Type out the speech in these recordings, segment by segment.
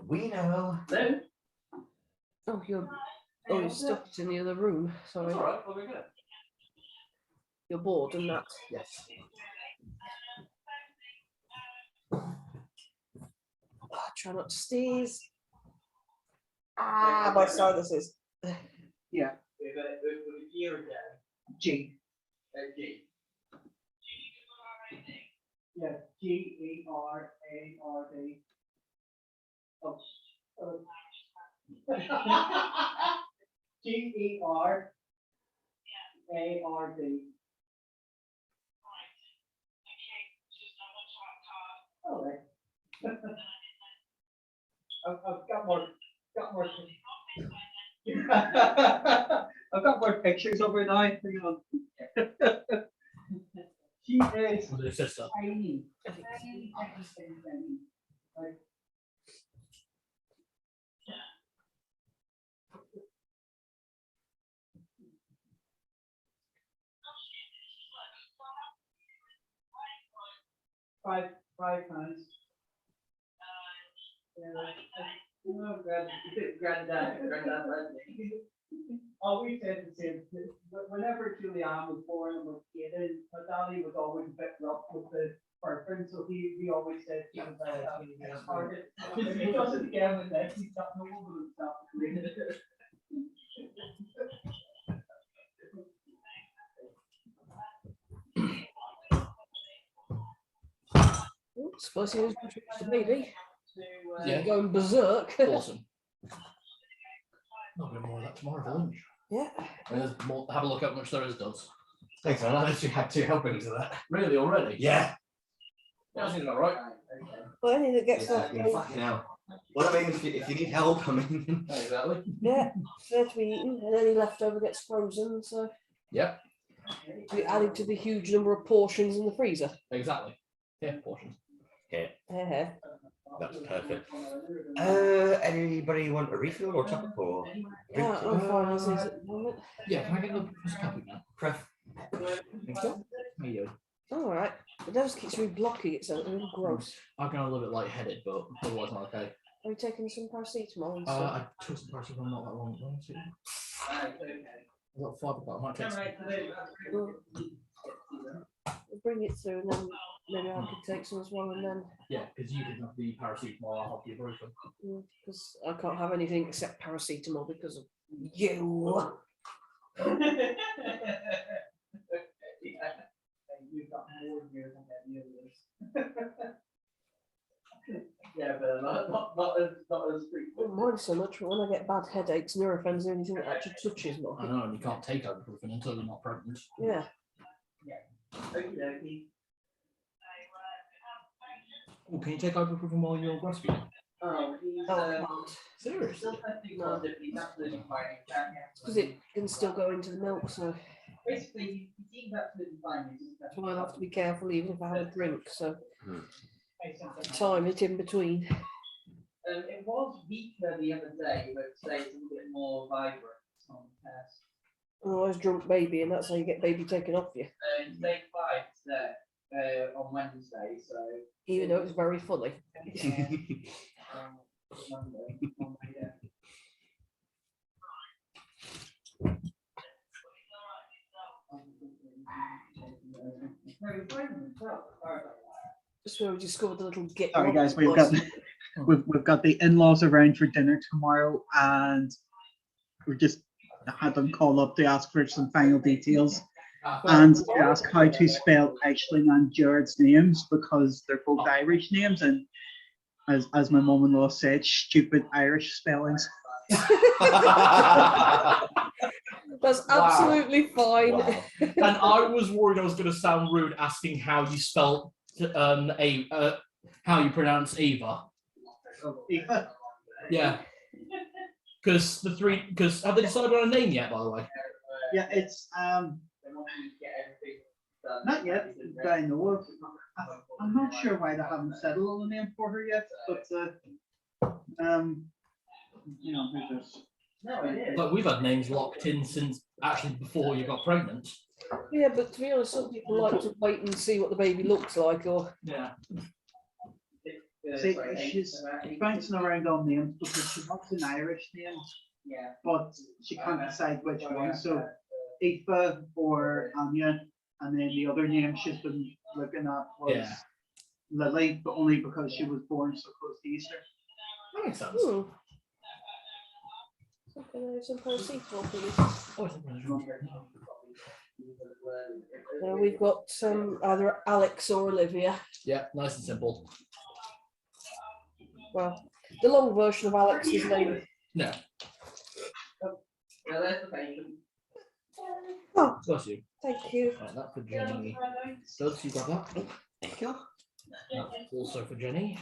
We know. No. Oh, you're stuck in the other room. Sorry. That's all right. Well, we go. You're bored and that. Yes. Oh, try not to sneeze. Ah, my sinuses. Yeah. With a year ago. G. G. Yeah. G-E-R-A-R-D. Oh. G-E-R-A-R-D. All right. I've got more. I've got more pictures of her now. Hang on. She is Was it a sister? tiny. Like, 5 pounds. Granddad. Always said the same thing. Whenever Julianne was born and was kid, my daddy was always a bit rough with the birthing, so he always said he was like a target. If he does it again with this, he's got no one with himself. Suppose he was the baby. Yeah. Going berserk. Awesome. Not going more of that tomorrow for lunch. Yeah. There's more, have a look at how much there is, does. Thanks, man. I actually had 2 helpings of that. Really, already? Yeah. That seems about right. Well, any that gets Yeah, left. fucking hell. Well, I mean, if you need help, I mean. Exactly. Yeah, fair to be eaten, and any leftover gets frozen, so Yep. to be added to the huge number of portions in the freezer. Exactly. Yeah, portions. Okay, Yeah. that's perfect. Anybody want a refill or top up or? Yeah, I'm fine as is at the moment. Yeah, can I get the copy now? Pref. Thank you. How you doing? All right. It just keeps reblocking it, so it's really gross. I'm going a little bit lightheaded, but otherwise I'm okay. Are you taking some paracetamol and stuff? I took some paracetamol not that long ago. I've got 5 o'clock. I might take some. We'll bring it through, and then maybe I could take some as well, and then Yeah, because you can have the paracetamol. I'll have the ibuprofen. because I can't have anything except paracetamol because of you. You've got more years than any of this. Yeah, but not as frequent. Mine so much, but when I get bad headaches, Nurofen or anything that actually touches I me. know, and you can't take ibuprofen until you're not pregnant. Yeah. Oh, can you take ibuprofen while you're breastfeeding? Oh, he's Oh, Seriously? No. he's absolutely fine. because it can still go into the milk, so Basically, he seems absolutely fine. He's just that's why I have to be careful even if I have a drink. So something. time it in between. It was weaker the other day, but today it's a little bit more vibrant on the test. Otherwise, drunk baby, and that's how you get baby taken off you. It's day 5 today, on Wednesday, so. Even though it's very funny. Monday, yeah. Just where we discovered the little get. Sorry guys, we've got the in-laws around for dinner tomorrow, and we just had them call up to ask for some final details and to ask how to spell Aisling and Jared's names, because they're both Irish names, and as my mum-in-law said, stupid Irish spellings. That's absolutely fine. Wow. And I was worried I was going to sound rude asking how you spell how you pronounce Eva. Eva? Yeah. Because have they decided on a name yet, by the way? Yeah, it's not yet that I know of. I'm not sure why they haven't settled on a name for her yet, but you know, who just. No, it is. Like, we've had names locked in since actually before you got pregnant. Yeah, but to be honest, some people like to wait and see what the baby looks like, or Yeah. See, she's bouncing around on names because she wants an Irish name, but she can't decide which one. So Aoife or Anya, and then the other name she's been looking at was Lily, but only because she was born so close to Easter. That makes sense. Can I have some paracetamol, please? We've got either Alex or Olivia. Yeah, nice and simple. Well, the long version of Alex's name. No. Oh, Bless you. thank you. Right, that for Jenny. Does you got that? Thank you. That's also for Jenny.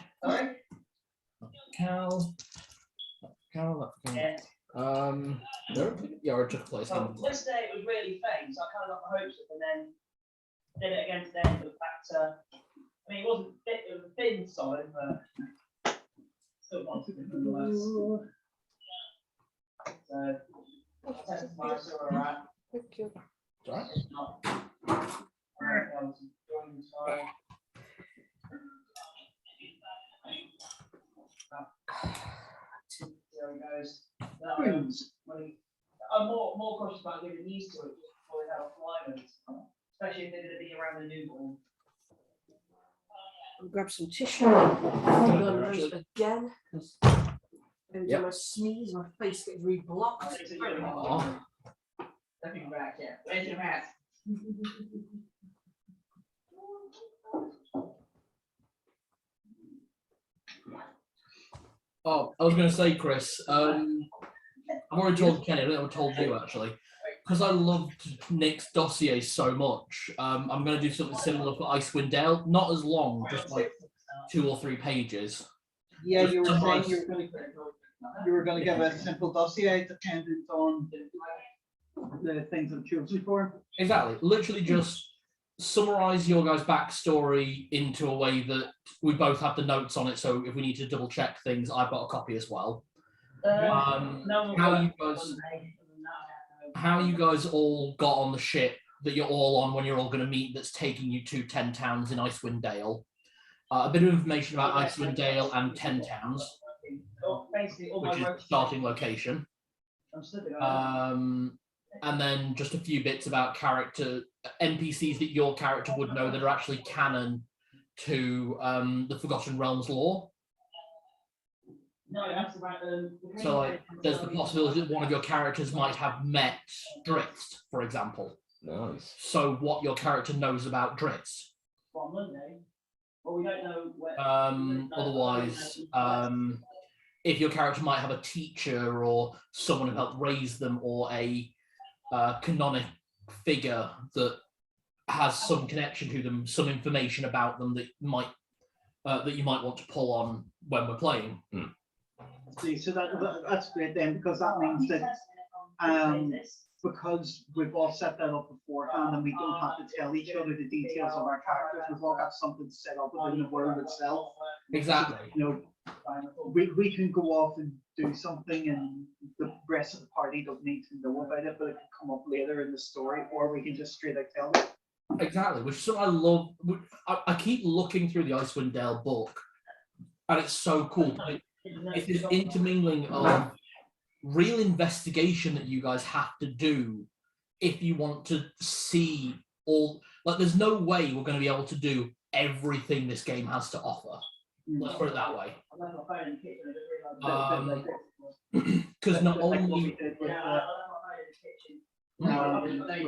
Cal. Cal. Yeah, I took a place. Yesterday it was really faint, so I kind of got my hopes up and then did it again today. It was back to, I mean, it wasn't thick, it was a thin solid, but still wanted it nonetheless. So, test tomorrow, so we're alright. Thank you. Right. It's not. Alright, I was enjoying the story. There he goes. I'm more cautious about getting used to it just before we have alignment, especially if they're going to be around the newborn. I'll grab some tissue. I'm going to use it again because every time I sneeze, my face gets re-blocked. Stepping back, yeah. Where's your hat? Oh, I was going to say, Chris, I've already told Kenny, I don't know if I told you actually, because I loved Nick's dossier so much, I'm going to do something similar for Icewind Dale, not as long, just like 2 or 3 pages. Yeah, Just you were to saying nice- you were going to give a simple dossier dependent on the things I've chosen for. Exactly, literally just summarize your guys' backstory into a way that we both have the notes on it, so if we need to double check things, I've got a copy as well. How you guys all got on the ship that you're all on when you're all going to meet that's taking you to 10 towns in Icewind Dale. A bit of information about Icewind Dale and 10 towns, which is the starting location. And then just a few bits about character NPCs that your character would know that are actually canon to the Forgotten Realms lore. So like, there's the possibility that one of your characters might have met Dritz, for example. Nice. So what your character knows about Dritz. Well, we don't know where. Otherwise, if your character might have a teacher or someone who helped raise them, or a canonic figure that has some connection to them, some information about them that might that you might want to pull on when we're playing. See, so that's great then, because that means that because we've all set that up beforehand and we don't have to tell each other the details of our characters, we've all got something set up within the world itself. Exactly. You know, we can go off and do something and the rest of the party don't need to know about it, but it can come up later in the story, or we can just straight out tell them. Exactly, which is something I love. I keep looking through the Icewind Dale book, and it's so cool. It's this intermingling of real investigation that you guys have to do if you want to see all. Like, there's no way we're going to be able to do everything this game has to offer. Let's put it that way. Because not only what do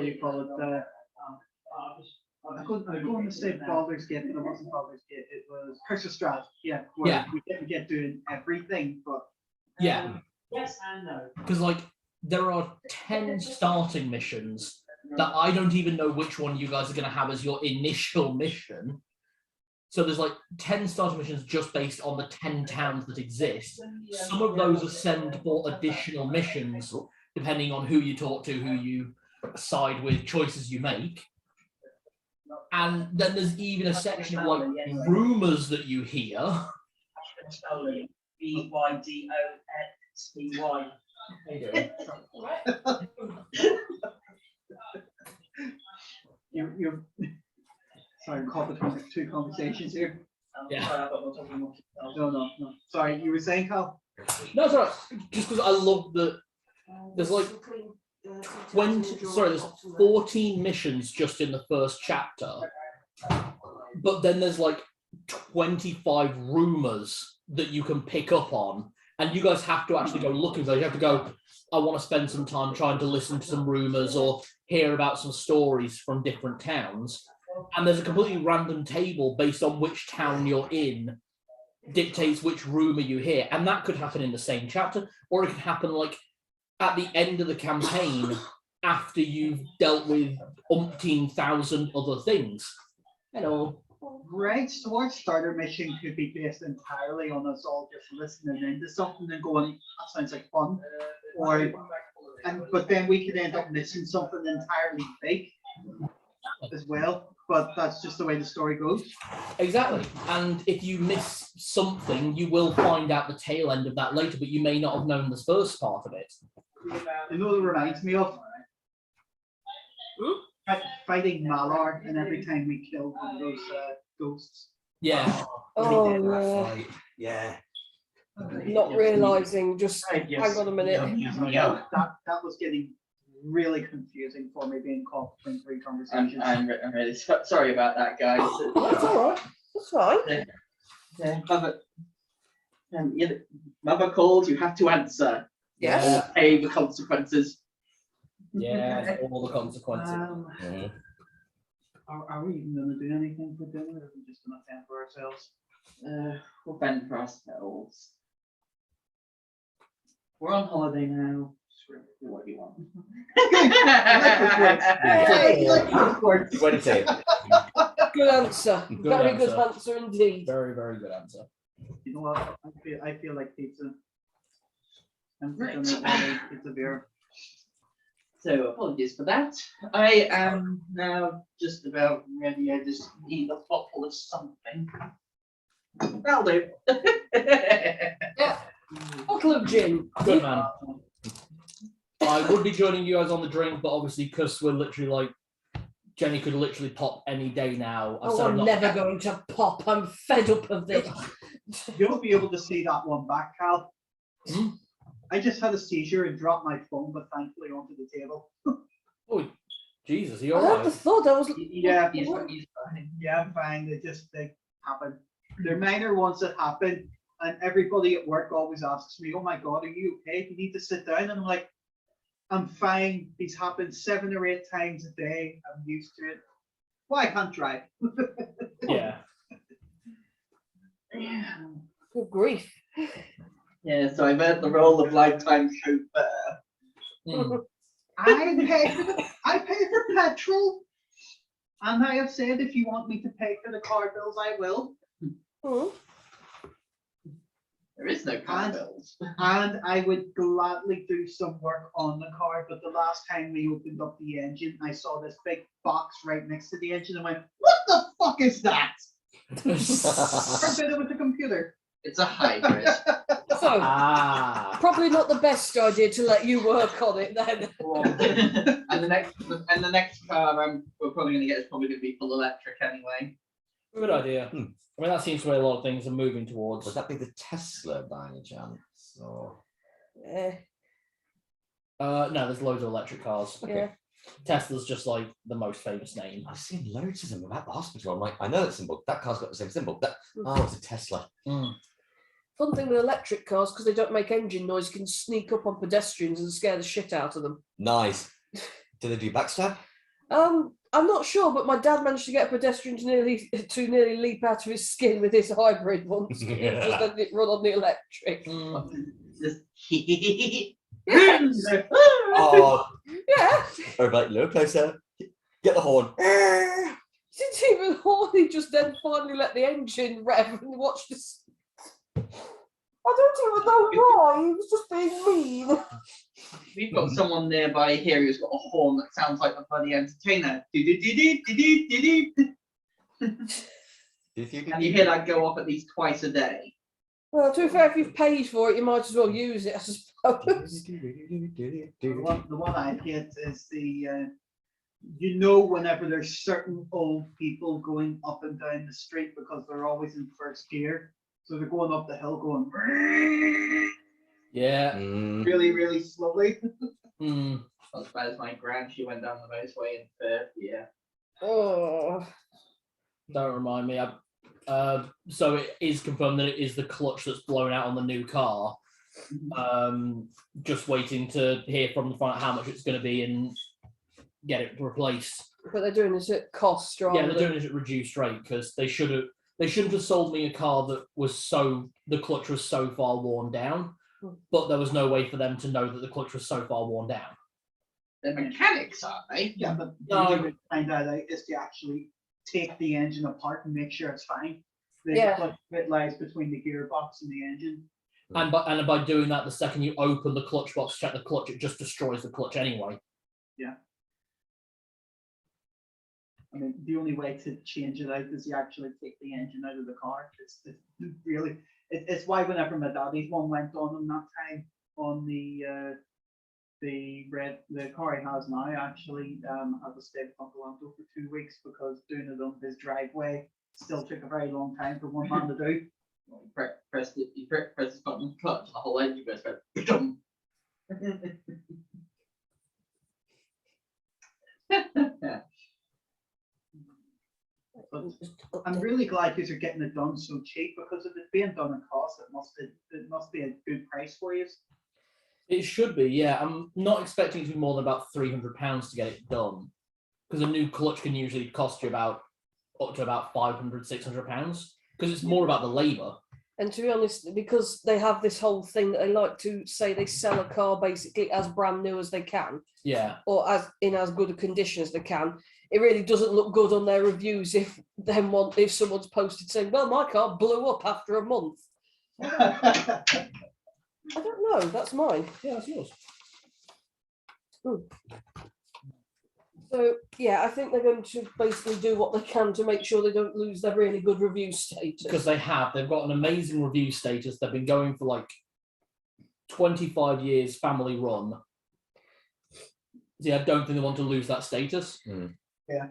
you call it? I'm going to say Baldur's Gate, but it wasn't Baldur's Gate. It was Curse of Strahd. Yeah, where we didn't get doing everything, but yeah. Yes and no. Because like there are 10 starting missions that I don't even know which one you guys are going to have as your initial mission. So there's like 10 starting missions just based on the 10 towns that exist. Some of those are send for additional missions, depending on who you talk to, who you side with, choices you make. And then there's even a section of like rumors that you hear. BYDOXBY. You're sorry, I'm caught between 2 conversations here. Yeah. No. Sorry, you were saying, Carl? No, sorry. Just because I love that there's like 14 missions just in the first chapter, but then there's like 25 rumors that you can pick up on, and you guys have to actually go looking for those. You have to go, I want to spend some time trying to listen to some rumors or hear about some stories from different towns. And there's a completely random table based on which town you're in dictates which rumor you hear. And that could happen in the same chapter, or it could happen like at the end of the campaign after you've dealt with umpteen thousand other things. Hello. Right, so our starter mission could be based entirely on us all just listening into something and going, that sounds like fun. But then we could end up missing something entirely fake as well. But that's just the way the story goes. Exactly. And if you miss something, you will find out the tail end of that later, but you may not have known the first part of it. You know what it reminds me of? Fighting Malar, and every time we killed one of those ghosts. Yeah. Oh, Yeah. not realising, just hang on a minute. That was getting really confusing for me, being caught between three conversations. I'm really sorry about that, guys. That's all right. That's fine. Mother called, you have to answer. Yes. Pay the consequences. Yeah, all the consequences. Are we even going to do anything for dinner, or are we just going to fend for ourselves? We'll fend for ourselves. We're on holiday now. Screw it, do what you want. What did you say? Good answer. Good Very answer. good answer indeed. Very, very good answer. You know what? I feel like pizza. I'm just going to eat pizza beer. So apologies for that. I am now just about ready. I just need a bottle of something. That'll do. Yeah. Bottle of gin. Good man. I would be joining you guys on the drink, but obviously because we're literally like, Jenny could literally pop any day now. Oh, I'm never going to pop. I'm fed up of this. You'll be able to see that one back, Cal. Hmm? I just had a seizure and dropped my phone, but thankfully onto the table. Oh, Jesus, are you I had the alright? thought I was. Yeah, He's fine. yeah, I'm fine. They happen. They're minor ones that happen, and everybody at work always asks me, "Oh my God, are you okay? Do you need to sit down?" And I'm like, "I'm fine. These happen 7 or 8 times a day. I'm used to it. Well, I can't drive." Yeah. Good grief. Yeah, so I've earned the role of lifetime chauffeur. Mm. I pay for petrol, and I have said if you want me to pay for the car bills, I will. Hmm. There is no car bills. And I would gladly do some work on the car, but the last time we opened up the engine, I saw this big box right next to the engine and went, "What the fuck is that?" I did it with the computer. It's a hybrid. So, probably not the best idea to let you work on it then. and the next car we're probably going to get is probably going to be full electric anyway. Good idea. I mean, that seems where a lot of things are moving towards. Would that be the Tesla by any chance? Or... Yeah. No, there's loads of electric cars. Yeah. Tesla's just like the most famous name. I've seen loads of them at the hospital. I'm like, I know that symbol. That car's got the same symbol. It's a Tesla. Mm. Fun thing with electric cars, because they don't make engine noise, you can sneak up on pedestrians and scare the shit out of them. Nice. Do they do backstab? I'm not sure, but my dad managed to get a pedestrian to nearly leap out of his skin with his hybrid once. Just letting it run on the electric. Just Oh, Yeah. or like, no, closer. Get the horn. Didn't even horn, he just then finally let the engine rev and watched this. I don't even know why, he was just being mean. We've got someone nearby here who's got a horn that sounds like the bloody entertainer. And you hear that go off at least twice a day. Well, to be fair, if you've paid for it, you might as well use it, I suppose. The one I hate is the, whenever there's certain old people going up and down the street because they're always in first gear, So they're going up the hill, going Yeah. really, really slowly. Mm. Not as bad as my grand. She went down the motorway in third. Yeah. Oh, Don't remind me. So it is confirmed that it is the clutch that's blown out on the new car. Just waiting to hear from the front how much it's going to be and get it replaced. but they're doing this at cost, rather Yeah, they're than- doing it at reduced rate because they shouldn't have sold me a car that was the clutch was so far worn down, but there was no way for them to know that the clutch was so far worn down. They're mechanics, aren't they? Yeah, but the No. only way to find that out is to actually take the engine apart and make sure it's fine. The Yeah. clutch bit lies between the gearbox and the engine. And by doing that, the second you open the clutch box, check the clutch, it just destroys the clutch anyway. I mean, the only way to change it out is you actually take the engine out of the car. It's why whenever my daddy's one went on that time on the car he has now actually had to stay with Uncle Anto for 2 weeks because doing it on his driveway still took a very long time for one man to do. You press the button on the clutch, the whole engine goes boom. But I'm really glad you are getting it done so cheap because if it's being done at cost, it must be a good price for you. It should be, yeah. I'm not expecting it to be more than about £300 to get it done, because a new clutch can usually cost you up to about £500, £600, because it's more about the labour. And to be honest, because they have this whole thing that they like to say they sell a car basically as brand new as they can, Yeah, or as good a condition as they can, it really doesn't look good on their reviews if someone's posted saying, well, my car blew up after a month. I don't know, that's mine. yeah, that's yours. So yeah, I think they're going to basically do what they can to make sure they don't lose their really good review status. Because they've got an amazing review status. They've been going for like 25 years, family run. Yeah, I don't think they want to lose that status. Yeah.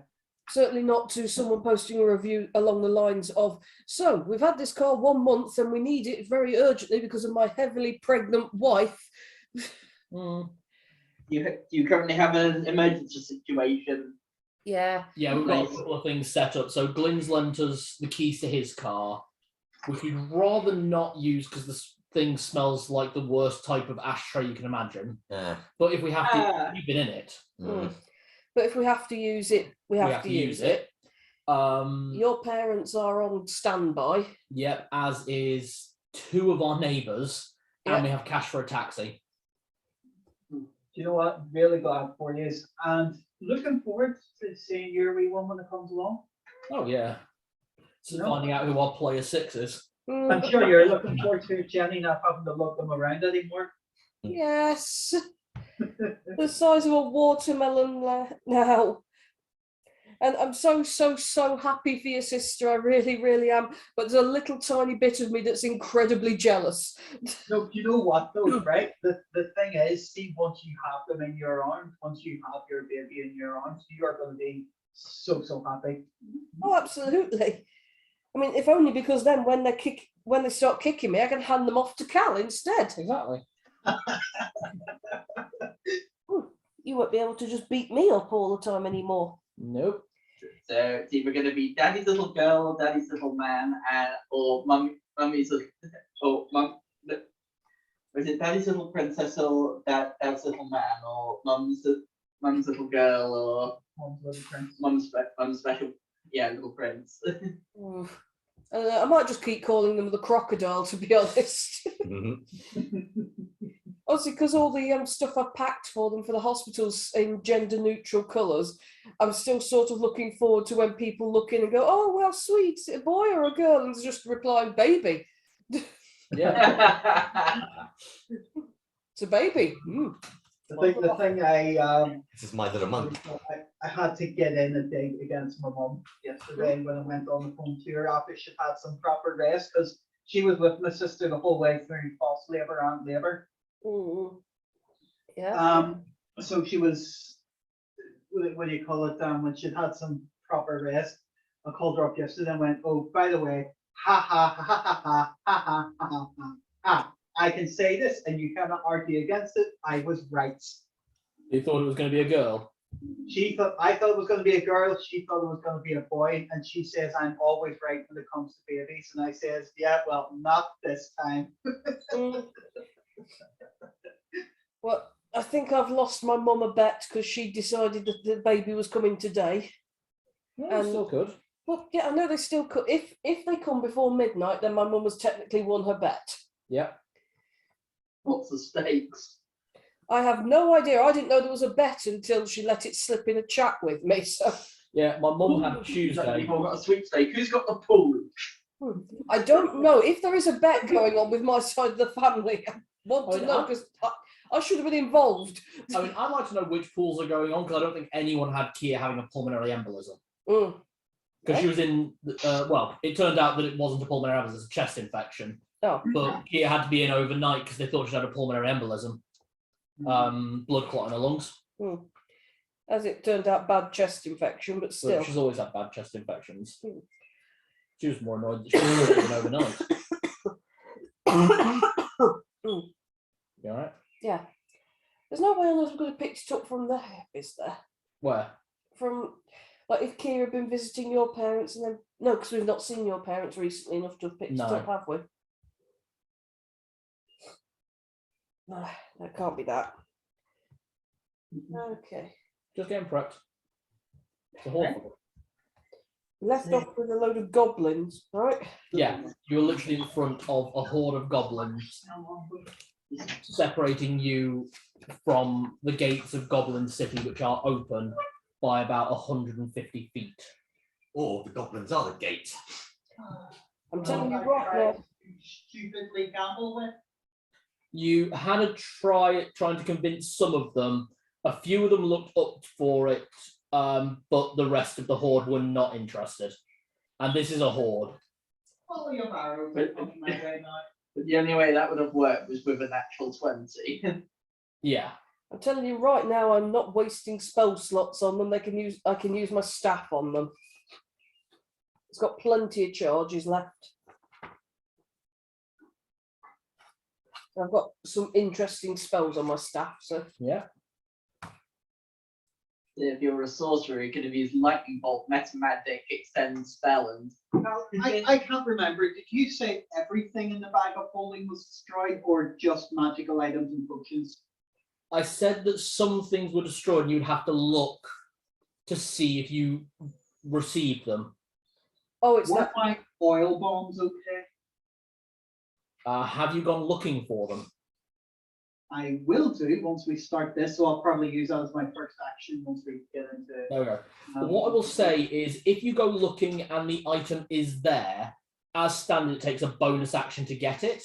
Certainly not to someone posting a review along the lines of, so we've had this car 1 month and we need it very urgently because of my heavily pregnant wife. You currently have an emergency situation. Yeah. Yeah, we've got a couple of things set up. So Glyn's lent us the keys to his car, which we'd rather not use because this thing smells like the worst type of ashtray you can imagine. But if we have to, you've been in it. But if we have to use it, we have to use it. Your parents are on standby. Yep, as is 2 of our neighbours, and we have cash for a taxi. Do you know what? Really glad for you, and looking forward to seeing your wee one when it comes along. Oh yeah. So finding out who our player 6 is. I'm sure you're looking forward to Jenny not having to look them around anymore. Yes. The size of a watermelon now. And I'm so happy for your sister. I really, really am. But there's a little tiny bit of me that's incredibly jealous. No, you know what though, right? The thing is, see, once you have them in your arms, once you have your baby in your arms, you are going to be so happy. Oh, absolutely. I mean, if only because then when they start kicking me, I can hand them off to Cal instead. Exactly. You won't be able to just beat me up all the time anymore. Nope. So it's either going to be daddy's little girl, or daddy's little man, or mummy's little, or mum. Was it daddy's little princess or dad's little man, or mum's little girl, or mum's special, little prince. I might just keep calling them the crocodile, to be honest. Obviously, because all the stuff I've packed for them for the hospitals in gender-neutral colours, I'm still sort of looking forward to when people look in and go, oh, well, sweet, is it a boy or a girl? And just reply, baby. Yeah. It's a baby. The thing This is my little month. I had to get in a dig against my mum yesterday when I went on the phone to her after she'd had some proper rest because she was with my sister the whole way through false labour and labour. Yeah. So she was, what do you call it, when she'd had some proper rest, I called her up yesterday and went, oh, by the way, ha ha ha ha ha ha ha ha ha ha. I can say this, and you cannot argue against it. I was right. You thought it was going to be a girl. I thought it was going to be a girl. She thought it was going to be a boy, and she says I'm always right when it comes to babies. And I says, yeah, well, not this time. Well, I think I've lost my mum a bet because she decided that the baby was coming today. Yeah, still good. Well, yeah, I know they still could. If they come before midnight, then my mum has technically won her bet. Yeah. What's the stakes? I have no idea. I didn't know there was a bet until she let it slip in a chat with me. So Yeah, my mum had Tuesday. You've all got a sweepstake. Who's got the pool? I don't know if there is a bet going on with my side of the family. I want to I mean, know because I should have been involved. I mean, I'd like to know which pools are going on because I don't think anyone had Kia having a pulmonary embolism. Mm. Because she was in, well, it turned out that it wasn't a pulmonary embolism, it was a chest infection. Oh. But Kia had to be in overnight because they thought she had a pulmonary embolism. Blood clot in her lungs. As it turned out, bad chest infection, but still. But she's always had bad chest infections. She was more annoyed that she was in overnight. You alright? Yeah. There's no way on earth we could have picked it up from there, is there? Where? From, like, if Kira had been visiting your parents and then... No, because we've not seen your parents recently enough to have picked it up, have we? No, that can't be that. Okay. Just getting prepped. It's a horrible. Left off with a load of goblins, right? Yeah, you're literally in front of a horde of goblins separating you from the gates of Goblin City, which are open by about 150 feet. Or the goblins are the gate. I'm telling you right now. Stupidly gamble with. You had a trying to convince some of them. A few of them looked up for it, but the rest of the horde were not interested. And this is a horde. Follow your barrels. But the only way that would have worked was with a natural 20. Yeah. I'm telling you right now, I'm not wasting spell slots on them. I can use my staff on them. It's got plenty of charges left. I've got some interesting spells on my staff, so Yeah. If you're a sorcerer, you could have used lightning bolt, metamagic, extend spell, and Now, I can't remember. Did you say everything in the bag of holding was destroyed, or just magical items and potions? I said that some things were destroyed and you'd have to look to see if you received them. oh, it's Were that. my oil bombs okay? Have you gone looking for them? I will do once we start this, so I'll probably use that as my first action once we get into. There we go. But what I will say is, if you go looking and the item is there, as standard, it takes a bonus action to get it.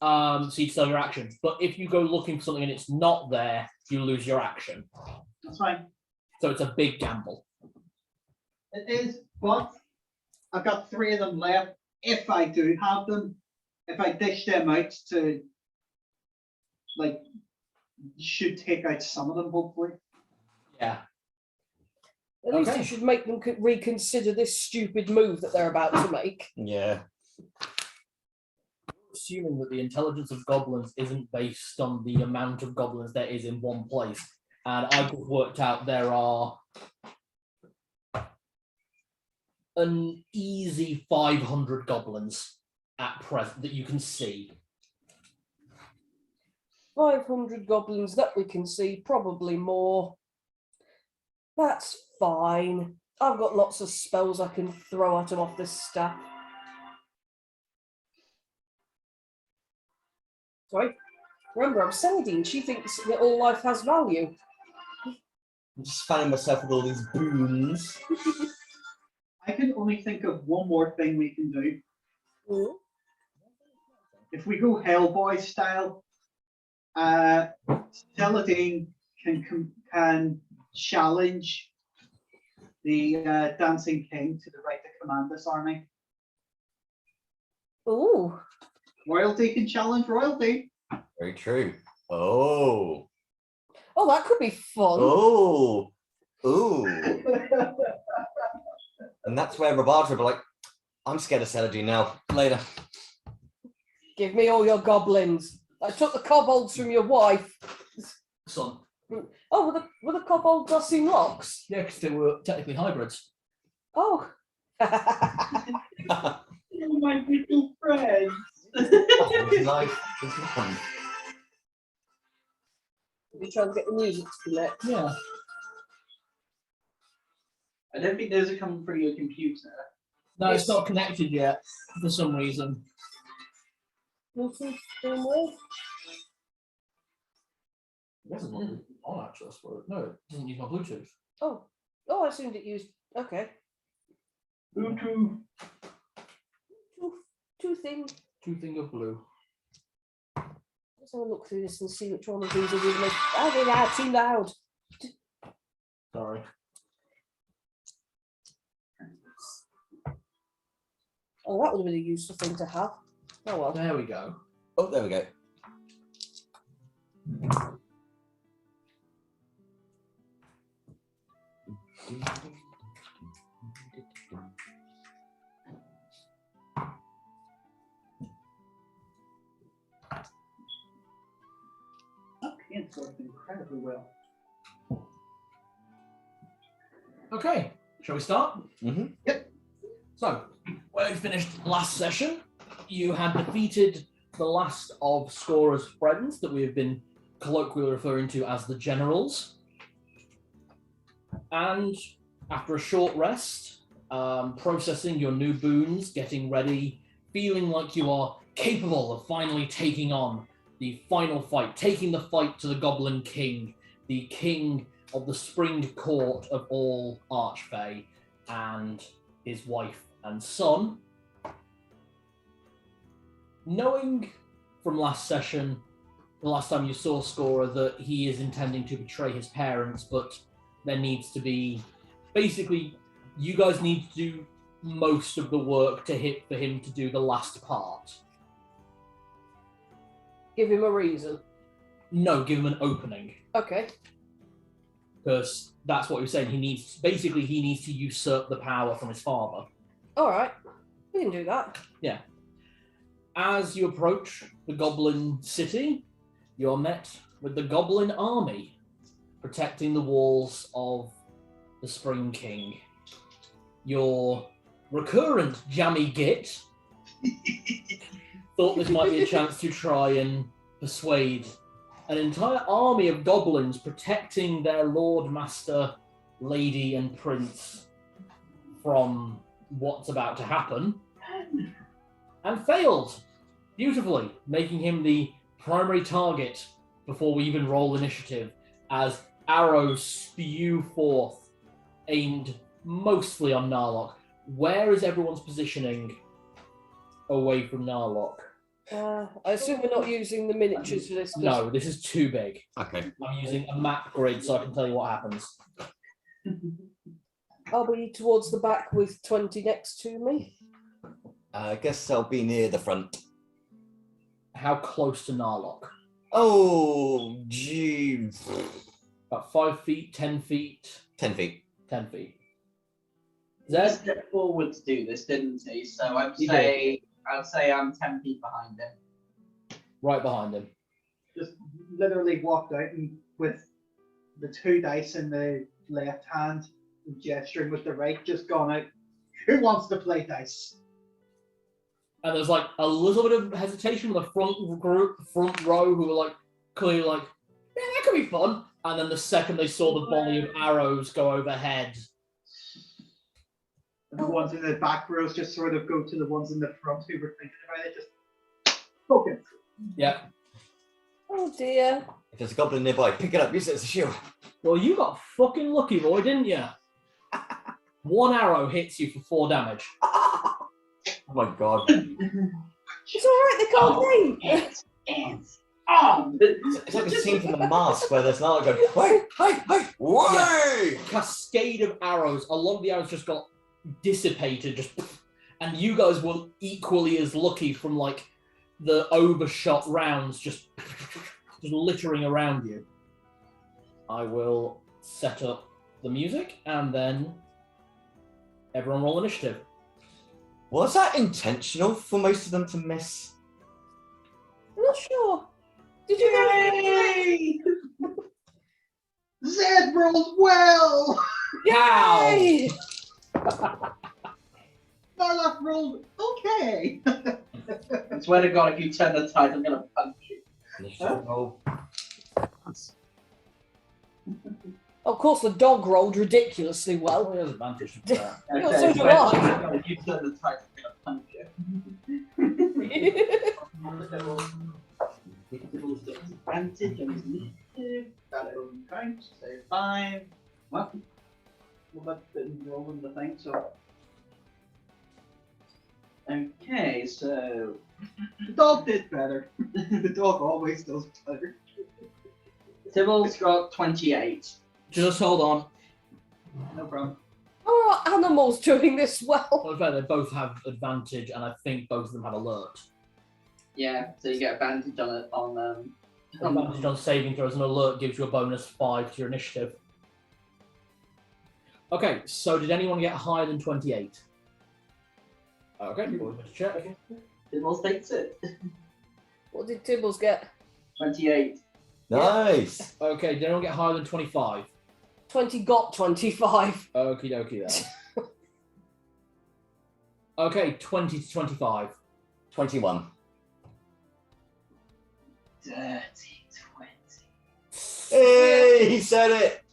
So you sell your actions. But if you go looking for something and it's not there, you lose your action. That's fine. So it's a big gamble. It is, but I've got 3 of them left. If I do have them, if I dish them out to, like, should take out some of them, hopefully. Yeah. At least Okay. it should make them reconsider this stupid move that they're about to make. Yeah. Assuming that the intelligence of goblins isn't based on the amount of goblins there is in one place. And I've worked out there are an easy 500 goblins at present that you can see. 500 goblins that we can see, probably more. That's fine. I've got lots of spells I can throw at them off this staff. Sorry. Remember, I'm Celadine. She thinks that all life has value. I'm just finding myself with all these boons. I can only think of one more thing we can do. If we go Hellboy style, Celadine can challenge the Dancing King to the right to command this army. Ooh. Royalty can challenge royalty. Very true. Oh. Oh, that could be fun. Oh. Ooh. And that's where Robards will be like, I'm scared of Celadine now. Later. Give me all your goblins. I took the kobolds from your wife. Son. Oh, were the kobolds glossing locks? Yeah, because they were technically hybrids. Oh. Oh, my little friends. His life is fun. You're trying to get the music to connect. Yeah. I don't think those are coming through your computer. No, it's not connected yet for some reason. Bluetooth doing well? It wasn't on actually, I suppose. No, it doesn't use my Bluetooth. Oh, I assumed it used. Okay. Bluetooth. Two things. Two thing of blue. Let's have a look through this and see which one of these are really. Oh, they're loud, too loud. Sorry. Oh, that would have been a useful thing to have. Oh well. There we go. Oh, there we go. That paint's worked incredibly well. Okay, shall we start? Mm-hmm. So, when we finished last session, you had defeated the last of Scorer's friends that we have been colloquially referring to as the Generals. And after a short rest, processing your new boons, getting ready, feeling like you are capable of finally taking on the final fight, taking the fight to the Goblin King, the king of the Spring Court of all Archfey, and his wife and son. Knowing from last session, the last time you saw Scorer, that he is intending to betray his parents, but there needs to be, basically, you guys need to do most of the work for him to do the last part. Give him a reason. No, give him an opening. Okay. Because that's what he was saying. He needs to usurp the power from his father. All right. We can do that. Yeah. As you approach the Goblin City, you are met with the Goblin Army protecting the walls of the Spring King. Your recurrent jammy git thought this might be a chance to try and persuade an entire army of goblins protecting their Lord, Master, Lady, and Prince from what's about to happen, and failed beautifully, making him the primary target before we even roll initiative, as arrows spew forth, aimed mostly on Narlock. Where is everyone's positioning away from Narlock? I assume we're not using the miniatures for this. 'Cause No, this is too big. Okay. I'm using a map grid so I can tell you what happens. I'll be towards the back with 20 next to me. I guess I'll be near the front. How close to Narlock? Oh, gee. About 5 feet, 10 feet, 10 feet. 10 feet. Zed Zed? stepped forward to do this, didn't he? So He did. I'd say I'm 10 feet behind him. Right behind him. Just literally walked out and with the 2 dice in the left hand, gesturing with the right, just gone out. Who wants to play dice? And there's like a little bit of hesitation with the front row who were like, clearly like, yeah, that could be fun. And then the second they saw the volley of arrows go overhead, And the ones in the back rows just sort of go to the ones in the front who were thinking about it, just focus. yeah. Oh dear. If there's a goblin nearby, pick it up, use it as a shield. Well, you got fucking lucky, boy, didn't you? One arrow hits you for 4 damage. Oh my god. It's all right. They can't breathe. It's on. It's like a scene from The Mask where there's another going, wait, hey, way! Cascade of arrows. A lot of the arrows just got dissipated, and you guys were equally as lucky from like the overshot rounds just littering around you. I will set up the music and then everyone roll initiative. Was that intentional for most of them to miss? I'm not sure. Did you know? Yay! Zed rolled well! Yay! Narlock rolled okay. I swear to God, if you turn the tide, I'm gonna punch you. Initiative roll. Of course, the dog rolled ridiculously well. Oh, there's advantage to that. Yeah, so do swear to I. God, if you turn the tide, I'm gonna punch you. Tibble's got advantage on his initiative. That only counts. So 5. Well, about rolling the thing, so. Okay, so. The dog did better. The dog always does better. Tibble's got 28. Just hold on. No problem. How are animals doing this well? Well, fair, they both have advantage, and I think both of them have alert. Yeah, so you get advantage on it Advantage on saving throws, and alert gives you a bonus 5 to your initiative. Okay, so did anyone get higher than 28? Okay, we'll check. Tibbles takes it. What did Tibbles get? 28. Nice. Okay, did anyone get higher than 25? 20 got 25. Okie dokie then. Okay, 20 to 25. 21. Dirty 20. Hey, he said it.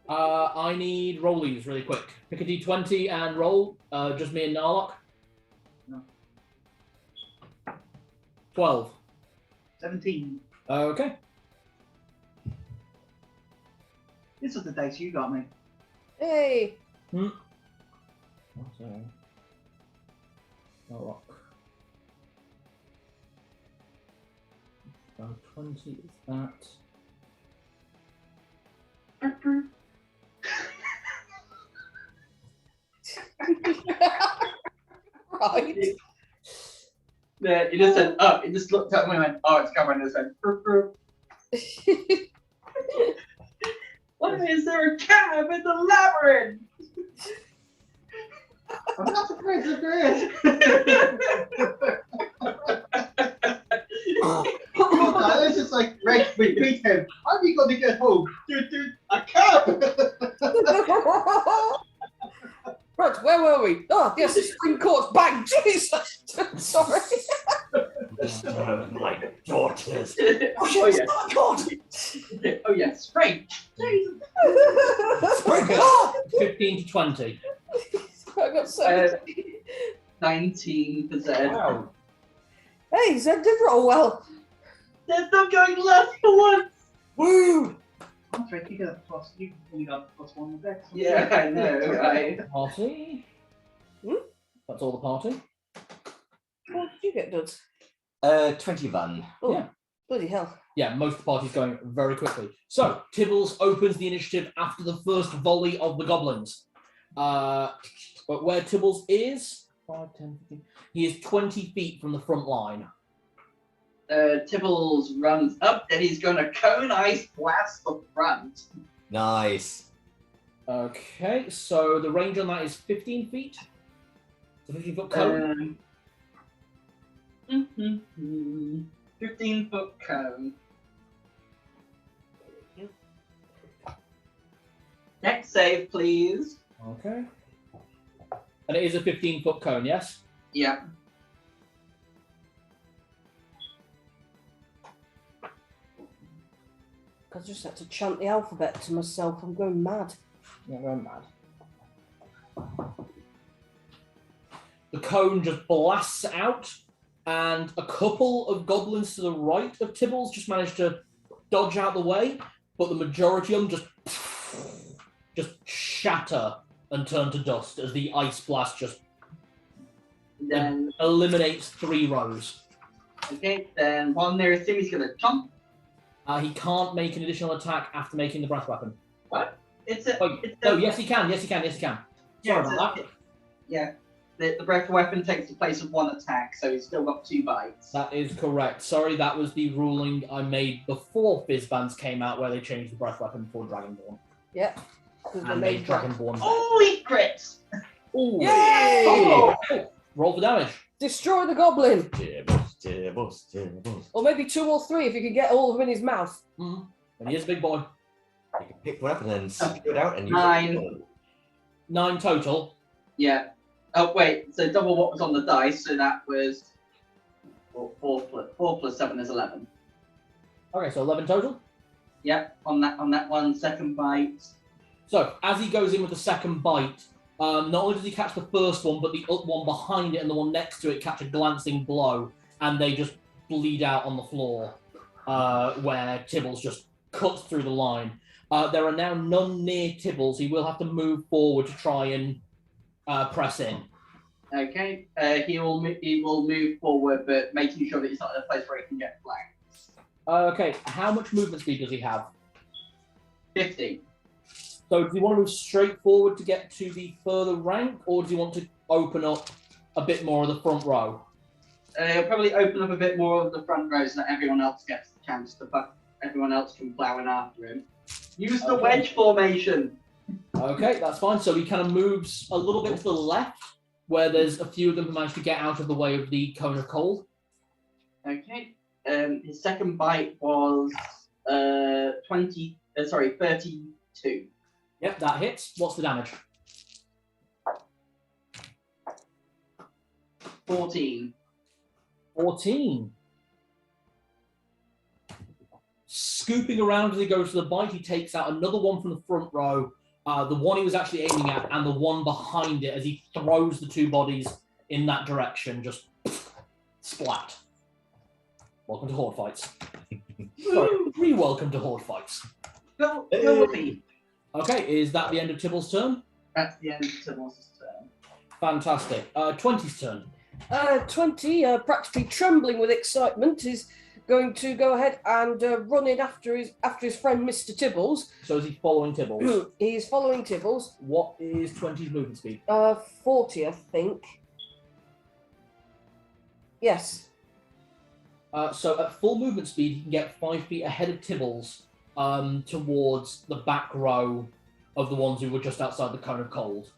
I need rollies really quick. Pick a d20 and roll. Just me and Narlock. No. 12. 17. Okay. This is the dice you got me. Hey. Narlock. So 20 is that. Right. Yeah, you just said, oh, you just looked at me and went, oh, it's coming, and it said, why is there a cab in the labyrinth? I'm not surprised if there is. It's just like, right, we beat him. How are you going to get home? Dude, a cab! Right, where were we? Oh, yes, the spring court. Bang! Jesus! Sorry. My daughters. Oh, shit, yes. oh, God! Oh, yes, straight. Spring court! 15 to 20. I got 17. 19%. Wow. Hey, Zed did roll well. They're still going left for once. Woo! That's right, you got a plus, you only got +1 with Dex. Yeah, I know, right? Party. That's all the party. What did you get, Duds? 21. Oh, Yeah. bloody hell. Yeah, most of the party's going very quickly. So, Tibbles opens the initiative after the first volley of the goblins. But where Tibbles is, 5, 10, 15, he is 20 feet from the front line. Tibbles runs up, then he's going to cone ice blast the front. Nice. Okay, so the range on that is 15 feet. So 15 foot cone. 15-foot cone. Next save, please. Okay. And it is a 15-foot cone, yes? Yeah. I just had to chant the alphabet to myself. I'm going mad. Yeah, going mad. The cone just blasts out, and a couple of goblins to the right of Tibbles just manage to dodge out the way, but the majority of them just shatter and turn to dust as the ice blast just Then, eliminates 3 rows. okay, then one nearest him, he's going to jump. He can't make an additional attack after making the breath weapon. It's a, Oh, it's no, a, yes, he can. Yes, he can. Yes, he can. Yeah, Sorry it's about a- that. yeah. The breath weapon takes the place of 1 attack, so he's still got 2 bites. That is correct. Sorry, that was the ruling I made before Fizzbands came out, where they changed the breath weapon for Dragonborn Yeah. Because they and made made Dragonborn. Oh, he crits! Ooh. Yay! Oh, roll for damage. Destroy the goblin. Jibbles. Or maybe 2 or 3 if you can get all of them in his mouth. Mm-hmm. And he is a big boy. You can pick one up and then spit it out and use 9. it. 9 total. Yeah. Oh wait, so double what was on the dice, so that was 4 plus 7 is 11. Okay, so 11 total. Yep, on that one, second bite. So as he goes in with the second bite, not only does he catch the first one, but the one behind it and the one next to it catch a glancing blow, and they just bleed out on the floor, where Tibbles just cuts through the line. There are now none near Tibbles. He will have to move forward to try and press in. Okay, he will move forward, but making sure that he's not in a place where he can get flanked. Okay, how much movement speed does he have? 50. So does he want to move straight forward to get to the further rank, or does he want to open up a bit more of the front row? He'll probably open up a bit more of the front row so that everyone else gets the chance to everyone else can plow in after him. Use the wedge formation. Okay, that's fine. So he kind of moves a little bit to the left, where there's a few of them who managed to get out of the way of the cone of cold. Okay. His second bite was 32. Yep, that hits. What's the damage? 14. 14. Scooping around as he goes to the bite, he takes out another one from the front row, the one he was actually aiming at, and the one behind it as he throws the 2 bodies in that direction, just splat. Welcome to Horde Fights. Sorry, re-welcome to Horde Fights. Go with me. Okay, is that the end of Tibble's turn? That's the end of Tibble's turn. Fantastic. 20's turn. 20, practically trembling with excitement, is going to go ahead and run in after his friend Mr. Tibbles. So is he following Tibbles? He is following Tibbles. What is 20's movement speed? 40, I think. Yes. So at full movement speed, he can get 5 feet ahead of Tibbles towards the back row of the ones who were just outside the cone of cold.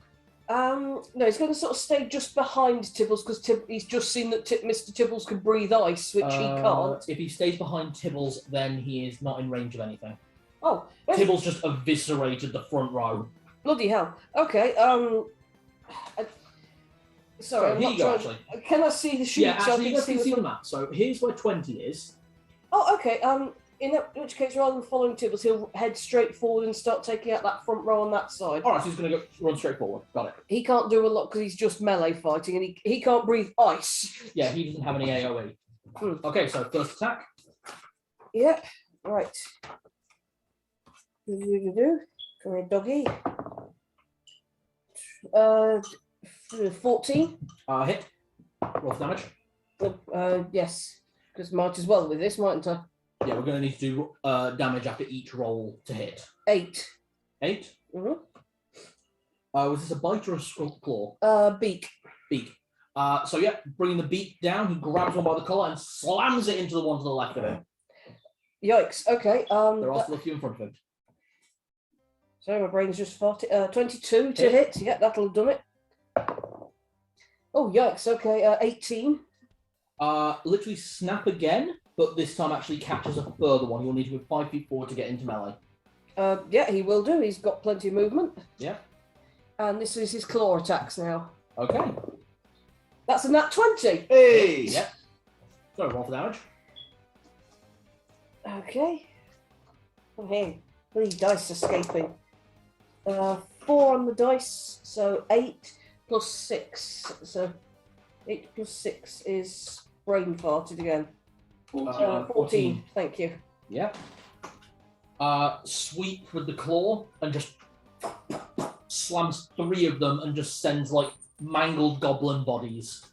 No, he's going to sort of stay just behind Tibbles because he's just seen that Mr. Tibbles can breathe ice, which he can't. If he stays behind Tibbles, then he is not in range of anything. Oh, Tibbles just eviscerated the front row. bloody hell. Okay. Sorry, I'm here not you go, trying- actually. Can I see the sheet? Yeah, so I actually, can let's see see the the map. So here's where 20 is. Oh, okay. In which case, rather than following Tibbles, he'll head straight forward and start taking out that front row on that side. All right, so he's going to run straight forward. Got it. He can't do a lot because he's just melee fighting, and he can't breathe ice. Yeah, he doesn't have any AoE. Okay, so first attack. Yep. Right. Come here, doggy. 14. Hit. Roll for damage. Yes, because might as well with this, mightn't I? Yeah, we're going to need to do damage after each roll to hit. 8. 8. Mhm. Was this a bite or a claw? Beak. Beak. So yeah, bringing the beak down, he grabs one by the collar and slams it into the one to the left of him. Yikes. Okay. There are still a few in front of him. Sorry, my brain's just farted. 22 to hit. Yeah, that'll have done it. Oh, yikes. Okay. 18. Literally snap again, but this time actually catches a further one. You'll need to move 5 feet forward to get into melee. Yeah, he will do. He's got plenty of movement. Yeah. And this is his claw attacks now. Okay. That's a nat 20. Hey! Yep. So roll for damage. Okay. Oh, hey. Bloody dice escaping. 4 on the dice, so 8 plus 6. So 8 plus 6 is brain farted again. 14. Thank you. Yeah. Sweep with the claw and just slams 3 of them and just sends like mangled goblin bodies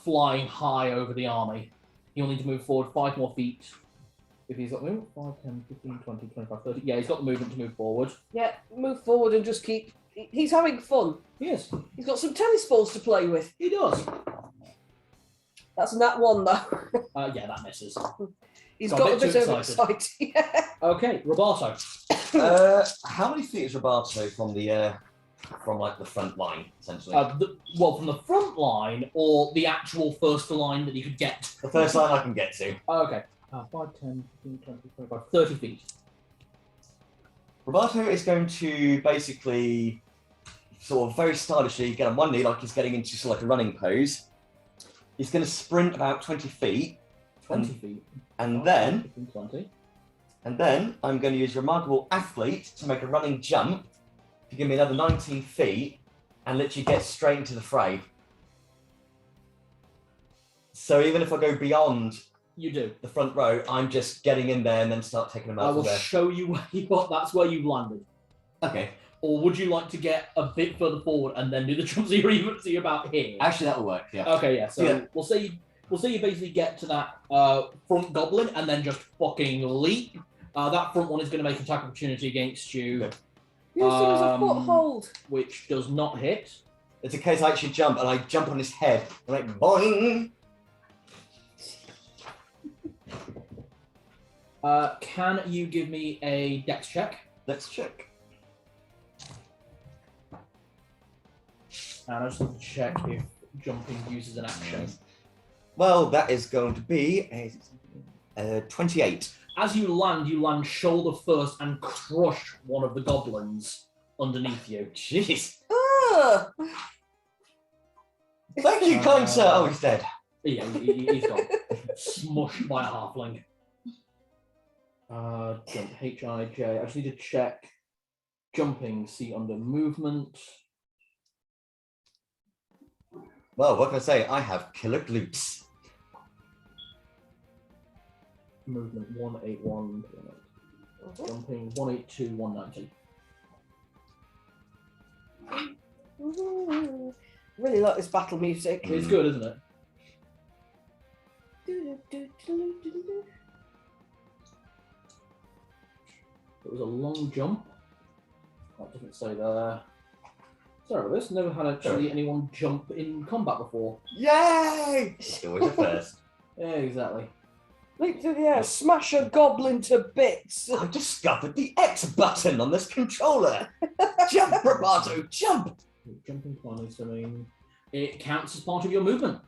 flying high over the army. He'll need to move forward 5 more feet. If he's got movement, 5, 10, 15, 20, 25, 30. Yeah, he's got the movement to move forward. Yeah, move forward and just keep... He's having fun. He is. He's got some tennis balls to play with. He does. That's a nat 1, though. Yeah, that misses. He's Got got a a bit bit too overexcited. Yeah. Okay, Roberto. How many feet is Roberto from the from like the front line, essentially. Well, from the front line or the actual first line that you could get? The first line I can get to. Okay. 5, 10, 15, 20, 25, 30 feet. Roberto is going to basically sort of very stylishly get on one knee like he's getting into sort of like a running pose. He's going to sprint about 20 feet. 20 feet. And then 15, 20. And then I'm going to use Remarkable Athlete to make a running jump to give me another 19 feet and literally get straight into the fray. So even if I go beyond the front row, I'm just getting in there and then start taking them out. I will show you where you got. That's where you landed. Okay. Or would you like to get a bit further forward and then do the jump so you're about here? Actually, that'll work. Yeah. Okay. Yeah. So we'll say you basically get to that front goblin and then just fucking leap. That front one is going to make attack opportunity against you. Okay. Use it as a foothold. Which does not hit. It's a case I actually jump and I jump on his head. I'm like, boing! Can you give me a dex check? Let's check. And I just have to check if jumping uses an action. Well, that is going to be a 28. As you land shoulder first and crush one of the goblins underneath you. Jeez. Ah! Thank you, kind sir. Oh, he's dead. Yeah, he's gone. Smushed by a halfling. Jump, H-I-J. I just need to check jumping, see under movement. Well, what can I say? I have killer glutes. Movement 181. Jumping 182, 190. Really like this battle music. It's good, isn't it? It was a long jump. That doesn't say there. Sorry about this. Never had actually anyone jump in combat before. Yay! It was a first. Yeah, exactly. Leap through the air, smash a goblin to bits. I discovered the X button on this controller. Jump, Roberto, jump! Jumping planets, I mean, it counts as part of your movement.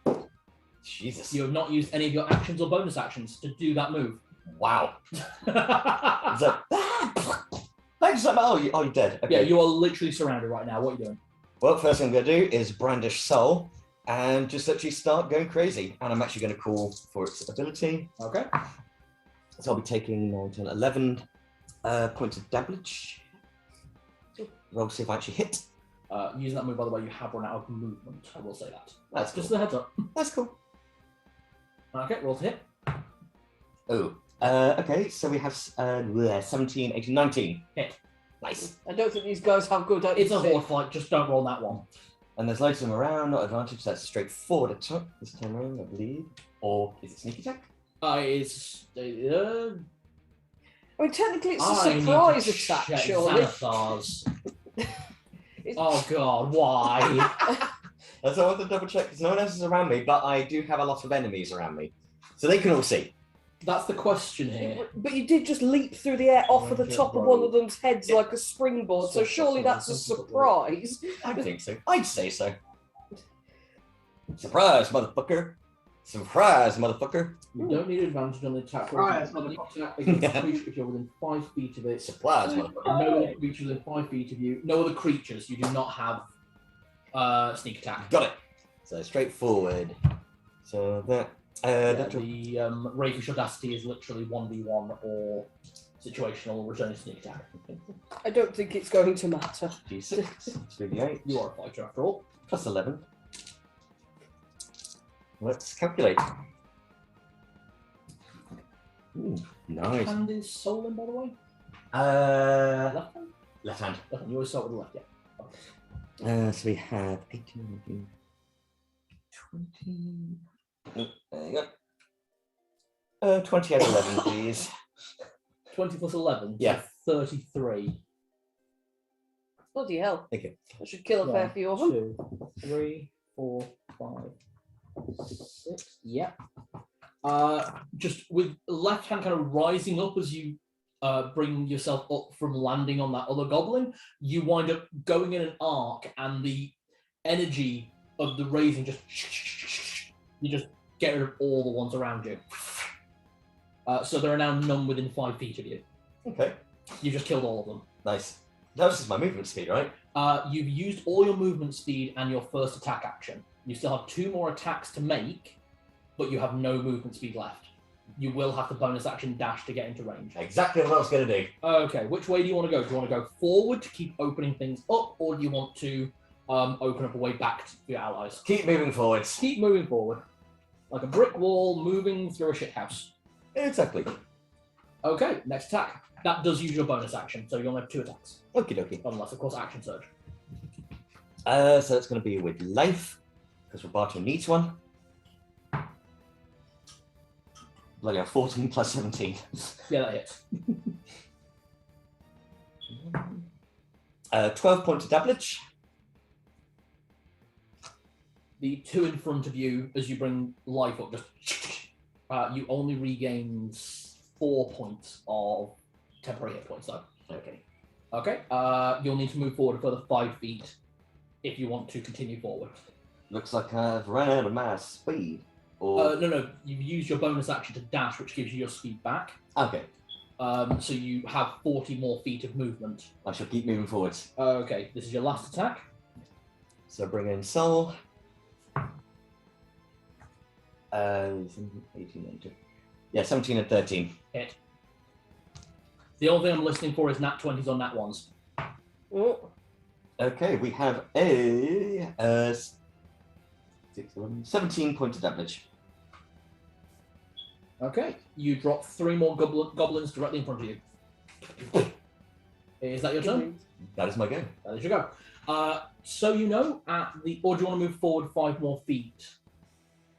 Jesus. You have not used any of your actions or bonus actions to do that move. Wow. It's like, thanks so much. Oh, you're dead. Okay. Yeah, you are literally surrounded right now. What are you doing? Well, first thing I'm going to do is brandish Soul and just literally start going crazy. And I'm actually going to call for its ability. Okay. So I'll be taking 9, 10, 11 points of damage. Roll to see if I actually hit. Using that move, by the way, you have run out of movement. I will say that. That's just cool. the heads up. That's cool. Okay, roll to hit. Oh, okay. So we have 17, 18, 19. Hit. Nice. I don't think these guys have good It's a identity. horde fight, just don't roll that one. And there's loads of them around, not advantage, that's a straightforward attack this time around, I believe. Or is it sneak attack? It's. I mean, technically it's a I need to surprise attack, check surely. Xanathars. Oh god, why? That's why I want to double check, because no one else is around me, but I do have a lot of enemies around me. So they can all see. That's the question here. But you did just leap through the air off of the top of one of them's heads like a springboard, so surely that's a surprise. I think so. I'd say so. Surprise, motherfucker. Surprise, motherfucker. You don't need advantage on the attack roll. Surprise, You can attack against a creature if you're within 5 feet of it. Surprise, motherfucker. No other creatures within 5 feet of you. No other creatures. You do not have sneak attack. Got it. So straightforward. So that. The Rakish Audacity is literally 1v1 or situational return sneak attack. I don't think it's going to matter. D6, 3d8. You are a fighter after all. Plus 11. Let's calculate. Ooh, nice. Hand is Solon, by the way? Left hand? Left hand. Left hand. You always start with the left, yeah. So we have 18, 19, 20. There you go. 20 out of 11, please. 20 plus 11? Yeah. So 33. Bloody hell. Thank you. I should kill a fair few of them. 2, 3, 4, 5, 6. Yep. Just with left hand kind of rising up as you bring yourself up from landing on that other goblin, you wind up going in an arc, and the energy of the raising just you just get rid of all the ones around you. So there are now none within 5 feet of you. Okay. You just killed all of them. Nice. That was just my movement speed, right? You've used all your movement speed and your first attack action. You still have 2 more attacks to make, but you have no movement speed left. You will have to bonus action dash to get into range. Exactly what I was going to do. Okay, which way do you want to go? Do you want to go forward to keep opening things up, or do you want to open up a way back to your allies? Keep moving forwards. Keep moving forward. Like a brick wall moving through a shithouse. Exactly. Okay, next attack. That does use your bonus action, so you only have 2 attacks. Okie dokie. Unless, of course, action surge. So that's going to be with life, because Roberto needs one. Bloody hell, 14 plus 17. Yeah, that hits. 12 points of damage. The 2 in front of you, as you bring life up, just you only regain 4 points of temporary hit points, though. Okay. Okay, you'll need to move forward a further 5 feet if you want to continue forward. Looks like I've run out of my speed. Or No, you've used your bonus action to dash, which gives you your speed back. okay, So you have 40 more feet of movement. I shall keep moving forwards. Okay, this is your last attack. So bring in soul. 18, 19. Yeah, 17 and 13. Hit. The only thing I'm listening for is nat 20s or nat 1s. Oh, Okay, we have a 6, 11, 17 points of damage. Okay, you drop 3 more goblins directly in front of you. Is that your turn? That is my go. That is your go. So you know, or do you want to move forward 5 more feet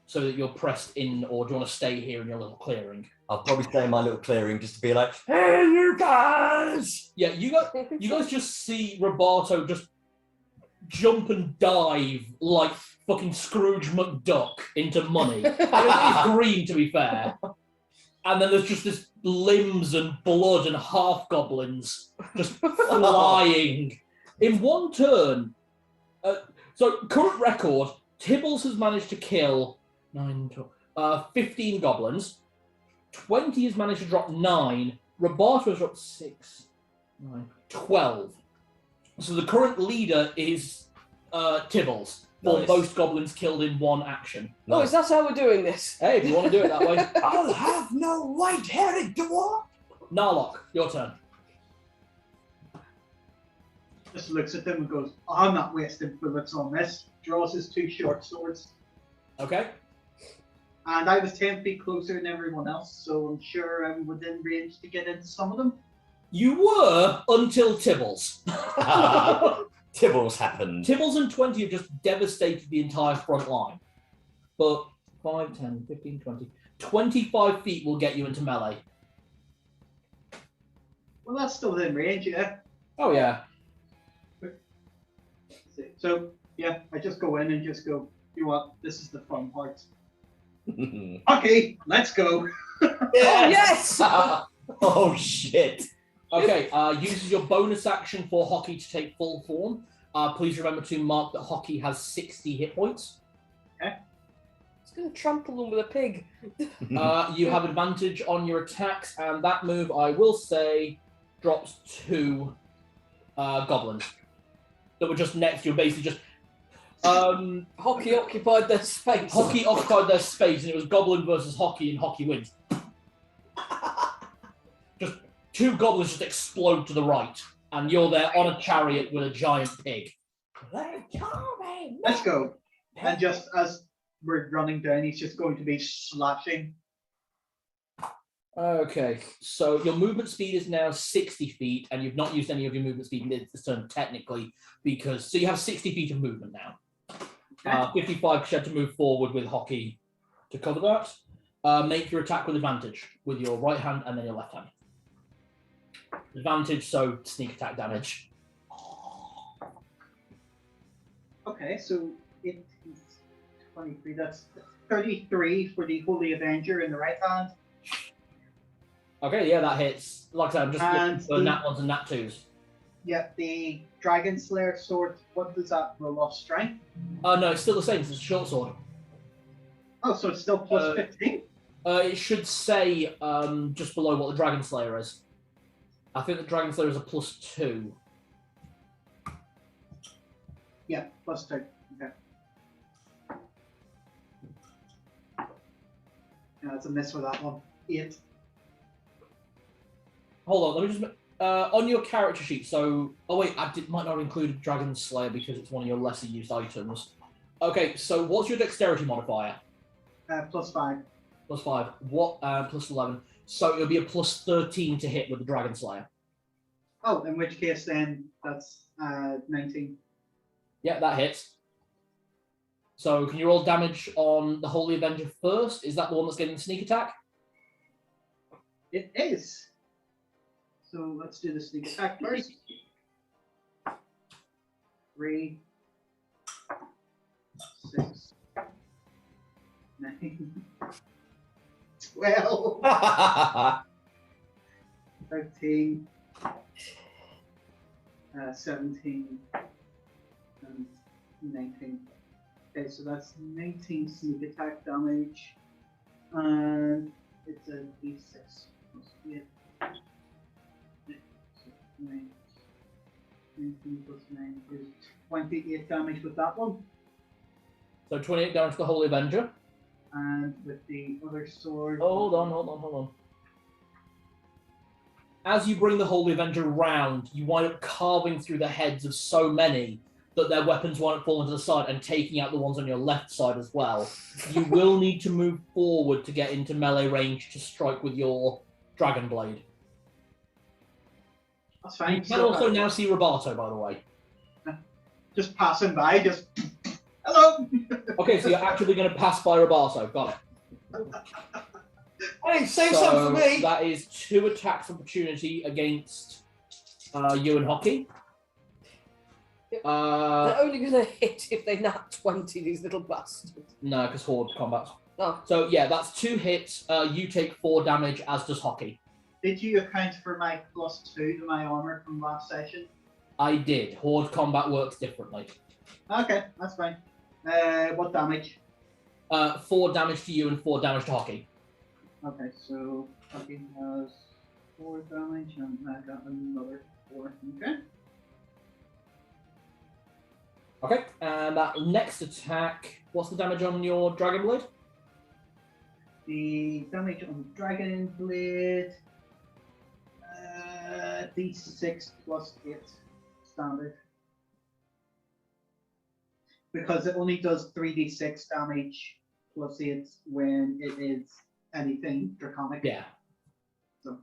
so that you're pressed in, or do you want to stay here in your little clearing? I'll probably stay in my little clearing just to be like, hey, you guys! Yeah, you guys just see Roberto just jump and dive like fucking Scrooge McDuck into money. It's green, to be fair. And then there's just this limbs and blood and half goblins just flying in one turn. So current record, Tibbles has managed to kill 15 goblins. 20 has managed to drop 9. Roberto has dropped 6, 9, 12. So the current leader is Tibbles. For Nice. most goblins killed in one action. oh, is that how we're doing this? Hey, if you want to do it that way. I'll have no white-haired dwarf! Narlock, your turn. Just looks at them and goes, I'm not wasting bullets on this. Draws his 2 short swords. Okay. And I was 10 feet closer than everyone else, so I'm sure I'm within range to get into some of them. You were until Tibbles. Tibbles happened. Tibbles and 20 have just devastated the entire front line. But 5, 10, 15, 20. 25 feet will get you into melee. Well, that's still within range, yeah. Oh, yeah. So, yeah, I just go in and just go, you know what, this is the fun part. Okay, let's go. Yes! Oh, shit. Okay, uses your bonus action for Hockey to take full form. Please remember to mark that Hockey has 60 hit points. It's going to trample them with a pig. You have advantage on your attacks, and that move, I will say, drops 2 goblins that were just next to you, basically just... Hockey occupied their space. Hockey occupied their space, and it was Goblin versus Hockey, and Hockey wins. Just 2 goblins just explode to the right, and you're there on a chariot with a giant pig. Let's go. And just as we're running down, he's just going to be slashing. Okay, so your movement speed is now 60 feet, and you've not used any of your movement speed this turn technically, because so you have 60 feet of movement now. 55 because you had to move forward with Hockey to cover that. Make your attack with advantage with your right hand and then your left hand. Advantage, so sneak attack damage. Okay, so 18, 23, that's 33 for the Holy Avenger in the right hand. Okay, yeah, that hits. Like I said, I'm just looking And for the- nat 1s and nat 2s. Yeah, the Dragon Slayer sword, what does that roll off strength? No, it's still the same. It's a short sword. Oh, so it's still plus 15? It should say just below what the Dragon Slayer is. I think the Dragon Slayer is a +2. Yeah, plus 2. Okay. Yeah, that's a miss with that one. 8. Hold on, let me just on your character sheet. So, oh wait, might not include Dragon Slayer because it's one of your lesser used items. Okay, so what's your dexterity modifier? Plus 5. +5. What? +11. So it'll be a +13 to hit with the Dragon Slayer. Oh, in which case then that's 19. Yeah, that hits. So can you roll damage on the Holy Avenger first? Is that the one that's getting the sneak attack? It is. So let's do the sneak attack first. 3, 6, 9, 12, 13, 17, and 19. Okay, so that's 19 sneak attack damage, and it's a d6 plus 8. 9, 19 plus 9 is 28 damage with that one, So 28 damage to the Holy Avenger. and with the other sword. Oh, hold on. As you bring the Holy Avenger round, you wind up carving through the heads of so many that their weapons wind up falling to the side and taking out the ones on your left side as well. You will need to move forward to get into melee range to strike with your Dragon Blade. That's fine. You can also now see Roboto, by the way. Just passing by, just hello. Okay, so you're actually going to pass by Roboto. Got it. Hey, save some for me! That is 2 attacks opportunity against you and Hockey. They're only going to hit if they nat 20, these little bastards. No, because Horde combat. Oh. So yeah, that's 2 hits. You take 4 damage, as does Hockey. Did you account for my +2 to my armor from last session? I did. Horde combat works differently. Okay, that's fine. What damage? 4 damage to you and 4 damage to Hockey. Okay, so Hockey has 4 damage, and I got another 4. Okay. Okay, and that next attack, what's the damage on your Dragon Blade? The damage on Dragon Blade, d6 plus 8 standard. Because it only does 3d6 damage plus 8 when it is anything draconic. Yeah. So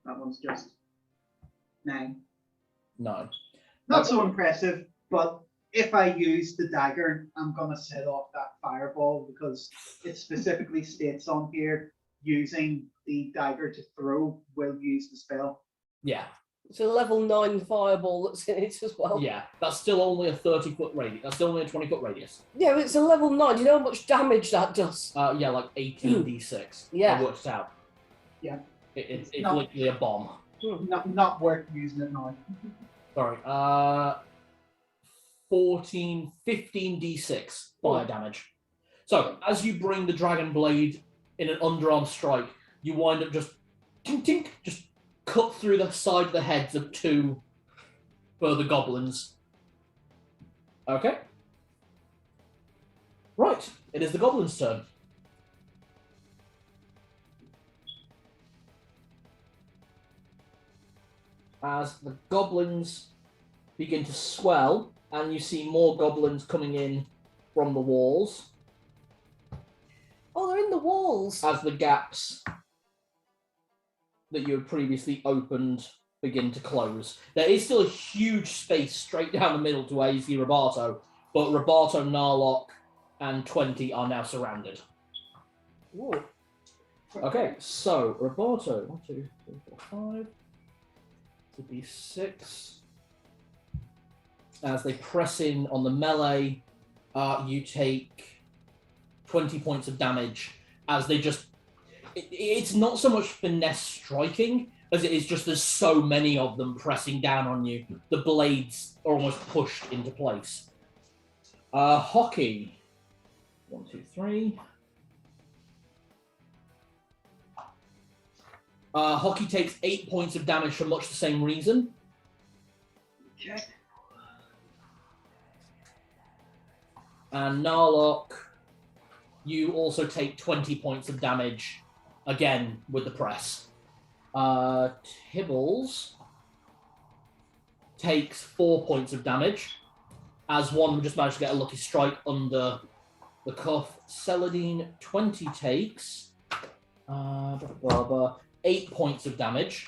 that one's just 9. 9. Not so impressive, but if I use the dagger, I'm going to set off that fireball because it specifically states on here using the dagger to throw will use the spell. Yeah. It's a level 9 fireball that's in it as well. Yeah. That's still only a 30-foot radius. That's still only a 20-foot radius. Yeah, but it's a level 9. Do you know how much damage that does? Yeah, like 18d6. Yeah. I worked it out. Yeah. It's No. literally a bomb. Not worth using it now. Sorry. 15d6 fire damage. So as you bring the Dragon Blade in an underarm strike, you wind up just tink tink, just cut through the side of the heads of 2 further goblins. Okay. Right. It is the goblins' turn. As the goblins begin to swell, and you see more goblins coming in from the walls Oh, they're in the walls. as the gaps that you had previously opened begin to close. There is still a huge space straight down the middle to where you see Roboto, but Roboto, Narlock, and 20 are now surrounded. Ooh. Okay, so Roboto, 1, 2, 3, 4, 5. To be 6. As they press in on the melee, you take 20 points of damage as they just It's not so much finesse striking as it is just there's so many of them pressing down on you. The blades are almost pushed into place. Hockey. 1, 2, 3. Hockey takes 8 points of damage for much the same reason. Okay. And Narlock, you also take 20 points of damage, again, with the press. Tibbles takes 4 points of damage, as one just managed to get a lucky strike under the cuff. Celadine, 20 takes 8 points of damage,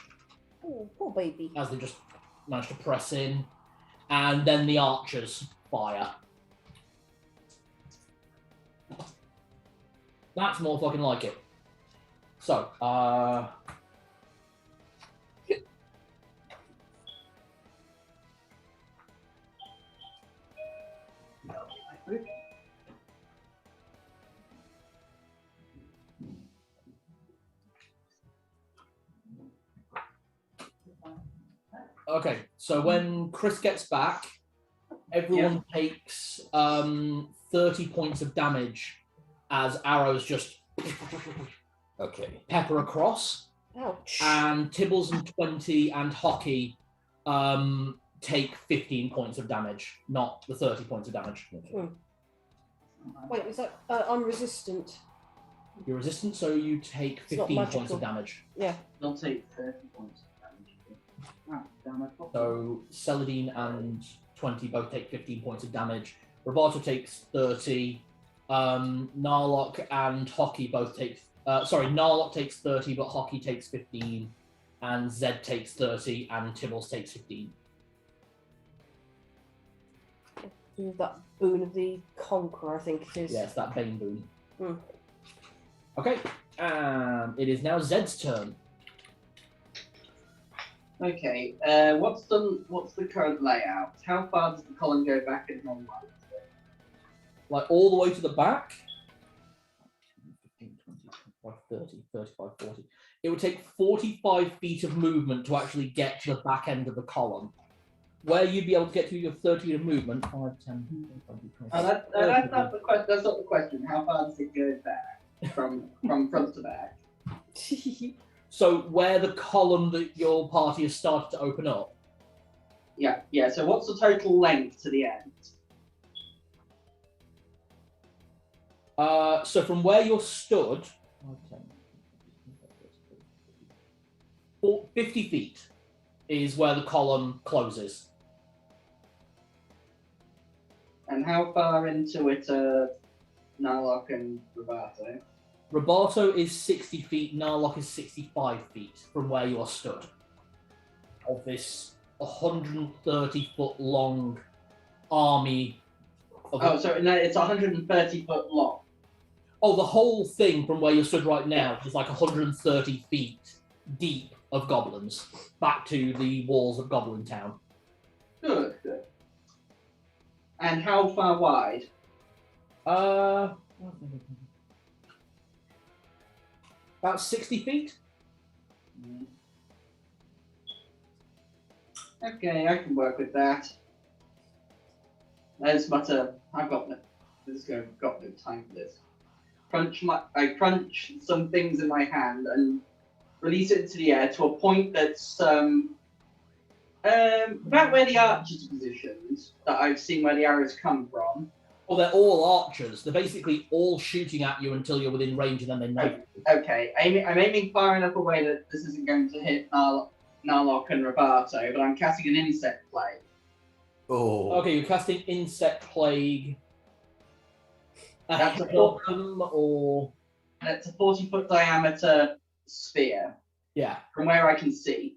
Oh, poor baby. as they just managed to press in. And then the archers fire. That's more fucking like it. So, okay, so when Chris gets back, everyone takes 30 points of damage as arrows just Okay. pepper across. Ouch. And Tibbles and 20 and Hockey take 15 points of damage, not the 30 points of damage. Wait, is that I'm resistant? You're resistant, so you take It's not 15 points magical. of damage. Yeah. They'll take 30 points of damage. Ah, damn it. So Celadine and 20 both take 15 points of damage. Roberto takes 30. Narlock and Hockey both take... Narlock takes 30, but Hockey takes 15. And Zed takes 30, and Tibbles takes 15. Do that boon of the Conqueror, I think it is. Yes, that Bane boon. Hmm. Okay, it is now Zed's turn. Okay, what's the current layout? How far does the column go back in one line? Like all the way to the back. 15, 20, 25, 30, 35, 40. It would take 45 feet of movement to actually get to the back end of the column. Where you'd be able to get to your 30 feet of movement, 5, 10, 20, 25, Oh, that's not the question. That's not the question. How far does it go back from front to back? So where the column that your party has started to open up. Yeah. So what's the total length to the end? So from where you're stood, 50 feet is where the column closes. And how far into it are Narlock and Roberto? Roberto is 60 feet, Narlock is 65 feet from where you are stood. Of this 130-foot long army. So no, it's 130 foot long. Oh, the whole thing from where you're stood right now is like 130 feet deep of goblins back to the walls of Goblin Town. Good. And how far wide? About 60 feet. Okay, I can work with that. I've got no time for this. I crunch some things in my hand and release it into the air to a point that's about where the archers are positioned, that I've seen where the arrows come from. Well, they're all archers. They're basically all shooting at you until you're within range, and then they know. Okay, I'm aiming far enough away that this isn't going to hit Narlock and Roberto, but I'm casting an insect plague. Oh. Okay, you're casting Insect Plague. That's a or... It's a 40-foot diameter sphere Yeah. from where I can see.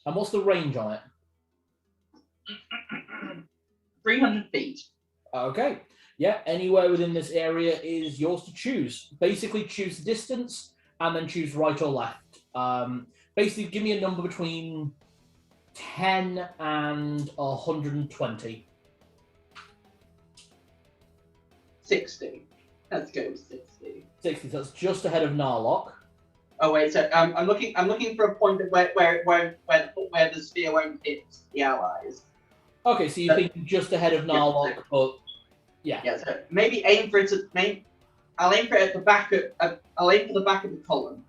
And what's the range on it? 300 feet. Okay. Yeah, anywhere within this area is yours to choose. Basically, choose the distance and then choose right or left. Basically, give me a number between 10 and 120. 60. Let's go with 60. 60. So that's just ahead of Narlock. Oh wait, so I'm looking for a point where the sphere won't hit the allies. Okay, so you think just ahead of Narlock, but yeah. Yeah, so maybe aim for it to I'll aim for it at the back of I'll aim for the back of the column.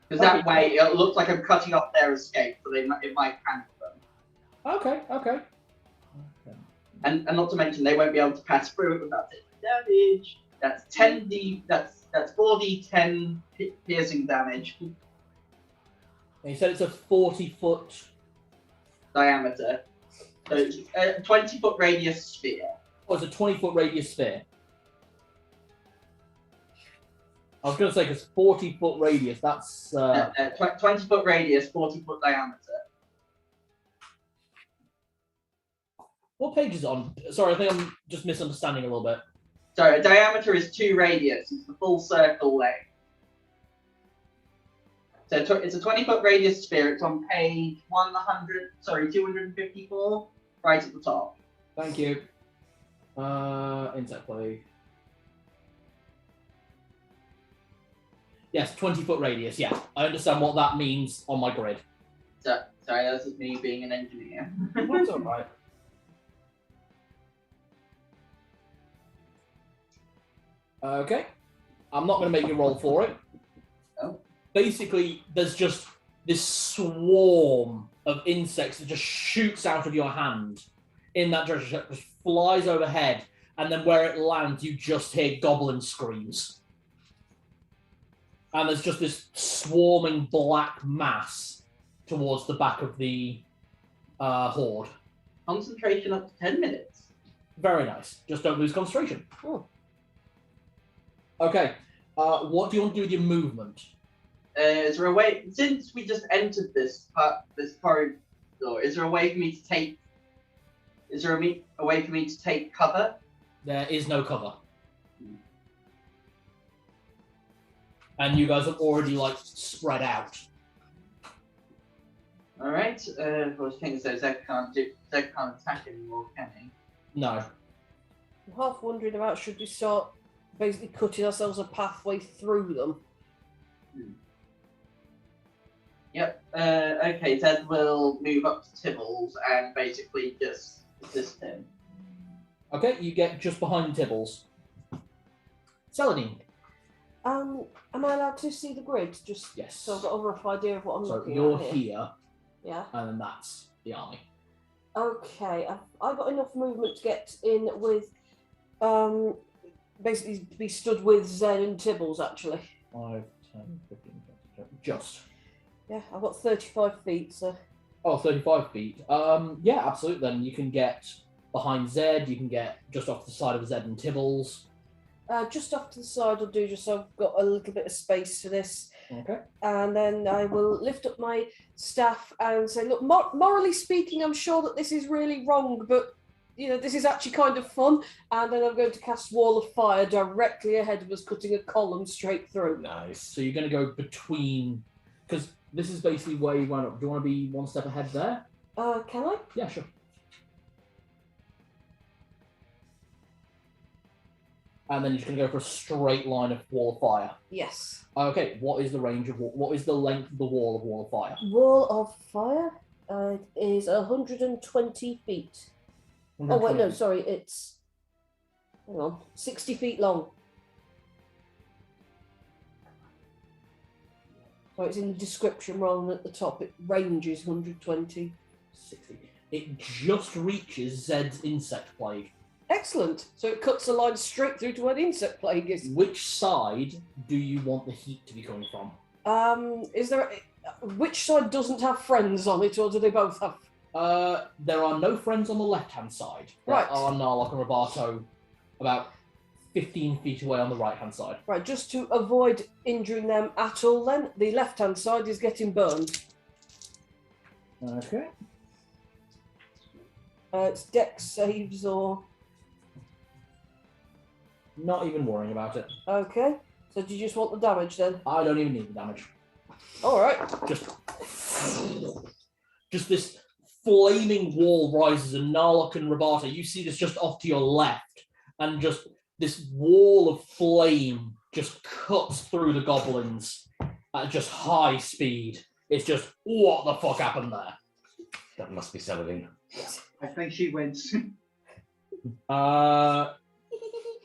Because that way it looks like I'm cutting off their escape, so it might panic them. Okay. And not to mention they won't be able to pass through it without taking damage. That's 10d. That's 4d10 piercing damage. And you said it's a 40-foot diameter. So it's a 20-foot radius sphere. Oh, it's a 20-foot radius sphere. I was going to say, because 40-foot radius, that's... 20-foot radius, 40-foot diameter. What page is it on? Sorry, I think I'm just misunderstanding a little bit. Sorry, a diameter is 2 radius. It's the full circle length. So it's a 20-foot radius sphere. It's on page 254, right at the top. Thank you. Insect plague. Yes, 20-foot radius. Yeah, I understand what that means on my grid. So, sorry, that's just me being an engineer. That's all right. Okay, I'm not going to make you roll for it. Oh. Basically, there's just this swarm of insects that just shoots out of your hand in that direction, just flies overhead, and then where it lands, you just hear goblin screams. And there's just this swarming black mass towards the back of the horde. Concentration up to 10 minutes. Very nice. Just don't lose concentration. Oh. Okay. What do you want to do with your movement? Is there a way, since we just entered this corridor, is there a way for me to take? Is there a way for me to take cover? There is no cover. And you guys are already like spread out. All right. I was thinking so Zed can't attack anymore, can he? No. I'm half wondering about should we start basically cutting ourselves a pathway through them. Yep. Okay. Zed will move up to Tibbles and basically just assist him. Okay, you get just behind Tibbles. Saladin. Am I allowed to see the grid? Just Yes. so I've got a rough idea of what I'm So looking you're at here, Yeah. and then that's the army. Okay. I've got enough movement to get in with, basically be stood with Zed and Tibbles actually. 5, 10, 15, 20, just. Yeah, I've got 35 feet, so. Oh, 35 feet. Yeah, absolutely. Then you can get behind Zed, you can get just off the side of Zed and Tibbles. Just off to the side will do, just so I've got a little bit of space for this. Okay. And then I will lift up my staff and say, look, morally speaking, I'm sure that this is really wrong, but, you know, this is actually kind of fun. And then I'm going to cast Wall of Fire directly ahead of us, cutting a column straight through. Nice. So you're going to go between, because this is basically where you went up. Do you want to be one step ahead there? Can I? Yeah, sure. And then you're just going to go for a straight line of Wall of Fire. Yes. Okay, what is the range of what is the length of the wall of Wall of Fire? Wall of Fire is 120 feet. Oh, wait, no, sorry, it's, hang on, 60 feet long. So it's in the description rather than at the top. It ranges 120. 60. It just reaches Zed's insect plague. Excellent. So it cuts a line straight through to where the insect plague is. Which side do you want the heat to be coming from? Is there which side doesn't have friends on it, or do they both have? There are no friends on the left-hand side. There Right. are Narlock and Roberto about 15 feet away on the right-hand side. Right, just to avoid injuring them at all then, the left-hand side is getting burned. Okay. It's dex saves or... Not even worrying about it. Okay. So do you just want the damage then? I don't even need the damage. All right. Just this flaming wall rises, and Narlock and Roberto, you see this just off to your left, and just this wall of flame just cuts through the goblins at just high speed. It's just, what the fuck happened there? That must be Saladin. I think she wins.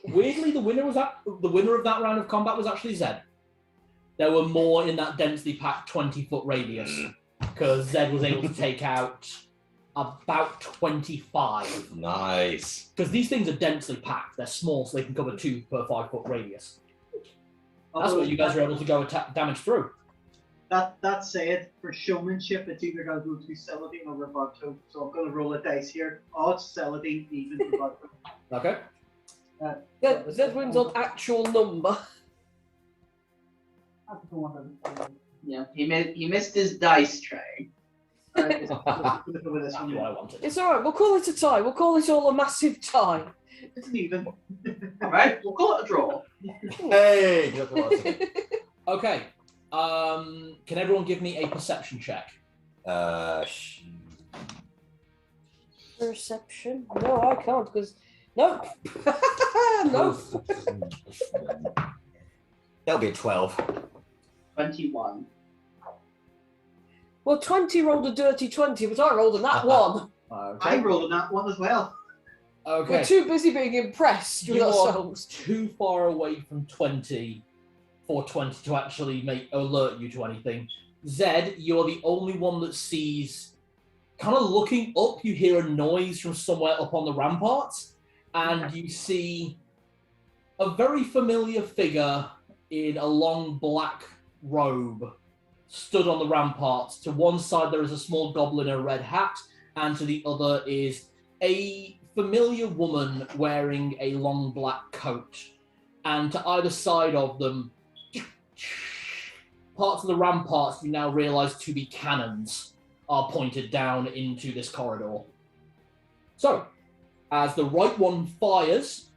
Weirdly, the winner of that round of combat was actually Zed. There were more in that densely packed 20-foot radius because Zed was able to take out about 25. Nice. Because these things are densely packed. They're small, so they can cover 2 per 5-foot radius. That's what you guys are able to go damage through. That said, for showmanship, it's either going to go to Saladin or Roberto. So I'm going to roll a dice here. Odds Saladin, even Roberto. Okay. Zed wins on actual number. Yeah, he missed his dice tray. Alright, That's what I wanted. It's all right. We'll call it a tie. We'll call it all a massive tie. it's even. All right, we'll call it a draw. Hey! Just what I was thinking. Okay. Can everyone give me a perception check? Perception? No, I can't because nope. No. That'll be a 12. 21. Well, 20 rolled a dirty 20, but I rolled a nat one. Okay. I rolled on that one as well. Okay. We're too busy being impressed with You are ourselves. too far away from 20 for 20 to actually alert you to anything. Zed, you're the only one that sees, kind of looking up, you hear a noise from somewhere up on the ramparts, and you see a very familiar figure in a long black robe stood on the ramparts. To one side there is a small goblin in a red hat, and to the other is a familiar woman wearing a long black coat. And to either side of them, parts of the ramparts you now realise to be cannons are pointed down into this corridor. So, as the right one fires,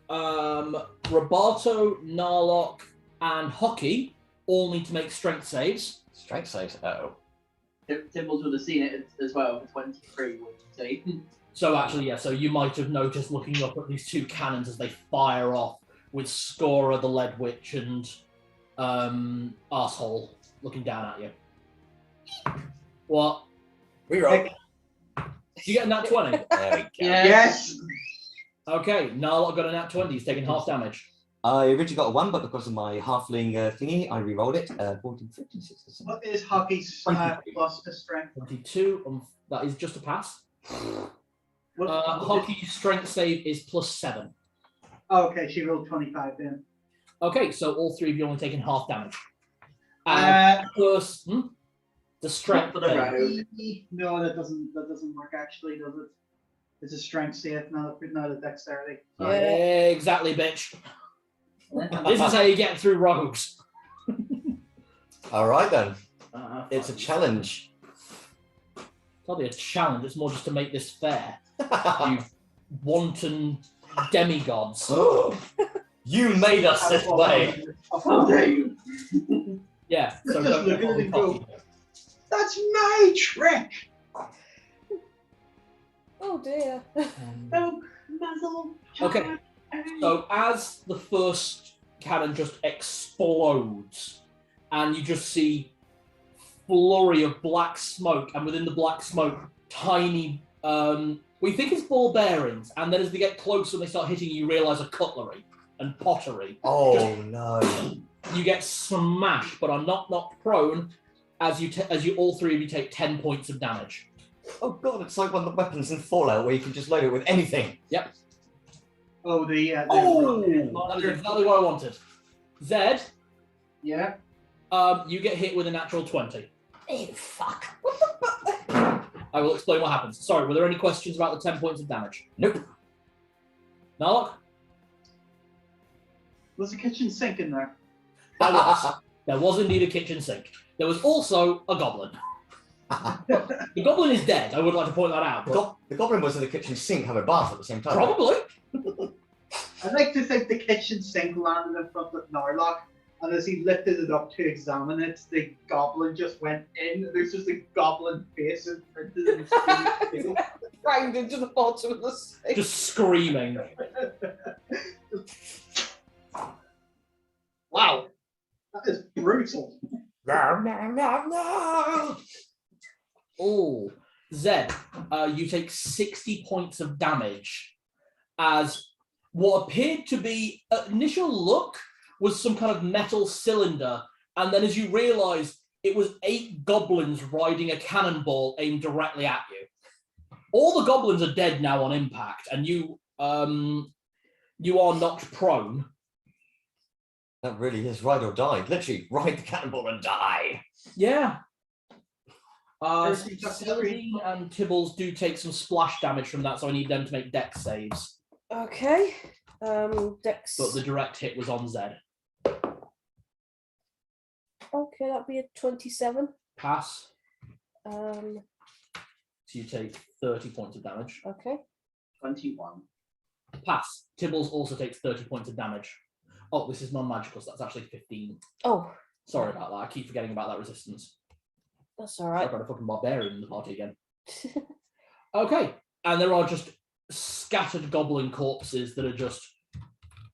Roberto, Narlock, and Hockey all need to make strength saves. Strength saves. Uh-oh. Timbles would have seen it as well for 23, wouldn't he? So actually, yeah, so you might have noticed looking up at these two cannons as they fire off with Scora the Lead Witch and Arsehole looking down at you. What? We roll. You get a nat 20? There we go. Yeah. Yes. Okay, Narlock got a nat 20. He's taking half damage. I originally got a 1, but because of my halfling thingy, I re-rolled it. 14, 15, 16. What is Hockey's plus to strength? 22, that is just a pass. What- Hockey's strength save is +7. Oh, okay, she rolled 25 then. Okay, so all three of you only taking half damage. Plus, the strength For the save. round. No, that doesn't work actually, does it? It's a strength save, not a dexterity. Yeah. Exactly, bitch. This is how you get through rogues. All right, then. It's a challenge. It's not be a challenge, it's more just to make this fair. You wanton demigods. You made us this way. How dare you? Yeah, so Just don't look at it and go, that's my trick! Oh dear. Oh, muzzle. Okay. So as the first cannon just explodes, and you just see flurry of black smoke, and within the black smoke, tiny, we think it's ball bearings, and then as they get closer and they start hitting you realise are cutlery and pottery. Oh, no. You get smashed, but are not knocked prone as you all three of you take 10 points of damage. Oh, God, it's like one of the weapons in Fallout where you can just load it with anything. Yep. Oh, the That is exactly what I wanted. Zed, yeah. you get hit with a natural 20. Oh fuck. I will explain what happens. Sorry, were there any questions about the 10 points of damage? Nope. Narlock? Was a kitchen sink in there? There was indeed a kitchen sink. There was also a goblin. The goblin is dead, I would like to point that out. But The goblin was in the kitchen sink having a bath at the same time. probably. I'd like to think the kitchen sink landed in front of Narlock, and as he lifted it up to examine it, the goblin just went in. There's just a goblin face imprinted in the Banged into the bottom of the sink. Just screaming. Just Wow. That is brutal. Oh, Zed, you take 60 points of damage as what appeared to be, initial look, was some kind of metal cylinder. And then as you realize it was 8 goblins riding a cannonball aimed directly at you. All the goblins are dead now on impact, and you are knocked prone. That really is ride or die. Literally, ride the cannonball and die. Yeah. Everything touches the Celadine and Tibbles do take some splash damage from that, so I need them to make dex saves. Okay. Dex. But the direct hit was on Zed. Okay, that'd be a 27. Pass. Um. So you take 30 points of damage. Okay. 21. Pass. Tibbles also takes 30 points of damage. Oh, this is non-magical, so that's actually 15. Oh, Sorry about that. I keep forgetting about that resistance. that's all I've right. got a fucking barbarian in the party again. Okay. And there are just scattered goblin corpses that are just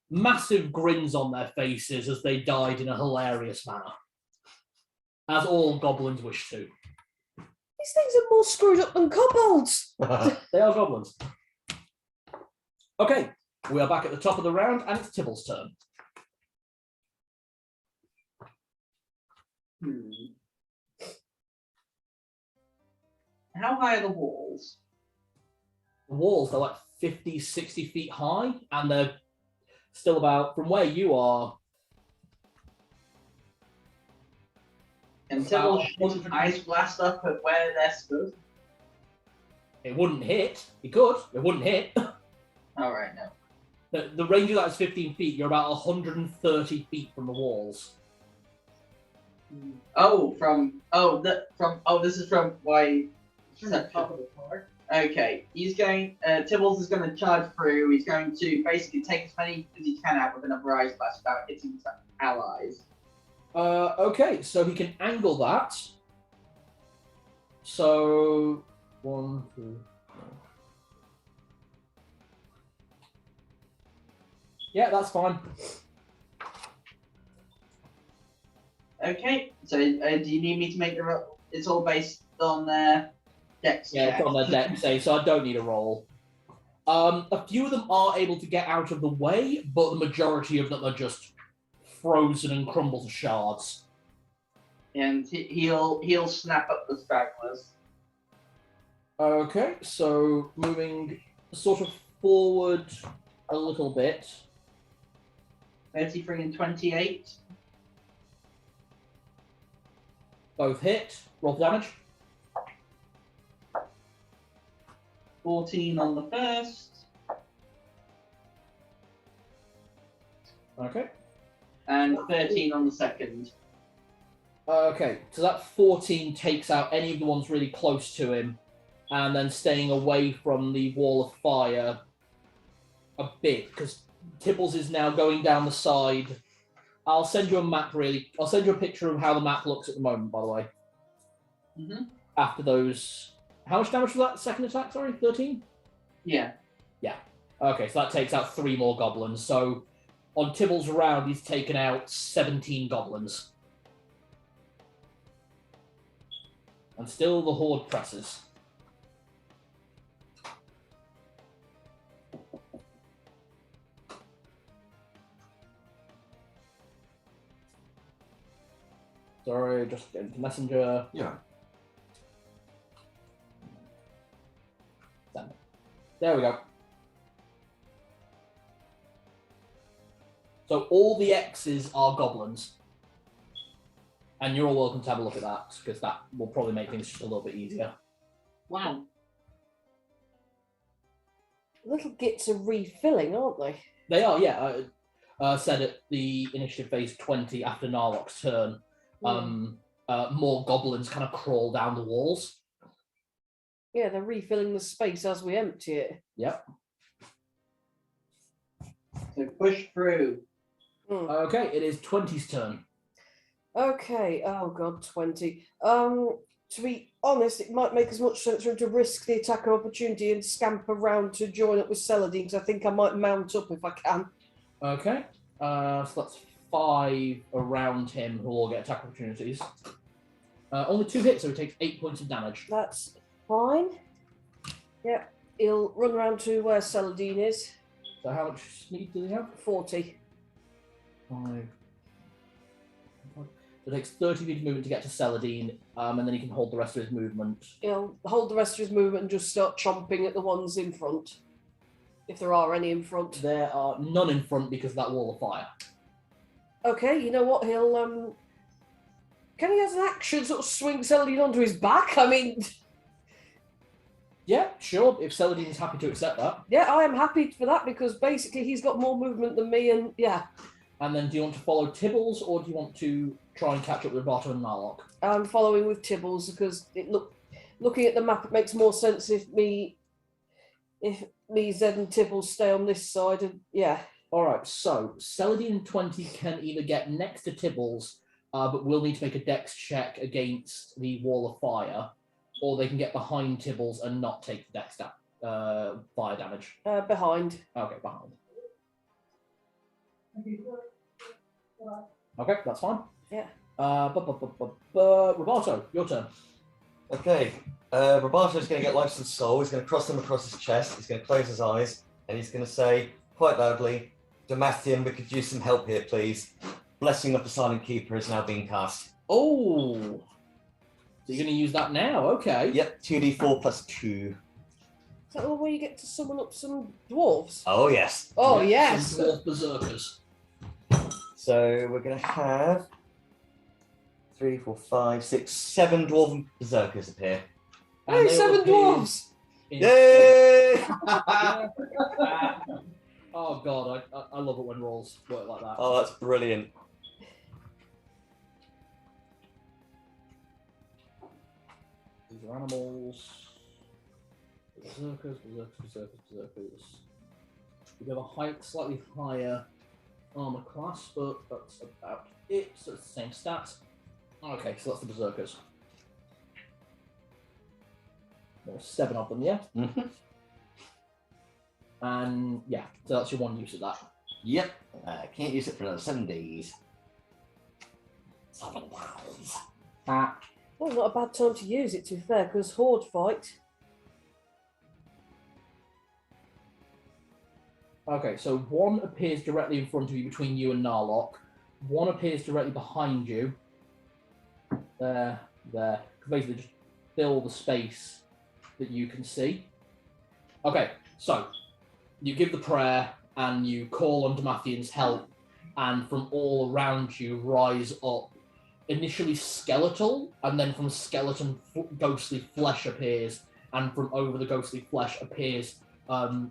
massive grins on their faces as they died in a hilarious manner. As all goblins wish to. These things are more screwed up than kobolds. They are goblins. Okay. We are back at the top of the round, and it's Tibble's turn. How high are the walls? The walls are like 50, 60 feet high, and they're still about, from where you are, And About Tibble shoots an ice blast up at where they're stood. it wouldn't hit. It could. It wouldn't hit. Alright, no. The range of that is 15 feet. You're about 130 feet from the walls. Oh, this is from why. From the top of the floor. Okay, he's going. Tibbles is going to charge through. He's going to basically take as many as he can out with another ice blast without hitting his allies. Okay, so he can angle that. So 1, 2. Yeah, that's fine. Okay, so do you need me to make the roll? It's all based on dex. Yeah, it's on their deck save, so I don't need a roll. A few of them are able to get out of the way, but the majority of them are just frozen and crumble to shards. And he'll snap up the stragglers. Okay, so moving sort of forward a little bit. 33 and 28. Both hit. Roll for damage. 14 on the first. Okay. And 13 on the second. Okay, so that 14 takes out any of the ones really close to him, and then staying away from the wall of fire a bit, because Tibbles is now going down the side. I'll send you a map, really. I'll send you a picture of how the map looks at the moment, by the way. Mm-hmm. After those... How much damage was that second attack, sorry? 13? Yeah. Okay, so that takes out 3 more goblins. So on Tibble's round, he's taken out 17 goblins. And still the horde presses. Sorry, just getting to messenger. Yeah. There we go. So all the X's are goblins. And you're all welcome to have a look at that, because that will probably make things just a little bit easier. Wow. Little gits are refilling, aren't they? They are, yeah. Said at the initiative phase 20 after Narlock's turn, more goblins kind of crawl down the walls. Yeah, they're refilling the space as we empty it. Yep. So push through. Okay, it is 20's turn. Okay, oh god, 20. To be honest, it might make as much sense for him to risk the attack of opportunity and scamper around to join up with Celadine, because I think I might mount up if I can. Okay, so that's 5 around him who will get attack opportunities. Only 2 hits, so he takes 8 points of damage. That's fine. Yep. He'll run around to where Saladin is. So how much speed does he have? 40. 5. So it takes 30 feet of movement to get to Saladin, and then he can hold the rest of his movement. He'll hold the rest of his movement and just start chomping at the ones in front. If there are any in front. There are none in front because of that wall of fire. Okay, you know what? He'll can he as an action sort of swing Saladin onto his back? I mean, Yeah, sure. If Saladin's happy to accept that. yeah, I am happy for that because basically he's got more movement than me, and yeah. And then do you want to follow Tibbles or do you want to try and catch up with Roboto and Narlock? I'm following with Tibbles because looking at the map, it makes more sense if me, Zed and Tibbles stay on this side, and yeah. All right, so Saladin and 20 can either get next to Tibbles, but will need to make a dex check against the wall of fire, or they can get behind Tibbles and not take the dex fire damage. Behind. Okay, behind. Okay, that's fine. Yeah. Roboto, your turn. Okay, Roberto's going to get Life and Soul. He's going to cross them across his chest. He's going to close his eyes, and he's going to say quite loudly, "Damathian, we could use some help here, please. Blessing of the Silent Keeper is now being cast." Oh, so you're going to use that now? Okay. Yep, 2d4 plus 2. Is that the one where you get to summon up some dwarves? Oh, yes. Oh, Yeah, yes. some dwarf berserkers. So we're going to have 3, 4, 5, 6, 7 dwarven berserkers appear. And Hey, they will 7 appear dwarves! in- Yay! Oh god, I love it when rolls work like that. Oh, that's brilliant. These are animals. Berserkers. We have a slightly higher armor class, but that's about it. So it's the same stats. Okay, so that's the berserkers. There's 7 of them, yeah? Mm-hmm. And yeah, so that's your one use of that. Yep. Can't use it for another 7 days. 7 days. Well, not a bad time to use it, to be fair, because horde fight. Okay, so one appears directly in front of you between you and Narlock. One appears directly behind you. There. Basically just fill the space that you can see. Okay, so you give the prayer and you call on Damathian's help, and from all around you rise up initially skeletal, and then from skeleton ghostly flesh appears, and from over the ghostly flesh appears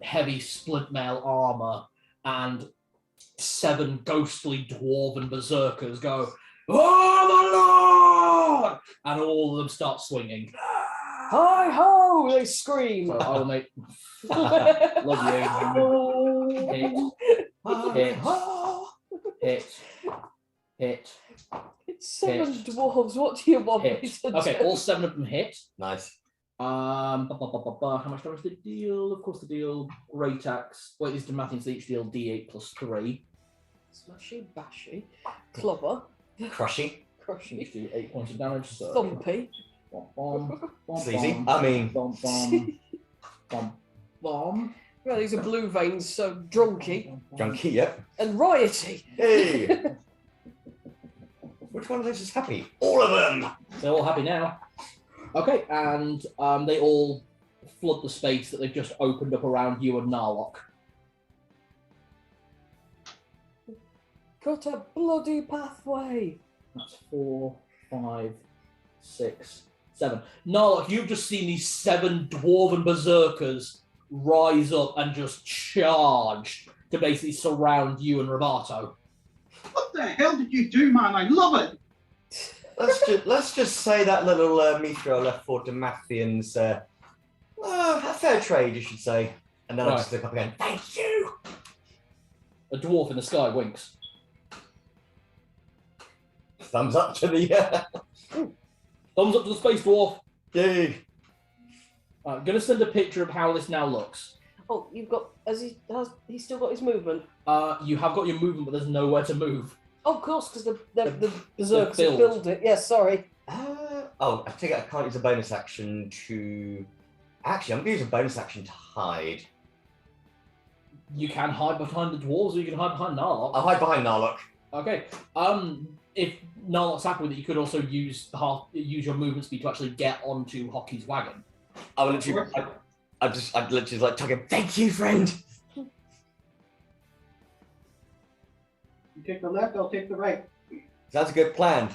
heavy splint mail armor, and 7 ghostly dwarven berserkers go, "Oh my lord!" and all of them start swinging. Hi ho! They scream. So I'll make love you. Hit. It's 7 Hit. dwarves. What do you want me Hit. to Okay, do? all 7 of them hit. Nice. How much damage did they deal? Of course, they deal great axe. Wait, these Damathians they each deal D8 plus 3. Smashy, bashy, clubber, Crushy. crushy, Each do 8 points of damage. So. thumpy. Bomb. It's easy. I mean, Bomb. Well, these are blue veins, so drunky junkie, yep. and riotty. Hey! Which one of those is happy? All of them! They're all happy now. Okay, and they all flood the space that they've just opened up around you and Narlock. Cut a bloody pathway. That's 4, 5, 6, 7. Narlock, you've just seen these 7 dwarven berserkers rise up and just charge to basically surround you and Roboto. What the hell did you do, man? I love it. Let's just say that little Mithra left for Damathian's a fair trade, you should say. And then I'll just look up again. Thank you! A dwarf in the sky winks. Thumbs up to the... Thumbs up to the space dwarf. Yay! I'm going to send a picture of how this now looks. Oh, you've got. Has he still got his movement? You have got your movement, but there's nowhere to move. Oh, of course, because the berserkers build. have built it. Yes, sorry. Oh, I take it I can't use a bonus action to. Actually, I'm going to use a bonus action to hide. You can hide behind the dwarves, or you can hide behind Narlock. I'll hide behind Narlock. Okay. If Narlock's happy with it, you could also use your movement speed to actually get onto Hockey's wagon. I will literally. I'd literally like tug him. Thank you, friend. You take the left, I'll take the right. Sounds a good plan.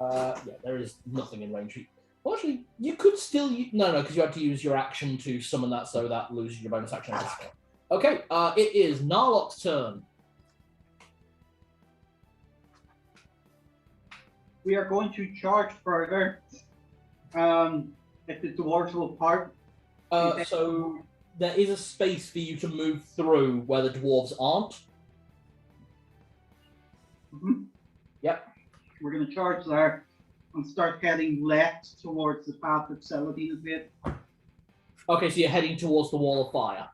Yeah, there is nothing in range. Well, actually, you could still no, because you had to use your action to summon that, so that loses your bonus action. Okay, it is Narlock's turn. We are going to charge further. If the dwarves will part. So there is a space for you to move through where the dwarves aren't. Mm-hmm. Yep. We're going to charge there and start heading left towards the path that Celadine has made. Okay, so you're heading towards the wall of fire.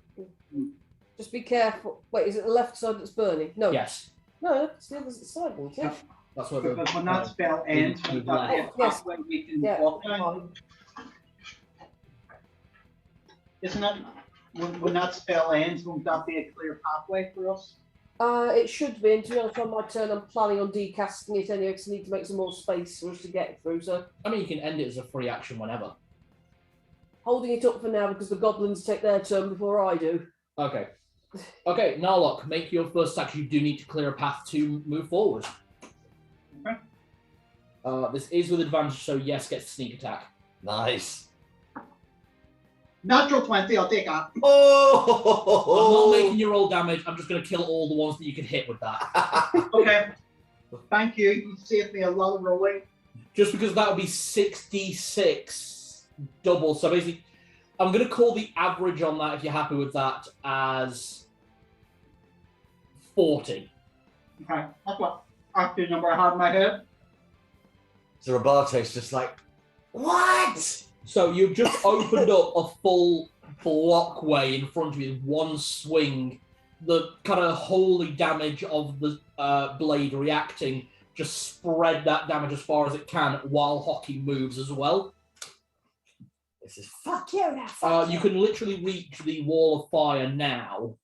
Just be careful. Wait, is it the left side that's burning? No. Yes, No, it's the other side, isn't it? that's what the Because when that spell ends, move we'll have left. a pathway we can Yeah. walk down. Isn't it? When that spell ends, won't that be a clear pathway for us? It should be, and to be honest, on my turn, I'm planning on decasting it anyway, because I need to make some more space for us to get it through. So I mean, you can end it as a free action whenever. holding it up for now because the goblins take their turn before I do. Okay. Okay, Narlock, make your first action. You do need to clear a path to move forward. Okay. This is with advantage, so yes, gets sneak attack. Nice. Natural 20, I'll take that. Oh! I'm not making you roll damage. I'm just going to kill all the ones that you can hit with that. Okay. Thank you. You saved me a lot of rolling. Just because that would be 66 double. So basically, I'm going to call the average on that, if you're happy with that, as 40. Okay. That's what after number I had in my head. So Roberto's just like, what? So you've just opened up a full blockway in front of you with one swing. The kind of holy damage of the blade reacting just spread that damage as far as it can while Hockey moves as well. This is fuck you now. You can literally reach the wall of fire now.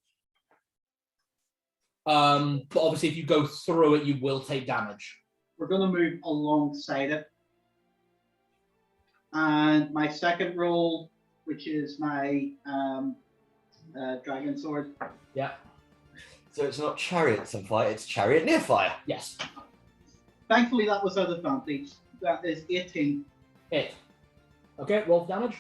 But obviously if you go through it, you will take damage. We're going to move alongside it. And my second roll, which is my dragon sword. Yeah. So it's not chariots and fire, it's chariot near fire. Yes. Thankfully, that was at advantage. That is 18. Hit. Okay, roll for damage.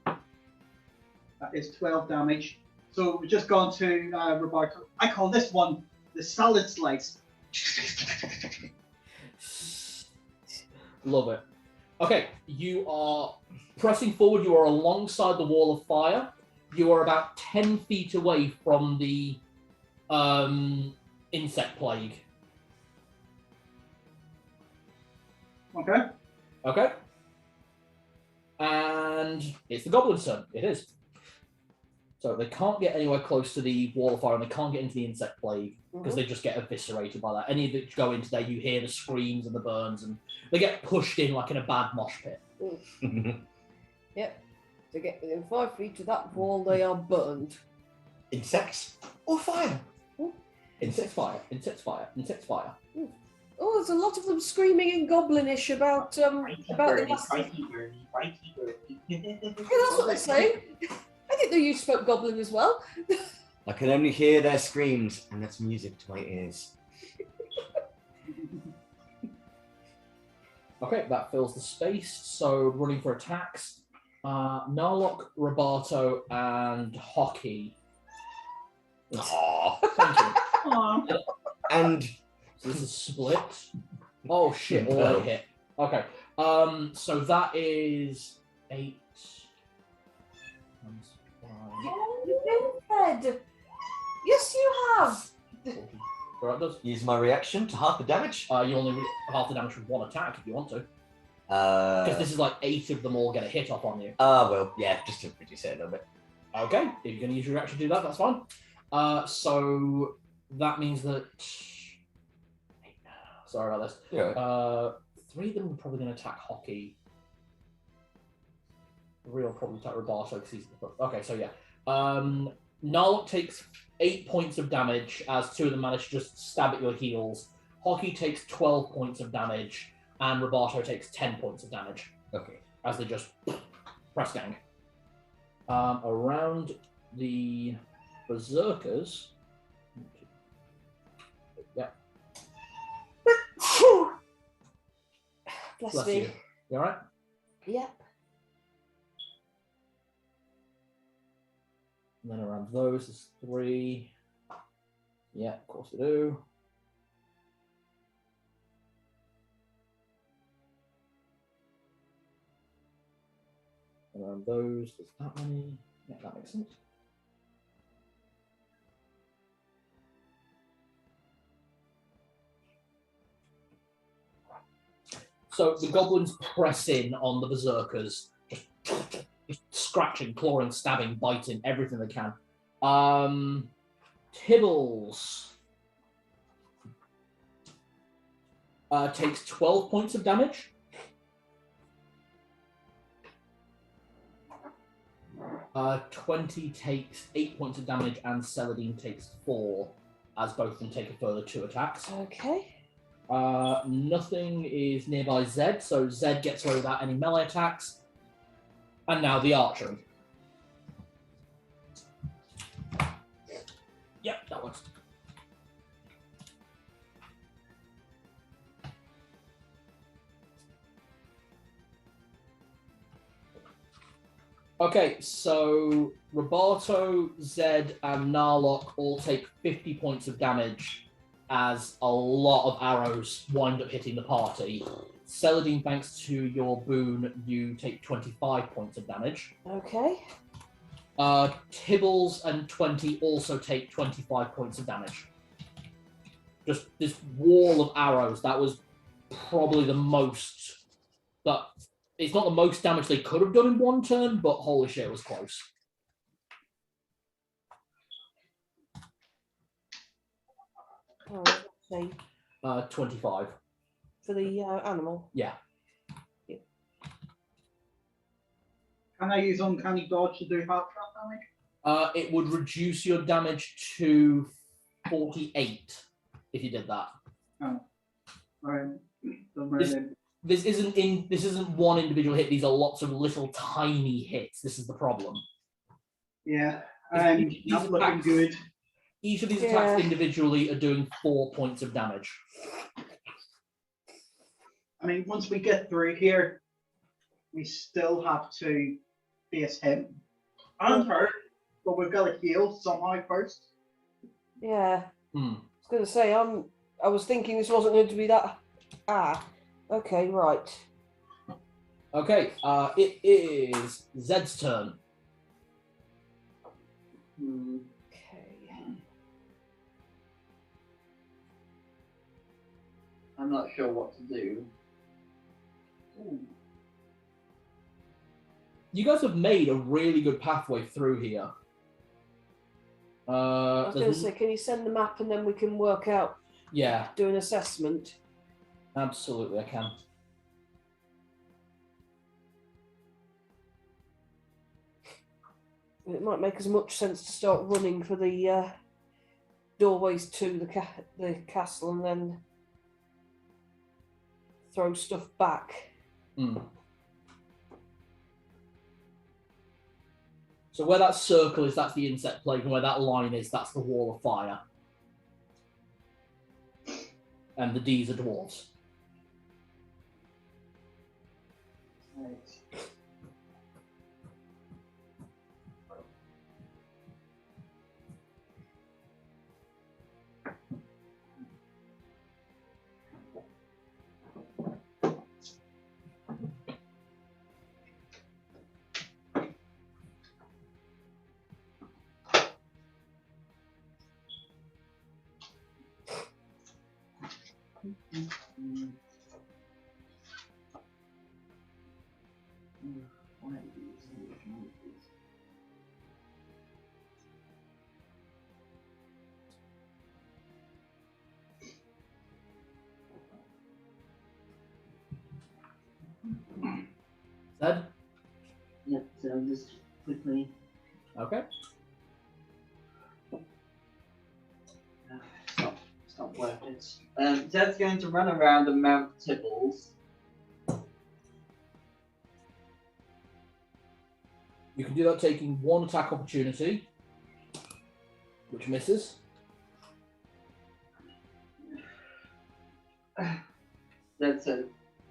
That is 12 damage. So we've just gone to Roberto. I call this one the salad slice. Love it. Okay, you are pressing forward. You are alongside the wall of fire. You are about 10 feet away from the insect plague. Okay. Okay. And it's the goblin's turn. It is. So they can't get anywhere close to the wall of fire, and they can't get into the insect plague because they just get eviscerated by that. Any that go into there, you hear the screams and the burns, and they get pushed in like in a bad mosh pit. Yep. To get within 5 feet of that wall, they are burned. Insects or fire? Insect fire, insect fire, insect fire. Oh, there's a lot of them screaming in Goblinish about the last. Yeah, that's what they're saying. I didn't know you spoke Goblin as well. I can only hear their screams, and that's music to my ears. Okay, that fills the space. So running for attacks, Narlock, Roberto, and Hockey. Aww. Thank you. Aww. And So this is split. Oh shit! Already hit. Okay. So that is 8. You've been fed. Yes, you have. Right, does. use my reaction to half the damage. You only half the damage from one attack if you want to, because this is like 8 of them all get a hit off on you. Well, yeah, just to reduce it a little bit. Okay, if you're going to use your reaction to do that, that's fine. So that means that. Sorry about this. Yeah. 3 of them are probably going to attack Hockey. 3 will probably attack Roboto because he's okay. So yeah, Narlock takes 8 points of damage as 2 of them manage to just stab at your heels. Hockey takes 12 points of damage, and Roboto takes 10 points of damage. Okay. As they just press gang. Around the Berserkers. Yeah. Bless me. You. You alright? Yep. And then around those is 3. Yeah, of course they do. Around those, there's that many. Yeah, that makes sense. So the goblins press in on the berserkers, just scratching, clawing, stabbing, biting, everything they can. Tibbles takes 12 points of damage. Uh, 20 takes 8 points of damage, and Celadine takes 4, as both of them take a further 2 attacks. Okay. Nothing is nearby Zed, so Zed gets away without any melee attacks. And now the archery. Yep, that works. Okay, so Roboto, Zed, and Narlock all take 50 points of damage as a lot of arrows wind up hitting the party. Celadine, thanks to your boon, you take 25 points of damage. Okay. Tibbles and 20 also take 25 points of damage. Just this wall of arrows, that was probably the most... But it's not the most damage they could have done in one turn, but holy shit, it was close. Oh, let's see. 25. For the animal. Yeah. Can I use Uncanny Dodge to do half that damage? It would reduce your damage to 48 if you did that. Oh. Alright. Don't worry then. This isn't one individual hit. These are lots of little tiny hits. This is the problem. Yeah. These Not looking attacks- good. Each of these Yeah. attacks individually are doing 4 points of damage. I mean, once we get through here, we still have to face him and her, but we've got to heal somehow first. Yeah. Hmm. I was going to say, I was thinking this wasn't going to be that. Okay, right. Okay, it is Zed's turn. Okay. I'm not sure what to do. You guys have made a really good pathway through here. I was going to there's- say, can you send the map and then we can work out, yeah, do an assessment? absolutely, I can. It might make as much sense to start running for the doorways to the castle and then throw stuff back. Hmm. So where that circle is, that's the insect plague, and where that line is, that's the wall of fire. And the D's are dwarves. Right. Ed? Yeah, so just quickly. Okay. It's not worth it. Zed's going to run around and mount Tibbles. You can do that taking one attack opportunity, which misses. Zed said,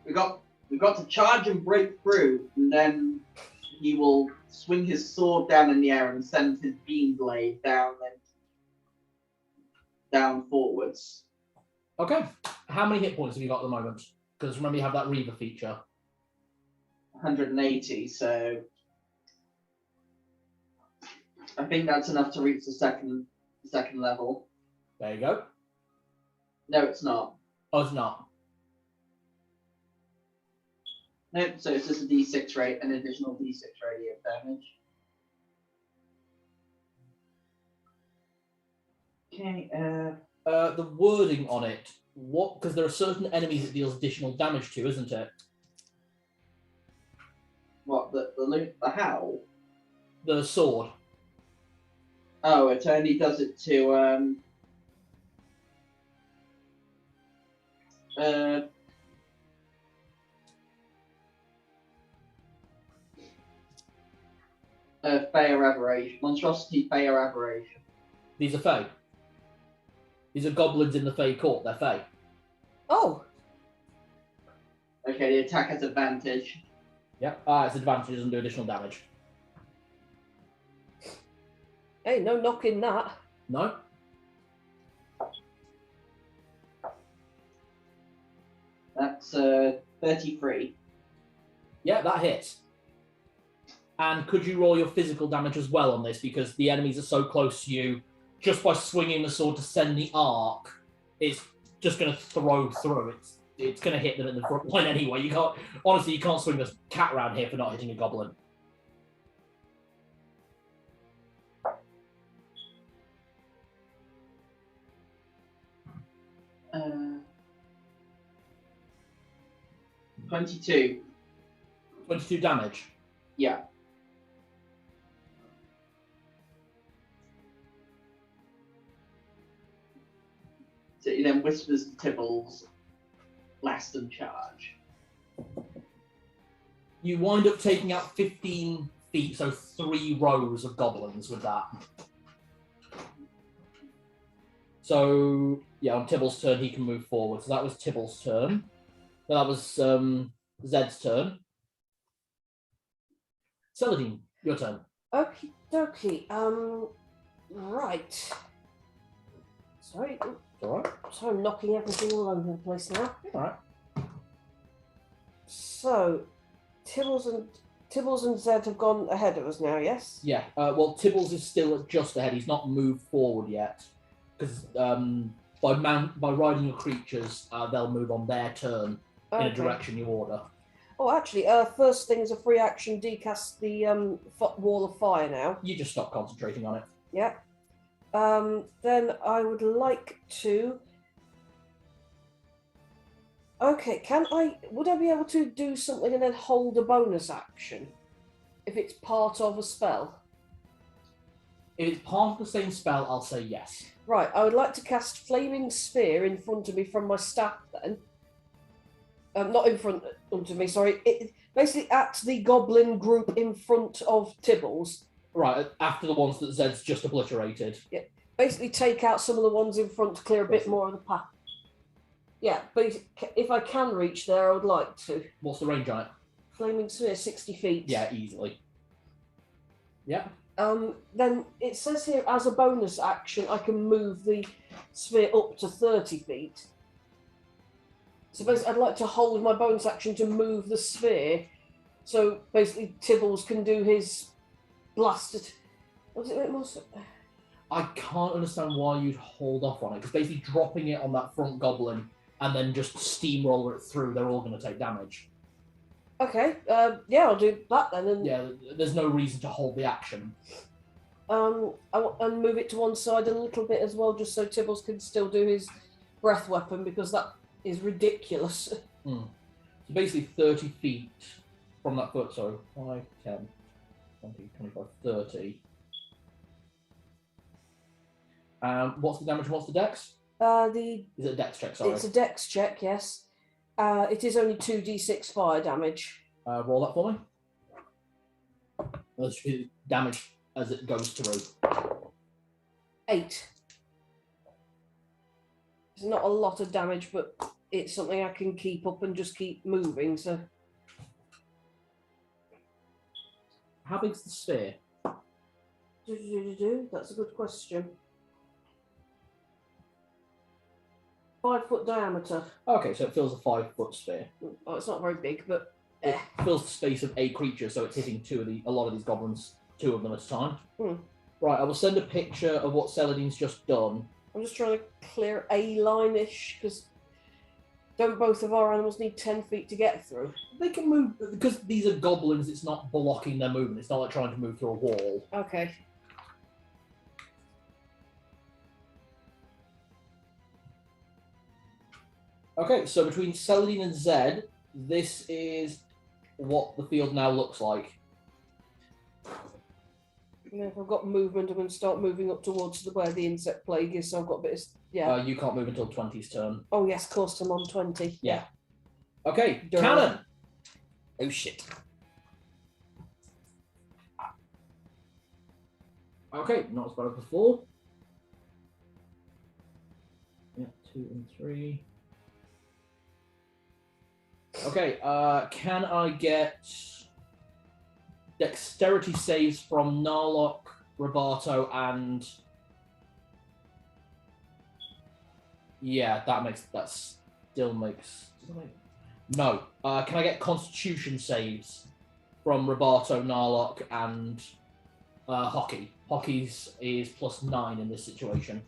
we got to charge and break through, and then he will swing his sword down in the air and send his beam blade down forwards. Okay. How many hit points have you got at the moment? Because remember you have that Reaver feature. 180, so I think that's enough to reach the second level. There you go. No, it's not. Oh, it's not. Nope, so it's just a d6 rate, an additional d6 radiant damage. Okay, The wording on it, what? Because there are certain enemies it deals additional damage to, isn't it? what, the howl? The sword. Oh, it only does it to, Fair Aberration. Monstrosity Fair Aberration. These are Fey. These are goblins in the Fey court. They're Fey. Oh, Okay, the attack has advantage. Yep. It's advantage, doesn't do additional damage. hey, no knocking that. No? That's 33. Yeah, that hits. And could you roll your physical damage as well on this? Because the enemies are so close to you, just by swinging the sword to send the arc, it's just going to throw through. It's going to hit them at the front line anyway. You can't, honestly, you can't swing this cat around here for not hitting a goblin. Uh, 22. 22 damage. Yeah. So he then whispers to Tibbles, blast and charge. You wind up taking out 15 feet, so 3 rows of goblins with that. So, yeah, on Tibble's turn, he can move forward. So that was Tibble's turn. So that was Zed's turn. Celadine, your turn. Okie dokie. Right. Sorry. All right. So I'm knocking everything all over the place now. All right. So, Tibbles and Zed have gone ahead of us now, yes? Yeah. Well, Tibbles is still just ahead. He's not moved forward yet because by riding your creatures, they'll move on their turn in a direction you order. Oh, actually, first thing is a free action, decast the wall of fire now. You just stop concentrating on it. Yeah. Then I would like to. Okay, would I be able to do something and then hold a bonus action if it's part of a spell? If it's part of the same spell, I'll say yes. Right, I would like to cast Flaming Sphere in front of me from my staff then. Not in front of me, sorry. Basically at the goblin group in front of Tibbles. Right, after the ones that Zed's just obliterated. Yeah, basically take out some of the ones in front to clear a bit more of the path. Yeah, but if I can reach there, I would like to. What's the range on it? Flaming Sphere, 60 feet. Yeah, easily. Yeah. Then it says here, as a bonus action, I can move the sphere up to 30 feet. So basically, I'd like to hold my bonus action to move the sphere. So basically, Tibbles can do his blasted. What was it? I can't understand why you'd hold off on it, because basically dropping it on that front goblin and then just steamroller it through, they're all going to take damage. Okay, yeah, I'll do that then. And, yeah, there's no reason to hold the action. And move it to one side a little bit as well, just so Tibbles can still do his breath weapon, because that is ridiculous. So basically 30 feet from that foot, so 5, 10, 20, 25, 30. What's the damage? What's the dex? Is it a dex check? Sorry. It's a dex check, yes. It is only 2d6 fire damage. Roll that for me. That should be damage as it goes through. 8. It's not a lot of damage, but it's something I can keep up and just keep moving. So, How big's the sphere? that's a good question. 5 foot diameter. Okay, so it fills a 5-foot sphere. Oh, it's not very big, but It fills the space of a creature, so it's hitting a lot of these goblins, 2 of them at a time. Right, I will send a picture of what Celadine's just done. I'm just trying to clear a line-ish because don't both of our animals need 10 feet to get through? They can move because these are goblins. It's not blocking their movement. It's not like trying to move through a wall. Okay. Okay, so between Celadine and Zed, this is what the field now looks like. Yeah, if I've got movement, I'm going to start moving up towards where the insect plague is. So I've got a bit of You can't move until 20's turn. Oh yes, of course, I'm on 20. Yeah. Okay, Durham. cannon. Oh shit. Okay, not as bad as before. Yeah, 2 and 3. Okay, can I get dexterity saves from Narlock, Robato, and yeah, that still makes no. Can I get Constitution saves from Robato, Narlock, and Hockey? Hockey's is +9 in this situation.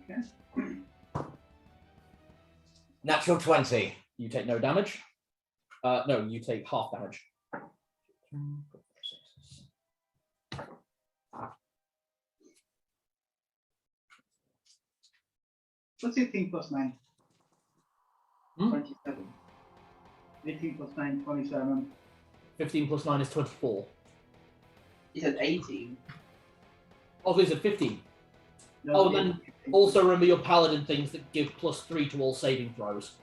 Okay. Natural 20. You take no damage. No, you take half damage. What's 18 plus 9? Hmm? 27. 18 plus 9, 27. 15 plus 9 is 24. He said 18. Oh, there's a 15. No, Oh, then also remember your paladin things that give +3 to all saving throws.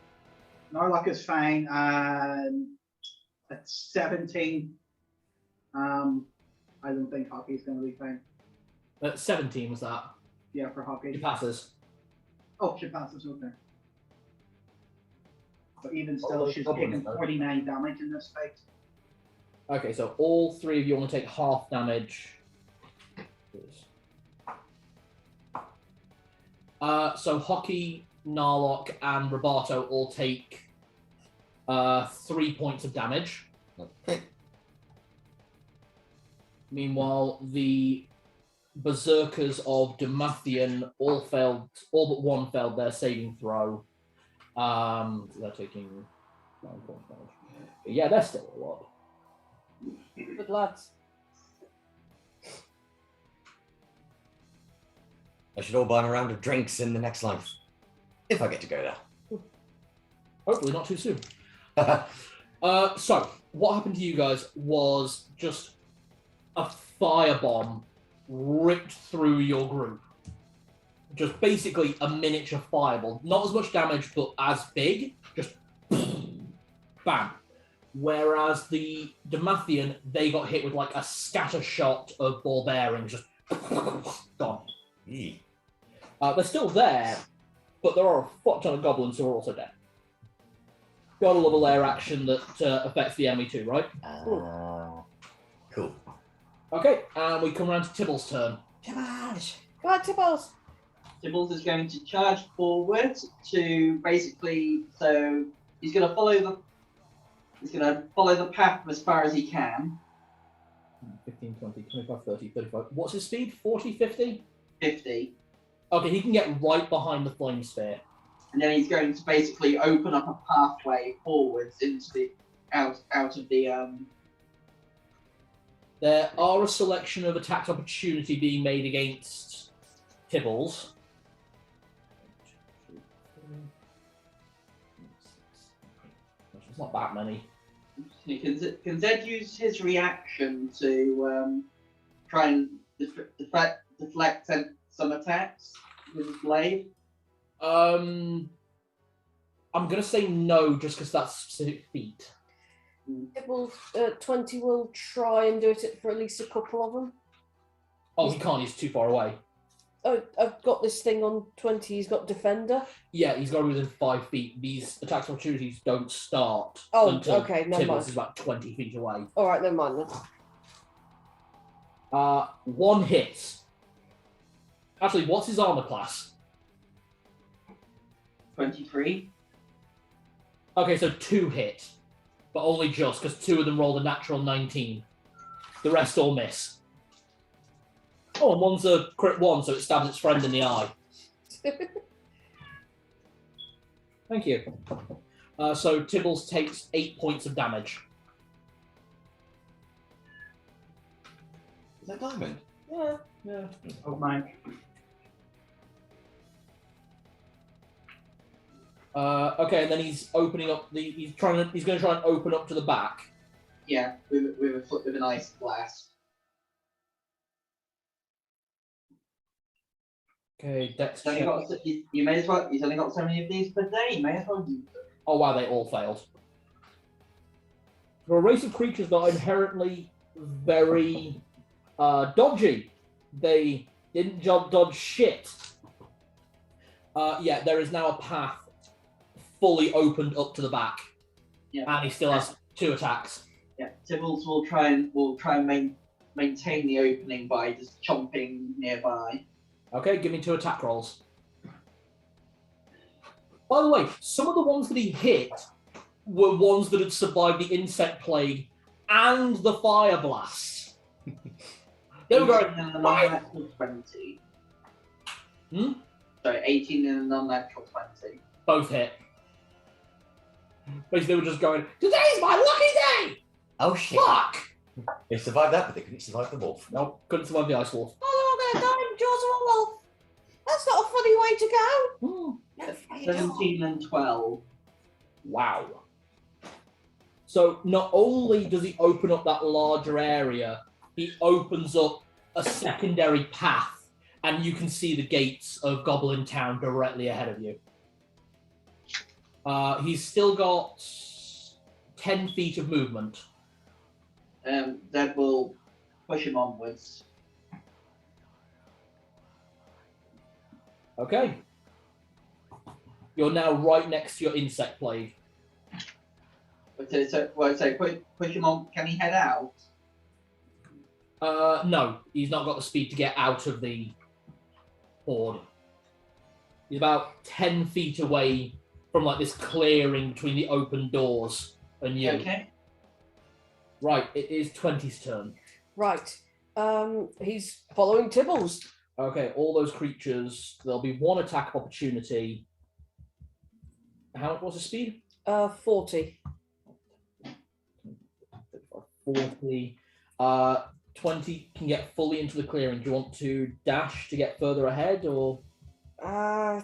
Narlock is fine. At 17, I don't think Hockey's going to be fine. 17 was that? Yeah, for Hockey. He passes. Oh, she passes, okay. But even Oh, still, those she's goblins, taken though. 49 damage in this fight. Okay, so all 3 of you want to take half damage. So Hockey, Narlock, and Robato all take 3 points of damage. Okay. Meanwhile, the Berserkers of Damathian all but one failed their saving throw. They're taking 9 points damage. But yeah, they're still a lot. Good lads. I should all buy a round of drinks in the next life. If I get to go there. Hopefully not too soon. So, what happened to you guys was just a firebomb ripped through your group. Just basically a miniature fireball. Not as much damage, but as big. Just bam. Whereas the Damathian, they got hit with like a scatter shot of ball bearings. Just gone. Eee. They're still there, but there are a fuck ton of goblins who are also dead. Got a little layer action that affects the enemy too, right? Cool. Okay, and we come around to Tibble's turn. Tibbles. Come on, Tibbles. Tibbles is going to charge forward to basically, so he's going to follow the path as far as he can. 15, 20, 25, 30, 35. What's his speed? 40, 50? 50. Okay, he can get right behind the flame sphere. And then he's going to basically open up a pathway forwards into the out of the There are a selection of attack opportunity being made against Tibbles. It's not that many. Can Zed use his reaction to try and deflect some attacks with his blade? I'm gonna say no, just because that's specific feat. It will, 20 will try and do it for at least a couple of them. Oh, he can't. He's too far away. Oh, I've got this thing on 20. He's got Defender. Yeah, he's got to be within 5 feet. These attacks of opportunities don't start until okay, never Tibbles mind. is about 20 feet away. All right, never mind then. 1 hit. Actually, what's his armor class? 23. Okay, so 2 hit, but only just because 2 of them rolled a natural 19. The rest all miss. Oh, and one's a crit 1, so it stabs its friend in the eye. Thank you. So Tibbles takes 8 points of damage. Is that diamond? Yeah. Yeah. Oh my. Okay, and then he's opening up he's going to try and open up to the back. Yeah, with an ice blast. Okay, Dex He's only check. got, you may as well. He's only got so many of these per day. You may as well use them. Oh wow, they all failed. For a race of creatures that are inherently very dodgy, they didn't dodge shit. Yeah, there is now a path fully opened up to the back, Yeah, and he still has 2 attacks. yeah. Tibbles will try and maintain the opening by just chomping nearby. Okay, give me 2 attack rolls. By the way, some of the ones that he hit were ones that had survived the insect plague and the fire blast. They were going, 18 and a non-natural 20. Hmm? Sorry, 18 and a non-natural 20. both hit. Basically, they were just going, today's my lucky day! Oh shit. Fuck! They survived that, but they couldn't survive the wolf. Nope, couldn't survive the ice wolf. Oh, I'm going to die in the jaws of a wolf. That's not a funny way to go. Hmm. No, afraid not. 17 and 12. Wow. So not only does he open up that larger area, he opens up a secondary path, and you can see the gates of Goblin Town directly ahead of you. He's still got 10 feet of movement. That will push him onwards. Okay. You're now right next to your insect plague. So push him on. Can he head out? No, he's not got the speed to get out of the horde. He's about 10 feet away from like this clearing between the open doors and you. Okay. Right, it is 20's turn. Right. He's following Tibbles. Okay, all those creatures, there'll be 1 attack of opportunity. How what's the speed? 40. 40. 20 can get fully into the clearing. Do you want to dash to get further ahead, or? No,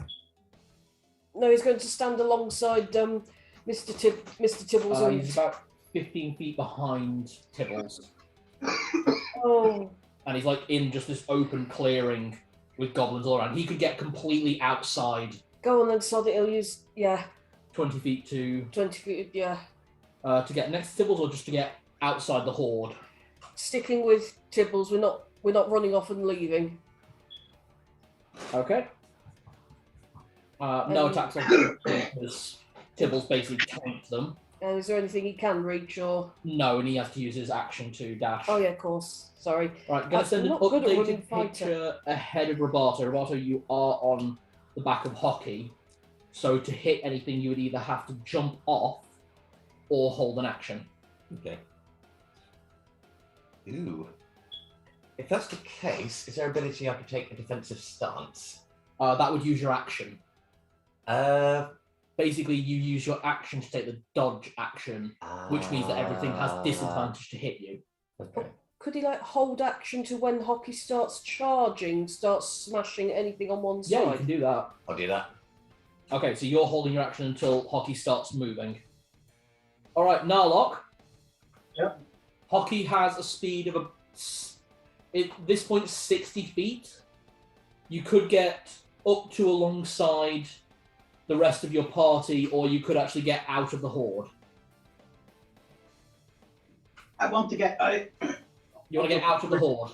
he's going to stand alongside Mr. Tibbles. And... He's about 15 feet behind Tibbles. Oh. And he's like in just this open clearing with goblins all around. He could get completely outside. Go on then, sod it. He'll use, 20 feet to 20 feet, to get next to Tibbles, or just to get outside the horde. Sticking with Tibbles, we're not running off and leaving. Okay. No attacks on Tibbles, because Tibbles basically tanked them. And is there anything he can reach or? No, and he has to use his action to dash. Oh yeah, of course. Sorry. Right, going to send an not good at running updated fighter. picture ahead of Roberto. Roberto, you are on the back of Hockey, so to hit anything, you would either have to jump off or hold an action. Okay. Ooh. If that's the case, is there ability I could take a defensive stance? That would use your action. Uh, Basically, you use your action to take the dodge action, which means that everything has disadvantage to hit you. Okay. Could he hold action to when Hockey starts charging, starts smashing anything on one side? Yeah, you can do that. I'll do that. Okay, so you're holding your action until Hockey starts moving. All right, Narlock. Yep. Hockey has a speed of at this point 60 feet. You could get up to alongside the rest of your party, or you could actually get out of the horde. I want to get out. You want to get out of the horde?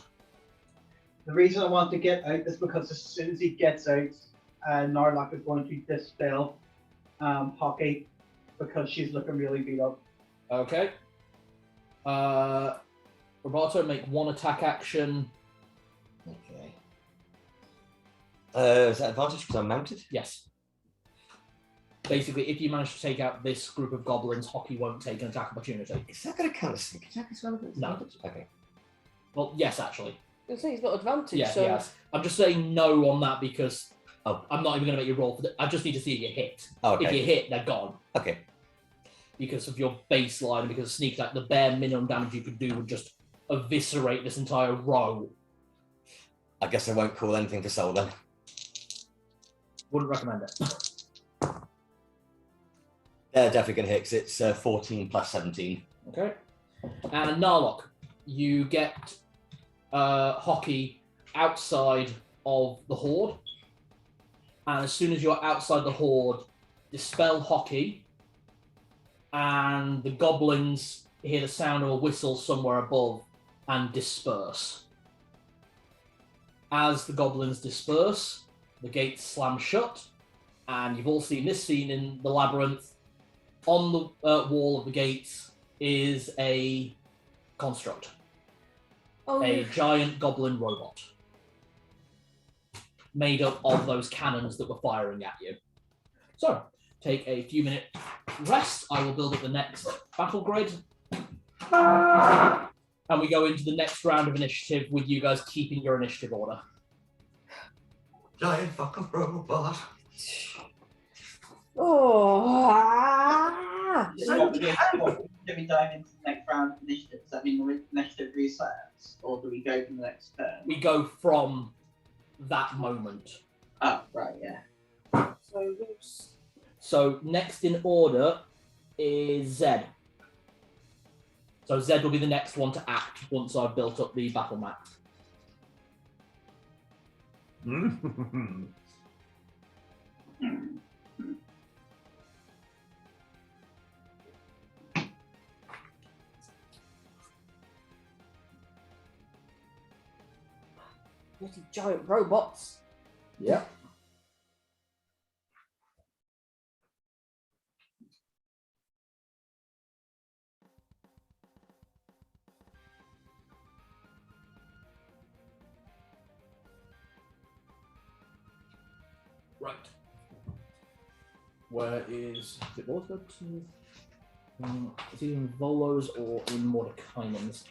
The reason I want to get out is because as soon as he gets out, Narlock is going to dispel Hockey because she's looking really beat up. Okay. Roberto, make one attack action. Okay. Is that advantage because I'm mounted? Yes. Basically, if you manage to take out this group of goblins, Hockey won't take an attack opportunity. Is that going to count as sneak attack as well? No. Okay. Well, yes, actually. I say he's got advantage. Yeah, so yes. I'm just saying no on that because Oh. I'm not even going to make you roll for that. I just need to see if you hit. Oh, If okay. you hit, they're gone. Okay. Because of your baseline and because of sneak attack, the bare minimum damage you could do would just eviscerate this entire row. I guess I won't call anything for soul then. Wouldn't recommend it. They're definitely going to hit 'cause it's 14 plus 17. Okay. And Narlock, you get Hockey outside of the horde. And as soon as you're outside the horde, dispel Hockey. And the goblins hear the sound of a whistle somewhere above and disperse. As the goblins disperse, the gates slam shut. And you've all seen this scene in the labyrinth. On the wall of the gates is a construct, oh, a yeah. giant goblin robot made up of those cannons that were firing at you. So, take a few minute rest. I will build up the next battle grid. And we go into the next round of initiative with you guys keeping your initiative order. Giant fucking robot. Oh, Do we dive into the next round of initiative? Does that mean the initiative resets? Or do we go from the next turn? We go from that moment. Oh, right, yeah. so those- So next in order is Zed. So Zed will be the next one to act once I've built up the battle map. bloody giant robots. Yep. Right. Where is it? Was that? Is it in Volo's or in Mordekainen's?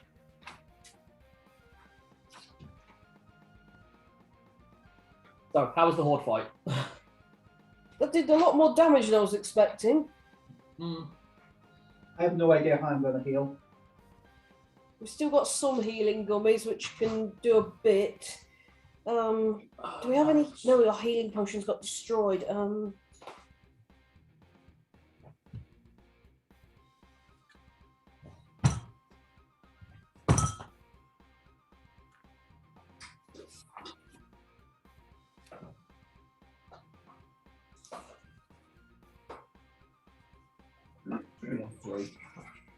So, how was the horde fight? That did a lot more damage than I was expecting. Hmm. I have no idea how I'm going to heal. We've still got some healing gummies, which can do a bit. Do we have any? No, our healing potions got destroyed.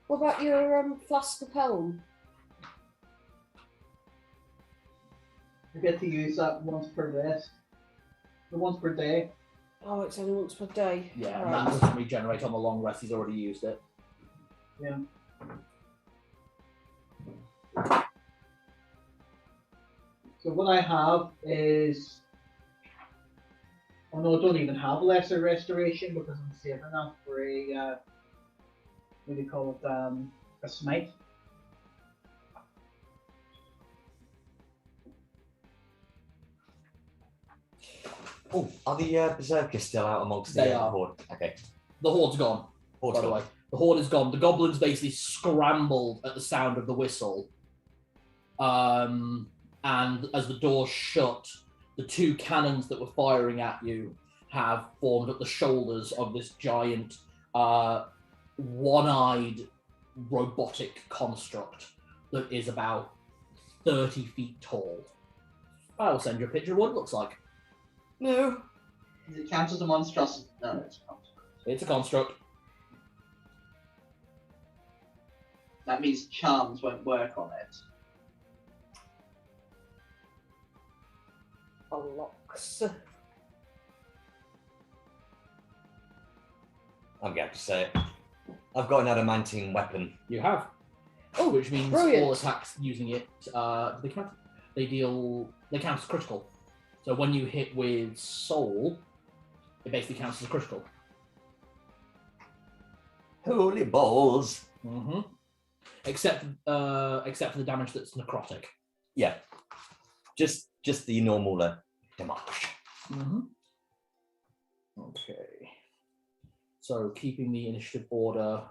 What about your flask of helm? I get to use that once per rest. The once per day. Oh, it's only once per day. Yeah, and Right. that doesn't regenerate on the long rest. He's already used it. Yeah. So what I have is, oh no, I don't even have lesser restoration because I'm saving that for a, what do you call it, a smite. Oh, are the berserkers still out amongst They the are. horde? Okay. The horde's gone. Horde's By the gone. way, the horde is gone. The goblins basically scrambled at the sound of the whistle. And as the door shut, the two cannons that were firing at you have formed at the shoulders of this giant one-eyed robotic construct that is about 30 feet tall. I'll send you a picture of what it looks like. No. Does it count as a monstrosity? No, it's not. It's a construct. That means charms won't work on it. Unlocks. I'm going to have to say it. I've got an adamantine weapon. You have. Oh, Which means brilliant. all attacks using it, they count as critical. So when you hit with soul, it basically counts as a critical. Holy balls. Mm-hmm. Except for the damage that's necrotic. Yeah. Just the normal damage. Mm-hmm. Okay. So keeping the initiative order.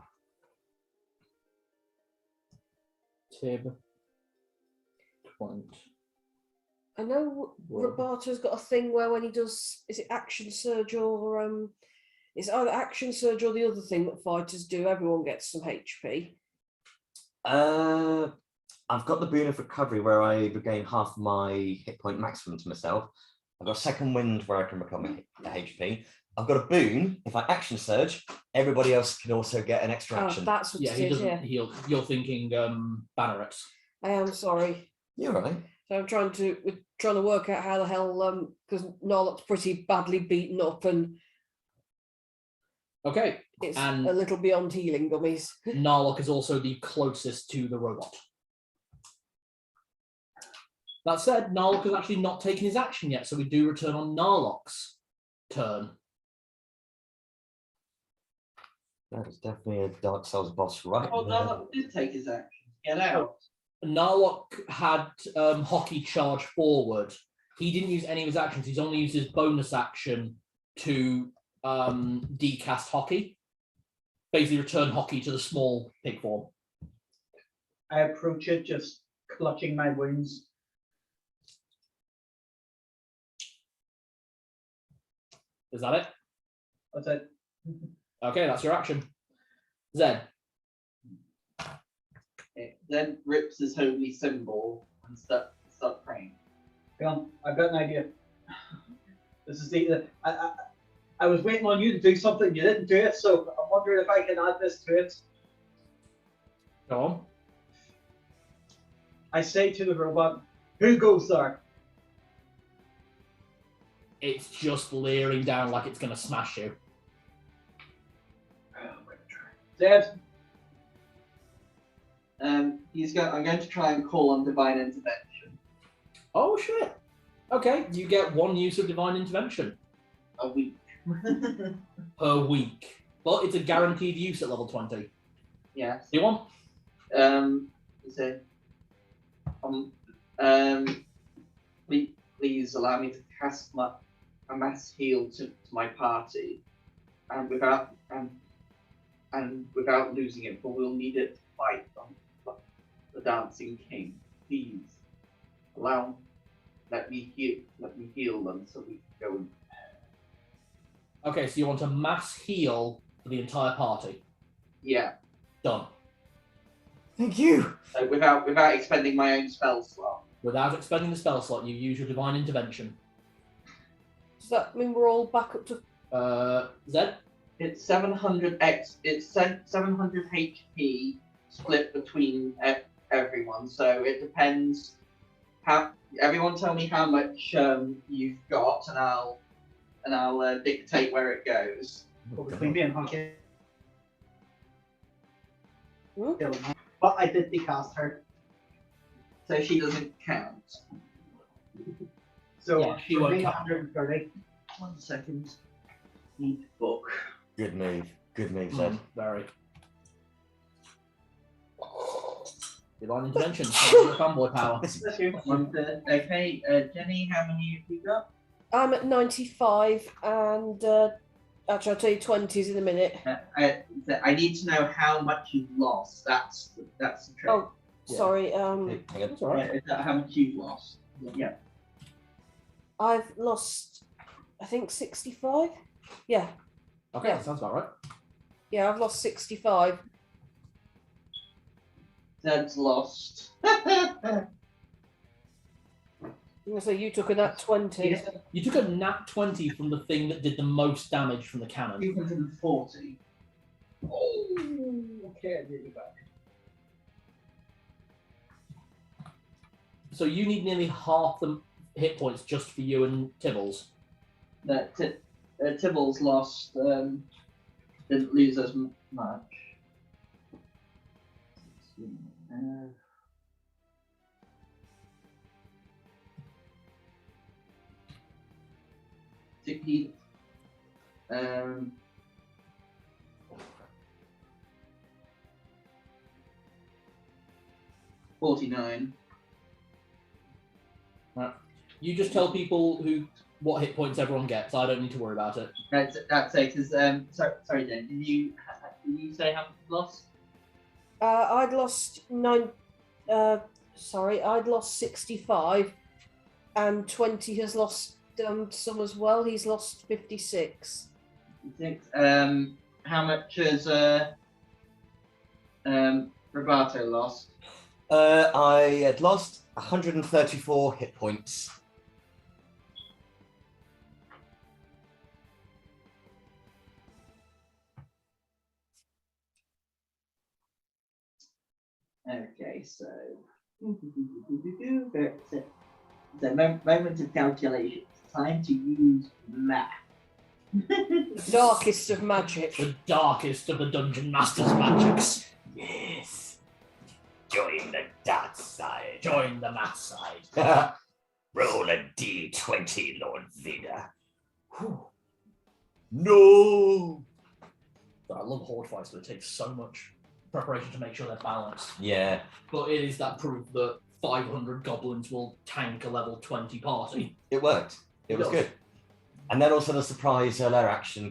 Tib. Point. I know Roberto's got a thing where when he does, is it action surge or it's either action surge or the other thing that fighters do. Everyone gets some HP. I've got the boon of recovery where I regain half my hit point maximum to myself. I've got a second wind where I can recover my HP. I've got a boon. If I action surge, everybody else can also get an extra Oh, action. that's what Yeah, it he is. doesn't Yeah, heal. You're thinking Bannerets. I am sorry. You're right. So we're trying to work out how the hell because Narlock's pretty badly beaten up and Okay. it's And a little beyond healing gummies. Narlock is also the closest to the robot. That said, Narlock has actually not taken his action yet, so we do return on Narlock's turn. That is definitely a Dark Souls boss, right? Oh, no, did take his action. Get out. Narlock had Hockey charge forward. He didn't use any of his actions. He's only used his bonus action to decast Hockey. Basically return Hockey to the small pig form. I approach it just clutching my wounds. Is that it? That's it. Okay, that's your action. Zed. It then rips his holy symbol and start praying. Hang on, I've got an idea. This is I was waiting on you to do something, you didn't do it, so I'm wondering if I can add this to it. Go on. I say to the robot, who goes there? It's just leering down like it's going to smash you. Zed, I'm going to try and call on divine intervention. Oh, shit. Okay, you get one use of Divine Intervention A week. per week. But it's a guaranteed use at level 20. Yes. Do you want? So, please allow me to cast a mass heal to my party, and without losing it, but we'll need it to fight on the Dancing King. Please let me heal them so we can go. Okay, so you want a mass heal for the entire party. Yeah. Done. Thank you. So without expending my own spell slot. Without expending the spell slot, you use your Divine Intervention. Does that mean we're all back up to? Zed? It's 700 HP split between everyone. So it depends. Everyone tell me how much you've got, and I'll dictate where it goes. between me and Hockey. Hmm? But I did decast her. So she doesn't count. So Yeah, she for won't me, count. 1 second. Need book. Good move. Good move, Zed. Very. Divine Intervention. Your fanboy power. Bless you. Okay, Jenny, how many have you got? I'm at 95 and actually I'll tell you 20s in a minute. I need to know how much you've lost. That's the trick. Oh, Yeah. sorry. Hang on. That's all right. Is that how much you've lost? Yeah. I've lost, I think 65. Yeah, Okay, Yeah. that sounds about right. Yeah, I've lost 65. Zed's lost. So you took a nat 20. Yeah. You took a nat 20 from the thing that did the most damage from the cannon. 240. Oh, okay, really bad. So you need nearly half the hit points just for you and Tibbles. That Tibbles lost, didn't lose as much. Uh, he, 49. Right. You just tell people what hit points everyone gets. I don't need to worry about it. That's it. Because sorry, Jen. Did you say how much you lost? I'd lost I'd lost 65, and 20 has lost some as well. He's lost 56. 6. How much has Roberto lost? I had lost 134 hit points. Okay, so the moment of calculation. Time to use math. Darkest of magic. The darkest of the Dungeon Master's magics. Yes. Join the dark side. Join the math side. Roll a d20, Lord Vida. No. I love horde fights, but it takes so much preparation to make sure they're balanced. Yeah. But it is that proof that 500 goblins will tank a level 20 party. It worked. It was does. good. And then also the surprise lair action.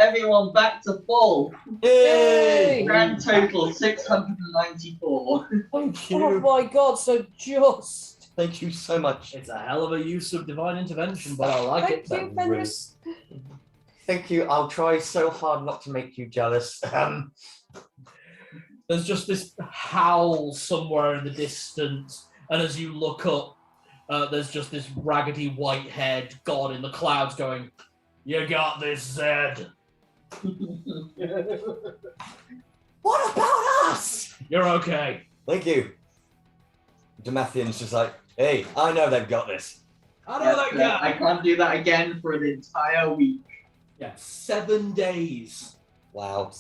Everyone back to full. Yay! Grand total 694. Thank Oh you. my god, so just. Thank you so much. It's a hell of a use of divine intervention, but I like Thank it. you, Fenris. Thank you. I'll try so hard not to make you jealous. There's just this howl somewhere in the distance, and as you look up, there's just this raggedy white-haired god in the clouds going, "You got this, Zed. What about us? You're okay." Thank you. Damathian's just like, hey, I know they've got this. I know that guy. I can't do that again for an entire week. Yeah, 7 days. Wow.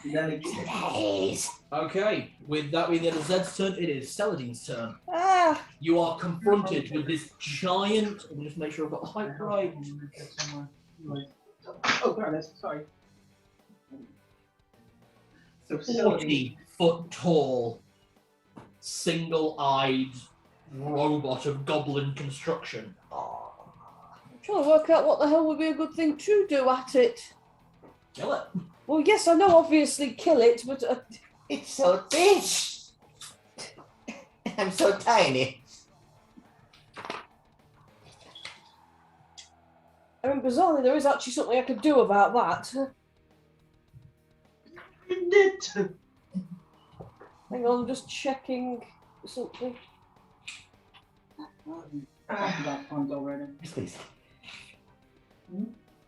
Please. Okay, with that being the end of Zed's turn, it is Saladin's turn. Ah, You are confronted with this giant. Let me just make sure I've got the height right. Oh, there it is. Sorry. So facility. 40-foot tall, single-eyed robot of goblin construction. I'm trying to work out what the hell would be a good thing to do at it. Kill it. Well, yes, I know, obviously, kill it, but It's so big. I'm so tiny. I mean, bizarrely, there is actually something I could do about that. Hang on, I'm just checking something. That point already. Yes, please.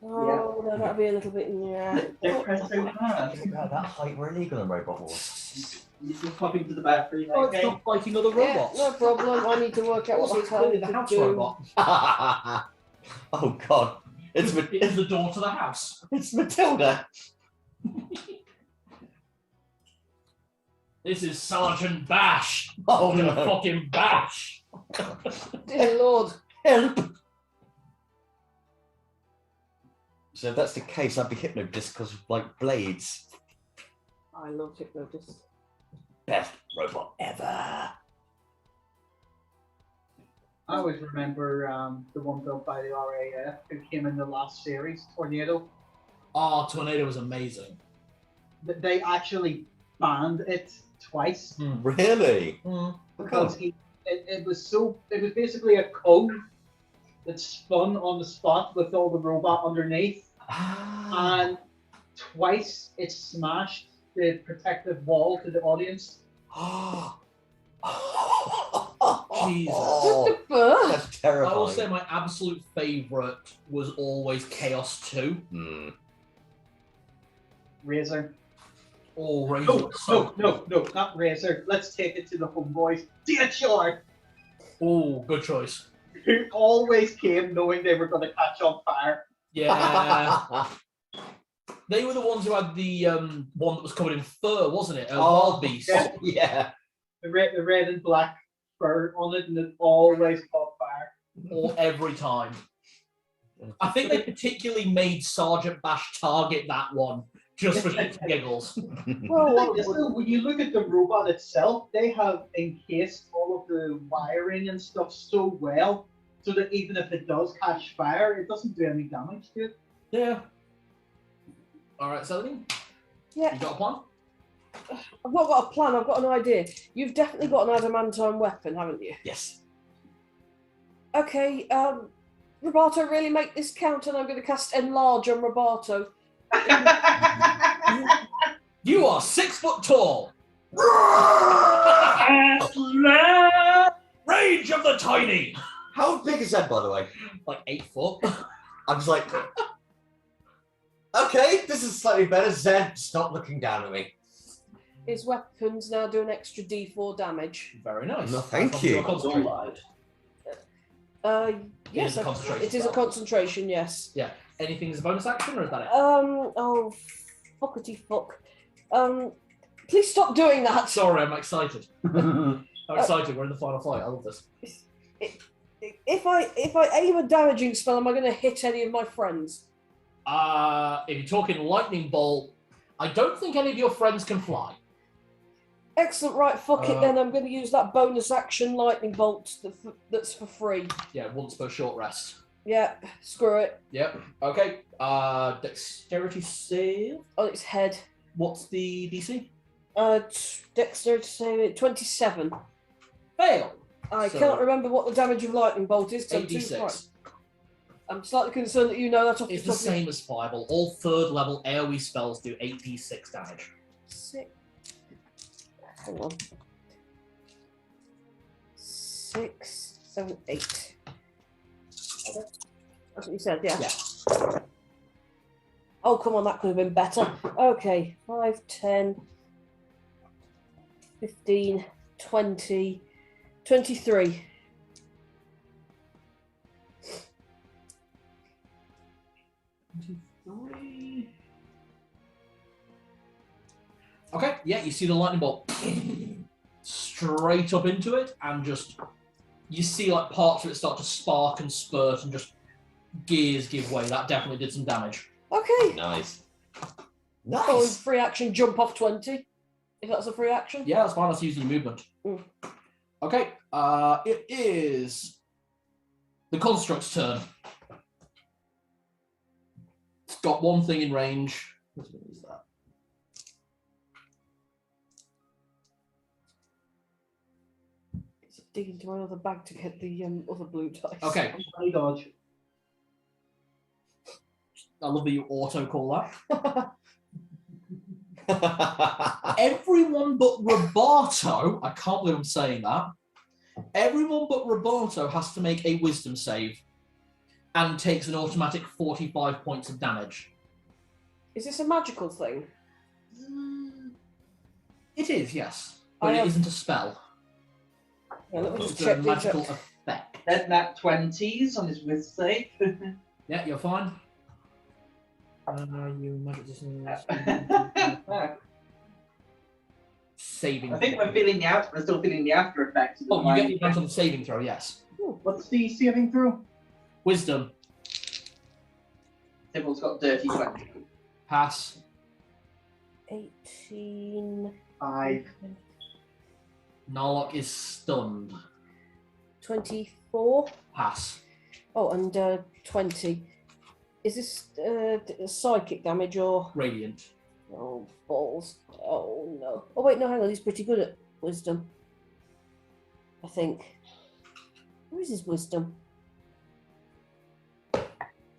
Oh, no, that'd be a little bit, yeah. Don't press so hard. At that height, we're illegal on Robot Wars. You're just popping to the bathroom, Oh, it's okay? not fighting other Yeah, robots. no problem. I need to work out Also, what it's the hell clearly the to house do. robot. Oh God, it's It is the door to the house. it's Matilda. This is Sergeant Bash. Oh I'm gonna no! fucking bash. Dear Lord. Help! So if that's the case, I'd be hypnodisc because of like blades. I love hypnotist. Best robot ever. I always remember the one built by the RAF who came in the last series, Tornado. Oh, Tornado was amazing. They actually banned it twice Really? because it was basically a code that spun on the spot with all the robot underneath, Ah. and twice it smashed the protective wall to the audience. Jesus. That's I terrifying. will say my absolute favourite was always Chaos 2. Razor. Oh, Razor. No, not Razor. Let's take it to the homeboys. DHR, Oh, good choice. who always came knowing they were going to catch on fire. Yeah. They were the ones who had the one that was covered in fur, wasn't it? A wild beast. Yeah. The red and black fur on it, and it always caught fire. Or every time. I think they particularly made Sergeant Bash target that one just for shits and giggles. Well, When you look at the robot itself, they have encased all of the wiring and stuff so well, so that even if it does catch fire, it doesn't do any damage to it. Yeah. All right, Celine. yeah, You got a plan? I've not got a plan. I've got an idea. You've definitely got an adamantine weapon, haven't you? Yes. Okay. Roberto, really make this count, and I'm going to cast Enlarge on Roberto. You are 6 foot tall. Rage of the tiny. How big is that, by the way? Like 8 foot. I was like, okay, this is slightly better. Zed, stop looking down at me. His weapons now do an extra D4 damage. Very nice. No, thank That's you. a concentration. Yes, is a concentration it is a spell. concentration. Yes. Yeah. Anything is a bonus action, or is that it? Oh, fuckity fuck. Please stop doing that. Sorry, I'm excited. I'm excited. We're in the final fight. I love this. If I aim a damaging spell, am I going to hit any of my friends? If you're talking lightning bolt, I don't think any of your friends can fly. Excellent. Right, fuck it then. I'm going to use that bonus action lightning bolt that's for free. Yeah, once per short rest. Yeah, screw it. Yep. Okay. Dexterity save. On its head. What's the DC? Dexterity save 27. Fail. I So- cannot remember what the damage of lightning bolt is. 'cause I'm too 86. frightened. I'm slightly concerned that you know that off It's the the top of your same as Fireball. All 3rd level AoE spells do 8d6 damage. 6. Hang on. 6, 7, 8. That's what you said, yeah. Yeah. Oh, come on, that could have been better. Okay, 5, 10, 15, 20, 23. Okay, yeah, you see the lightning bolt straight up into it, and just you see like parts of it start to spark and spurt, and just gears give way. That definitely did some damage. Okay. Nice. Oh, Nice. free action, jump off 20. If that's a free action. Yeah, that's fine. That's using your movement. Mm. Okay, it is the construct's turn. It's got one thing in range. Which one is that? It's digging into my other bag to get the other blue dice. Okay, Money dodge. I love that you auto call that. Everyone but Roberto, I can't believe I'm saying that. Everyone but Roberto has to make a wisdom save and takes an automatic 45 points of damage. Is this a magical thing? It is, yes. I But it have- isn't a spell. Yeah, let me just It's a check the magical exact- effect. Then that 20s on his wrist save. Yeah, you're fine. You magic distance. Saving. I think we're feeling we're still feeling the after effects. Of the Oh, you get the mind. advantage on the saving throw, yes. What's the saving throw? Wisdom. Sybil's got dirty 20. Pass. 18, 5. Narlock is stunned. 24. Pass. Oh, and 20. Is this psychic damage or? Radiant. Oh, balls. Oh, no. Oh, wait, no, hang on. He's pretty good at wisdom. I think. Where is his wisdom?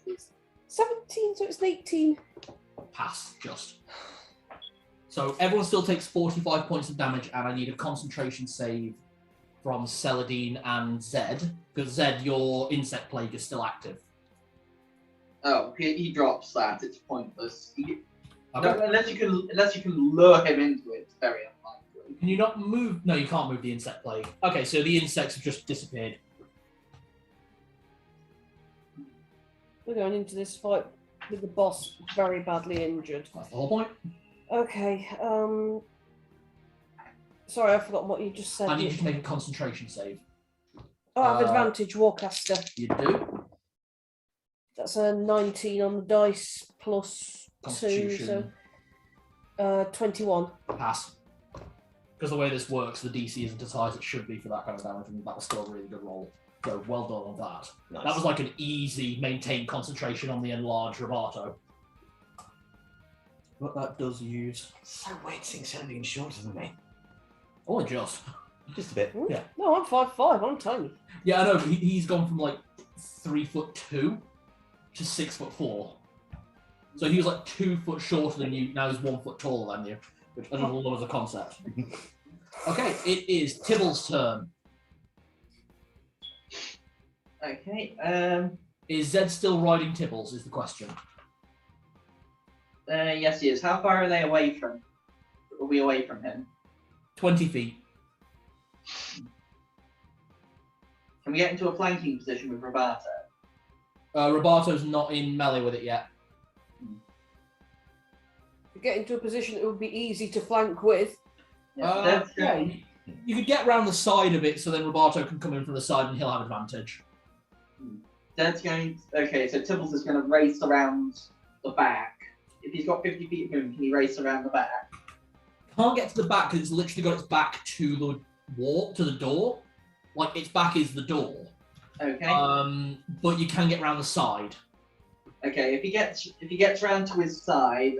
It's 17, so it's an 18. pass just. So everyone still takes 45 points of damage, and I need a concentration save from Celadine and Zed, because Zed, your insect plague is still active. Oh, he drops that. It's pointless. Okay. No, unless you can lure him into it. It's very unlikely. Can you not move? No, you can't move the insect plague. Okay, so the insects have just disappeared. We're going into this fight with the boss very badly injured. That's the whole point. Okay. Sorry, I've forgotten what you just said. I need you to make a concentration save. Oh, I have advantage, Warcaster. You do. That's a 19 on the dice plus 2, Constitution. so 21. Pass. Because the way this works, the DC isn't as high as it should be for that kind of damage, and that was still a really good roll. So well done on that. Nice. That was like an easy maintain concentration on the enlarged Robato. But that does use So weird seeing Celadine shorter than me. only just. Just a bit. Hmm? Yeah. No, I'm 5'5", I'm tiny. Yeah, I know. He's gone from like 3'2" to 6'4". So he was like 2 foot shorter than you. Now he's 1 foot taller than you, which I don't know as a concept. Okay, it is Tybalt's turn. Okay. Is Zed still riding Tibbles? Is the question. Yes, he is. How far are they away from? Are we away from him? 20 feet. Can we get into a flanking position with Robato? Robato's not in melee with it yet. To get into a position that would be easy to flank with. That's Yeah, you could get around the side of it, so then Robato can come in from the side and he'll have advantage. Dad's going. Okay, so Tibbles is going to race around the back. If he's got 50 feet of him, can he race around the back? Can't get to the back because it's literally got its back to the wall, to the door. Like its back is the door. Okay. But you can get around the side. Okay. If he gets around to his side,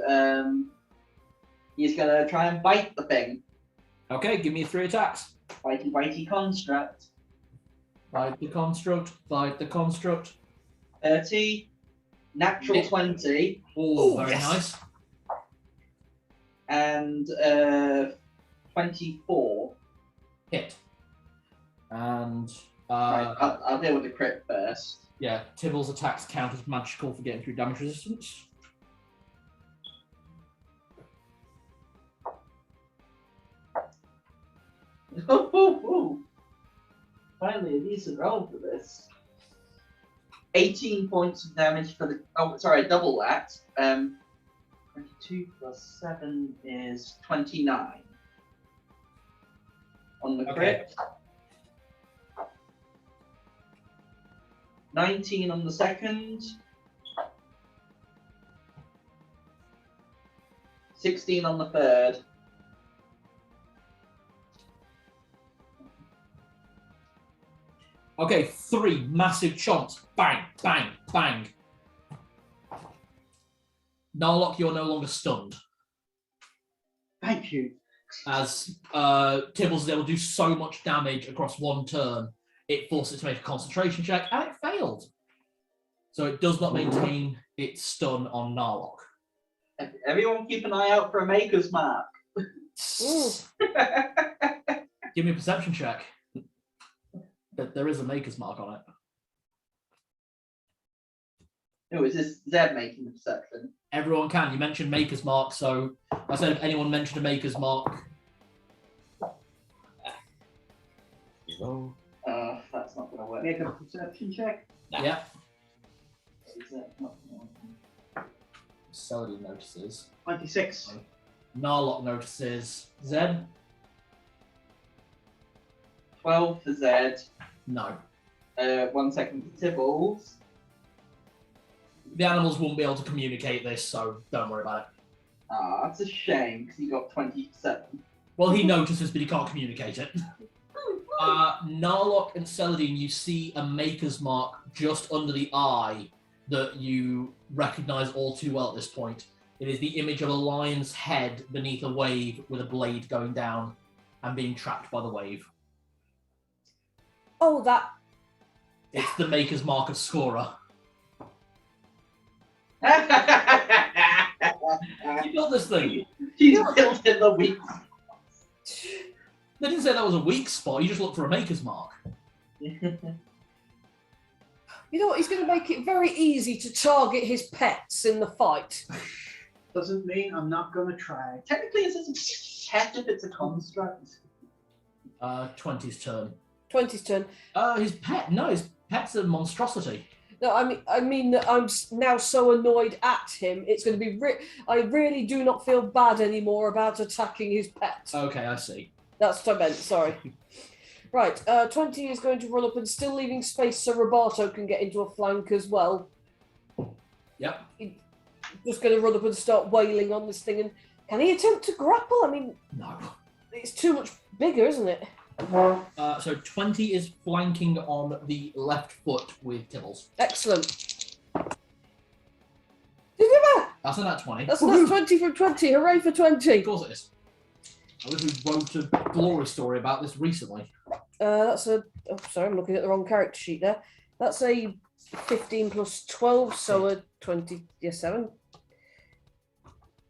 he's going to try and bite the thing. Okay, give me 3 attacks. Bitey construct. Fight the construct. Fight the construct. 30. Natural Yeah. 20. Oh, very yes. nice. And 24. Hit. And Right, I'll deal with the crit first. yeah, Tybalt's attacks count as magical for getting through damage resistance. Finally, a decent roll for this. 18 points of damage for the. Oh, sorry, double that. 22 plus 7 is 29. On the crit. 19 on the second. 16 on the third. Okay, 3 massive chomps. Bang, bang, bang. Narlock, you're no longer stunned. Thank you. As Tibbles is able to do so much damage across one turn, it forces it to make a concentration check, and it failed. So it does not maintain its stun on Narlock. Everyone keep an eye out for a maker's mark. Give me a perception check. But there is a maker's mark on it. Oh, is this Zeb making the perception? Everyone can. You mentioned maker's mark, so I said if anyone mentioned a maker's mark. Roll. That's not going to work. Make a perception check. Yeah. Is that not gonna work? Celadine notices. 26. Narlock notices. Zed? 12 for Zed. No. 1 second for Tibbles. The animals won't be able to communicate this, so don't worry about it. Ah, that's a shame because he got 27. Well, he notices, but he can't communicate it. Narlock and Celadine, you see a maker's mark just under the eye that you recognize all too well at this point. It is the image of a lion's head beneath a wave with a blade going down and being trapped by the wave. Oh, that. It's the maker's mark of Scorer. You built this thing. She's built in the weak. They didn't say that was a weak spot. You just looked for a maker's mark. You know what? He's going to make it very easy to target his pets in the fight. Doesn't mean I'm not going to try. Technically, it doesn't check if it's a construct. 20's turn. 20's turn. His pet? No, his pet's a monstrosity. No, I mean that I'm now so annoyed at him. It's going to be. I really do not feel bad anymore about attacking his pet. Okay, I see. That's what I meant. Sorry. Right. 20 is going to run up and still leaving space so Roberto can get into a flank as well. Yep. Just going to run up and start wailing on this thing. And can he attempt to grapple? I mean, No. it's too much bigger, isn't it? So 20 is flanking on the left foot with Tibbles. Excellent. That's a nat 20. That's 20 from 20. Hooray for 20. Of course it is. I literally wrote a glory story about this recently. That's a. Oh, sorry, I'm looking at the wrong character sheet there. That's a 15 plus 12, so a 20. Yeah, 7.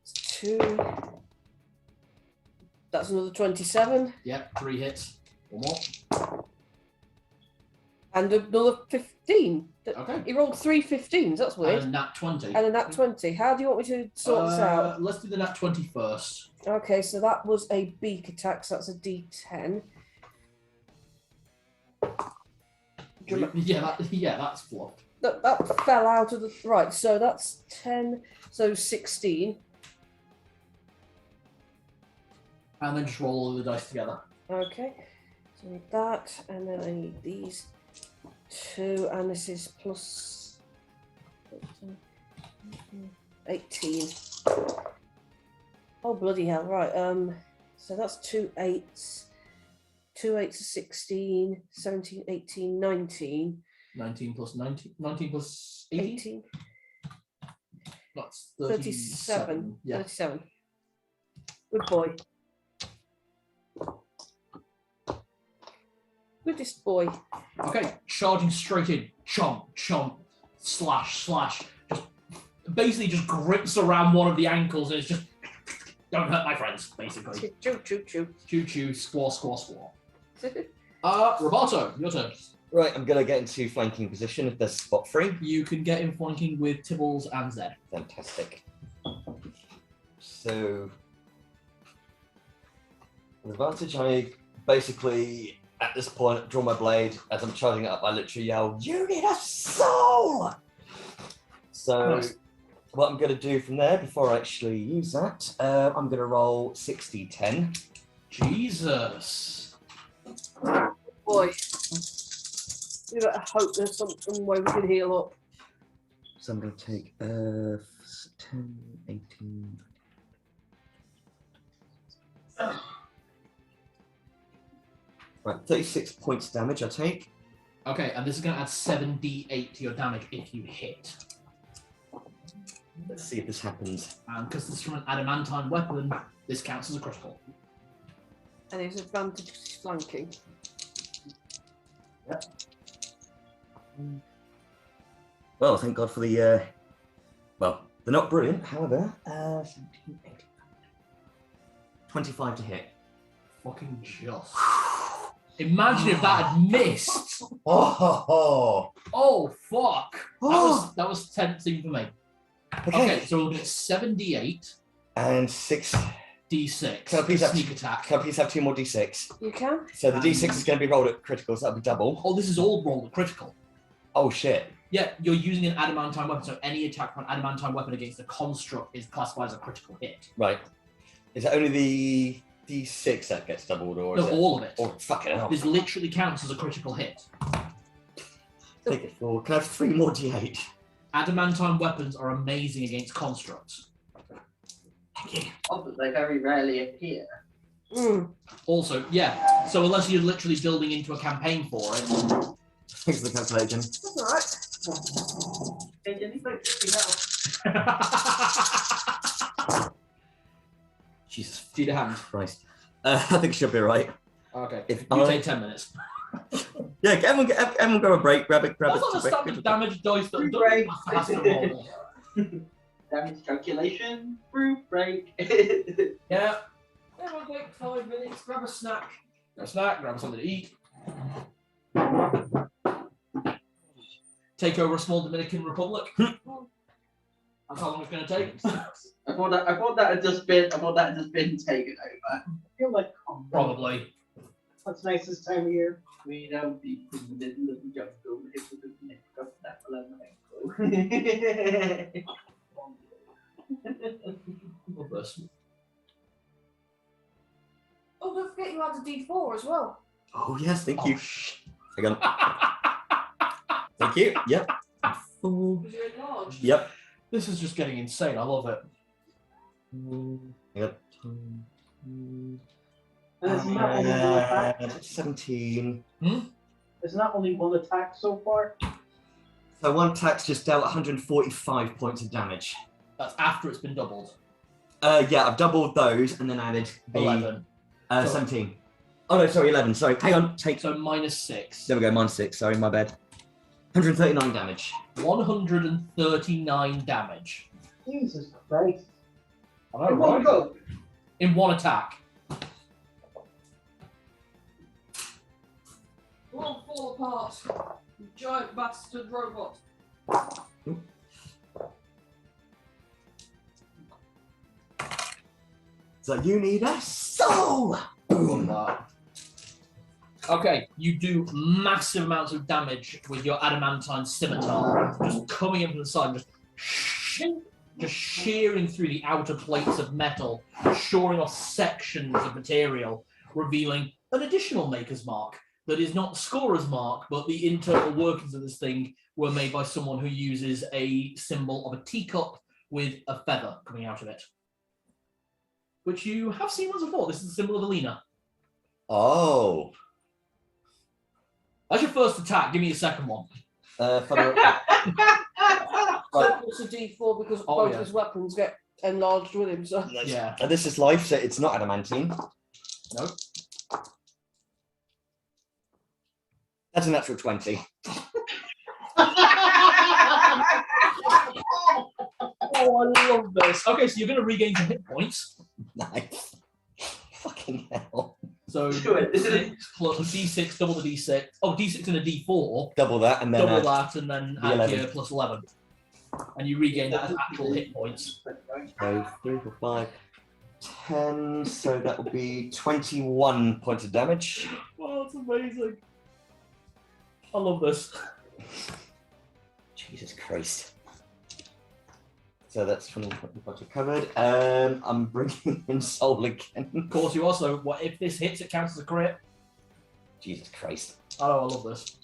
It's 2. That's another 27. Yep, 3 hits. One more. And another 15. Okay. He rolled 3 15s. That's And weird. a nat 20. And a nat 20. How do you want me to sort this out? Let's do the nat 20 first. Okay, so that was a beak attack, so that's a D10. Yeah, that's fluffed. That fell out of the. Right, so that's 10, so 16. And then just roll all of the dice together. Okay, so I need that, and then I need these 2, and this is plus 18. Oh, bloody hell, right. So that's 2 8s. 2 8s are 16, 17, 18, 19. 19 plus 19. 19 plus 18? 18. That's 37. 37. Yeah. 37. Good boy. Goodest boy. Okay, charging straight in. Chomp, chomp, slash, slash. Just basically just grips around one of the ankles and it's just don't hurt my friends, basically. Choo choo choo. Choo choo, squaw, squaw, squaw. Roberto, your turn. Right, I'm gonna get into flanking position if there's spot free. You can get in flanking with Tibbles and Zed. Fantastic. So, with advantage, I basically, at this point, draw my blade. As I'm charging it up, I literally yell, "You need a soul!" So, Nice. what I'm going to do from there, before I actually use that, I'm going to roll 60-10. Jesus. Boy. We better hope there's some way we can heal up. So I'm going to take 10, 18... Right, 36 points damage I take. Okay, and this is going to add 7d8 to your damage if you hit. Let's see if this happens. And because this is from an adamantine weapon, this counts as a critical. And his advantage is flanking. Yep. Well, thank God for the, well, they're not brilliant, however, 17, 18, 25 to hit. Fucking just. Imagine if that had missed. Oh, Oh, fuck. That was tempting for me. Okay, so we're looking at 7d8, And 6. d6. Can I please have sneak attack. Can I please have 2 more d6? You can? So the d6 is going to be rolled at critical, so that'll be double. Oh, this is all rolled at critical. Oh shit. Yeah, you're using an adamantine weapon, so any attack from an adamantine weapon against a construct is classified as a critical hit. Right. Is that only the d6 that gets doubled, or is No, it? all of it. Oh, fucking hell. This literally counts as a critical hit. Take it for. Can I have 3 more d8? Adamantine weapons are amazing against constructs. Thank you. Oh, but they very rarely appear. Mm. Also, yeah, so unless you're literally building into a campaign for it. Thanks for the calculation. That's all right. Hey, Jenny, thanks for your help. Jesus Do the hand. Christ. I think it should be right. Okay. If You I- take 10 minutes. Yeah, everyone grab a break, grab it. That's not a standard damage dice that Break. has to roll. damage calculation. Brew break. Yeah. Everyone take 5 minutes, grab a snack. Grab something to eat. Take over a small Dominican Republic. That's how long it's going to take. I thought that had just been taken over. I feel like Probably. that's nice this time of year. We know deep in the middle of the jungle, if we could make up that flamenco. Love this. Oh, don't forget you had a D4 as well. Oh yes, thank Oh, you. Hang on. Thank you. Yep. Because you're enlarged. Yep. This is just getting insane. I love it. Yep. And isn't that only one attack? 17. Isn't that only one attack so far? So one attack's just dealt 145 points of damage. That's after it's been doubled. Yeah, I've doubled those and then added the 11. 17. Oh no, sorry, 11. Sorry, hang on. Take. So -6. There we go. -6. Sorry, my bad. 139 damage. 139 damage. Jesus Christ. I know, In one right? go. In one attack. Won't fall apart. You giant bastard robot. So you need a soul. Boom. Okay, you do massive amounts of damage with your adamantine scimitar, just coming in from the side, just shearing through the outer plates of metal, shoring off sections of material, revealing an additional maker's mark that is not scorer's mark, but the internal workings of this thing were made by someone who uses a symbol of a teacup with a feather coming out of it, which you have seen once before. This is the symbol of Alina. Oh. That's your first attack. Give me your second one. Follow So it's a D4 because Oh, both yeah. his weapons get enlarged with him. So Yeah. And this is life, so it's not adamantine. No. That's a natural 20. Oh, I love this. Okay, so you're going to regain some hit points. Nice. Fucking hell. So Do it. 6 plus a D6, double the D6. Oh, D6 and a D4. Double that and then Double that, and then the add 11. your plus 11. And you regain that as actual hit points. So 3, 4, 5, 10. So that will be 21 points of damage. Oh, that's amazing. I love this. Jesus Christ. So that's from the budget covered. I'm bringing in soul again. Of course, you also, what if this hits, it counts as a crit. Jesus Christ. Oh, I love this.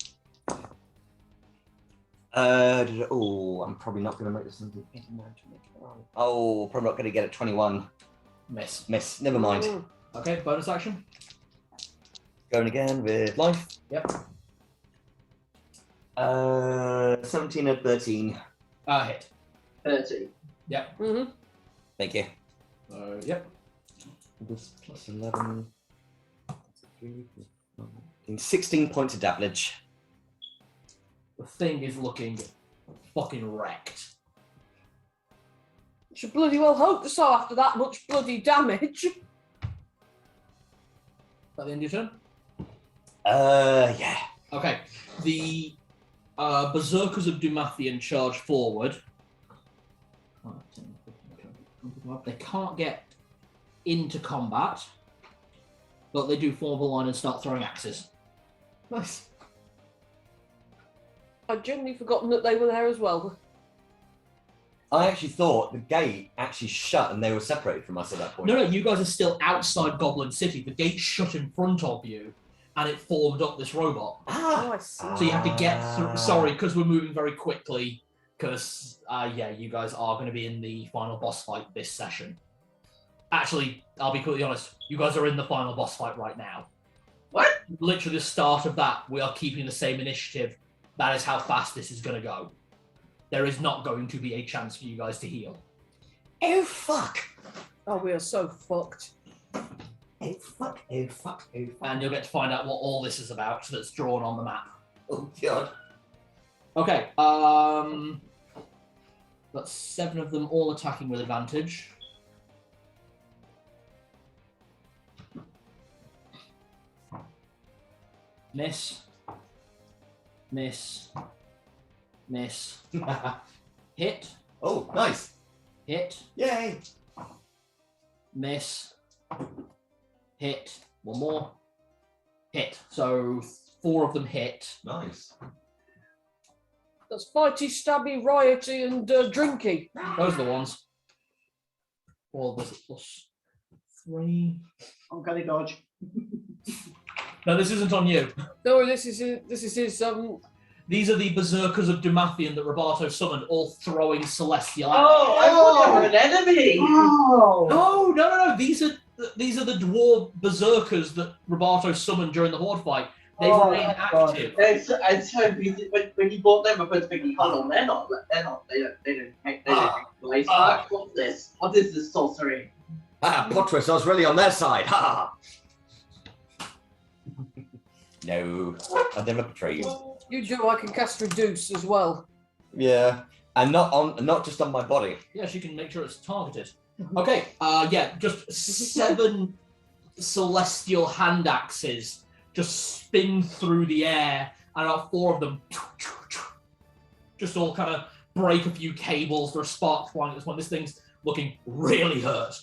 Oh, I'm probably not going to make this something. Oh, probably not going to get it 21. Miss. Miss. Never mind. Okay, bonus action. Going again with life. Yep. 17 and 13. Hit. 30. Mhm. Thank you. Yep. This plus 11. 16 points of damage. The thing is looking fucking wrecked. Should bloody well hope so after that much bloody damage. Is that the end of your turn? Yeah. Okay. The Berserkers of Dumathian charge forward. They can't get into combat, but they do form a line and start throwing axes. Nice. I'd genuinely forgotten that they were there as well. I actually thought the gate actually shut and they were separated from us at that point. No, you guys are still outside Goblin City. The gate shut in front of you, and it formed up this robot. Oh, I see. So you have to get through. Sorry, because we're moving very quickly. Because yeah, you guys are going to be in the final boss fight this session. Actually, I'll be completely honest. You guys are in the final boss fight right now. What? Literally the start of that. We are keeping the same initiative. That is how fast this is going to go. There is not going to be a chance for you guys to heal. Oh, fuck. Oh, we are so fucked. Oh, fuck. Oh, fuck. Oh, fuck. And you'll get to find out what all this is about that's drawn on the map. Oh, God. Okay. That's 7 of them all attacking with advantage. Miss. Miss. Miss. Hit. Oh, nice. Hit. Yay. Miss. Hit. One more. Hit. So 4 of them hit. Nice. That's fighty, stabby, riotty, and drinky. Those are the ones. Well, this is plus 3. Uncanny dodge. No, this isn't on you. No, this is his These are the berserkers of Dumathian that Roberto summoned, all throwing celestial. Oh, I thought they were an enemy. Oh! No. These are the dwarf berserkers that Roberto summoned during the horde fight. They Oh, remain God. active. I'm so busy. When you bought them, I was thinking, hold on, they don't Leyspark. What's this? What is this sorcery? Potris, I was really on their side. Ha! No, I never betrayed you. You do. I can cast reduce as well. Yeah, and not just on my body. Yeah, she can make sure it's targeted. Okay, yeah, just 7 celestial hand axes just spin through the air, and about 4 of them just all kind of break a few cables. There are sparks flying at this one. This thing's looking really hurt.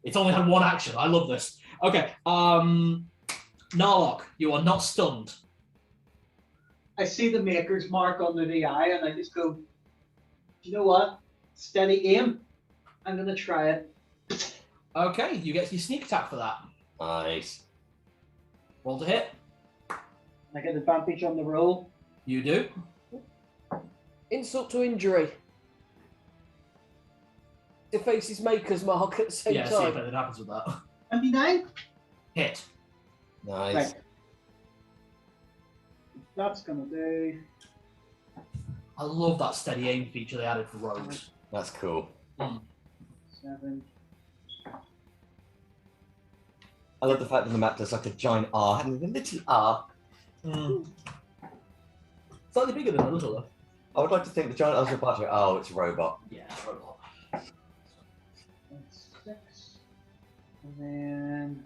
It's only had 1 action. I love this. Okay, Narlock, you are not stunned. I see the maker's mark under the eye, and I just go, "Do you know what? Steady aim. I'm gonna try it." Okay, you get your sneak attack for that. Nice. Roll to hit. I get advantage on the roll. You do. Insult to injury. Deface his maker's mark at the same Yeah, see if time. anything happens with that. 29. Hit. Nice. Right. That's gonna do. I love that steady aim feature they added for rogues. That's cool. 7. I love the fact that the map does like a giant R and a little R. Slightly bigger than a little though. I would like to think the giant R's Roboto. Oh, it's a robot. Yeah, robot. That's 6. And then.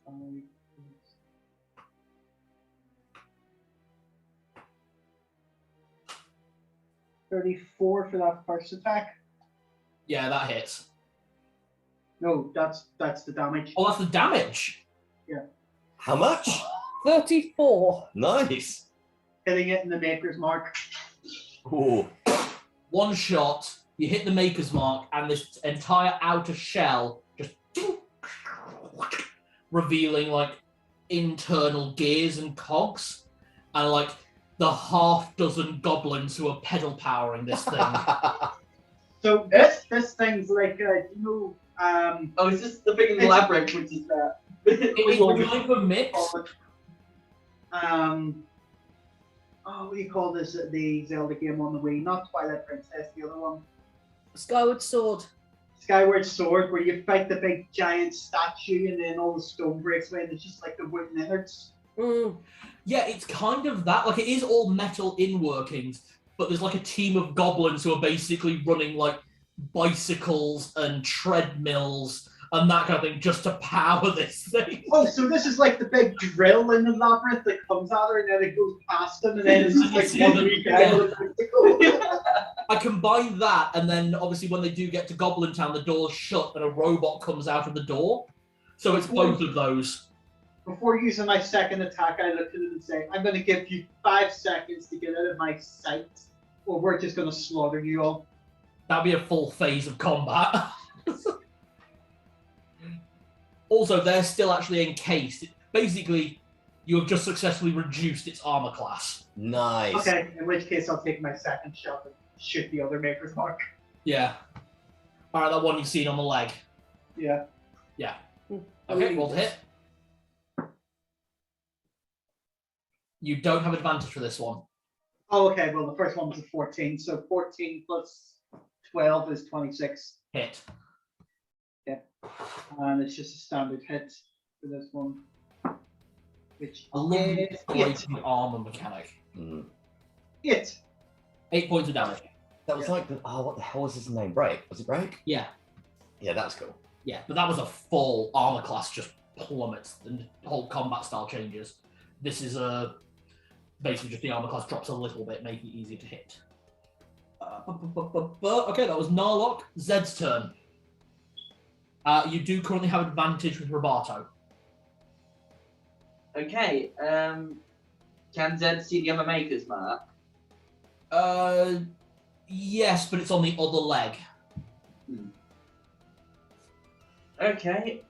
Five. 34 for that first attack. Yeah, that hits. No, that's the damage. Oh, that's the damage. How much? 34. Nice. Hitting it in the maker's mark. Ooh. 1 shot, you hit the maker's mark, and this entire outer shell just revealing like internal gears and cogs, and like the half-dozen goblins who are pedal powering this thing. So this thing's like Oh, is this the thing in the labyrinth, which is It's going for mix. what do you call this? The Zelda game on the Wii, not Twilight Princess, the other one. Skyward Sword. Skyward Sword, where you fight the big giant statue and then all the stone breaks away and it's just like the wooden innards. Yeah, it's kind of that. Like, it is all metal in workings, but there's like a team of goblins who are basically running like bicycles and treadmills and that kind of thing just to power this thing. Oh, so this is like the big drill in the labyrinth that comes at her and then it goes past them and then it's just like one week guy with a bicycle. I combine that, and then obviously when they do get to Goblin Town, the door's shut and a robot comes out of the door. So it's both of those. Before using my second attack, I look at him and say, I'm going to give you 5 seconds to get out of my sight, or we're just going to slaughter you all. That'd be a full phase of combat. Also, they're still actually encased. Basically, you have just successfully reduced its armor class. Nice. Okay, in which case I'll take my second shot and shoot the other maker's mark. Yeah. All right, that one you've seen on the leg. Yeah. Yeah. Okay, roll to hit. You don't have advantage for this one. Oh, okay, well, the first one was a 14, so 14 plus 12 is 26. Hit. And it's just a standard hit for this one. Which A lovely is breaking armor mechanic. Mm. it. 8 points of damage. That was like, what the hell was his name? Break? Was it Break? Yeah, Yeah, that was cool. yeah, but that was a full armor class just plummets and whole combat style changes. This is basically just the armor class drops a little bit, making it easier to hit. Okay, that was Narlock. Zed's turn. You do currently have advantage with Roboto. Okay. Can Zed see the other maker's mark? Yes, but it's on the other leg. Okay.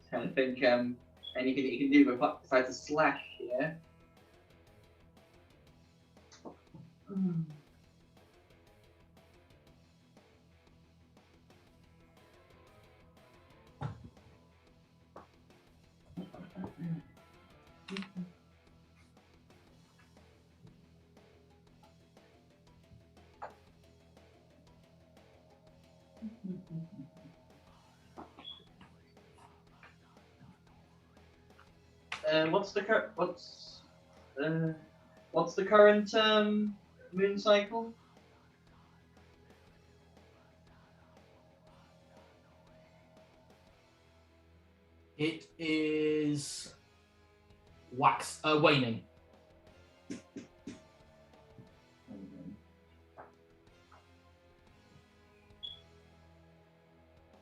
Trying to think anything that you can do besides a slash here. What's the current moon cycle? It is waning.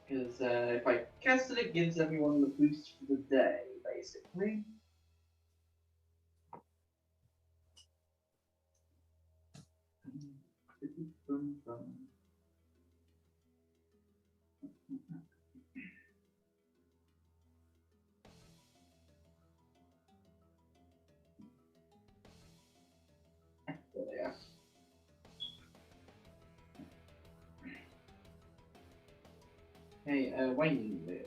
Because if I cast it, it gives everyone the boost for the day, basically. There they are. Hey, waning moon.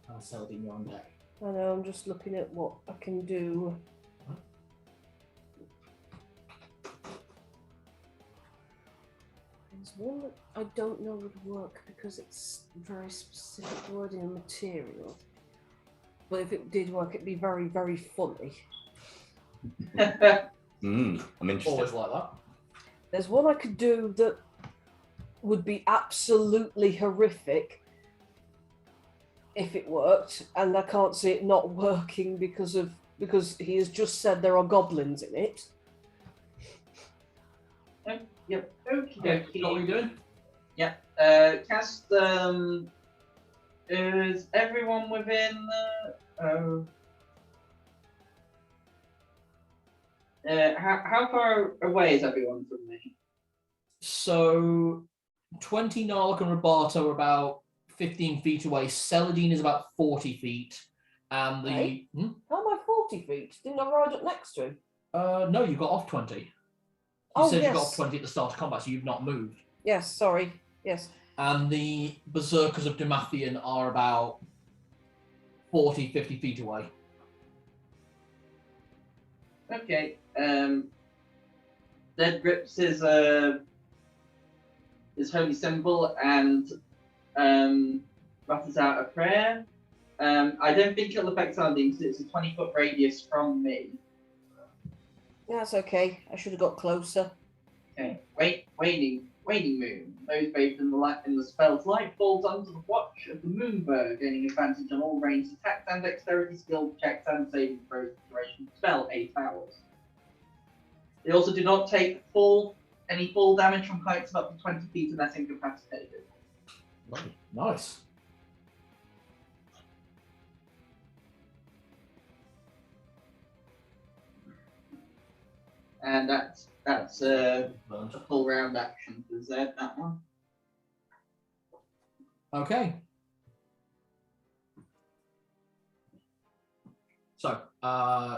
I'll sell it in your own deck. I know, I'm just looking at what I can do. There's one that I don't know would work because it's very specific wording and material. But if it did work, it'd be very, very funny. I'm interested. Always like that. There's one I could do that would be absolutely horrific if it worked, and I can't see it not working because he has just said there are goblins in it. Yep. Okay, you know what you're doing? Yep. Cast. Is everyone within? How far away is everyone from me? So 20 Narlock and Roboto are about 15 feet away. Celadine is about 40 feet. And the... Hey? How am I 40 feet? Didn't I ride up next to him? No, you got off 20. You Oh, said yes. you got off 20 at the start of combat, so you've not moved. Yes, sorry. Yes. And the Berserkers of Damathian are about 40, 50 feet away. Okay. Dead grips his holy symbol and mutters out a prayer. I don't think it'll affect Saladin because it's a 20-foot radius from me. That's okay. I should have got closer. Okay. Waning moon. Those bathed in the spell's light falls under the watch of the Moonbird, gaining advantage on all ranged attacks and dexterity skill checks and saving throws. Duration of the spell 8 hours. They also do not take any full damage from heights of up to 20 feet unless incapacitated. Nice. And that's a full round action for Zed, that one. Okay. So,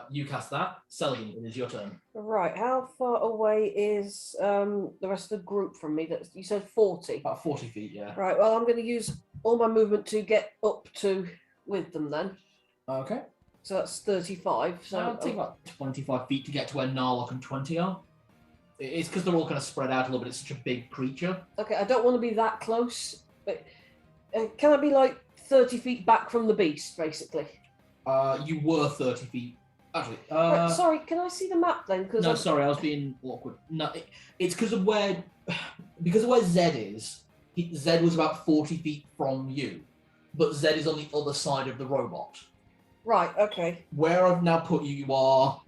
you cast that. Celadine, it is your turn. Right, how far away is the rest of the group from me? That you said 40. About 40 feet, yeah. Right, well, I'm going to use all my movement to get up to with them then. Okay. So that's 35. So I'll take about 25 feet to get to where Narlock and 20 are. It's because they're all kind of spread out a little bit. It's such a big creature. okay, I don't want to be that close, but can I be like 30 feet back from the beast, basically? You were 30 feet. Actually, Right, sorry, can I see the map then? no, sorry, I was being awkward. No, it's because of where Zed is. Zed was about 40 feet from you, but Zed is on the other side of the robot. Right, okay. Where I've now put you, you are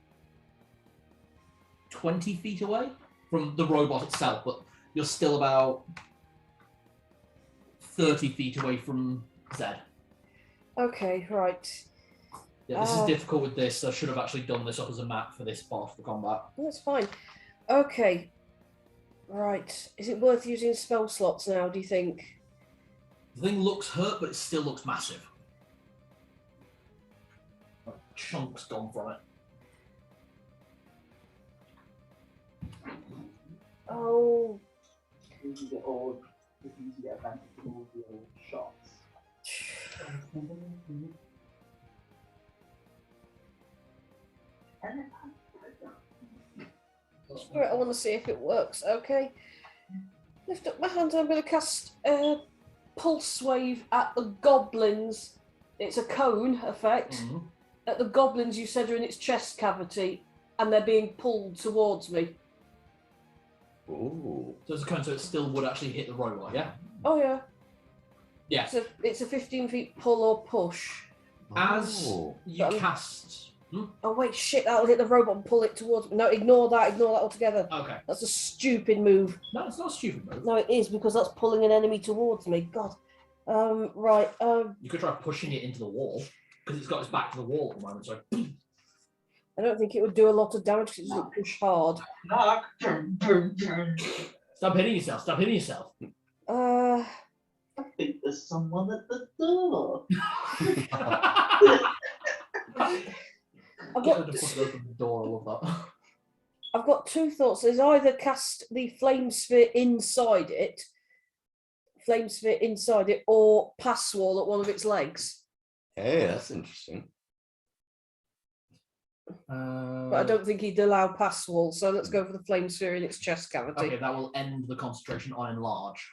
20 feet away from the robot itself, but you're still about 30 feet away from Zed. Okay, right. Yeah, this is difficult with this. I should have actually done this up as a map for this part of the combat. That's fine. Okay. Right. Is it worth using spell slots now, do you think? The thing looks hurt, but it still looks massive. Like, chunks gone from it. Oh. You can get all, you can get advantage of all your shots. Spirit, I want to see if it works. Okay. Lift up my hand. I'm going to cast Pulse Wave at the goblins. It's a cone effect. Mm-hmm. At the goblins you said are in its chest cavity, and they're being pulled towards me. Ooh. So it's a cone, so it still would actually hit the robot, yeah? Oh yeah. Yeah. It's a 15 feet pull or push. As Ooh. you cast... Oh wait, shit! That'll hit the robot and pull it towards me. No, ignore that. Ignore that altogether. Okay. That's a stupid move. No, it's not a stupid move. No, it is because that's pulling an enemy towards me. God. Right. You could try pushing it into the wall, because it's got its back to the wall at the moment, so... I don't think it would do a lot of damage because it doesn't push hard. Knock. Stop hitting yourself. Stop hitting yourself. Uh, I think there's someone at the door. I've Get got her to fucking open the door, I love that. I've got two thoughts. There's either cast the flame sphere inside it, or pass wall at one of its legs. Hey, that's interesting. But I don't think he'd allow pass wall, so let's go for the flame sphere in its chest cavity. Okay, that will end the concentration on enlarge.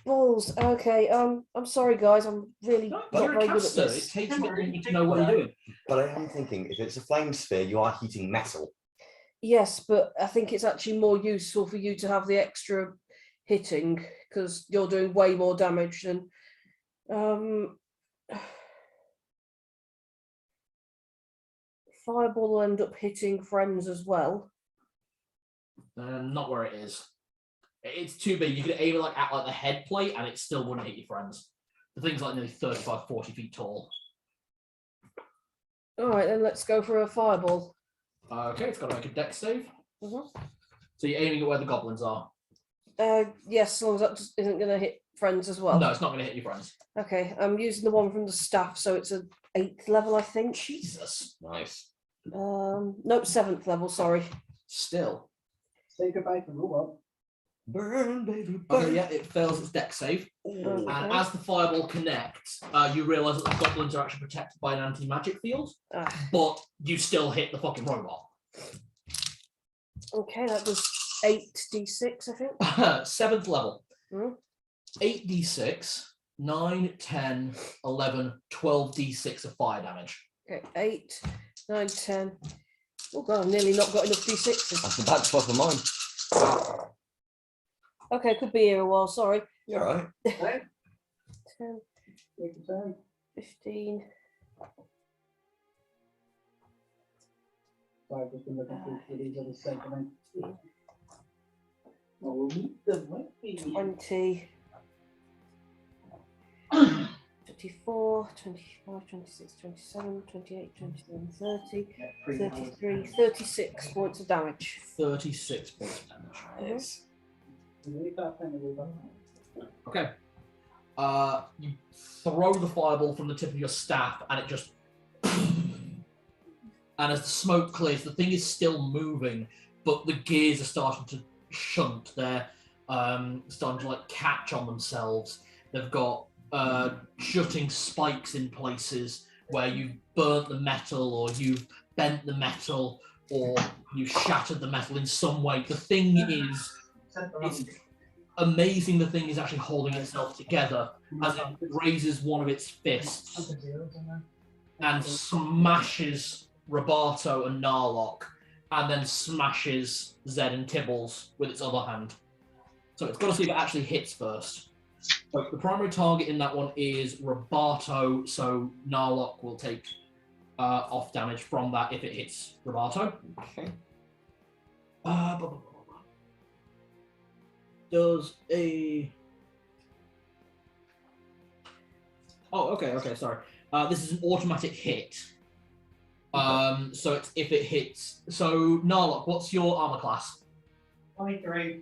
Balls. Okay. I'm sorry, guys. I'm really No, not you're a very good at caster. It this. takes a bit longer to know what you're doing. But I am thinking, if it's a flame sphere, you are heating metal. Yes, but I think it's actually more useful for you to have the extra hitting because you're doing way more damage than. Fireball will end up hitting friends as well. Not where it is. It's too big. You could aim it at the head plate and it still wouldn't hit your friends. The thing's like nearly 35, 40 feet tall. All right, then let's go for a fireball. Okay, it's got to make a dex save. Mhm. So you're aiming at where the goblins are. Yes, as long as that just isn't going to hit friends as well. No, it's not going to hit your friends. Okay, I'm using the one from the staff, so it's an 8th level, I think. Jesus. Nice. No, 7th level. Sorry. Still. Say goodbye to robot. Burn, baby, Okay, burn. yeah, it fails its dex save. Ooh. And as the fireball connects, you realise that the goblins are actually protected by an anti-magic field, but you still hit the fucking robot. Okay, that was 8d6, I think. 7th level. Hmm. 8d6, 9, 10, 11, 12d6 of fire damage. Okay, 8, 9, 10. Oh god, I've nearly not got enough d6s. That's about top of mine. Okay, could be here a while, sorry. You're right. 10, 15. So I've just been looking through these other segments. Well, we'll meet them, won't we? 20, 24, 25, 26, 27, 28, 29, 30, 33, 36 points of damage. 36 points of damage. Yes. Okay. You throw the fireball from the tip of your staff and it just... And as the smoke clears, the thing is still moving, but the gears are starting to shunt. They're starting to catch on themselves. They've got jutting spikes in places. where you've burnt the metal or you've bent the metal or you've shattered the metal in some way. The thing is, it's amazing the thing is actually holding itself together as it raises one of its fists and smashes Roboto and Narlock, and then smashes Zed and Tibbles with its other hand. So it's got to see if it actually hits first. So the primary target in that one is Roboto, so Narlock will take off damage from that if it hits Roboto. Okay. Does a... Oh, okay, sorry. This is an automatic hit. So it's if it hits... So, Narlock, what's your armor class? 23.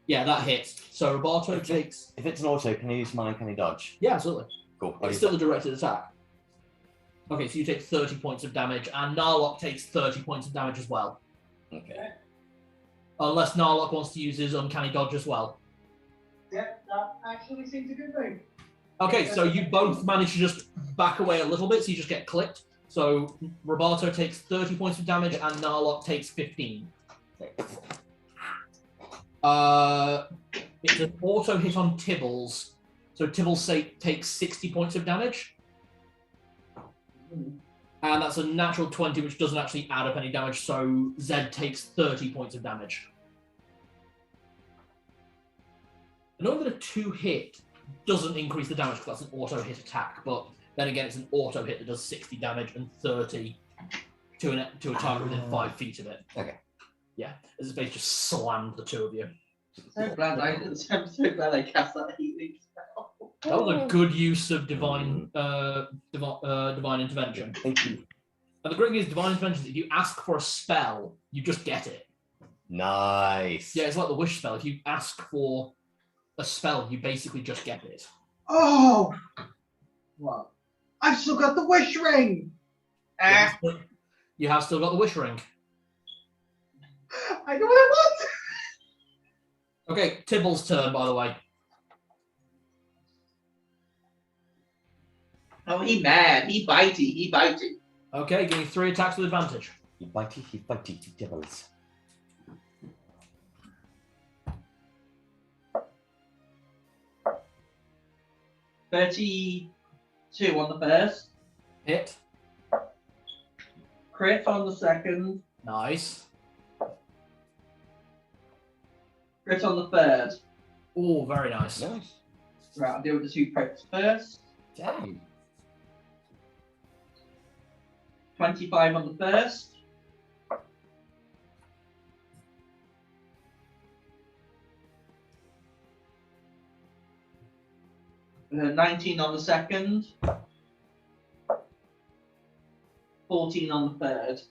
Yeah, that hits. So Roboto takes... If it's an auto, can you use mine? Can you dodge? Yeah, absolutely. Cool. It's still a directed attack. Okay, so you take 30 points of damage, and Narlock takes 30 points of damage as well. Okay. Unless Narlock wants to use his uncanny dodge as well. Yep, that actually seems a good thing. Okay, so you both manage to just back away a little bit, so you just get clipped. So Roboto takes 30 points of damage, and Narlock takes 15. It's an auto hit on Tibbles, so Tibbles takes 60 points of damage. And that's a natural 20, which doesn't actually add up any damage, so Zed takes 30 points of damage. I know that a 2-hit doesn't increase the damage because that's an auto-hit attack, but then again, it's an auto-hit that does 60 damage and 30 to a target within 5 feet of it. Okay. Yeah, as if they just slammed the two of you. I'm so glad I cast that healing spell. That was a good use of divine intervention. Thank you. And the great thing is, divine intervention, if you ask for a spell, you just get it. Nice. Yeah, it's like the wish spell. If you ask for a spell, you basically just get it. Oh, What? I've still got the wish ring. You have still got the wish ring. I know what I want. Okay, Tibble's turn, by the way. Oh, he mad. He bitey. Okay, give me 3 attacks with advantage. He bitey, devils. $32 on the first. Hit. Crit on the second. Nice. Crit on the third. Oh, very nice. Nice. Right, I'll deal with the 2 crits first. Damn. 25 on the first. And then 19 on the second. 14 on the third.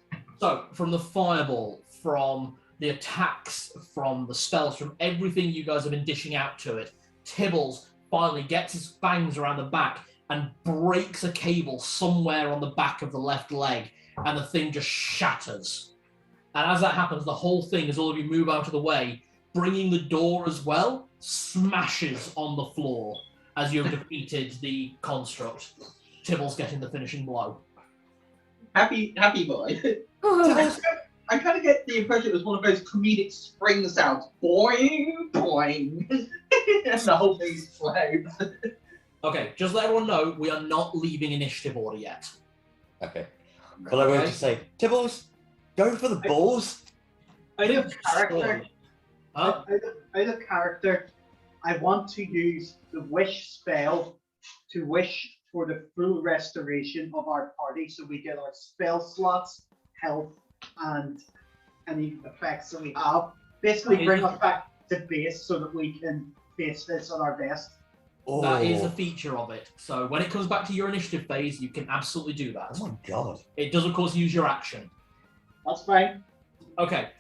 So, from the fireball, from the attacks, from the spells, from everything you guys have been dishing out to it, Tibbles finally gets his fangs around the back and breaks a cable somewhere on the back of the left leg, and the thing just shatters. And as that happens, the whole thing, as all of you move out of the way, bringing the door as well, smashes on the floor as you have defeated the construct. Tibbles getting the finishing blow. Happy boy. I kind of get the impression it was one of those comedic spring sounds. Boing, boing. And the whole thing explodes. Okay, just let everyone know, we are not leaving initiative order yet. Okay. Well, I won't just say, Tibbles, go for the balls. Out of character, Huh? out of character, I want to use the wish spell to wish for the full restoration of our party, so we get our spell slots, health, and any effects that we have. Basically, bring us back to base so that we can face this on our best. That is a Oh. feature of it. So when it comes back to your initiative phase, you can absolutely do that. Oh my god. It does, of course, use your action. That's fine. Okay.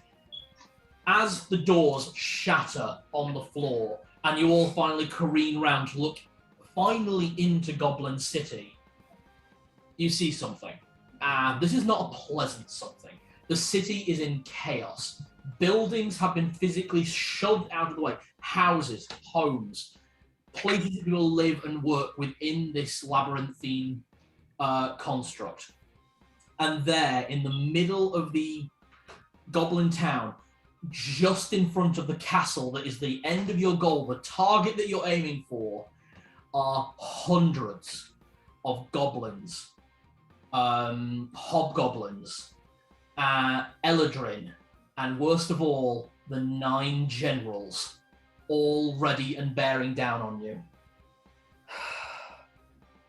As the doors shatter on the floor and you all finally careen round to look finally into Goblin City, you see something. And this is not a pleasant something. The city is in chaos. Buildings have been physically shoved out of the way. Houses, homes, places that people live and work within this labyrinthine construct. And there, in the middle of the goblin town, just in front of the castle that is the end of your goal, the target that you're aiming for, are hundreds of goblins, hobgoblins, Eladrin, and worst of all, the 9 generals, all ready and bearing down on you.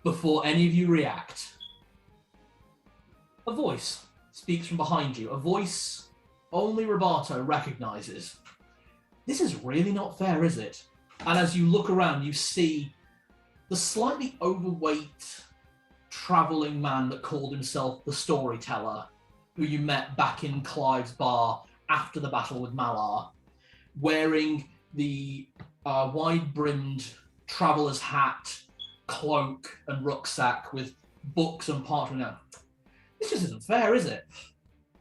Before any of you react, a voice speaks from behind you, a voice only Roberto recognizes. This is really not fair, is it? And as you look around, you see the slightly overweight travelling man that called himself the Storyteller, who you met back in Clive's bar after the battle with Malar, wearing the wide-brimmed traveller's hat, cloak and rucksack with books and parchment. This just isn't fair, is it?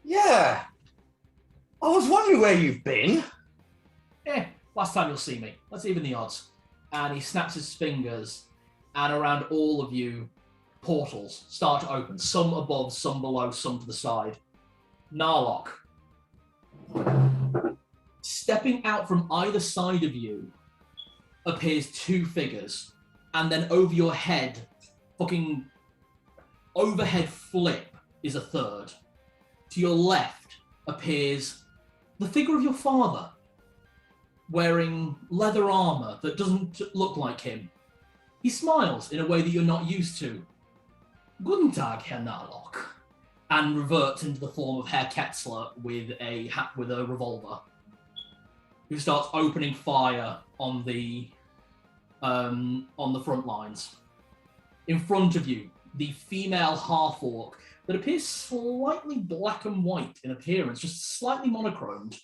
Yeah. I was wondering where you've been. Last time you'll see me. Let's even the odds. And he snaps his fingers, and around all of you, portals start to open. Some above, some below, some to the side. Narlock. Stepping out from either side of you appears 2 figures, and then over your head, fucking overhead flip is a 3rd. To your left appears the figure of your father, wearing leather armor that doesn't look like him. He smiles in a way that you're not used to. Guten Tag, Herr Narlock, and reverts into the form of Herr Ketzler with a revolver, who starts opening fire on the front lines. In front of you, the female half-orc that appears slightly black and white in appearance, just slightly monochromed,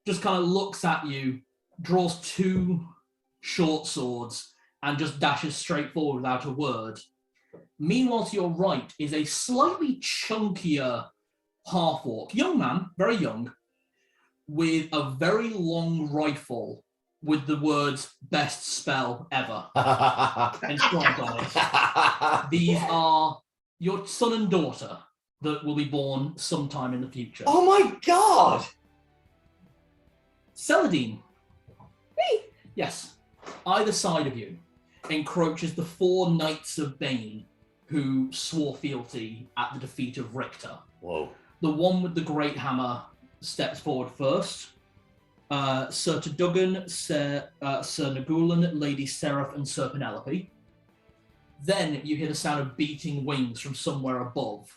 just kind of looks at you, draws 2 short swords, and just dashes straight forward without a word. Meanwhile, to your right is a slightly chunkier half-orc, young man, very young, with a very long rifle with the words "best spell ever" inscribed on it. These are your son and daughter that will be born sometime in the future. Oh my god! Celadine. Me? Yes. Either side of you encroaches the 4 Knights of Bane who swore fealty at the defeat of Richter. Whoa. The one with the great hammer steps forward first. Sir Tadugan, Sir Nagulan, Lady Seraph, and Sir Penelope. Then you hear the sound of beating wings from somewhere above.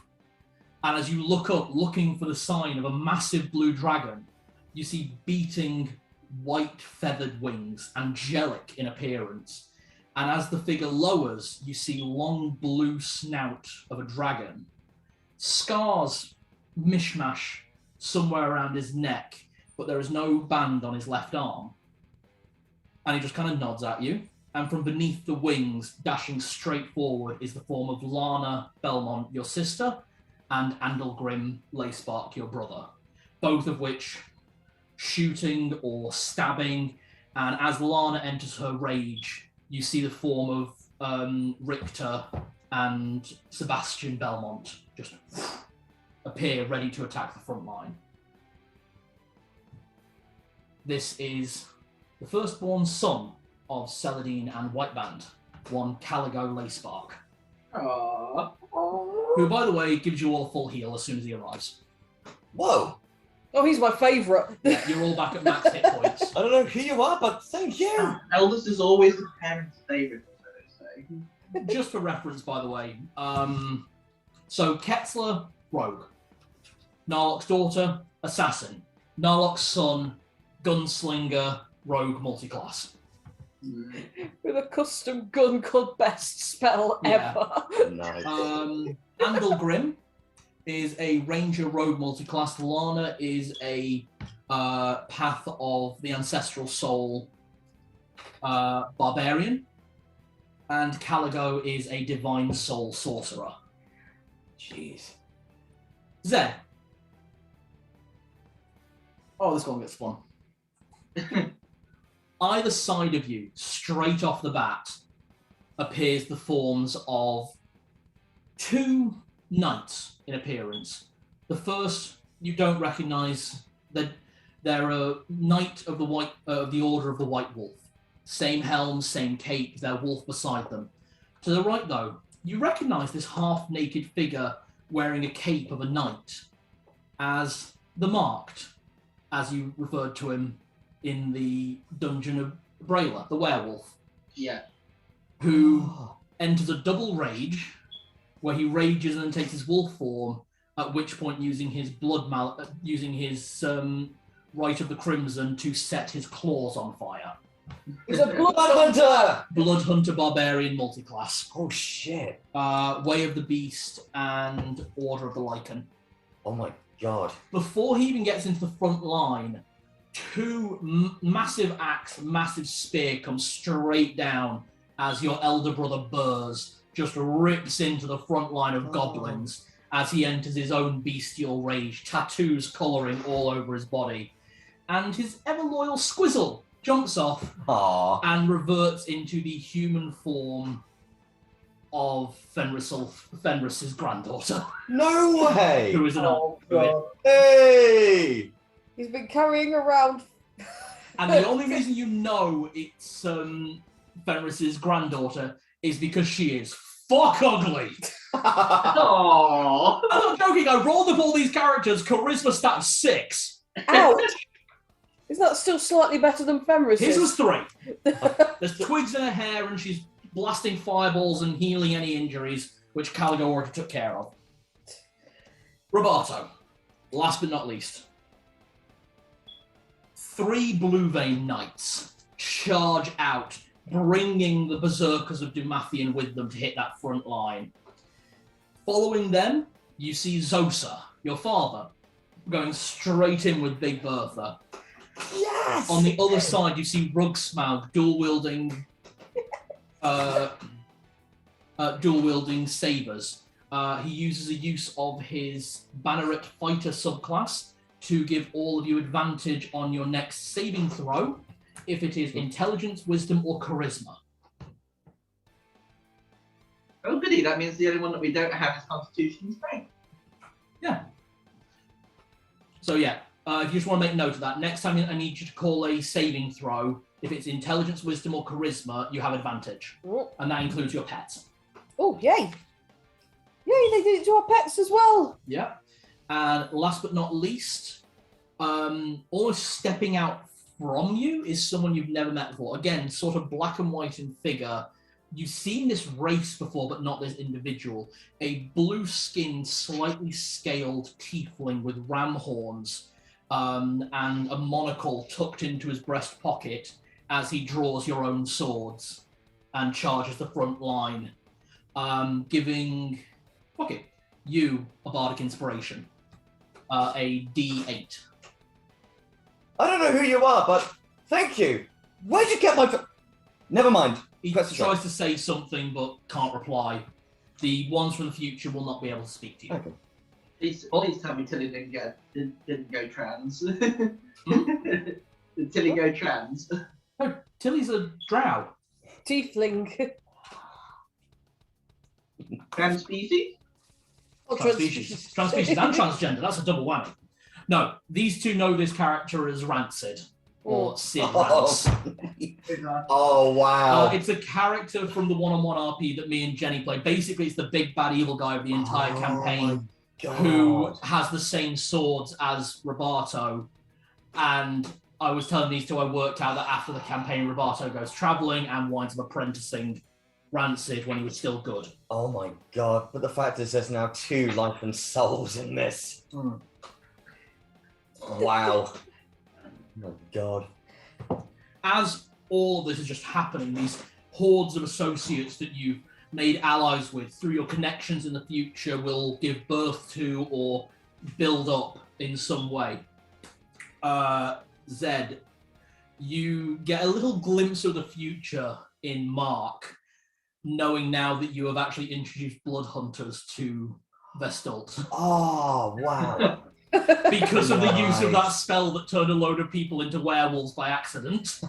And as you look up, looking for the sign of a massive blue dragon, you see beating white feathered wings, angelic in appearance. And as the figure lowers, you see long blue snout of a dragon. Scars mishmash somewhere around his neck, but there is no band on his left arm. And he just kind of nods at you. And from beneath the wings, dashing straight forward, is the form of Lana Belmont, your sister, and Andalgrim Leyspark, your brother. Both of which shooting or stabbing. And as Lana enters her rage, you see the form of Richter and Sebastian Belmont just appear ready to attack the front line. This is the firstborn son of Celadine and Whiteband, one Caligo Leyspark. Aww. Who, by the way, gives you all a full heal as soon as he arrives. Whoa. Oh, he's my favourite. Yeah, you're all back at max hit points. I don't know who you are, but thank you. Eldest is always the parent's favorite, so they say. Just for reference, by the way, so Ketzler, rogue. Narlock's daughter, assassin. Narlock's son, gunslinger, rogue, multiclass. With a custom gun called Best Spell Yeah. Ever. Nice. Andalgrim is a ranger rogue multiclass. Lana is a path of the ancestral soul barbarian. And Caligo is a divine soul sorcerer. Jeez. Zed. Oh, this one gets fun. Either side of you, straight off the bat, appears the forms of 2 knights in appearance. The first you don't recognise. That they're a knight of the Order of the White Wolf. Same helm, same cape. Their wolf beside them. To the right, though, you recognise this half-naked figure wearing a cape of a knight as the Marked, as you referred to him in the Dungeon of Brayla, the werewolf. Yeah. Who enters a double rage, where he rages and then takes his wolf form, at which point using his Rite of the Crimson to set his claws on fire. He's a blood Hunter! Blood Hunter Barbarian multiclass. Oh shit. Way of the Beast and Order of the Lycan. Oh my god. Before he even gets into the front line, 2 massive axe, massive spear comes straight down as your elder brother Burrs just rips into the front line of goblins as he enters his own bestial rage, tattoos colouring all over his body. And his ever-loyal Squizzle jumps off and reverts into the human form of Fenris's granddaughter. No way! Who is an old druid. Hey! He's been carrying around. And the only reason you know it's Fenris's granddaughter is because she is fuck ugly. Aww. I'm not joking, I rolled up all these characters, charisma stat 6. Ouch! Isn't that still slightly better than Fenris's? His was 3. There's twigs in her hair and she's blasting fireballs and healing any injuries, which Caligo already took care of. Roberto, last but not least. 3 Blue Vein Knights charge out, bringing the Berserkers of Dumathian with them to hit that front line. Following them, you see Zosa, your father, going straight in with Big Bertha. Yes! On the other side, you see Rugsmaug dual-wielding sabers. He uses a use of his Banneret Fighter subclass to give all of you advantage on your next saving throw, if it is Intelligence, Wisdom, or Charisma. Oh goody, that means the only one that we don't have is Constitution and Strength. Yeah. So yeah, if you just want to make note of that, next time I need you to call a saving throw, if it's Intelligence, Wisdom, or Charisma, you have advantage. And that includes your pets. Oh, yay! Yay, they did it to our pets as well! Yeah. And last but not least, almost stepping out from you is someone you've never met before. Again, sort of black and white in figure. You've seen this race before, but not this individual. A blue-skinned, slightly scaled tiefling with ram horns and a monocle tucked into his breast pocket as he draws your own swords and charges the front line, giving you a bardic inspiration, a D8. I don't know who you are, but thank you. Where'd you get my... Never mind. He Press the tries to say something but can't reply. The ones from the future will not be able to speak to you. Okay. Please tell me Tilly didn't go trans. Did Tilly go trans? Oh, Tilly's a drow. Tiefling. Trans species? Transpecies. Transpecies and transgender. That's a double whammy. No, these two know this character as Rancid. Or Sid Rance. Oh, wow. It's a character from the one-on-one RP that me and Jenny play. Basically, it's the big bad evil guy of the entire campaign who has the same swords as Roberto. And I was telling these two I worked out that after the campaign, Roberto goes travelling and winds up apprenticing Rancid when he was still good. Oh my god. But the fact is there's now 2 life and souls in this. Wow. Oh my god. As all of this is just happening, these hordes of associates that you've made allies with through your connections in the future will give birth to or build up in some way. Zed, you get a little glimpse of the future in Mark, knowing now that you have actually introduced blood hunters to Vestalt. Oh, wow. Because of the use of that Nice. spell that turned a load of people into werewolves by accident.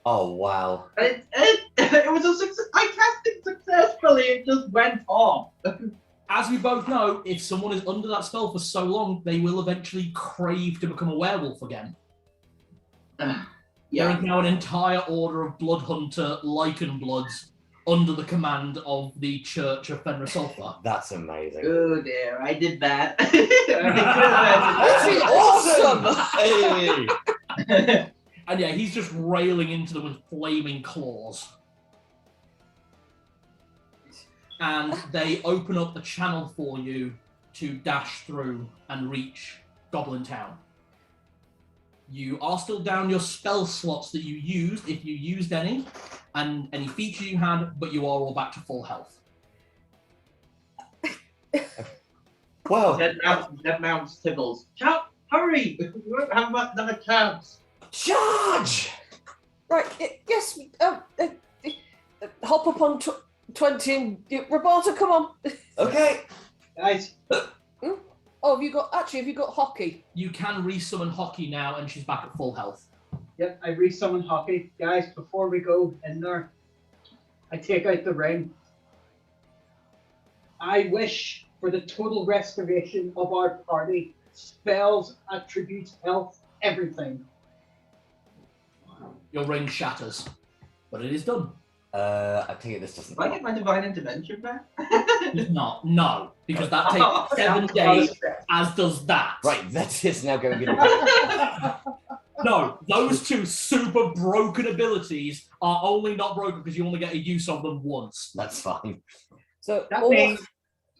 Oh, wow. It was a success. I cast it successfully. It just went on. as we both know, if someone is under that spell for so long, they will eventually crave to become a werewolf again. There Yeah. is now an entire order of blood hunter lichen bloods under the command of the Church of Fenrisulfur. That's amazing. Oh dear, I did that. Hey! And yeah, he's just railing into them with flaming claws. And they open up a channel for you to dash through and reach Goblin Town. You are still down your spell slots that you used, if you used any, and any features you had, but you are all back to full health. Well, That mounts tickles. Shout, hurry! We won't have another chance. charge! Right, yes, hop up on 20 and Roberta, come on. Okay. Guys, Oh, have you got hockey? You can resummon Hockey now, and she's back at full health. Yep, I resummon Hockey. Guys, before we go in there, I take out the ring. I wish for the total restoration of our party. Spells, attributes, health, everything. Your ring shatters, but it is done. I take it this doesn't. do I get my divine intervention back? It's not, no, because that takes 7 days, as does that. Right, that is now going in. No, those two super broken abilities are only not broken because you only get a use of them once. That's fine. So That means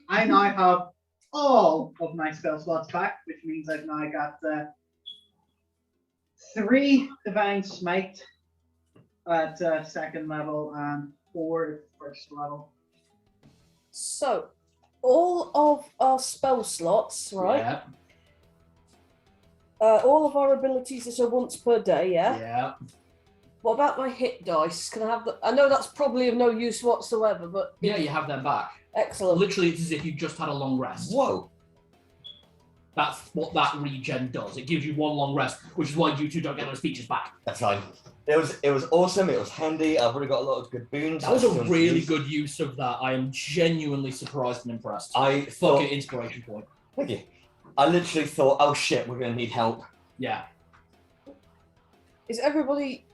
I now have all of my spell slots back, which means I've now got 3 Divine Smite at second level and 4 at first level. So, all of our spell slots, right? Yeah. All of our abilities that are once per day, yeah? Yeah. What about my hit dice? Can I have I know that's probably of no use whatsoever, but Yeah, you have them back. excellent. Literally, it's as if you just had a long rest. Whoa. That's what that regen does. It gives you one long rest, which is why you two don't get those features back. That's fine. It was awesome. It was handy. I've already got a lot of good boons. That was a That's really use. good use of that. I am genuinely surprised and impressed. I Fuck thought. it, inspiration point. Thank you. I literally thought, oh shit, we're gonna need help. Yeah. Is everybody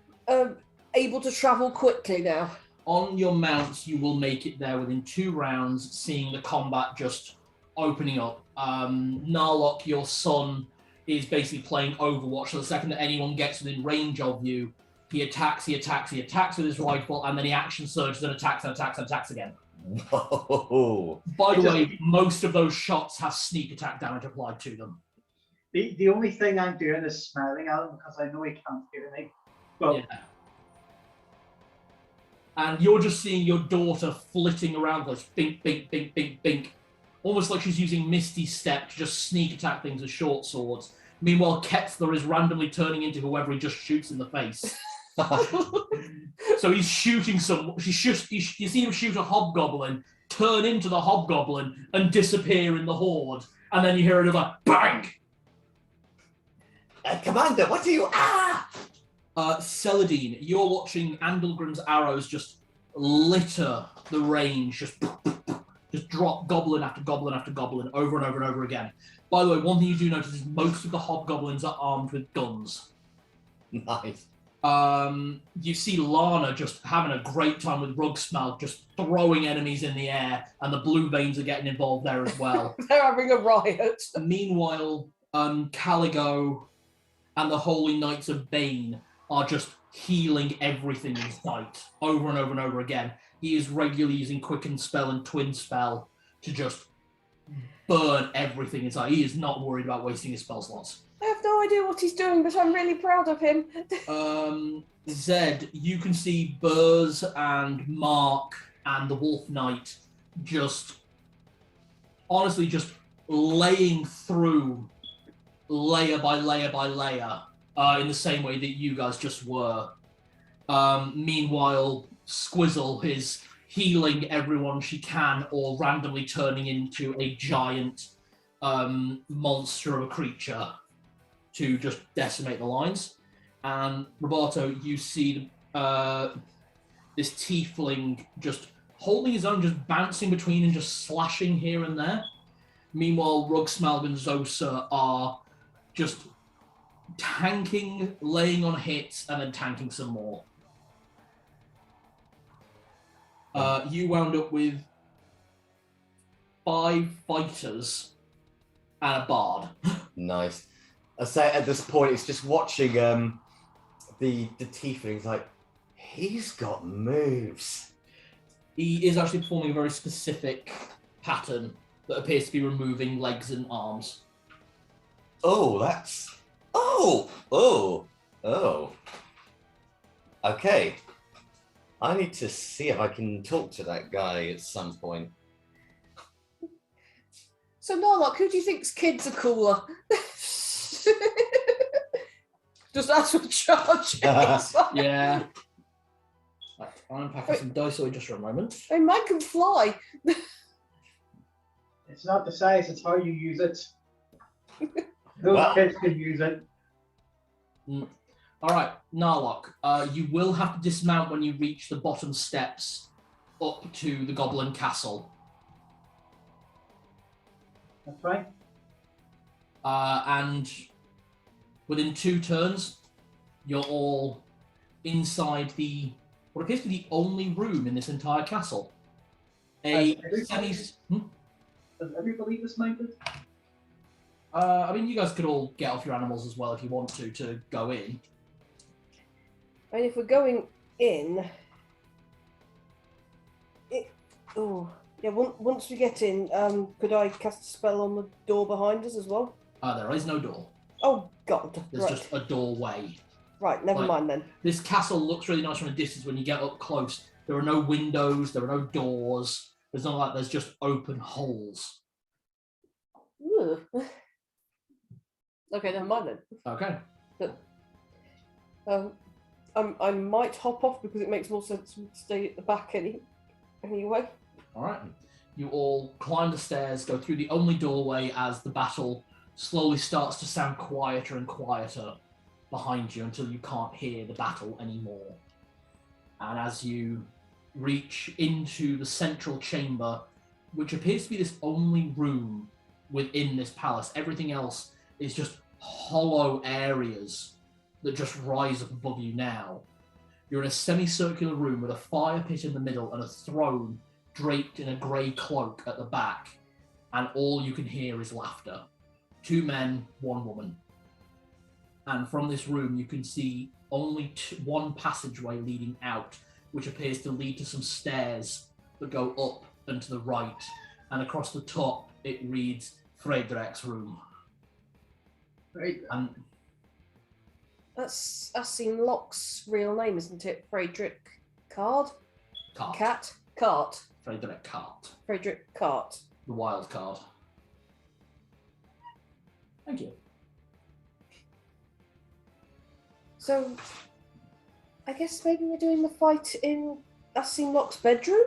able to travel quickly now? On your mounts, you will make it there within 2 rounds, seeing the combat just opening up. Narlock, your son, is basically playing Overwatch. So the second that anyone gets within range of you, he attacks with his rifle, and then he action surges and attacks and attacks and attacks again. Whoa. By the way, most of those shots have sneak attack damage applied to them. The only thing I'm doing is smiling at him because I know he can't hear me. But Yeah. And you're just seeing your daughter flitting around like bink, bink, bink, bink, bink. Almost like she's using Misty Step to just sneak attack things with short swords. Meanwhile, Ketzler is randomly turning into whoever he just shoots in the face. So he's shooting you see him shoot a hobgoblin, turn into the hobgoblin, and disappear in the horde. And then you hear another bang! Commander, what do you? Celadine, you're watching Andalgrim's arrows just litter the range, just drop goblin after goblin after goblin over and over and over again. By the way, one thing you do notice is most of the hobgoblins are armed with guns. Nice. You see Lana just having a great time with Rugsmell, just throwing enemies in the air, and the blue veins are getting involved there as well. They're having a riot. Meanwhile, Caligo and the Holy Knights of Bane are just healing everything in sight over and over and over again. He is regularly using Quicken Spell and Twin Spell to just burn everything inside. He is not worried about wasting his spell slots. I have no idea what he's doing, but I'm really proud of him. Zed, you can see Burrs and Mark and the Wolf Knight just honestly just laying through layer by layer by layer in the same way that you guys just were. Meanwhile, Squizzle is healing everyone she can or randomly turning into a giant monster of a creature to just decimate the lines. And Roberto, you see this tiefling just holding his own, just bouncing between and just slashing here and there. Meanwhile, Rug, Smalg, and Zosa are just tanking, laying on hits, and then tanking some more. You wound up with 5 fighters and a bard. Nice. I say at this point, it's just watching the tiefling. He's like, he's got moves. He is actually performing a very specific pattern that appears to be removing legs and arms. Oh, that's. Oh. Okay. I need to see if I can talk to that guy at some point. So, Narlock, who do you think's kids are cooler? Just ask for charge. Yeah. I'm packing some dice away just for a moment. Hey, mine can fly. It's not the size, it's how you use it. Those Wow. kids can use it. All right, Narlock, you will have to dismount when you reach the bottom steps up to the Goblin Castle. That's right. And within 2 turns, you're all inside what appears to be the only room in this entire castle. A semi. Does everybody dismounted? I mean, you guys could all get off your animals as well if you want to go in. And if we're going in, once we get in, could I cast a spell on the door behind us as well? There is no door. Oh God! There's Right, just a doorway. right. Never like- mind then. This castle looks really nice from a distance. When you get up close, there are no windows, there are no doors. There's not like there's just open holes. Ugh. Okay, never mind then. Okay. I might hop off because it makes more sense to stay at the back anyway. All right. You all climb the stairs, go through the only doorway as the battle slowly starts to sound quieter and quieter behind you until you can't hear the battle anymore. And as you reach into the central chamber, which appears to be this only room within this palace, everything else is just hollow areas that just rise up above you now. You're in a semicircular room with a fire pit in the middle and a throne draped in a grey cloak at the back, and all you can hear is laughter. 2 men, 1 woman. And from this room you can see only one passageway leading out, which appears to lead to some stairs that go up and to the right, and across the top it reads Frederick's room. Right. And That's Locke's real name, isn't it? Frederick Card? Cart. Cat? Cart. Frederick Cart. Frederick Cart. The wild card. Thank you. So, I guess maybe we're doing the fight in Locke's bedroom?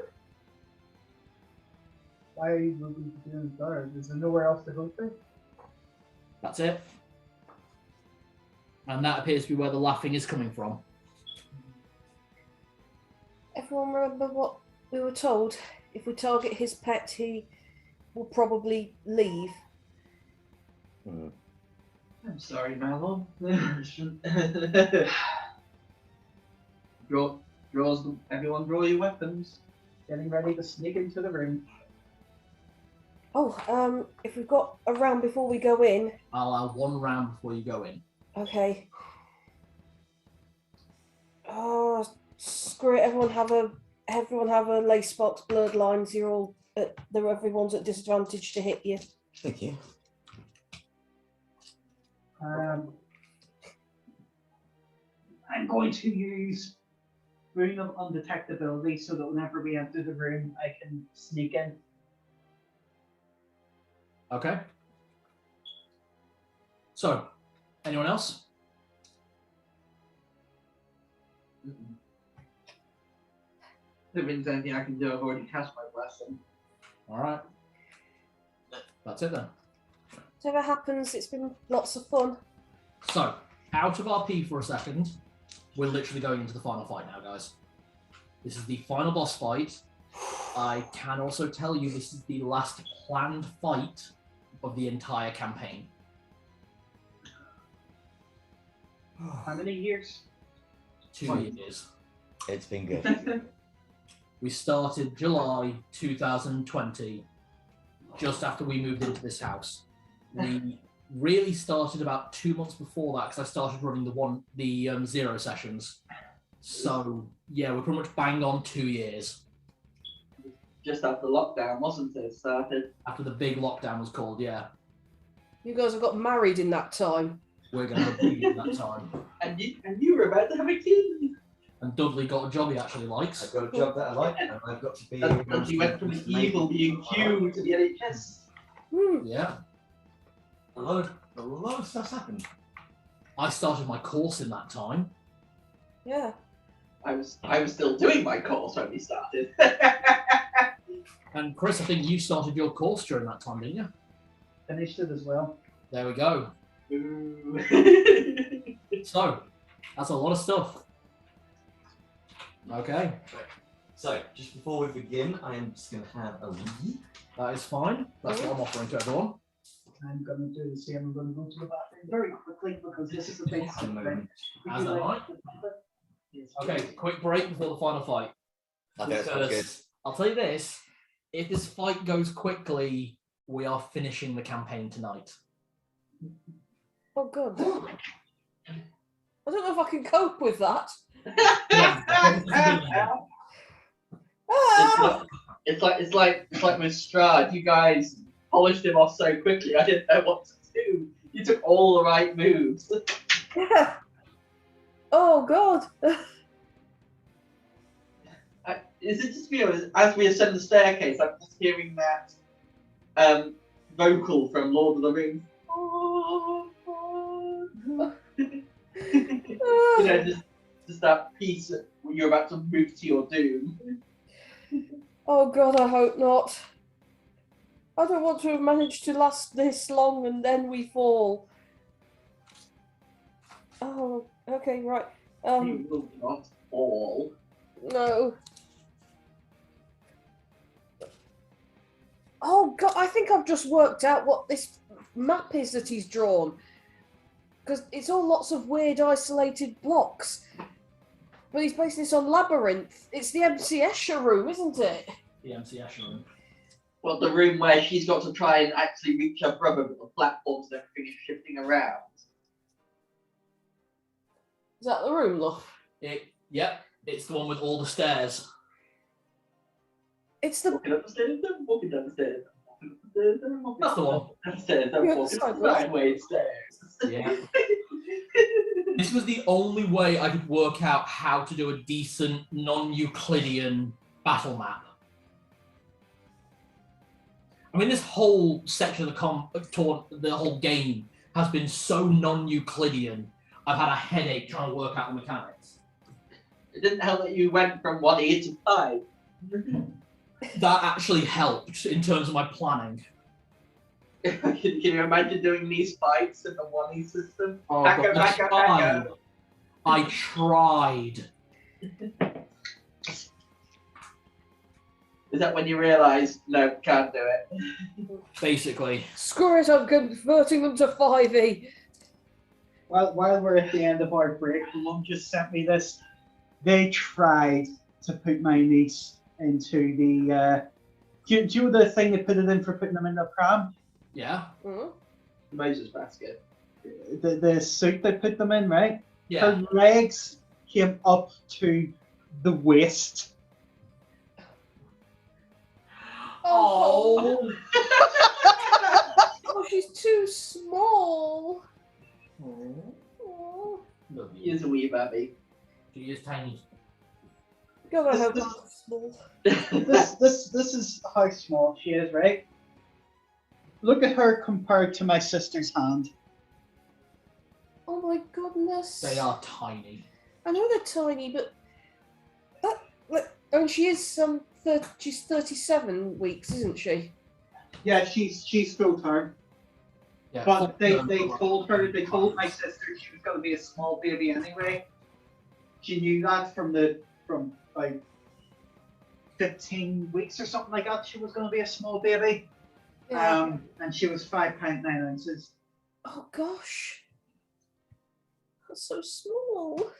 Why would we be doing there? Is there nowhere else to go to? That's it. And that appears to be where the laughing is coming from. Everyone remember what we were told? If we target his pet, he will probably leave. I'm sorry, my love. Everyone draw your weapons. Getting ready to sneak into the room. Oh, if we've got a round before we go in. I'll allow 1 round before you go in. Okay. Oh, screw it. Everyone have a Leyspark's blurred lines. You're all everyone's at disadvantage to hit you. Thank you. I'm going to use Rune of Undetectability so that whenever we enter the room, I can sneak in. Okay. So, anyone else? There isn't anything I can do. I've already cast my blessing. All right. That's it then. Whatever happens, it's been lots of fun. So, out of RP for a second, we're literally going into the final fight now, guys. This is the final boss fight. I can also tell you this is the last planned fight of the entire campaign. How many years? 2 years. It's been good. We started July 2020, just after we moved into this house. We really started about 2 months before that because I started running the 0 sessions. So yeah, we're pretty much bang on 2 years. Just after lockdown, wasn't it? Started. After the big lockdown was called, yeah. You guys have got married in that time. We're going to have a baby at that time. And you were about to have a kid. And Dudley got a job he actually I've likes. got a job that I like, and I've got to be. And you went from the evil being Q to the NHS. Yeah. A lot of stuff's happened. I started my course in that time. Yeah. I was still doing my course when we started. And Chris, I think you started your course during that time, didn't you? Finished it as well. There we go. Ooh. So, that's a lot of stuff. Okay, So, just before we begin, I am just going to have a wee. that is fine. That's what I'm offering to everyone. I'm going to do the same. I'm going to go to the bathroom very quickly because this is a big Just a moment. As am I. Okay, quick break before the final fight. I think that's quite good. Because I'll tell you this, if this fight goes quickly, we are finishing the campaign tonight. Oh god. I don't know if I can cope with that. Ah! It's like with Strahd. You guys polished him off so quickly. I didn't know what to do. You took all the right moves. Yeah. Oh god. Is it just me, or as we ascend the staircase, I'm just hearing that vocal from Lord of the Rings? You know, just that piece when you're about to move to your doom. Oh god, I hope not. I don't want to have managed to last this long and then we fall. Oh, okay, right. You will not fall. No. Oh god, I think I've just worked out what this map is that he's drawn. Because it's all lots of weird isolated blocks. But he's based this on Labyrinth. It's the MC Escher room, isn't it? The MC Escher room. Well, the room where she's got to try and actually reach her brother, but the platforms and everything is shifting around. Is that the room, love? Yep, it's the one with all the stairs. It's the... Walking up the stairs, don't walking down the stairs. That's the one. Upstairs, don't Yeah, walk sorry, up the sideways stairs. Yeah. This was the only way I could work out how to do a decent non-Euclidean battle map. I mean, this whole section of the whole game has been so non-Euclidean. I've had a headache trying to work out the mechanics. It didn't help that you went from 1E to 5. That actually helped in terms of my planning. Can you imagine doing these fights in the 1E system? Oh, Backer, but backer, backer. I tried. Is that when you realise, no, can't do it? Basically. Screw it, I'm converting them to 5e. While we're at the end of our break, Mum just sent me this. They tried to put my niece into the. Do you know the thing they put it in for putting them in the pram? Yeah. Mm. Moses basket. The suit they put them in, right? Yeah. Her legs came up to the waist. Oh, oh, she's too small. Oh. Love He you. is a wee baby. She is tiny. God, I hope This- that's small. This is how small she is, right? Look at her compared to my sister's hand. Oh my goodness. They are tiny. I know they're tiny, but that, like, and she is she's 37 weeks, isn't she? Yeah, she's full term. Yeah. But they told my sister she was going to be a small baby anyway. She knew that from like 15 weeks or something like that. She was going to be a small baby. Yeah. And she was 5 pounds 9 ounces. Oh gosh. That's so small.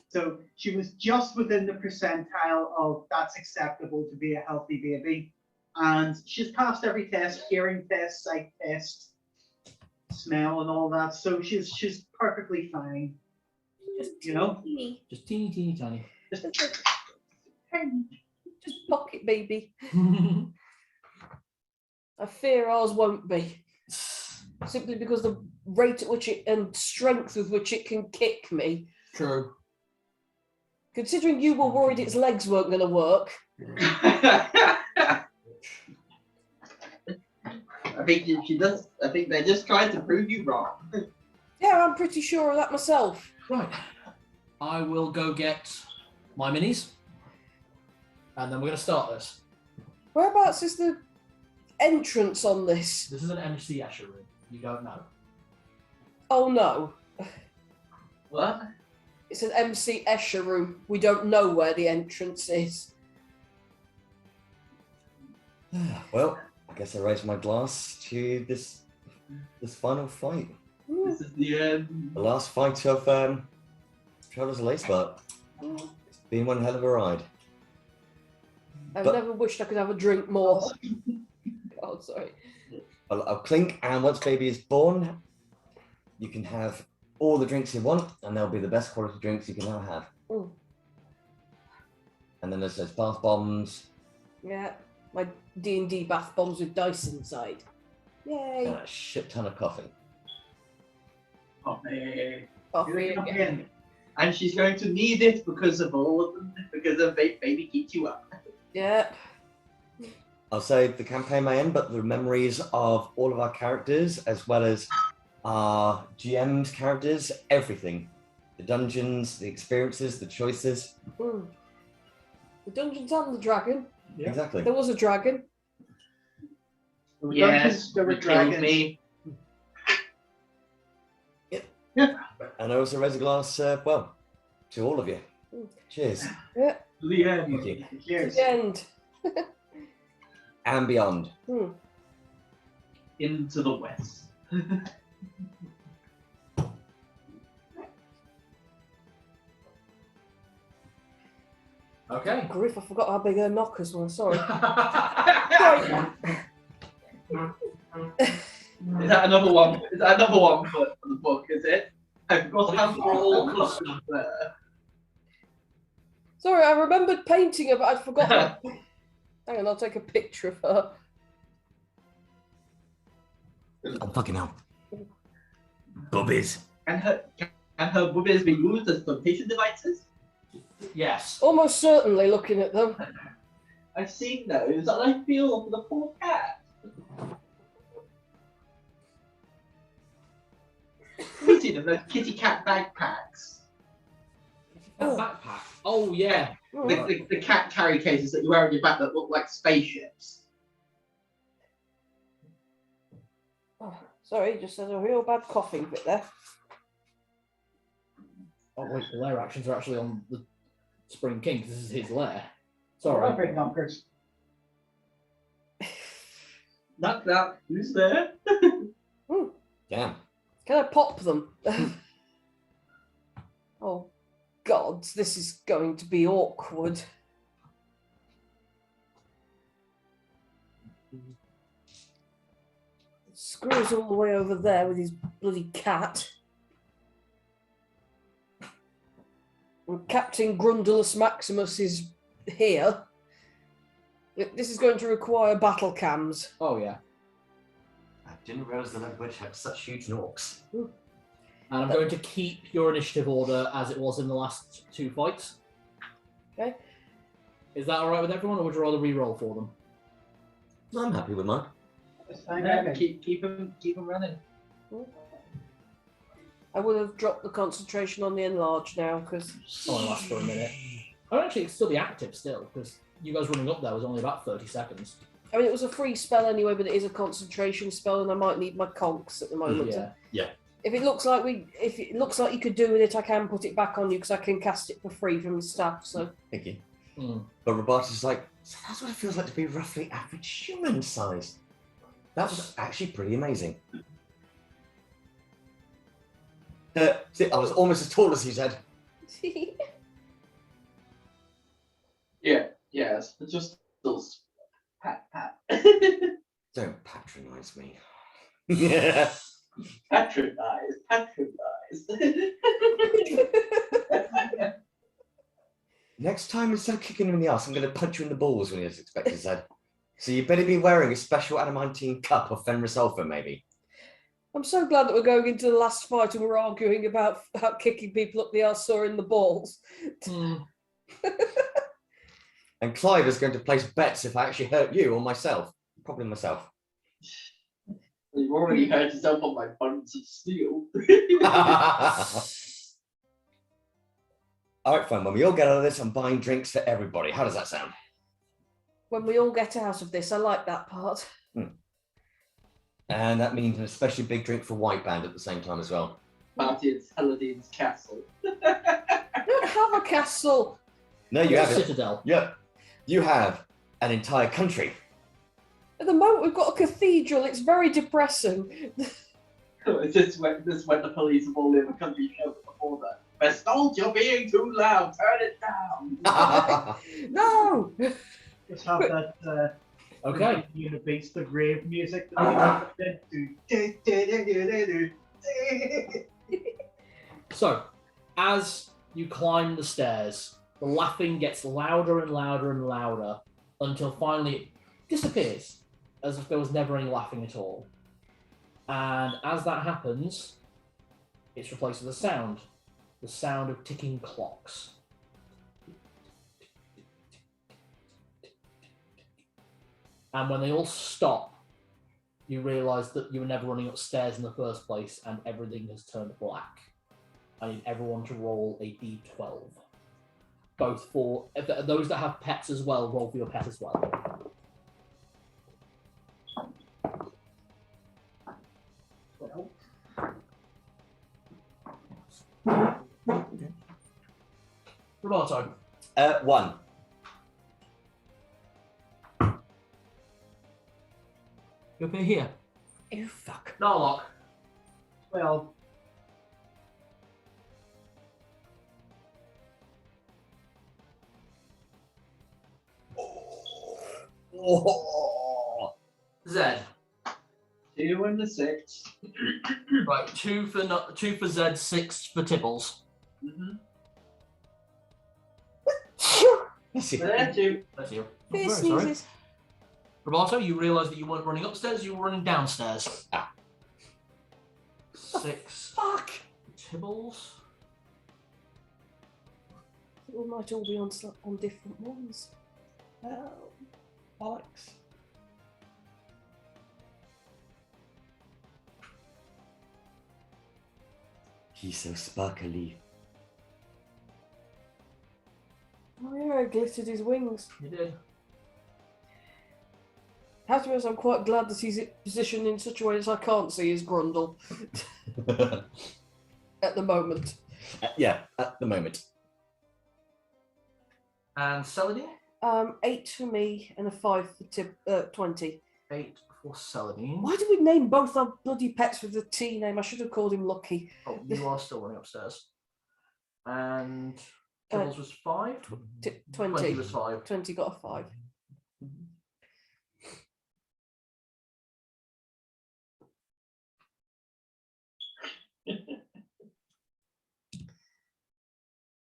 So she was just within the percentile of that's acceptable to be a healthy baby. And she's passed every test, hearing test, sight test, smell and all that. So she's perfectly fine. Just You know? teeny, Just teeny tiny. just pocket baby. I fear ours won't be. Simply because the rate at which it and strength with which it can kick me. True. Considering you were worried its legs weren't going to work. I think she does. I think they're just trying to prove you wrong. Yeah, I'm pretty sure of that myself. Right. I will go get my minis. And then we're going to start this. Whereabouts is the entrance on this? This is an MC Escher room. You don't know. Oh no. What? It's an MC Escher room. We don't know where the entrance is. Well, I guess I raise my glass to this final fight. This is the end. The last fight of Travellers of Leyspark. It's been one hell of a ride. I've But- never wished I could have a drink more. Oh, sorry. I'll clink, and once baby is born, you can have all the drinks you want, and they'll be the best quality drinks you can ever have. Mm. And then there's those bath bombs, Yeah, my D&D bath bombs with dice inside. Yay. and a shit ton of coffee. Oh, man. Coffee Come again. in. And she's going to need it because of all of them, because of baby keeps you up. Yep. I'll say the campaign may end, but the memories of all of our characters, as well as our GM's characters, everything. The dungeons, the experiences, the choices. Mm. The Dungeons and the Dragon. Yeah. Exactly. There was a dragon. There were Yes, dungeons, there were you killed dragons. me. And I also raise a glass, well, to all of you. Mm. Cheers. Yeah. To the end. Thank you. To Cheers. the end. And beyond. Hmm. Into the west. Okay. Griff, I forgot how big her knockers were. Sorry. Sorry. Is that another one? Is that another one for the book? Is it? I've got how they're all close there. Sorry, I remembered painting her, but I'd forgotten. Hang on, I'll take a picture of her. Oh, fucking hell. Bubbies. Can her boobies be used as flotation devices? Yes. Almost certainly looking at them. I've seen those, and I feel for the poor cat. You've seen them, those kitty cat backpacks. A backpack. Oh, yeah. The cat carry cases that you wear on your back that look like spaceships. Oh, sorry, just had a real bad coughing bit there. Oh, wait, the lair actions are actually on the Spring King, 'cause this is his lair. Sorry. Sorry. Big knockers. Knock knock, who's there? Damn. Can I pop them? Oh, God, this is going to be awkward. Screw's all the way over there with his bloody cat. And Captain Grundulus Maximus is here. This is going to require battle cams. Oh, yeah. I didn't realise the Red Witch had such huge norks. And I'm going to keep your initiative order as it was in the last two fights. Okay. Is that alright with everyone, or would you rather re-roll for them? I'm happy with mine. It's fine, Yeah, okay. keep them running. I would have dropped the concentration on the enlarge now because Only lasts for a minute. Oh, actually, it's still be active still, because you guys running up there was only about 30 seconds. I mean it was a free spell anyway, but it is a concentration spell, and I might need my conks at the moment. Yeah. If it looks like you could do with it, I can put it back on you because I can cast it for free from the staff. So Thank you. Mm. But Roberta's like, So that's what it feels like to be roughly average human size. That was actually pretty amazing. See, I was almost as tall as you said. Yeah, yes, just those pat. Don't patronize me. Yeah. Patronize. Next time, instead of kicking him in the ass, I'm going to punch you in the balls when he was expected, Zed. So you better be wearing a special adamantine cup of Fenris Alpha, maybe. I'm so glad that we're going into the last fight and we're arguing about kicking people up the arse or in the balls. And Clive is going to place bets if I actually hurt you or myself. Probably myself. You've already hurt yourself on my buns of steel. All right, fine. When we all get out of this, I'm buying drinks for everybody. How does that sound? When we all get out of this, I like that part. And that means an especially big drink for White Band at the same time as well. Party at Saladin's castle. I don't have a castle. No, you have it. Citadel. Yep. You have an entire country. At the moment, we've got a cathedral. It's very depressing. This when the police of all the other countries showed up before that. Bestalt, you're being too loud. Turn it down. No. Just have that. Okay. Beats the grave music. So, as you climb the stairs, the laughing gets louder and louder and louder until finally it disappears, as if there was never any laughing at all. And as that happens, it's replaced with the sound of ticking clocks. And when they all stop, you realise that you were never running upstairs in the first place and everything has turned black. I need everyone to roll a d12. Both for those that have pets as well, roll for your pet as well. Roberto. 1. You appear here. Oh, fuck. Narlock. Well, Oh. Zed. 2 and the 6. Right, 2 for Zed, 6 for Tibbles. Mm-hmm. That's it. There, 2. That's you. Fear Oh, very sorry. sneezes. Roberto, you realise that you weren't running upstairs, you were running downstairs. Ah. 6. Fuck. Tibbles. We might all be on different ones. Bollocks. He's so sparkly. Oh yeah, I glittered his wings. You did. Have to be honest, I'm quite glad that he's positioned in such a way that I can't see his grundle at the moment. Yeah, at the moment. And Celadine? 8 for me and a 5 for 20. 8 for Celadine. Why did we name both our bloody pets with the T name? I should have called him Lucky. Oh, you are still running upstairs. And Tibbles was 5? 20. 20 was 5. 20 got a 5.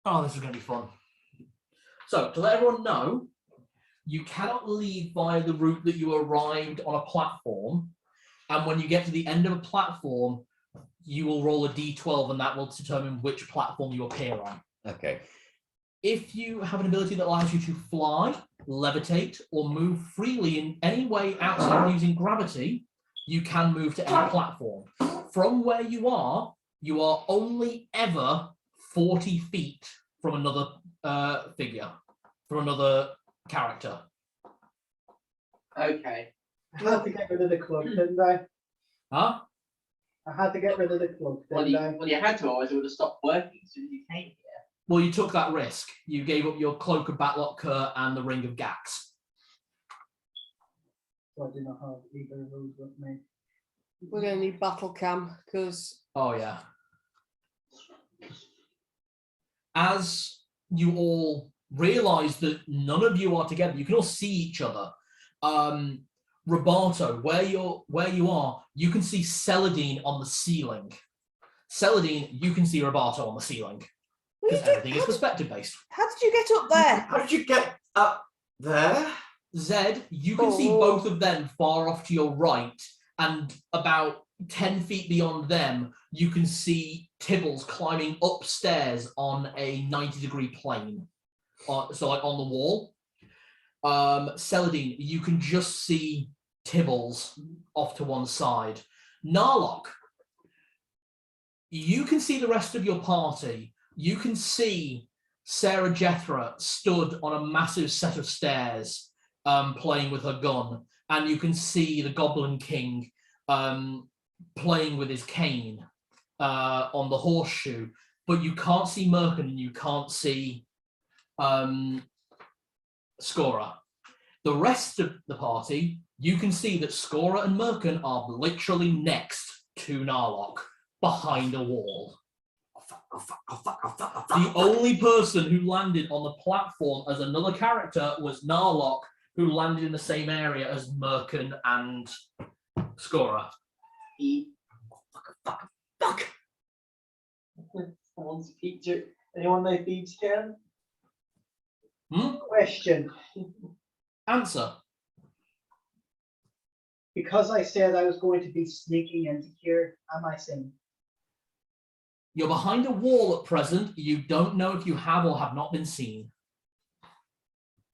Oh, this is going to be fun. So, to let everyone know, you cannot leave via the route that you arrived on a platform. And when you get to the end of a platform, you will roll a d12 and that will determine which platform you appear on. Okay. If you have an ability that allows you to fly, levitate, or move freely in any way outside of using gravity, you can move to any platform. From where you are only ever 40 feet from another figure, from another character. Okay. I had to get rid of the cloak, didn't I? Huh? I had to get rid of the cloak, Well, didn't I? you had to, otherwise it would have stopped working as soon as you came here. Well, you took that risk. You gave up your Cloak of Batlock Cur and the Ring of Gax. So I do not have either of those with me. We're going to need battle cam because Oh yeah. As you all realize that none of you are together, you can all see each other. Roberto, where you are, you can see Celadine on the ceiling. Celadine, you can see Roberto on the ceiling. Because everything is perspective based. how did you get up there? How did you get up there? Zed, you can see both of them far off to your right, and about 10 feet beyond them, you can see Tibbles climbing upstairs on a 90-degree plane. So like on the wall. Celadine, you can just see Tibbles off to one side. Narlock, you can see the rest of your party. You can see Sarah Jethra stood on a massive set of stairs, playing with her gun, and you can see the Goblin King playing with his cane on the horseshoe, but you can't see Merkin and you can't see Scora. The rest of the party, you can see that Scora and Merkin are literally next to Narlock, behind a wall. The only person who landed on the platform as another character was Narlock, who landed in the same area as Merkin and Scora. Fuck. Someone's feature. Anyone know Thieves' Can? Question. Answer. Because I said I was going to be sneaking into here, am I seen? You're behind a wall at present. You don't know if you have or have not been seen.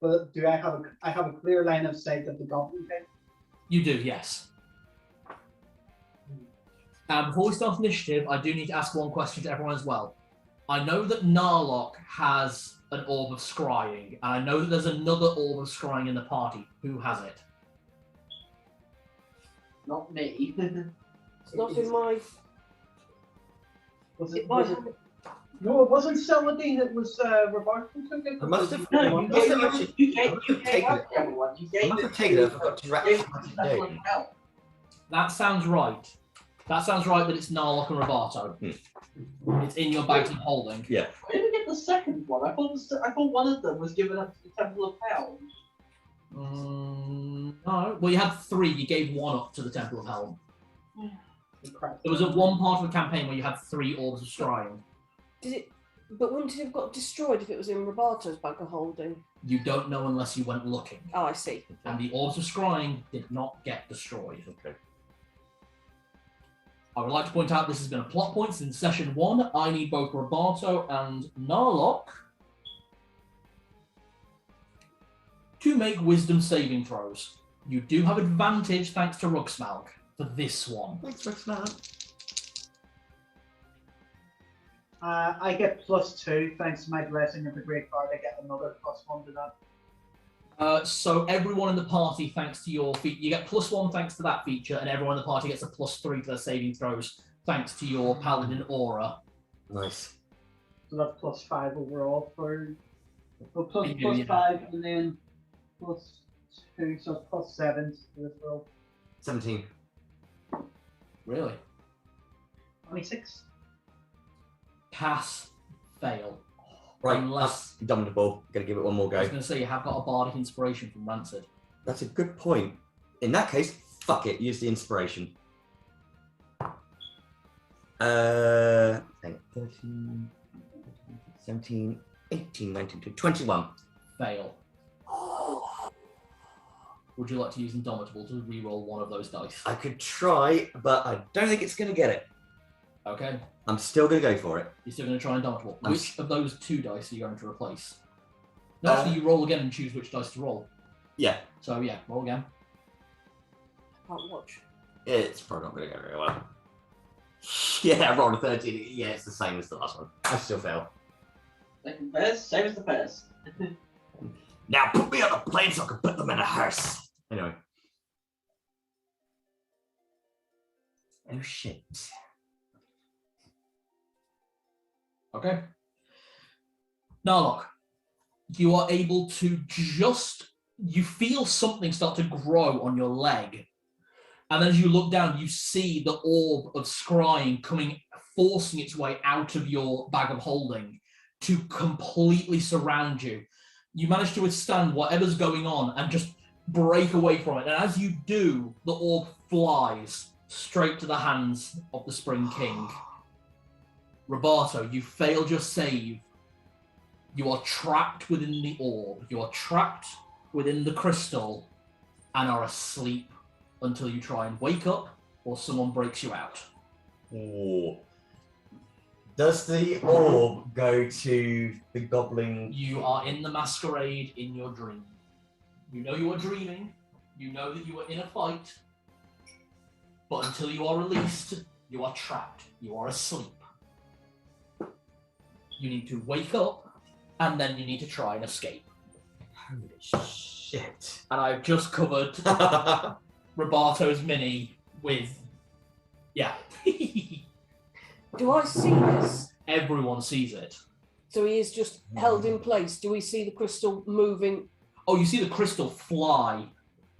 But do I have a clear line of sight of the Goblin King? You do, yes. Before we start initiative, I do need to ask one question to everyone as well. I know that Narlock has an orb of scrying, and I know that there's another orb of scrying in the party. Who has it? Not me. It's not in my. Was It it? might Was it have- no, it wasn't Celadine. It was Roberto who took it. I must have. No, I you must gave have it. actually- You I gave must have it taken to it. everyone. You I gave must it have taken it. I to- forgot to wrap gave it it to today. Battle of Hell. That sounds right. That sounds right, that it's Narlock and Roberto. It's in your bags and holding. Yeah. Why did we get the second one? I thought one of them was given up to the Temple of Hell. No. Well, you had 3. You gave 1 up to the Temple of Hell. Crap. There was a one part of the campaign where you had 3 orbs of scrying. Did it? But wouldn't it have got destroyed if it was in Roberto's bag of holding? You don't know unless you went looking. Oh, I see. And the orbs of scrying did not get destroyed. Okay. I would like to point out this has been a plot point since session 1. I need both Roberto and Narlock to make wisdom saving throws. You do have advantage thanks to Rugsmalk for this one. Thanks, Rugsmalk. I get +2 thanks to my blessing of the Great Card. I get another +1 to that. So everyone in the party, thanks to your feat, you get +1 thanks to that feature, and everyone in the party gets a +3 to their saving throws thanks to your paladin aura. Nice. So that's +5 overall for. Well, plus, You do, plus yeah. 5 and then +2, so +7 for this roll. 17. Really? 26. Pass, fail. Right, Unless- that's indomitable. Gotta give it one more I was go. going to say you have got a bardic inspiration from Rancid. That's a good point. In that case, fuck it. Use the inspiration. 13, 17, 18, 19, 21. Fail. Would you like to use Indomitable to re-roll one of those dice? I could try, but I don't think it's gonna get it. Okay. I'm still gonna go for it. You're still going to try Indomitable. I'm Which of those 2 dice are you going to replace? No, actually, you roll again and choose which dice to roll. Yeah, So yeah, roll again. Can't watch. it's probably not gonna go very well. Yeah, I rolled a 13. Yeah, it's the same as the last one. I still fail. Second best, same as the first. Now put me on a plane so I can put them in a hearse. Anyway. Oh shit. Okay. Narlock, you are able to just you feel something start to grow on your leg. And then as you look down, you see the orb of scrying coming, forcing its way out of your bag of holding to completely surround you. You manage to withstand whatever's going on and just break away from it. And as you do, the orb flies straight to the hands of the Spring King. Roberto, you failed your save. You are trapped within the orb. You are trapped within the crystal and are asleep until you try and wake up or someone breaks you out. Ooh. Does the orb go to the goblin? You are in the masquerade in your dream. You know you are dreaming. You know that you are in a fight. But until you are released, you are trapped. You are asleep. You need to wake up, and then you need to try and escape. Holy shit. And I've just covered Roberto's mini with... Yeah. Do I see this? Everyone sees it. So he is just held in place. Do we see the crystal moving Oh, you see the crystal fly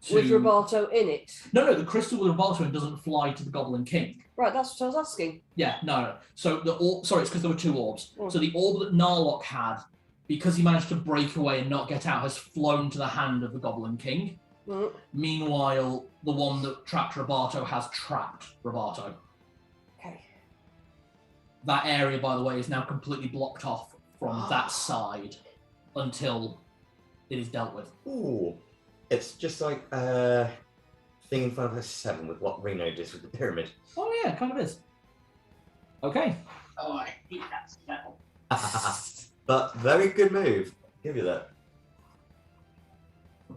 to... with Roberto in it? No, the crystal with Roberto in doesn't fly to the Goblin King. Right, that's what I was asking. Yeah, no. So the orb, sorry, it's because there were two orbs. Oh. So the orb that Narlock had, because he managed to break away and not get out, has flown to the hand of the Goblin King. Mm. Meanwhile, the one that trapped Roberto has trapped Roberto. Okay. That area, by the way, is now completely blocked off from that side until it is dealt with. Ooh. It's just like thing in Final Fantasy 7 with what Reno does with the pyramid. Oh yeah, it kind of is. Okay. Oh, I hate that smell. But very good move. Give you that.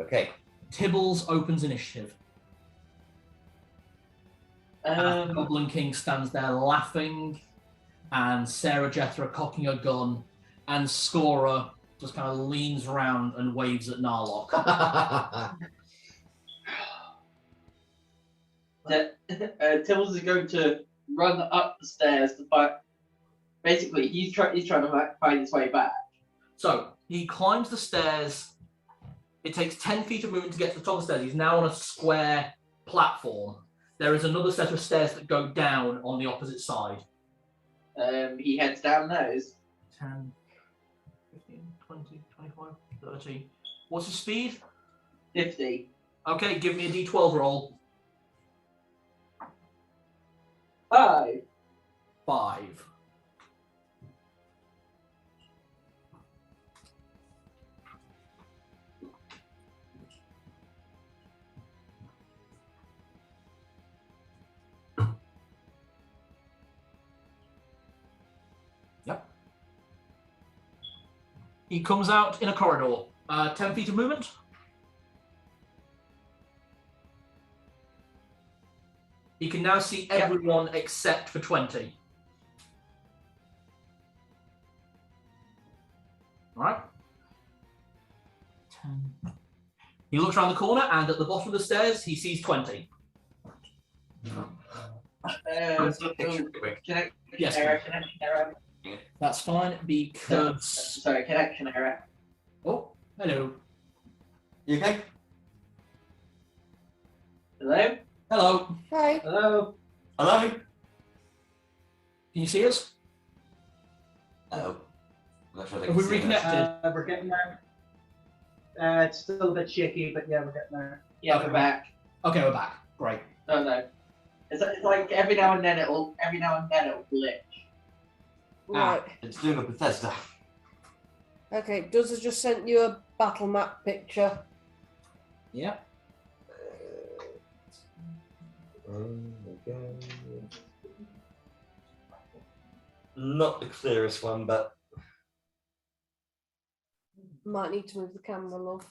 Okay. Tibbles opens initiative. Goblin King stands there laughing, and Sarah Jethra cocking a gun, and Scora just kind of leans around and waves at Narlock. Tibbles is going to run up the stairs to find. Basically, he's trying to find his way back. So he climbs the stairs. It takes 10 feet of movement to get to the top of the stairs. He's now on a square platform. There is another set of stairs that go down on the opposite side. He heads down those. 10, 15, 20, 25, 30. What's his speed? 50. Okay, give me a d12 roll. 5. 5. Yep. He comes out in a corridor. 10 feet of movement. He can now see everyone except for 20. All right. 10. He looks around the corner, and at the bottom of the stairs, he sees 20. Connection Yes, error. please. Connection error. That's fine because. Sorry, connection error. Oh, hello. You okay? Hello? Hello. Hi. Hello? Hello? Can you see us? Oh. I'm not sure they Have can we see us. reconnected? We're getting there. It's still a bit shaky, but yeah, we're getting there. Yeah, Okay. we're back. Okay, we're back. Great. No. It's like every now and then it'll glitch. Right. It's doing a Bethesda. Okay, Duz has just sent you a battle map picture. Yep. Not the clearest one, but Might need to move the camera, love.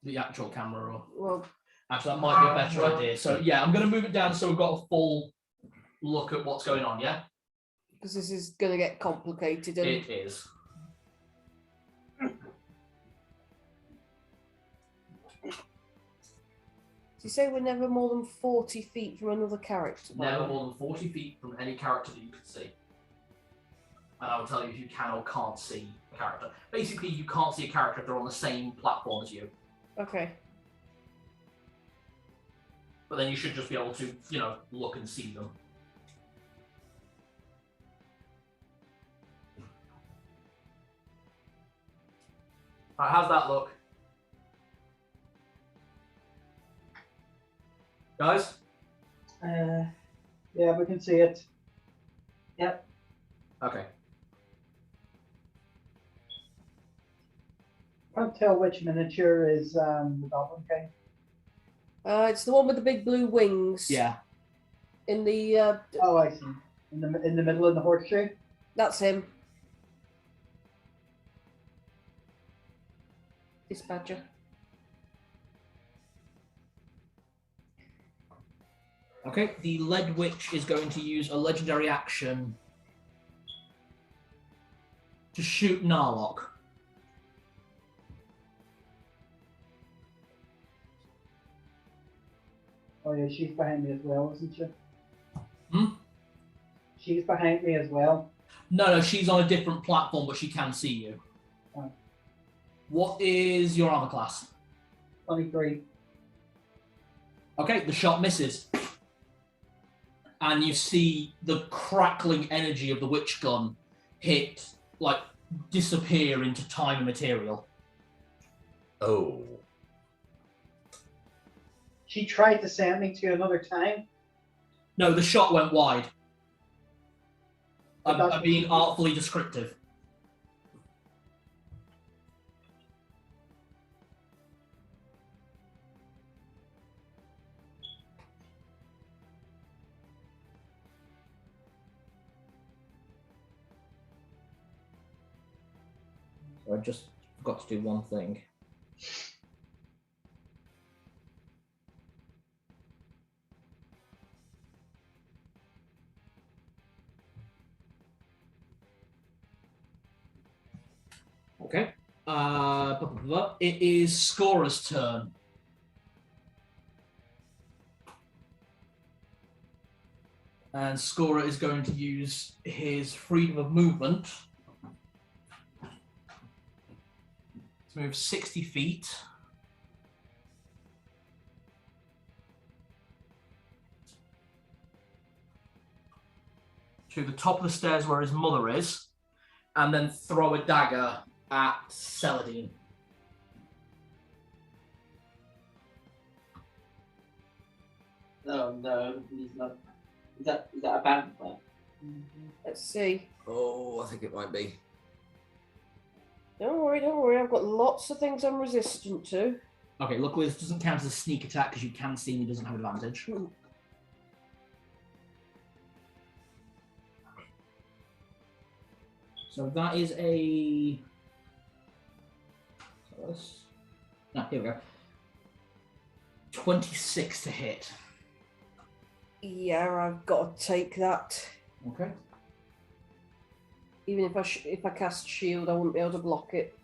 The actual camera, or Well, actually, that might be a better idea. So yeah, I'm going to move it down so we've got a full look at what's going on. Yeah, because this is going to get complicated. And it is. you say we're never more than 40 feet from another character? by Never the way? more than 40 feet from any character that you can see. and I will tell you if you can or can't see a character. Basically, you can't see a character if they're on the same platform as you. Okay. But then you should just be able to, you know, look and see them. Alright, how's that look? Guys? Yeah, we can see it. Yep. Okay. Can't tell which miniature is the Goblin King. It's the one with the big blue wings. Yeah. In the Oh, I see. In the middle of the horseshoe. that's him. Dispatcher. Okay, the Lead Witch is going to use a legendary action to shoot Narlock. Oh yeah, she's behind me as well, isn't she? Hmm? She's behind me as well. No, she's on a different platform, but she can see you. Oh. What is your armor class? 23. Okay, the shot misses. And you see the crackling energy of the witch gun hit, like, disappear into time and material. Oh. She tried to send me to another time. No, the shot went wide. But that's I'm being artfully descriptive. I just forgot to do one thing. Okay. It is Scorer's turn. And Scorer is going to use his freedom of movement to move 60 feet. To the top of the stairs where his mother is, and then throw a dagger at Celadine. Oh no, he's not. Is that a vampire? Let's see. Oh, I think it might be. Don't worry. I've got lots of things I'm resistant to. Okay, luckily this doesn't count as a sneak attack because you can see he doesn't have advantage. So that is a... No, here we go. 26 to hit. Yeah, I've got to take that. Okay. Even if I cast shield, I wouldn't be able to block it.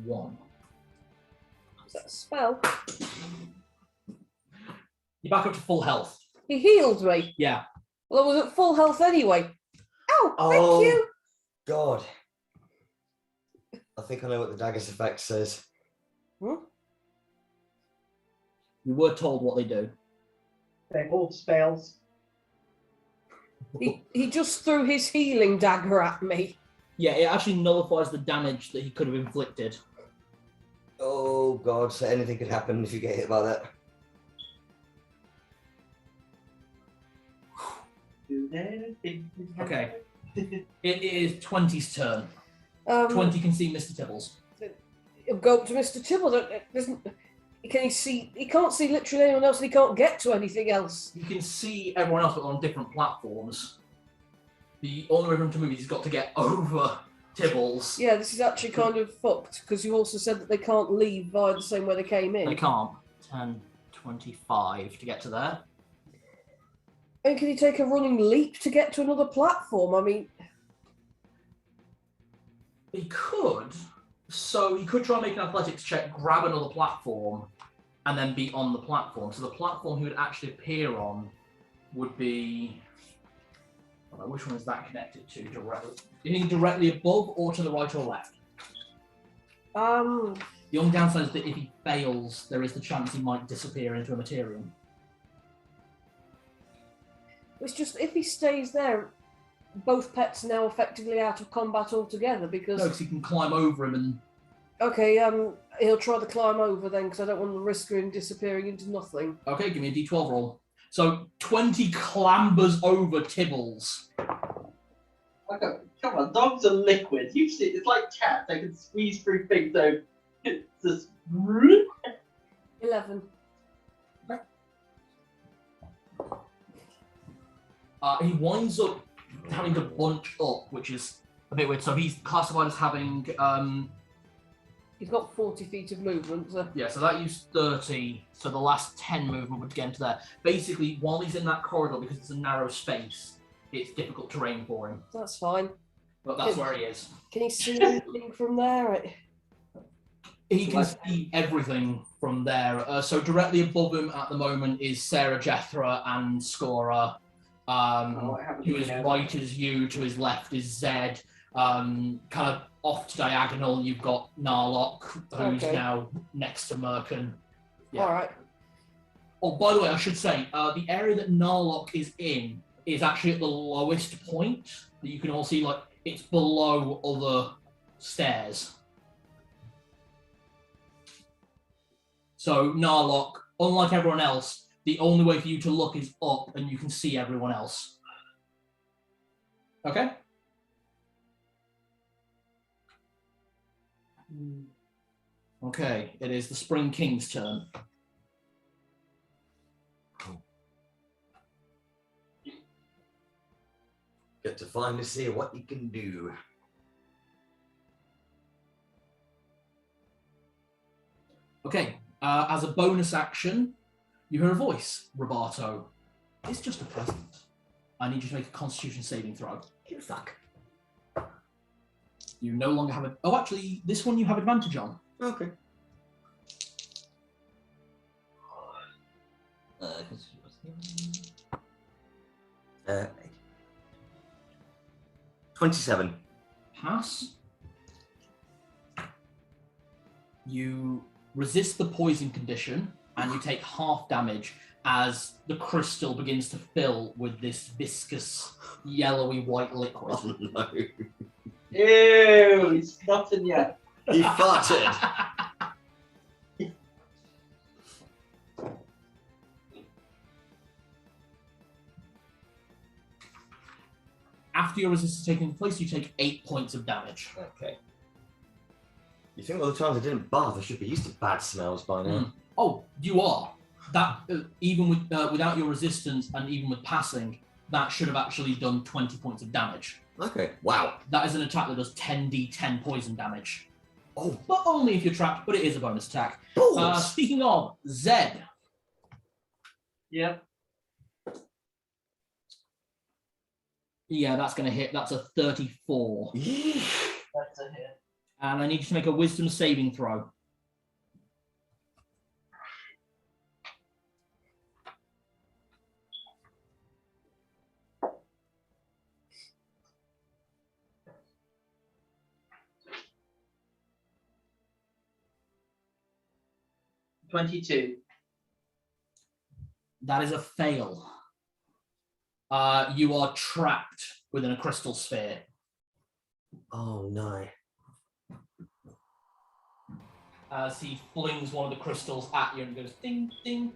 1. Is that a spell? You're back up to full health. He healed me. Yeah. Well, I was at full health anyway. Ow, Oh. thank you. God. I think I know what the dagger's effect says. Hmm? You were told what they do. They hold spells. He just threw his healing dagger at me. Yeah, it actually nullifies the damage that he could have inflicted. Oh God, so anything could happen if you get hit by that. Okay. It is 20's turn. 20 can see Mr. Tibbles. Go up to Mr. Tibble. Can he see? He can't see literally anyone else, and he can't get to anything else. You can see everyone else, but on different platforms. The only way for him to move is he's got to get over Tibbles. Yeah, this is actually kind of fucked because you also said that they can't leave via the same way they came in. They can't. 10, 25 to get to there. And can he take a running leap to get to another platform? I mean, He could. So he could try and make an athletics check, grab another platform, and then be on the platform. So the platform he would actually appear on would be Which one is that connected to directly? Do you think directly above or to the right or left? The only downside is that if he fails, there is the chance he might disappear into a Materium. It's just if he stays there, both pets are now effectively out of combat altogether because. No, because he can climb over him and. Okay, he'll try to climb over then because I don't want the risk of him disappearing into nothing. Okay, give me a d12 roll. So 20 clambers over Tibbles. Okay, come on, dogs are liquid. You've seen it's like cats. They can squeeze through things. So it's just 11. He winds up having to bunch up, which is a bit weird. So he's classified as having. He's got 40 feet of movement. So. Yeah, so that used 30. So the last 10 movement would get into there. Basically, while he's in that corridor, because it's a narrow space, it's difficult terrain for him. That's fine. But that's where he is. Can he see anything from there? He can see everything from there. So directly above him at the moment is Sarah Jethra and Scora. To his right is you, to his left is Zed. Kind of off diagonal, you've got Narlock, who's now next to Merkin. Yeah. All right. Oh, by the way, I should say, the area that Narlock is in is actually at the lowest point that you can all see. Like, it's below other stairs. So Narlock, unlike everyone else, the only way for you to look is up, and you can see everyone else. Okay? Okay, it is the Spring King's turn. Get to finally see what you can do. Okay, as a bonus action, you hear a voice, Roberto. It's just a present. I need you to make a Constitution saving throw. Give a fuck. You no longer have a... Oh, actually, this one you have advantage on. Okay. 27. Pass. You resist the poison condition, and you take half damage as the crystal begins to fill with this viscous, yellowy white liquid. Oh no. Ew, he's not in yet. He farted. After your resistance taking place, you take 8 points of damage. Okay. You think all the times I didn't bath, I should be used to bad smells by now. Oh, you are. That even with without your resistance and even with passing, that should have actually done 20 points of damage. Okay. Wow. That is an attack that does 10d10 poison damage. Oh, But only if you're trapped, but it is a bonus attack. balls. Speaking of, Zed. Yep. Yeah, that's going to hit. That's a 34. That's a hit. And I need you to make a wisdom saving throw. $22. That is a fail. You are trapped within a crystal sphere. Oh no. As he flings one of the crystals at you and goes ding, ding.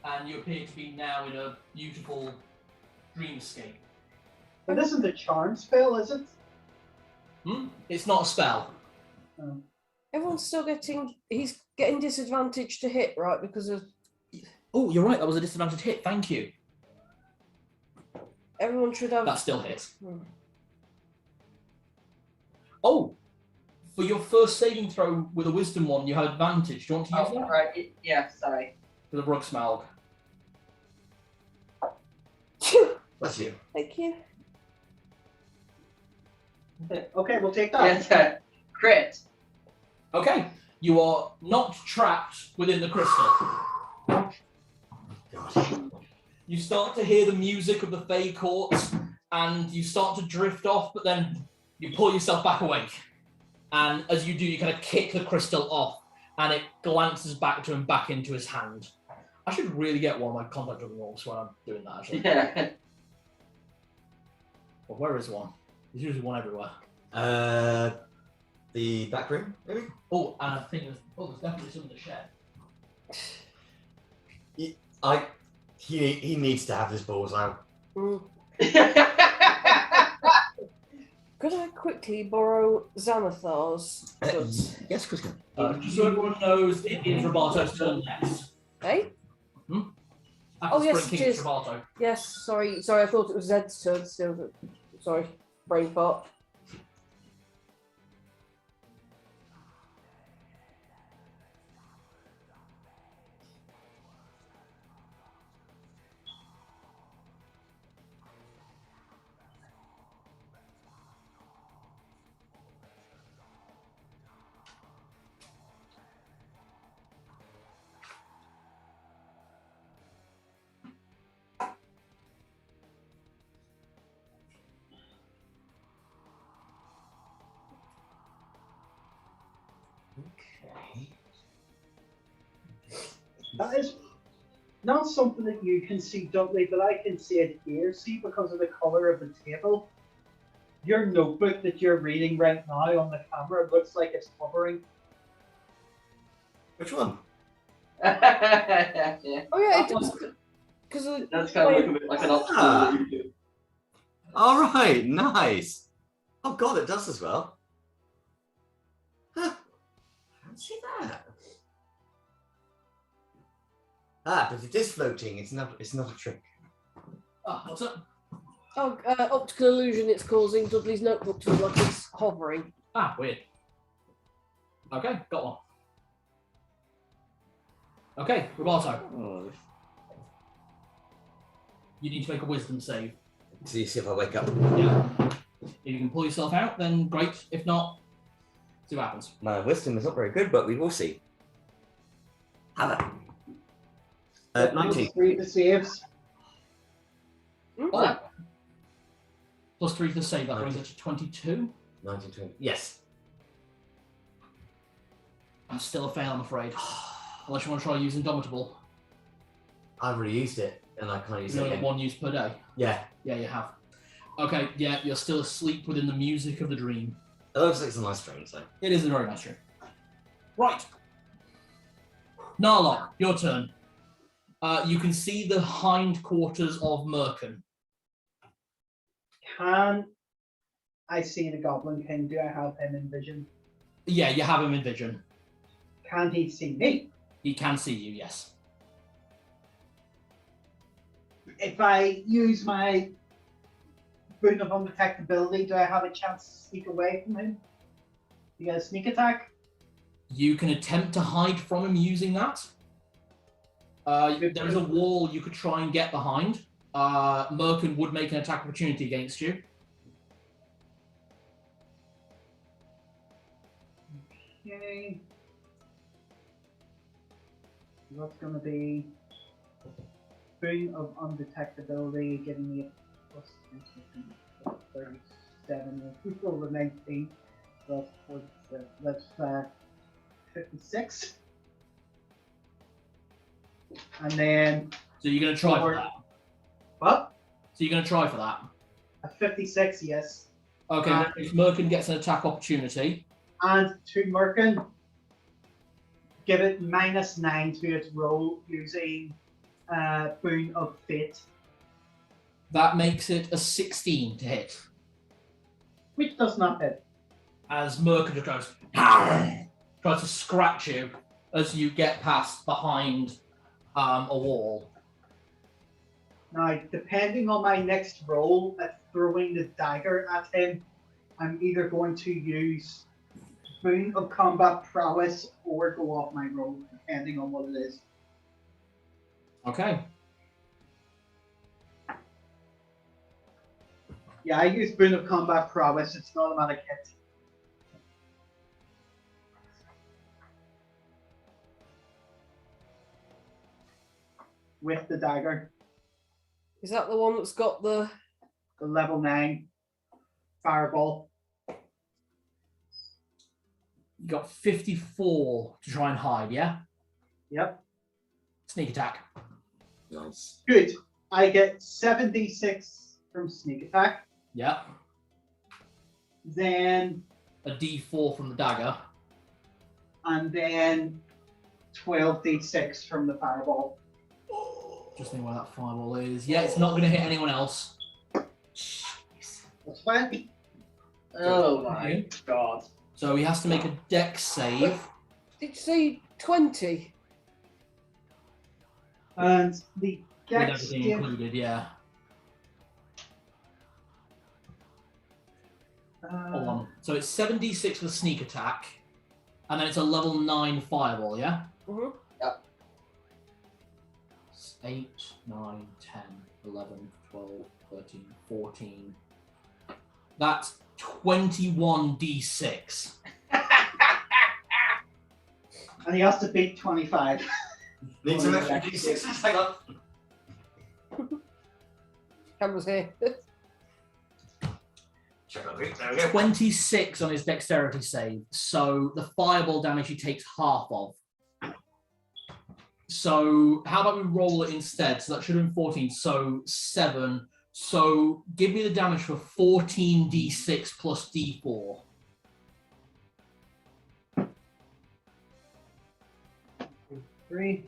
And you appear to be now in a beautiful dreamscape. It isn't a charm spell, is it? It's not a spell. Everyone's still getting. He's getting disadvantage to hit, right? Because of. Oh, you're right. That was a disadvantage hit. Thank you. Everyone should have. That still hits. Oh, for your first saving throw with a wisdom one, you had advantage. Do you want to use that? Right. Yeah, sorry. For the Bruxmalg. Bless you. Thank you. Okay, we'll take that. Yes, crit. Okay, you are not trapped within the crystal. God. You start to hear the music of the Fey Courts, and you start to drift off, but then you pull yourself back awake. And as you do, you kind of kick the crystal off, and it glances back to him, back into his hand. I should really get one of my contact juggling rolls when I'm doing that, actually. Yeah. Well, where is one? There's usually one everywhere. The back room, maybe? Oh, and I think there's definitely some in the shed. He needs to have his balls out. Mm. Could I quickly borrow Xanathar's goods? Yes, Kristen. Just so everyone knows, it is Roberto's turn next. Hey? After Oh, yes, Spring it King, is. it's Roberto. Yes, sorry, I thought it was Zed's turn still. But sorry, brain fart. Okay. That is not something that you can see, Dudley, but I can see it here. See, because of the color of the table, your notebook that you're reading right now on the camera looks like it's hovering. Which one? Yeah. Oh yeah, it does. Because That's kind of like a bit like an optional. All right, nice. Oh God, it does as well. Huh. I don't see that. Ah, but it is floating. It's not. It's not a trick. Ah, what's up? optical illusion it's causing Dudley's notebook to look like it's hovering. Ah, weird. Okay, got one. Okay, Roberto, Oh. you need to make a wisdom save. See if I wake up. Yeah. If you can pull yourself out, then great. If not, see what happens. My wisdom is not very good, but we will see. Have it. 19. Read the saves. Oh. Plus 3 for the save, that brings it to 22. 19, 20. Yes. That's still a fail, I'm afraid. Unless you want to try using Indomitable. I've already used it, and I can't use You it only again. got one use per day. Yeah. Yeah, you have. Okay, yeah, you're still asleep within the music of the dream. It looks like it's a nice dream, so. It is a very nice dream. Right. Narlock, your turn. You can see the hindquarters of Merkin. Can I see the Goblin King? Do I have him in vision? Yeah, you have him in vision. Can he see me? He can see you, yes. If I use my boon of undetectability, do I have a chance to sneak away from him? You get a sneak attack? You can attempt to hide from him using that. There is a wall you could try and get behind. Merkin would make an attack opportunity against you. Okay. What's going to be boon of undetectability, giving me a plus 37 over 19. That's 56. And then So you're going to try for that. what? So you're going to try for that. A 56, yes. Okay, if Merkin gets an attack opportunity. And to Merkin, give it -9 to its roll using boon of fate, That makes it a 16 to hit. which does not hit. As Merkin just goes, tries to scratch you as you get past behind a wall. Now, depending on my next roll at throwing the dagger at him, I'm either going to use boon of combat prowess or go off my roll, depending on what it is. Okay. Yeah, I use boon of combat prowess. It's an automatic hit. With the dagger. Is that the one that's got the... The level 9 fireball. You got 54 to try and hide, yeah? Yep. Sneak attack. Nice. Good. I get 76 from sneak attack. Yeah. Then, A D4 from the dagger. and then 12d6 from the fireball. Just think where that fireball is. Yeah, it's not going to hit anyone else. That's fine. Oh my god. So he has to make a dex save. Did you say 20? And the With dex everything save, included, yeah. Hold on. So it's 7d6 for the sneak attack, and then it's a level 9 fireball, yeah? Mm-hmm. 8, 9, 10, 11, 12, 13, 14. That's 21d6. and he has to beat 25. Need some extra D6s. Hang on. Camera's here. Check on it. There we go. 26 on his dexterity save. So the fireball damage he takes half of. So how about we roll it instead? So that should have been 14. So 7. So give me the damage for 14d6 plus d4. Three.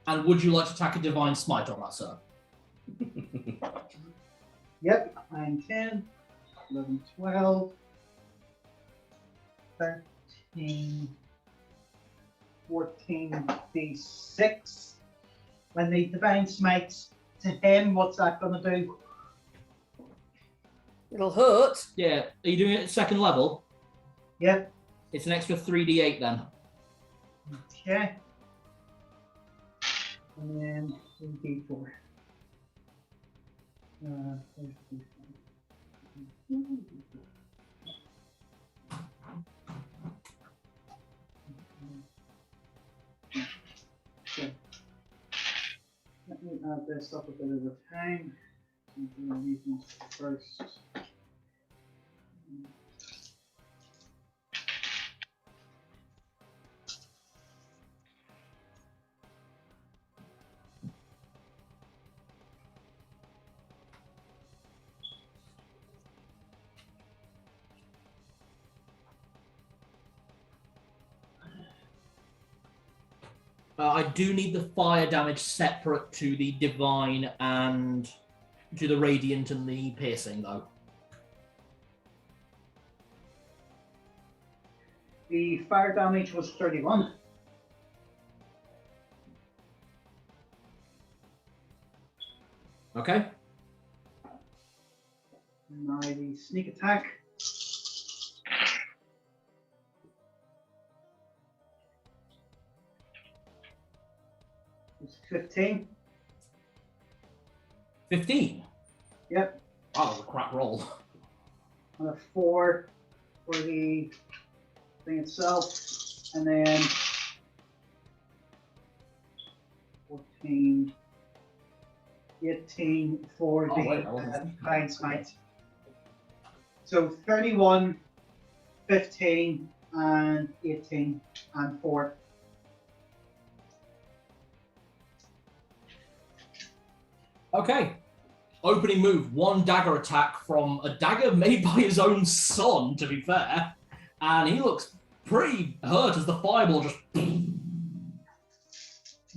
And would you like to attack a divine smite on that, sir? Yep. 9, 10, 11, 12, 13, 14, d6. When the divine smites to him, what's that going to do? It'll hurt. Yeah. Are you doing it at second level? Yep. It's an extra 3d8 then. Okay. And then d4. Where's the Okay. Let me add this up a bit at a time. I'm doing these ones first. I do need the fire damage separate to the divine and to the radiant and the piercing, though. The fire damage was 31. Okay. Now the sneak attack. It's 15. 15. Yep. Wow, that was a crap roll. And a 4 for the thing itself. And then 14, 18 for Oh, the wait, that wasn't- divine smite. So 31, 15, and 18, and 4. Okay. Opening move, 1 dagger attack from a dagger made by his own son, to be fair. And he looks pretty hurt as the fireball just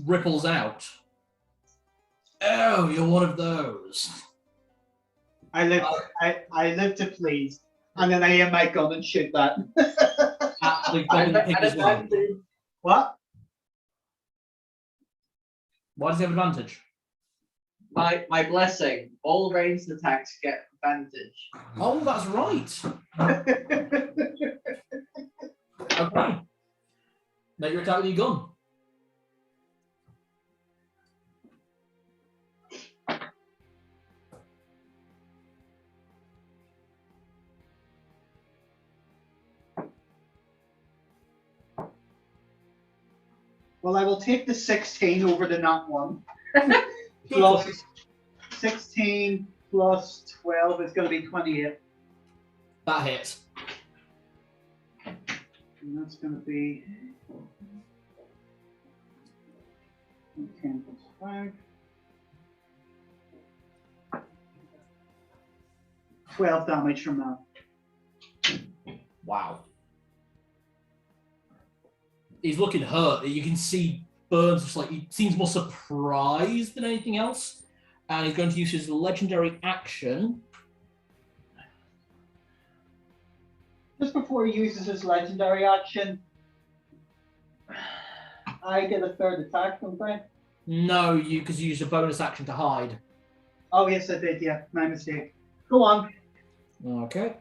ripples out. Oh, you're one of those. I live to please. And then I aim my gun and shoot that. Absolutely got in the pick as well. What? Why does he have advantage? My blessing. All ranged attacks get advantage. Oh, that's right. Okay. Make your attack with your gun. Well, I will take the 16 over the not 1. Plus 16 plus 12 is going to be 28. That hits. And that's going to be 10 plus 5. 12 damage from that. Wow. He's looking hurt. You can see Burns just like he seems more surprised than anything else. And he's going to use his legendary action. Just before he uses his legendary action, I get a third attack, don't I? No, because you used a bonus action to hide. Oh, yes, I did, yeah. My mistake. Go on. Okay.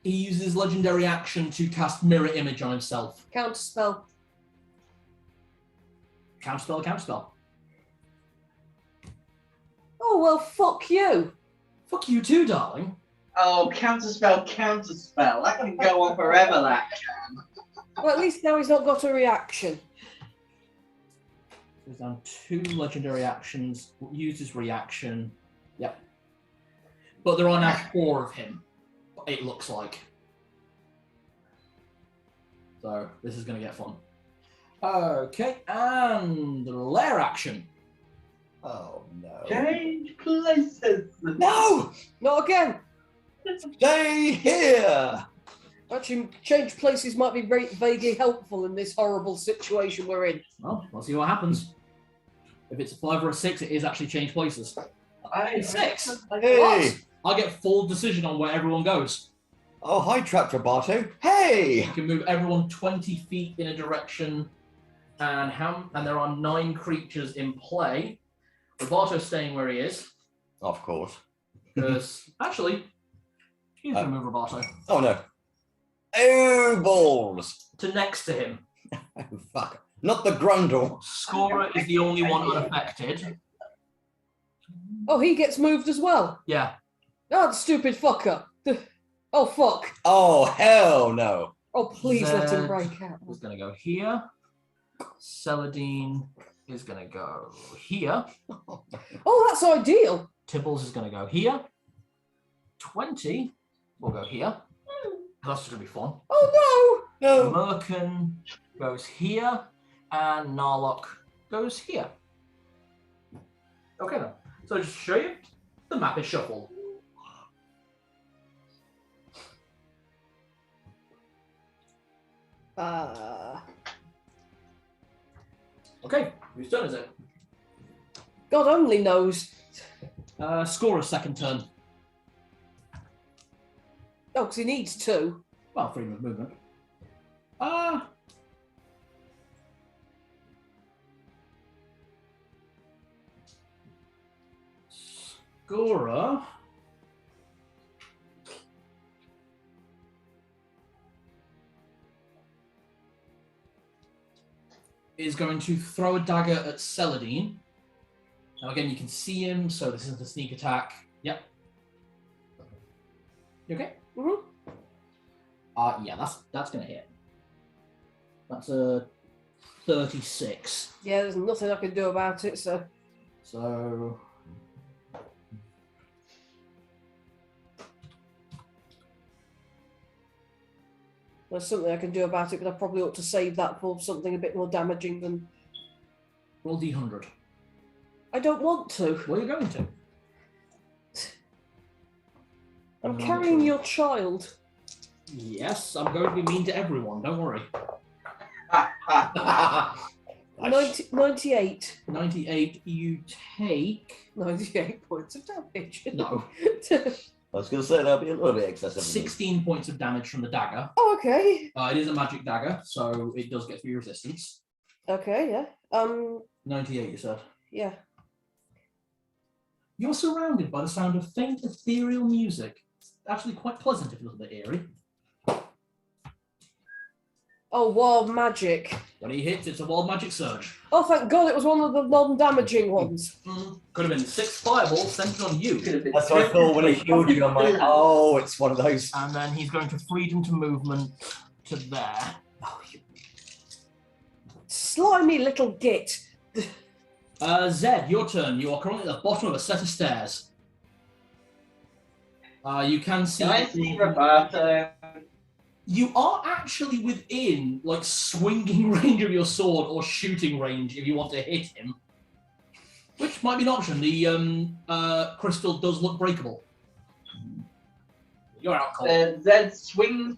He uses legendary action to cast mirror image on himself. Counterspell. Counterspell, counterspell. Oh, well, fuck you. Fuck you too, darling. Oh, counterspell, counterspell. That can go on forever, that. Well, at least now he's not got a reaction. He's done 2 legendary actions, uses reaction. Yep. But there are now 4 of him, it looks like. So this is going to get fun. Okay, and lair action. Oh no. Change places. No! Not again. Stay here! Actually, change places might be vaguely helpful in this horrible situation we're in. Well, let's see what happens. If it's a 5 or a 6, it is actually change places. It's 6. Hey! I get full decision on where everyone goes. Oh, hi, Trap Roboto. Hey! You can move everyone 20 feet in a direction, and there are 9 creatures in play. Roboto's staying where he is. Of course. Because, actually, he's going to move Roboto Oh no. Oh, balls! to next to him. Oh, fuck. Not the Grundle. Scorer is the only one unaffected. Oh, he gets moved as well. Yeah. Oh, the stupid fucker. Oh, fuck. Oh, hell no. Oh, please let him Zed break out. is going to go here. Celadine is going to go here. Oh, that's ideal. Tibbles is going to go here. 20 will go here. That's just going to be fun. Oh, No. Merkin goes here. And Narlock goes here. Okay then. So just to show you, the map is shuffled. no. Okay, whose turn is it? God only knows. Scorer's second turn. Oh, because he needs 2. Well, freedom of movement. Scorer is going to throw a dagger at Celadine. Now again, you can see him, so this is the sneak attack. Yep. You okay? Mm-hmm. Yeah, that's gonna hit. That's a 36. Yeah, there's nothing I can do about it, so. So There's something I can do about it, but I probably ought to save that for something a bit more damaging than. roll D100. I don't want to. What are you going to? I'm carrying your child. Yes, I'm going to be mean to everyone. Don't worry. 98. 98. You take 98 points of damage. no I was going to say that'll be a little bit excessive. 16 points of damage from the dagger. Oh, okay. It is a magic dagger, so it does get 3 resistance. Okay, yeah. 98, you said. Yeah. You're surrounded by the sound of faint ethereal music. It's actually quite pleasant if a little bit eerie. Oh, wild magic. When he hits, it's a wild magic surge. Oh, thank God it was one of the non-damaging ones. Could have been 6 fireballs centered on you. Could have been That's what I thought when he healed you. I'm like, oh, it's one of those. And then he's going to freedom to movement to there. Oh, you slimy little git. Zed, your turn. You are currently at the bottom of a set of stairs. You can see. Can I see Roberto? You are actually within, like, swinging range of your sword or shooting range if you want to hit him. Which might be an option. The crystal does look breakable. You're out, Cole. Zed swings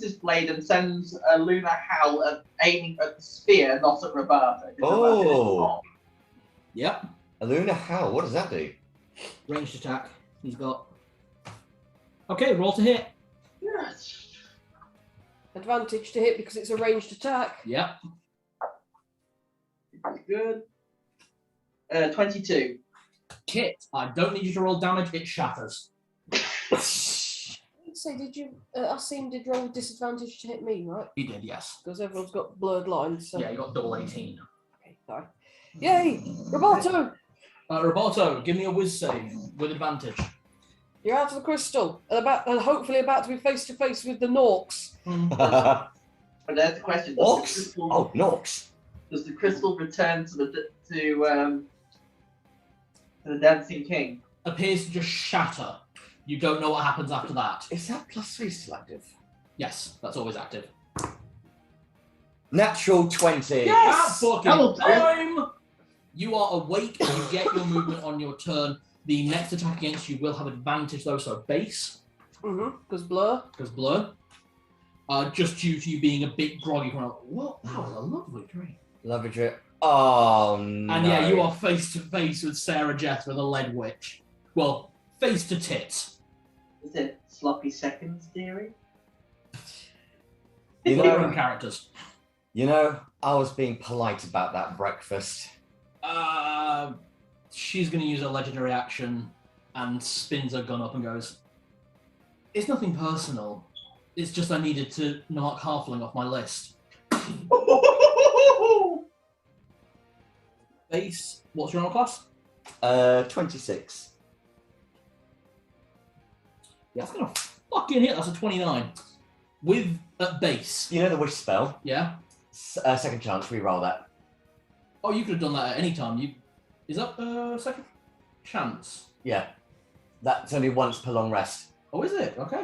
his blade and sends a lunar howl aiming at the spear, not at Roberto. Oh. Yep. A lunar howl, what does that do? Ranged attack. He's got. Okay, roll to hit. Yes. Advantage to hit because it's a ranged attack. Yep. Good. 22. Kit, I don't need you to roll damage, it shatters. So did you? Asim did roll disadvantage to hit me, right? He did, yes. Because everyone's got blurred lines. So. Yeah, you got double 18. Okay, fine. Yay, Roberto! Roberto, give me a whiz save with advantage. You're out of the crystal and hopefully about to be face to face with the Norks. But there's the question. Orcs? Oh, Norks. Does the crystal return to the Dancing King? Appears to just shatter. You don't know what happens after that. Is that +3 still active? Yes, that's always active. Natural 20. Yes! Hello, Time! You are awake and you get your movement on your turn. The next attack against you will have advantage though, so base, Because blur. because blur. Just due to you being a bit groggy. What? That was a lovely dream. Lovely drip. Oh, no. And yeah, you are face to face with Sarah Jethro, the Lead Witch. Well, face to tits. Is it sloppy seconds theory? You What are your know, own characters? I was being polite about that breakfast. She's going to use a legendary action and spins her gun up and goes, "It's nothing personal. It's just I needed to knock halfling off my list." Base, what's your armor class? 26. Yeah, that's going to fucking hit. That's a 29. With at base. You know the wish spell? Yeah? Second chance, re-roll that. Oh, you could have done that at any time. Is that second chance? Yeah. That's only once per long rest. Oh, is it? Okay.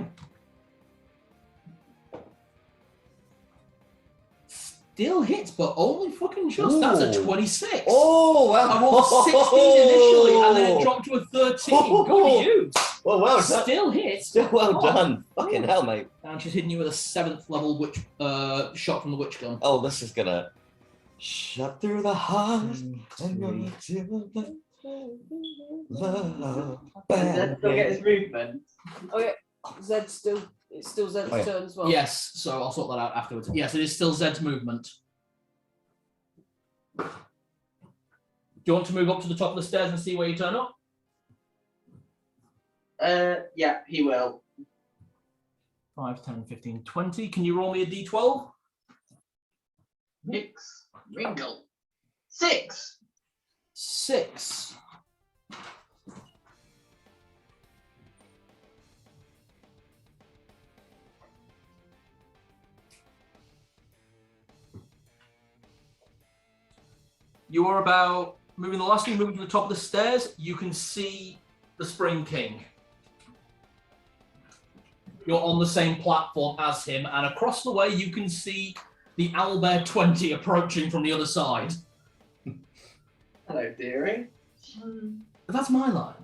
Still hits, but only fucking just. That's a Ooh. 26. Oh, wow. I rolled 16 initially, and then it dropped to a 13. Good use. Well, well done. Still hits. Still well Oh. done. Fucking hell, mate. And she's hitting you with a 7th level witch shot from the witch gun. Oh, this is gonna shut through the heart and go to the love. Does that still get his movement? Oh yeah, Zed's still. It's still Zed's Oh, yeah. turn as well. Yes, so I'll sort that out afterwards. Yes, it is still Zed's movement. Do you want to move up to the top of the stairs and see where you turn up? Yeah, he will. 5, 10, 15, 20. Can you roll me a d12? Mix. Ringle. 6. 6. You are about moving the last thing, moving to the top of the stairs. You can see the Spring King. You're on the same platform as him, and across the way you can see the Owlbear 20 approaching from the other side. Hello, dearie. That's my line.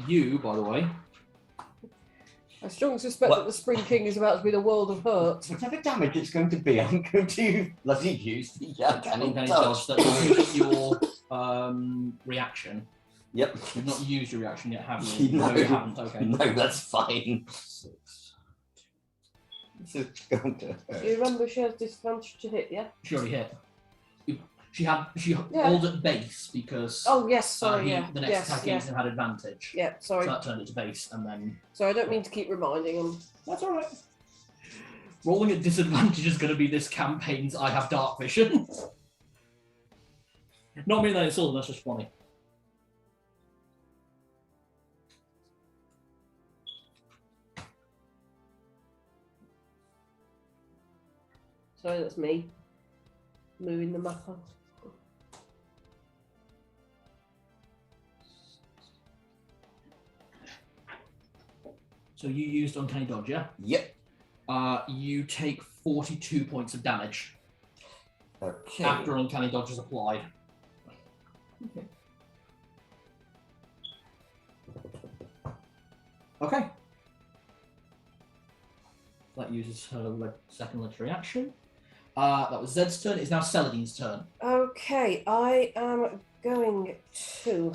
You, by the way. I strongly suspect that the Spring King is about to be the world of hurt. Whatever damage it's going to be, I'm going to bloody use the Uncanny touch. dodge. That's your reaction. Yep. You've not used your reaction yet, have you? No. You haven't. Okay. No, that's fine. This is going to hurt. You remember she has disadvantage to hit, yeah? She already hit. She Yeah. rolled at base because Oh yes, sorry, he, yeah. the next yes, attack yeah. against him had advantage. Yeah, sorry. So that turned it to base, and then Sorry, I don't mean to keep reminding him. that's all right. Rolling at disadvantage is going to be this campaign's I have dark vision. Not mean that it's all, that's just funny. Sorry, that's me moving the map on. So you used Uncanny Dodge, yeah? Yep. You take 42 points of damage Okay. after Uncanny Dodge is applied. Okay. That uses her second legendary action. That was Zed's turn. It's now Celadine's turn. Okay, I am going to,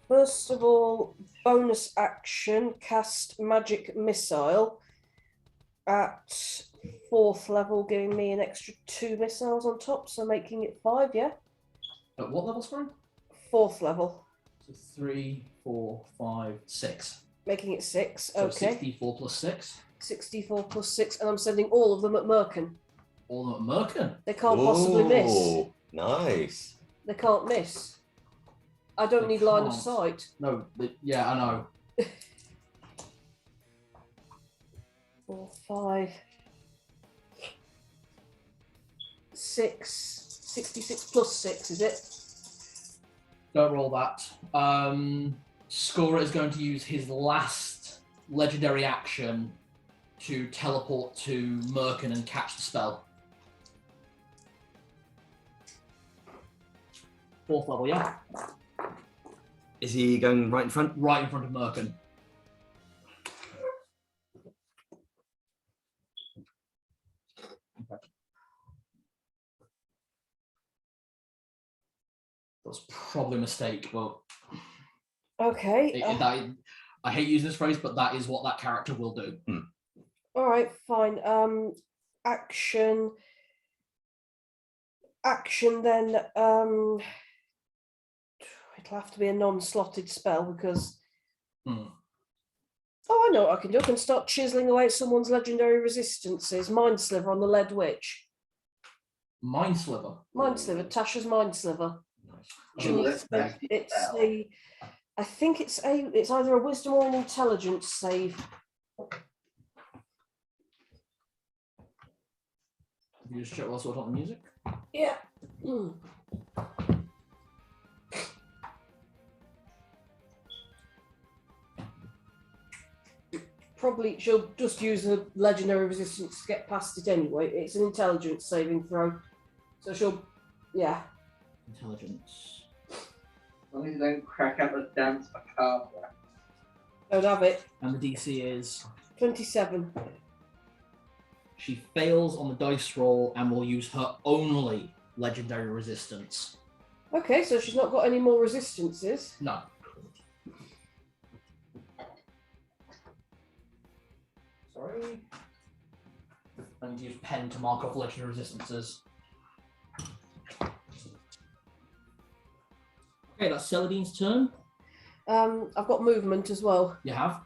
first of all, bonus action, cast Magic Missile at 4th level, giving me an extra 2 missiles on top, so making it 5, yeah? At what level, sorry? 4th level. So 3, 4, 5, 6. Making it 6, So okay. 64 plus 6. 64 plus 6, and I'm sending all of them at Merkin. All at Merkin. They can't possibly miss. Ooh, Nice. They can't miss. I don't They need line of can't. sight. No, yeah, I know. 4, 5, 6, 66 plus 6, is it? Don't roll that. Scorer is going to use his last legendary action to teleport to Merkin and catch the spell. 4th level, yeah? Is he going right in front? Right in front of Merkin. Okay. That's probably a mistake, but Okay. I hate using this phrase, but that is what that character will do. All right, fine. Action then. It'll have to be a non-slotted spell because. Hmm. Oh, I know what I can do. I can start chiseling away at someone's legendary resistances. Mind Sliver on the Lead Witch. Mind Sliver. Mind Sliver. Tasha's Mind Sliver. She Oh, needs that's to- it's a. I think it's either a Wisdom or an Intelligence save. You just check what's on the music. Yeah. Mm. Probably she'll just use the legendary resistance to get past it anyway. It's an intelligence saving throw. So she'll, yeah. Intelligence. As long as you don't crack out the dance macabre. Don't have it. And the DC is 27. she fails on the dice roll and will use her only legendary resistance. Okay, so she's not got any more resistances. No. Sorry. I need to use pen to mark off legendary resistances. Okay, that's Celadine's turn. I've got movement as well. You have.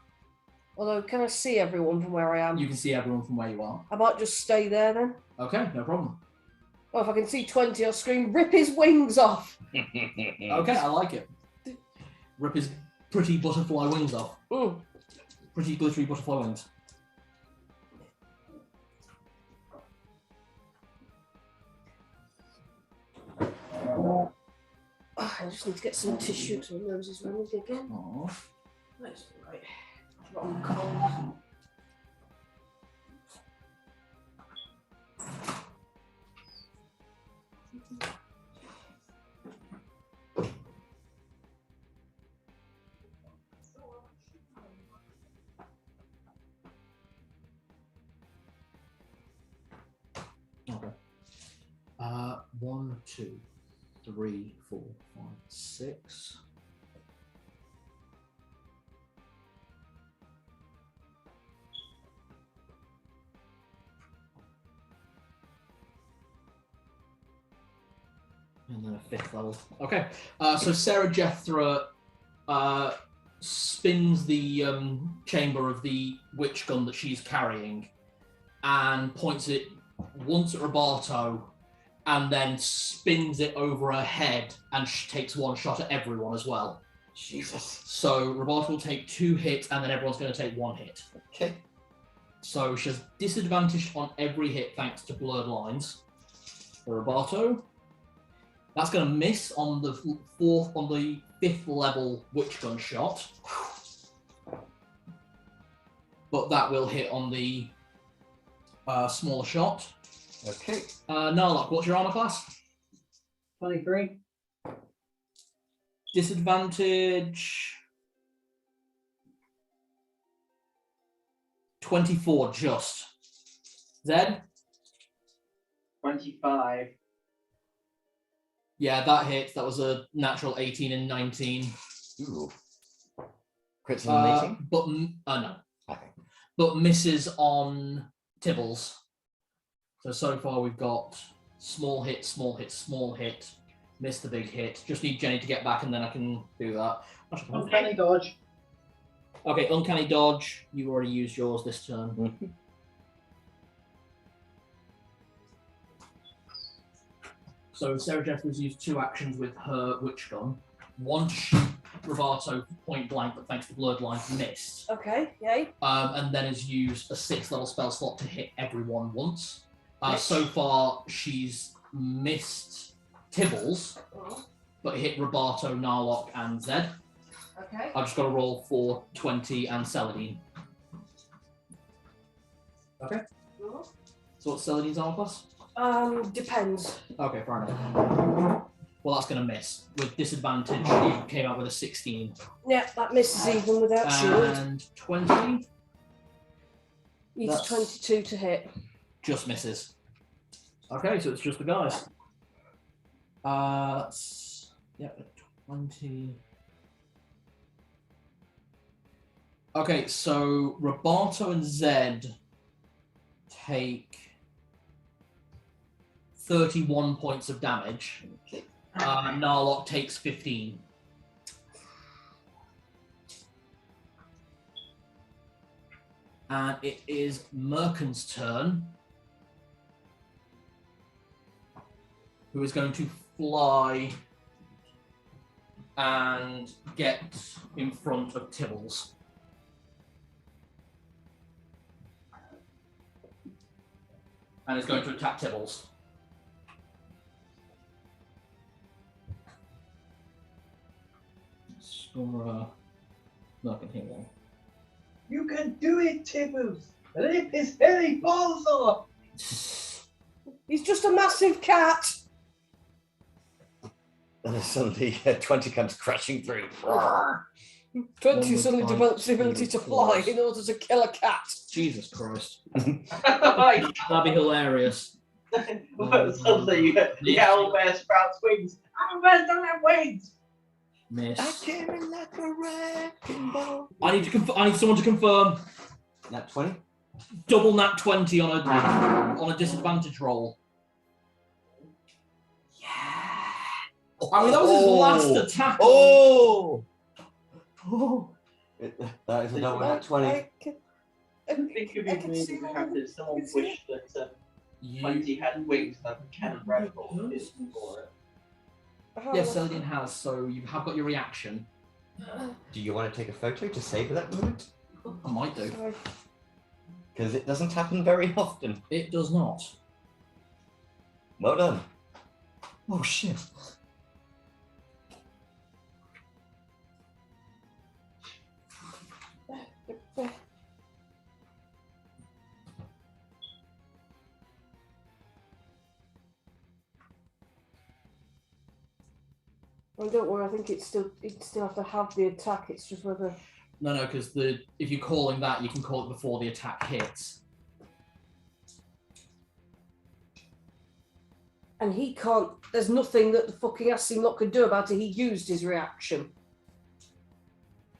Although, can I see everyone from where I am? You can see everyone from where you are. I might just stay there then. Okay, no problem. Oh, if I can see 20, I'll scream, "Rip his wings off!" Okay, I like it. Rip his pretty butterfly wings off. Mm. Pretty glittery butterfly wings. Oh, I just need to get some tissue because my nose is running again. Aww. That's all right. I'm cold. Okay. 1, 2, 3, 4, 5, 6. And then a 5th level. Okay. So Sarah Jethra spins the chamber of the witch gun that she's carrying and points it once at Roberto, and then spins it over her head and takes one shot at everyone as well. Jesus. So Roberto will take 2 hits, and then everyone's going to take 1 hit. Okay. So she has disadvantage on every hit thanks to blurred lines. For Roberto, that's going to miss on the 5th level witch gun shot, but that will hit on the smaller shot. Okay. Narlock, what's your armor class? 23. Disadvantage 24 just. Zed? 25. Yeah, that hits. That was a natural 18 and 19. Ooh. Crits on the But no. Okay. But misses on Tibbles. So far we've got small hit, small hit, small hit, miss the big hit. Just need Jenny to get back and then I can do that. Uncanny dodge. Okay, uncanny dodge. You already used yours this turn. Mm-hmm. So Sarah Jeffries used 2 actions with her witch gun. One to shoot Roberto point blank, but thanks to blurred lines missed. Okay, yay. And then has used a 6th level spell slot to hit everyone once. So far, she's missed Tibbles, but hit Roberto, Narlock, and Zed. Okay. I've just got to roll for 20 and Celadine. Okay. So what's Celadine's armor class? Depends. Okay, fair enough. Well, that's going to miss. With disadvantage, you came out with a 16. Yeah, that misses even without shield. And 20 Needs that's- 22 to hit. just misses. Okay, so it's just the guys. That's... Yeah, 20... Okay, so Roberto and Zed take 31 points of damage. Narlock takes 15. And it is Merkin's turn, who is going to fly and get in front of Tibbles. And is going to attack Tibbles. Score Merkin here then. You can do it, Tibbles. Rip his hairy balls off. He's just a massive cat. And then suddenly 20 comes crashing through. 20 suddenly One develops the five, ability two to fly four. in order to kill a cat. Jesus Christ. Like, That'd be hilarious. suddenly you get the owlbear sprouts wings. Owlbears don't have wings. Miss. came in like a wrecking ball. I need to I need someone to confirm. Nat 20? Double nat 20 on a disadvantage roll. Yeah. I mean, that was his last attack. Oh! Oh! That is a double nat 20. I Think of it can maybe see all perhaps the- if someone I can see wished that You, 20 had wings and a cannon rifle is for it. yes, Celadine has, so you have got your reaction. Do you want to take a photo to savor that moment? I might do. Because it doesn't happen very often. It does not. Well done. Oh shit. Well, don't worry, I think you'd still have to have the attack, it's just whether... No, because if you're calling that, you can call it before the attack hits. And he can't, there's nothing that the fucking Asimlock can do about it, he used his reaction.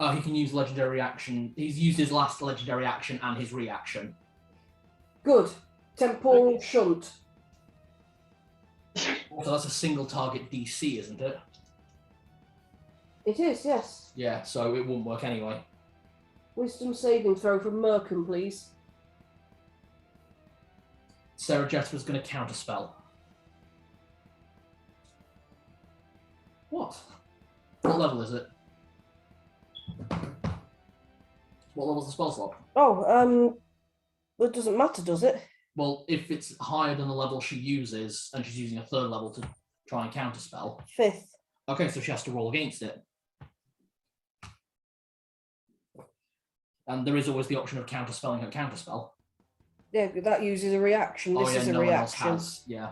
Oh, he can use legendary reaction. He's used his last legendary action and his reaction. Good. Temporal shunt. So that's a single target DC, isn't it? It is, yes. Yeah, so it wouldn't work anyway. Wisdom saving throw from Merkin, please. Sarah Jessica's going to counterspell. What? What level is it? What level's the spell slot? Oh, well, it doesn't matter, does it? Well, if it's higher than the level she uses, and she's using a 3rd level to try and counterspell. 5th. Okay, so she has to roll against it. And there is always the option of counterspelling her counterspell. Yeah, that uses a reaction. This is a no one else reaction. has. Yeah.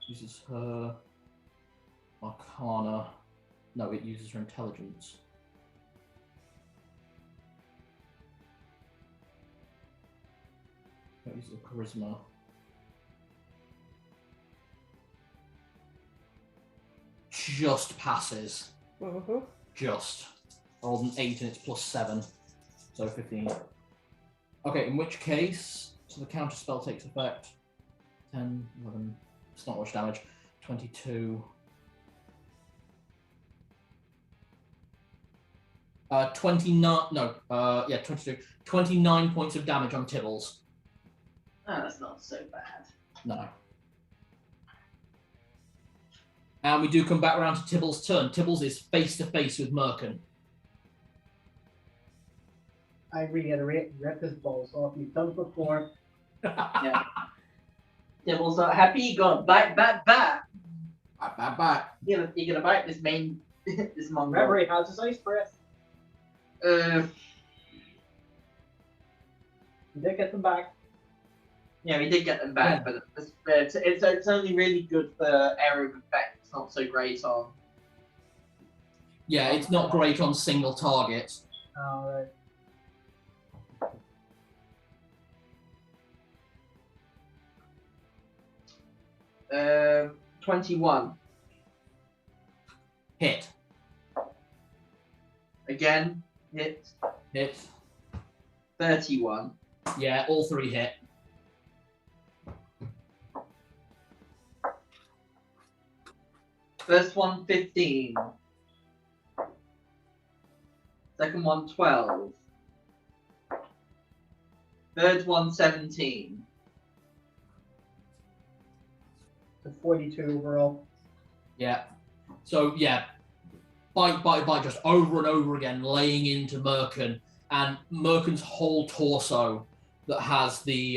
Uses her Arcana. No, it uses her intelligence. It uses her charisma. Just passes. Mm-hmm. Just. I rolled an 8 and it's +7. So 15. Okay, in which case, so the counter spell takes effect. 10, 11, it's not much damage. 22. 29, no, yeah, 22. 29 points of damage on Tibbles. Oh, that's not so bad. No. And we do come back around to Tibbles' turn. Tibbles is face to face with Merkin. I reiterate, rip his balls off. You've done it before. Yeah. Devil's not happy. You gotta bite. Back. You're gonna bite this main, this mongrel. Remember, he has his ice breath. Uh, You did get them back. yeah, we did get them back, but it's only really good for area of effect. It's not so great on. Yeah, it's not great on single target. Alright. 21. Hit. Again, hit. Hit. 31. Yeah, all 3 hit. First one, 15. Second one, 12. Third one, 17. So 42 overall. Yeah. So, yeah. Bite, just over and over again, laying into Merkin. And Merkin's whole torso that has the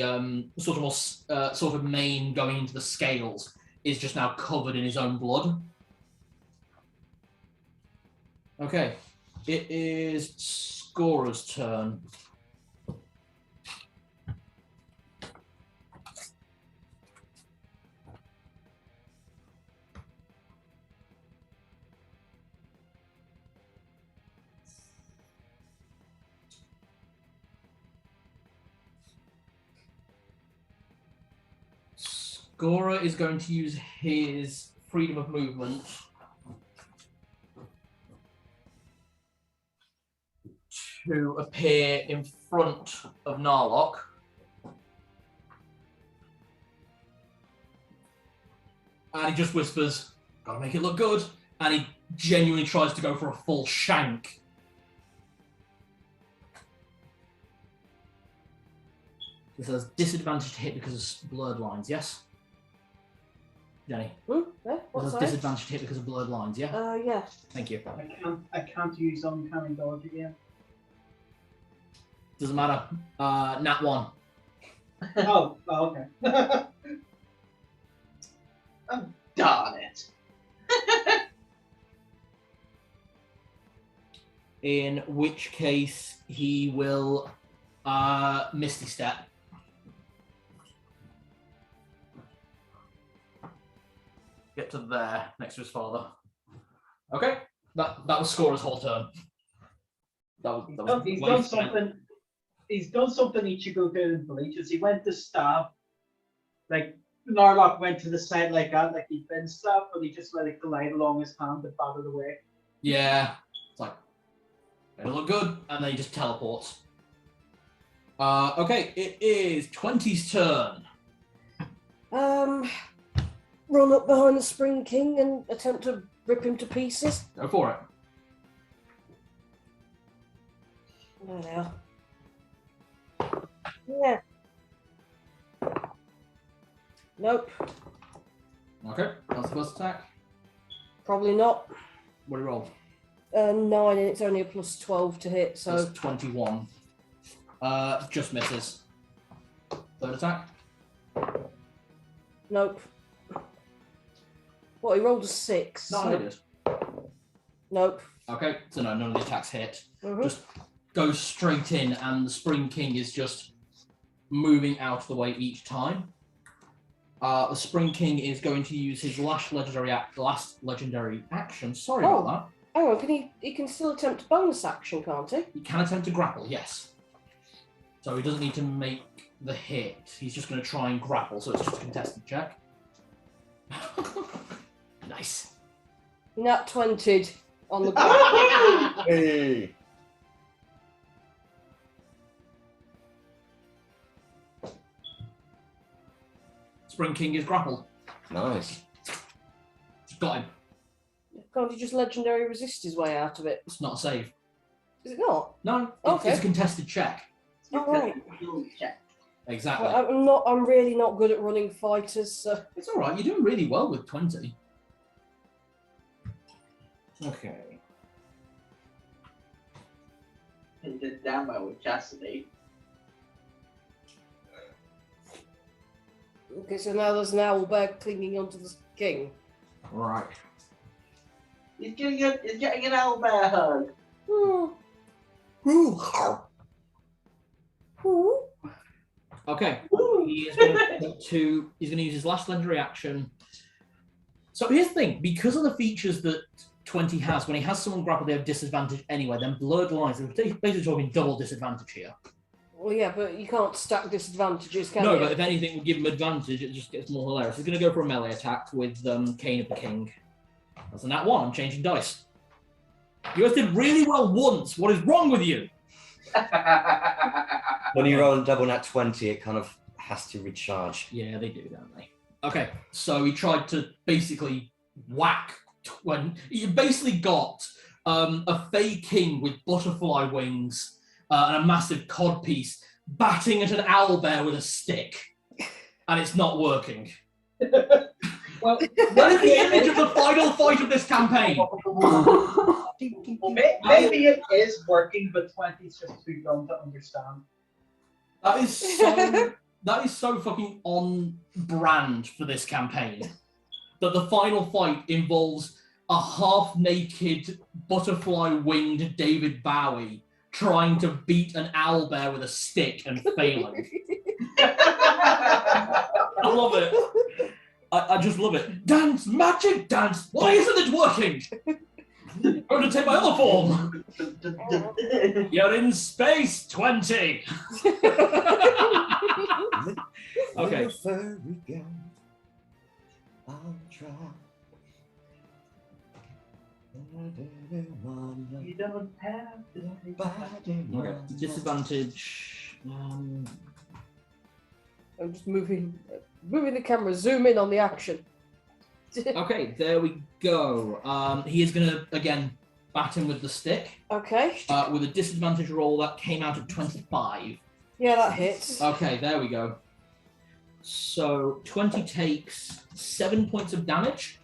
sort of mane going into the scales is just now covered in his own blood. Okay. It is Scorer's turn. Scorer is going to use his freedom of movement to appear in front of Narlock. And he just whispers, "Gotta make it look good." And he genuinely tries to go for a full shank. This has disadvantage to hit because of blurred lines, yes? Jenny? Yeah, This what's has that? disadvantage to hit because of blurred lines, yeah? Yeah. Thank you. I can't use uncanny dodge again. Doesn't matter. Nat 1. Oh, okay. Oh, darn it. In which case he will Misty Step. Get to there, next to his father. Okay, that was Scorer's whole turn. He's done something. He's done something he should go do in Bleachers. He went to stab, like Narlock went to the side like that, like he'd been stabbed, but he just let it glide along his hand and batted away. Yeah, it's like, it'll look good, and then he just teleports. Okay, it is 20's turn. Run up behind the Spring King and attempt to rip him to pieces. Go for it. There they are. Yeah. Nope. Okay, that's the first attack. Probably not. What do you roll? 9, and it's only a plus 12 to hit, so That's 21. Just misses. Third attack. nope. What, he rolled a 6? No, so- it is. Nope. Okay, so no, none of the attacks hit. Mhm. Just goes straight in, and the Spring King is just moving out of the way each time. The Spring King is going to use his last legendary action. Sorry Oh. about that. Hang on, he can still attempt a bonus action, can't he? He can attempt to grapple, yes. So he doesn't need to make the hit. He's just going to try and grapple, so it's just a contested check. Nice. Nat 20'd on the ground. Hey. Spring King is grappled. Nice. Got him. Can't he just legendary resist his way out of it? It's not a save. Is it not? No, Okay. it's a contested check. Alright. Check. Exactly. Well, I'm really not good at running fighters, so. It's all right. You're doing really well with 20. Okay. He did damn well with Chastity. Okay, so now there's an owlbear clinging onto the king. Right. He's getting an owlbear hug. Hmm. Okay. He's going to use his last legendary action. So here's the thing: because of the features that 20 has, when he has someone grappled, they have disadvantage anyway. Then blurred lines. We're basically talking double disadvantage here. Well, yeah, but you can't stack disadvantages, can No, you? but if anything would give him advantage, it just gets more hilarious. He's going to go for a melee attack with Cane of the King. That's a nat 1. I'm changing dice. You guys did really well once. What is wrong with you? When you roll a double nat 20, it kind of has to recharge. Yeah, they do, don't they? Okay, so he tried to basically whack. You basically got a Fey King with butterfly wings and a massive codpiece batting at an owlbear with a stick, and it's not working. Well, That is the image of the final fight of this campaign. maybe it is working, but 20's just too dumb to understand. That is so fucking on brand for this campaign. That the final fight involves a half-naked, butterfly-winged David Bowie trying to beat an owlbear with a stick and failing. I love it. I just love it. Dance, magic dance. Why isn't it working? I'm going to take my other form. You're in space, 20. Okay. I'll try. You don't have to. Okay. Disadvantage. I'm just moving the camera, zoom in on the action. Okay, there we go. He is going to, again, bat him with the stick. Okay. With a disadvantage roll, that came out at 25. Yeah, that hits. Okay, there we go. So 20 takes 7 points of damage.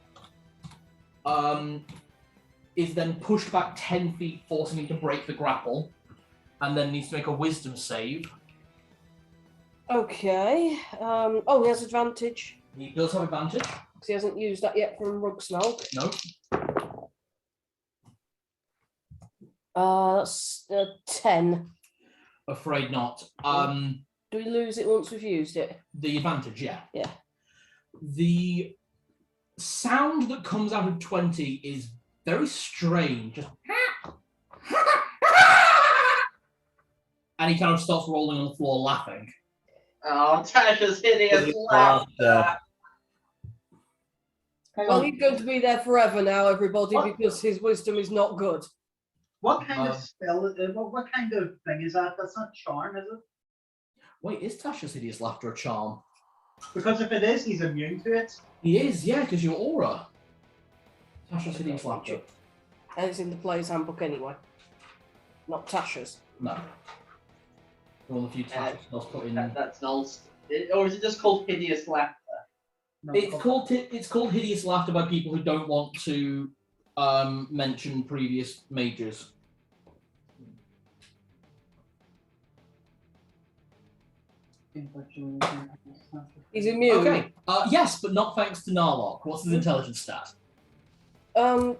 Is then pushed back 10 feet, forcing him to break the grapple, and then needs to make a wisdom save. Okay. Oh, he has advantage. He does have advantage. Because he hasn't used that yet from Rugsnark. No. That's 10. Afraid not. Do we lose it once we've used it? The advantage, yeah. Yeah. The sound that comes out of 20 is very strange. Just and he kind of starts rolling on the floor laughing. Oh, Tasha's hideous laughter. Well, he's going to be there forever now, everybody, What? because his wisdom is not good. What kind of spell? What kind of thing is that? That's not charm, is it? Wait, is Tasha's hideous laughter a charm? Because if it is, he's immune to it. He is, yeah, because your aura. Tasha's hideous laughter. And it's in the player's handbook anyway. Not Tasha's. No. One of the few tactical spells put in. That's an old. Or is it just called hideous laughter? No, It's called hideous laughter by people who don't want to mention previous majors. He's immune. Okay. Yes, but not thanks to Narlock. What's his intelligence stat?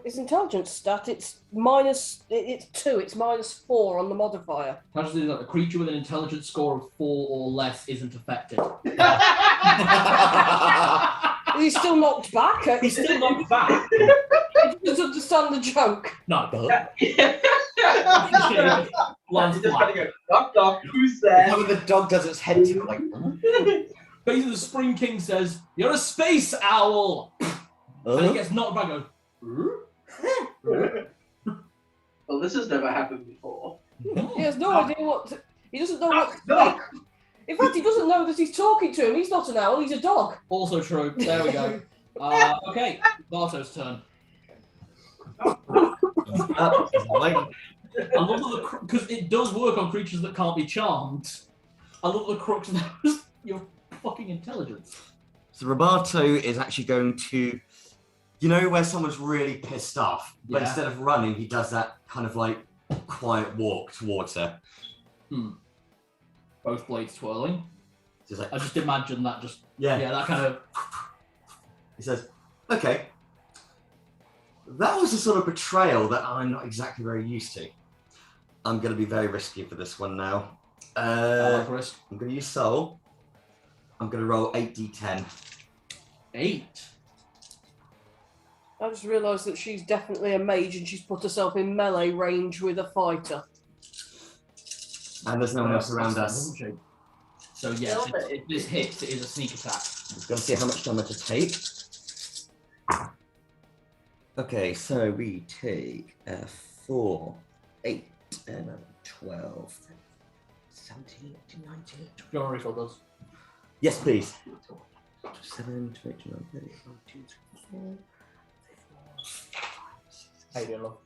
His intelligence stat, it's minus. It's 2. It's -4 on the modifier. How does it do that? A creature with an intelligence score of 4 or less isn't affected. Is he still knocked back? He's still not back. He doesn't understand the joke. No. Lands Just gotta flat. go, knock knock, who's there? How the dog does its head tip like. Basically, the Spring King says, "You're a space owl," and he "Huh?" gets knocked back. And goes, Well, this has never happened before. He has no idea what. He doesn't know what to say. In fact, he doesn't know that he's talking to him. He's not an owl. He's a dog. Also true. There we go. Okay, Barto's turn. I love that because it does work on creatures that can't be charmed. I love the crux of your fucking intelligence. So Roberto is actually going to, you know, where someone's really pissed off, but Yeah. instead of running, he does that kind of like quiet walk towards her. Both blades twirling. Just like, I just imagine that just yeah. that kind of. He says, "Okay, that was a sort of betrayal that I'm not exactly very used to. I'm going to be very risky for this one now. Risk. I'm going to use Soul. I'm going to roll 8d10. 8. I just realised that she's definitely a mage and she's put herself in melee range with a fighter. And there's no one else around us. Doesn't she? So yes, if this hits, it is a sneak attack. I'm going to see how much damage I take. Okay, so we take 4, 8, 11, 12, 17, 18, 19. Do you want to refill those? Yes, please. 7, 8, 9, 10, 1, 2, 3, 4, 5, How you 6, doing, love?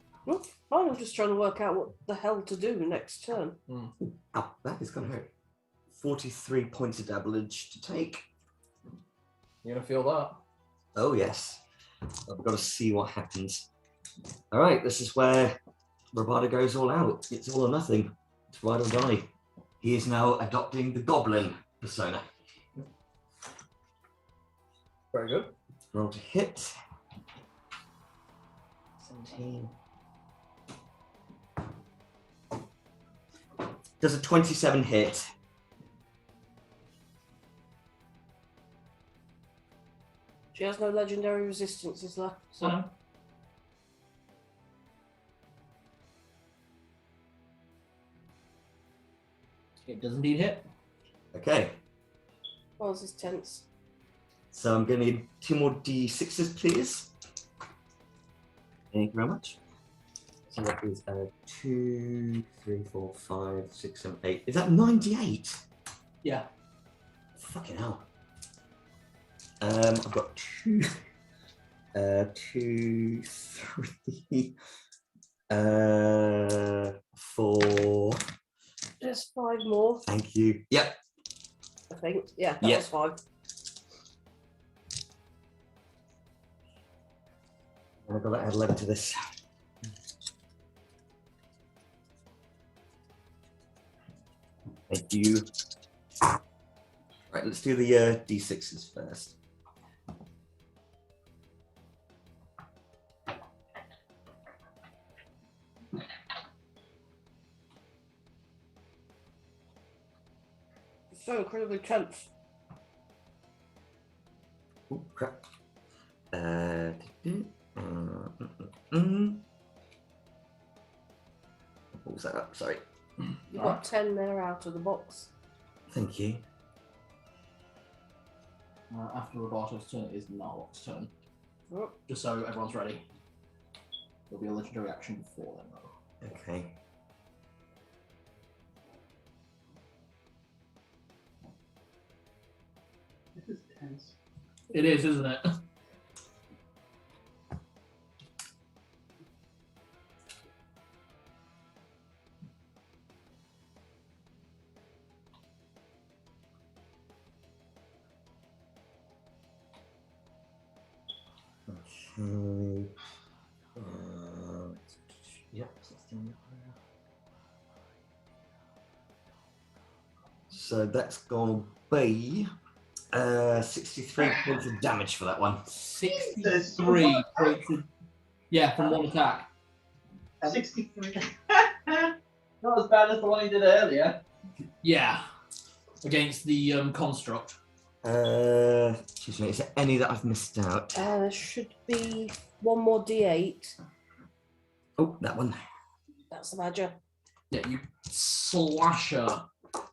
I'm just trying to work out what the hell to do next turn. Oh, that is going to hurt. 43 points of damage to take. You're gonna feel that. Oh, yes. I've got to see what happens. All right, this is where Roberto goes all out. It's all or nothing. It's ride or die. He is now adopting the goblin persona. Very good. Roll to hit. 17. Does a 27 hit? She has no legendary resistances left. So. It does indeed hit. Okay, Oh, this is tense. so I'm going to need 2 more d6s, please. Thank you very much. So that is 2, 3, 4, 5, 6, 7, 8. Is that 98? Yeah. Fucking hell. I've got 2, 2, 3, 4. Just 5 more, Thank you. Yep. I think. Yeah, that Yeah. was 5. I've got to add 11 to this. Thank you. Right, let's do the d6s first. It's so incredibly tense. Oh, crap. What was that up? Sorry. You've got 10 there out of the box. Thank you. After Roberto's turn, it is Narlock's turn. Oh. Just so everyone's ready. There'll be a legendary action before then, though. Okay. This is tense. It is, isn't it? Yep. So that's going to be 63 points of damage for that one. 63 points of, yeah, from one attack. 63. Not as bad as the one he did earlier. Yeah, against the construct. Excuse me, is there any that I've missed out? There should be one more D8. Oh, that one. That's the badger. Yeah, you slash her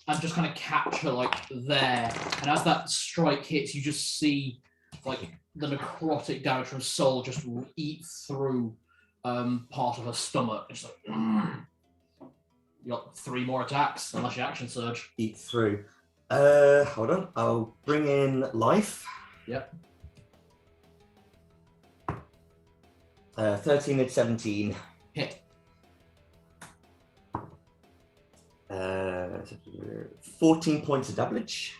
and just kind of catch her like there. And as that strike hits, you just see like the necrotic damage from soul just eat through part of her stomach. It's like, you got 3 more attacks unless you action surge. Eat through. Hold on. I'll bring in life. Yep. 13 and 17. Hit. 14 points of damage.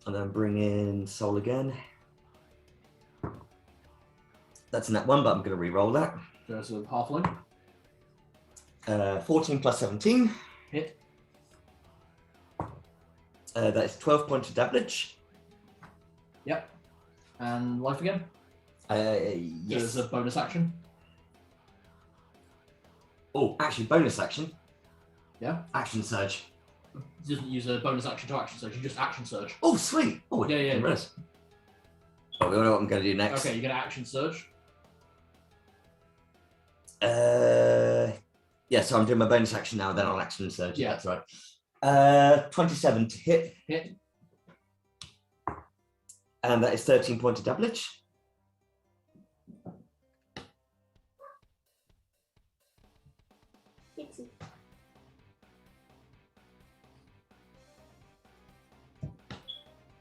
And then bring in soul again. That's in that one, but I'm going to re-roll that. There's a halfling. 14 plus 17. Hit. That is 12 points of damage. Yep. And life again. Yes. There's a bonus action. Oh, actually, bonus action. Yeah. Action surge. Doesn't use a bonus action to action surge. You just action surge. Oh, sweet. Oh, Yeah, yeah. Oh, we know what I'm going to do next. Okay, you're gonna action surge. Yeah, so I'm doing my bonus action now, then I'll action surge. Yeah. That's right. 27 to hit. Hit. And that is 13 points of damage.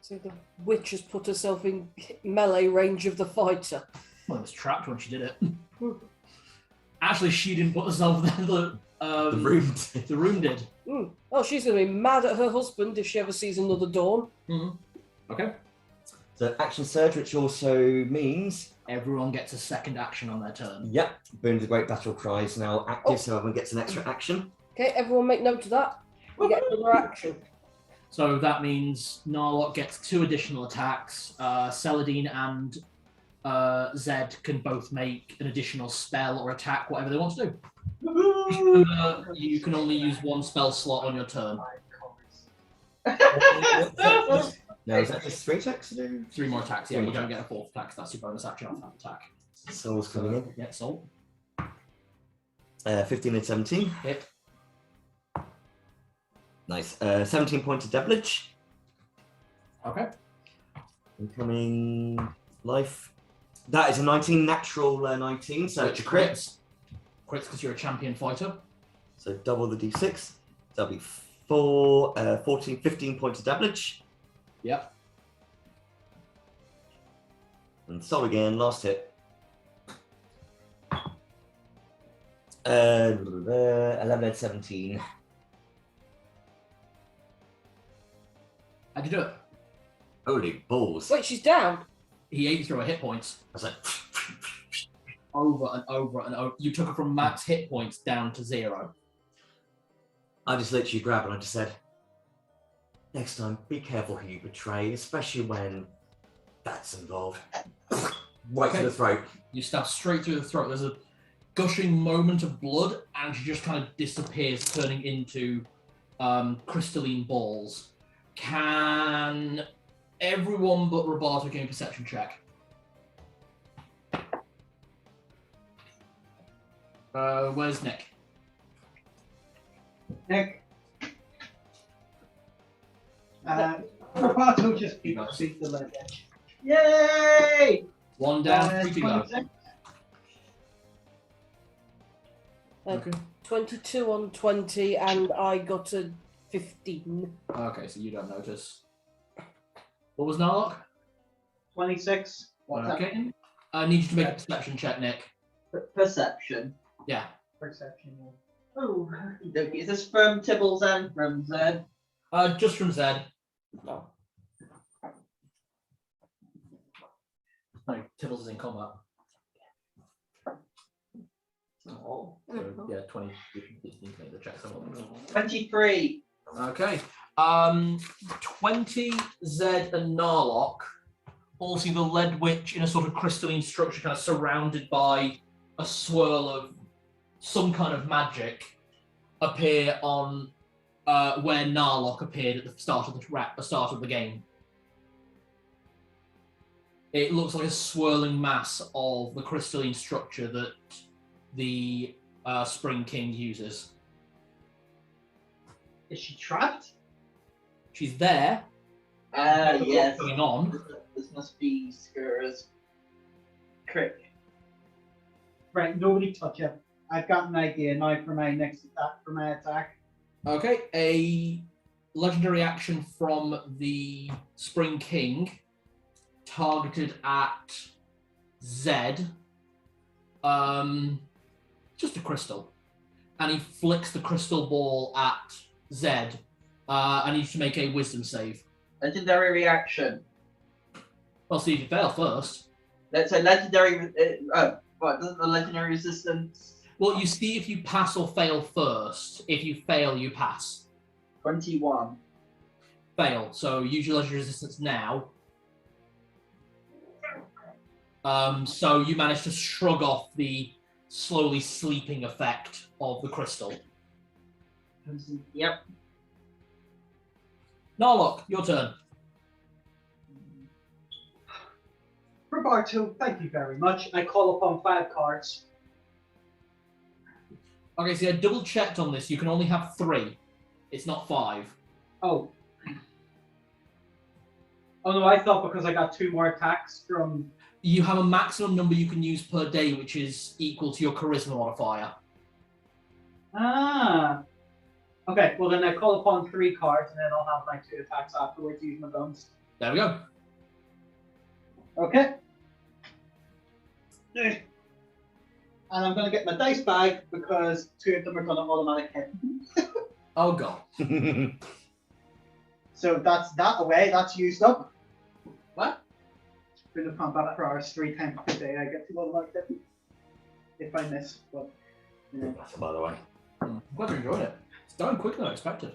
So the witch has put herself in melee range of the fighter. Well, it was trapped when she did it. Actually, she didn't put herself there. The room. The room did. Oh, she's going to be mad at her husband if she ever sees another dawn. Okay. So action surge, which also means... Everyone gets a second action on their turn. Yep, Boon the Great Battle Cry is now active, so everyone gets an extra action. Okay, everyone make note of that. You get another action. So that means Narlock gets 2 additional attacks. Celadine and Zed can both make an additional spell or attack, whatever they want to do. You can only use 1 spell slot on your turn. No, is that just 3 attacks to do? 3 more attacks, yeah. 3 You more don't get a 4th attack, so that's your bonus action off that attack. Soul's coming in. Yeah, soul. 15 and 17. Hit. Nice. 17 points of damage. Okay. Incoming life. That is a 19, natural 19, so it's a crit. Crits because you're a champion fighter. So double the d6. That'll be 15 points of damage. Yep. And soul again, last hit. 11 and 17. How'd you do it? Holy balls. Wait, she's down. He ate through her hit points. I was like, Over and over and over. You took her from max hit points down to 0. I just literally grabbed and I just said, next time, be careful who you betray, especially when that's involved. Right to the throat. You stab straight through the throat. There's a gushing moment of blood, and she just kind of disappears, turning into crystalline balls. Can everyone but Roboto give me a perception check? Where's Nick? Nick. Roboto just beat the leg edge. Yay! 1 down, 3 to go. 26. Okay. 22 on 20, and I got a 15. Okay, so you don't notice. What was Narlock? 26. What's Okay. happening? I need you to make a perception check, Nick. Perception. Yeah. Perception. Oh, is this from Tibbles and from Zed? Just from Zed. Oh. No, Tibbles is in combat. Oh, so, yeah, 20. You need to make the check. 23. Okay. 20, Zed, and Narlock all see the Lead Witch in a sort of crystalline structure, kind of surrounded by a swirl of some kind of magic, appear on where Narlock appeared at the start of the game. It looks like a swirling mass of the crystalline structure that the Spring King uses. Is she trapped? She's there. Yes. What's going on? This must be Skir's trick. Right, nobody touch her. I've got an idea now for my next attack, for my attack. Okay, a legendary action from the Spring King targeted at Zed. Just a crystal. And he flicks the crystal ball at Zed. I need you to make a wisdom save. Legendary reaction. Well, see if you fail first. That's a legendary. What doesn't the legendary resistance? Well, you see if you pass or fail first. If you fail, you pass. 21. Fail. So use your legendary resistance now. So you manage to shrug off the slowly sleeping effect of the crystal. Yep. Narlock, your turn. Roberto, thank you very much. I call upon 5 cards. Okay, so I double checked on this. You can only have 3. It's not 5. Oh. Oh no, I thought because I got 2 more attacks from... You have a maximum number you can use per day, which is equal to your charisma modifier. Ah. Okay, well then I call upon 3 cards and then I'll have my 2 attacks afterwards using my guns. There we go. Okay. And I'm going to get my dice bag because 2 of them are going to automatic hit. Oh god. So that's that away, that's used up. What? Been of combat for hours 3 times per day. I get to automatic hit if I miss. But, you know. By the way. I'm glad you enjoyed it. It's going quicker than I expected.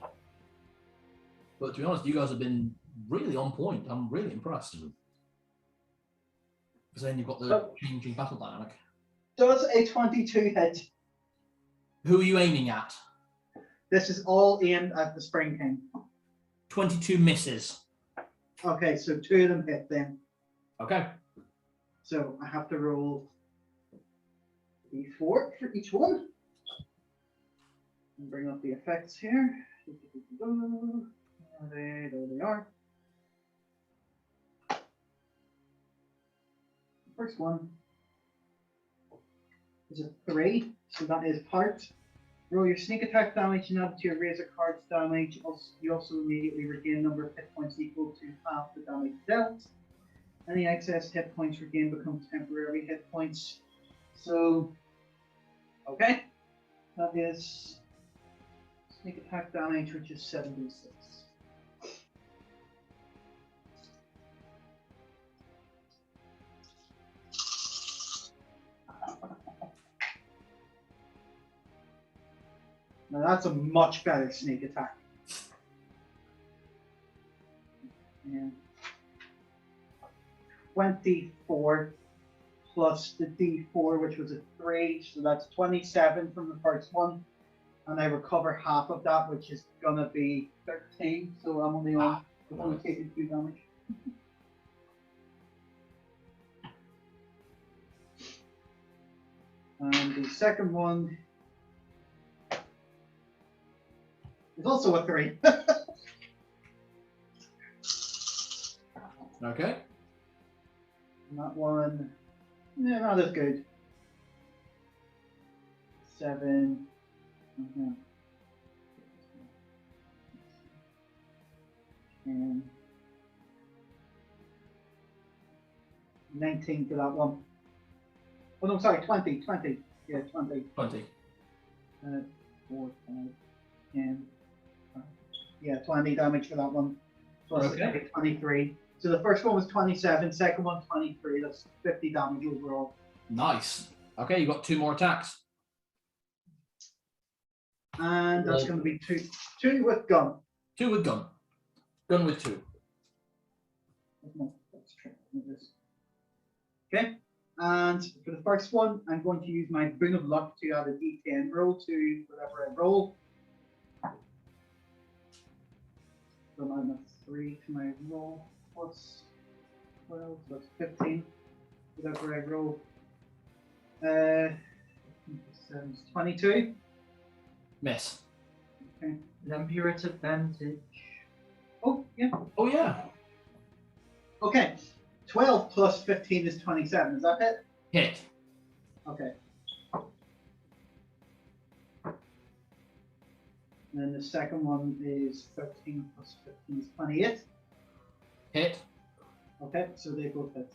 But to be honest, you guys have been really on point. I'm really impressed. Because then you've got the changing battle dynamic. Does a 22 hit? Who are you aiming at? This is all aimed at the Spring King. 22 misses. Okay, so 2 of them hit then. Okay. So I have to roll d4 for each one. And bring up the effects here. There they are. First one is a 3, so that is part. Roll your sneak attack damage and add it to your razor card's damage. You also immediately regain a number of hit points equal to half the damage dealt. Any excess hit points regained become temporary hit points. So, okay, that is sneak attack damage, which is 76. Now that's a much better sneak attack. Yeah. 24 plus the d4, which was a 3, so that's 27 from the first one. And I recover half of that, which is gonna be 13, so I'm only taking 2 damage. And the second one is also a 3. Okay. And that one, yeah, not as good. 7. 10. 19 for that one. Oh no, sorry, 20. Yeah, 20. 20. 4, 5, 10. Yeah, 20 damage for that one. Plus Okay. 23. So the first one was 27, second one 23. That's 50 damage overall. Nice. Okay, you got 2 more attacks. And that's going to be two with gun. 2 with gun. Gun with 2. Okay. And for the first one, I'm going to use my Boon of Luck to add a D10 roll to whatever I roll. So I'm at 3 to my roll plus 12, so that's 15. Whatever I roll. 22. Miss. Okay. Remember at advantage. Oh, yeah. Oh, yeah. Okay. 12 plus 15 is 27. Is that it? Hit. Okay. And then the second one is 13 plus 15 is 28. Hit. Okay, so they both hit.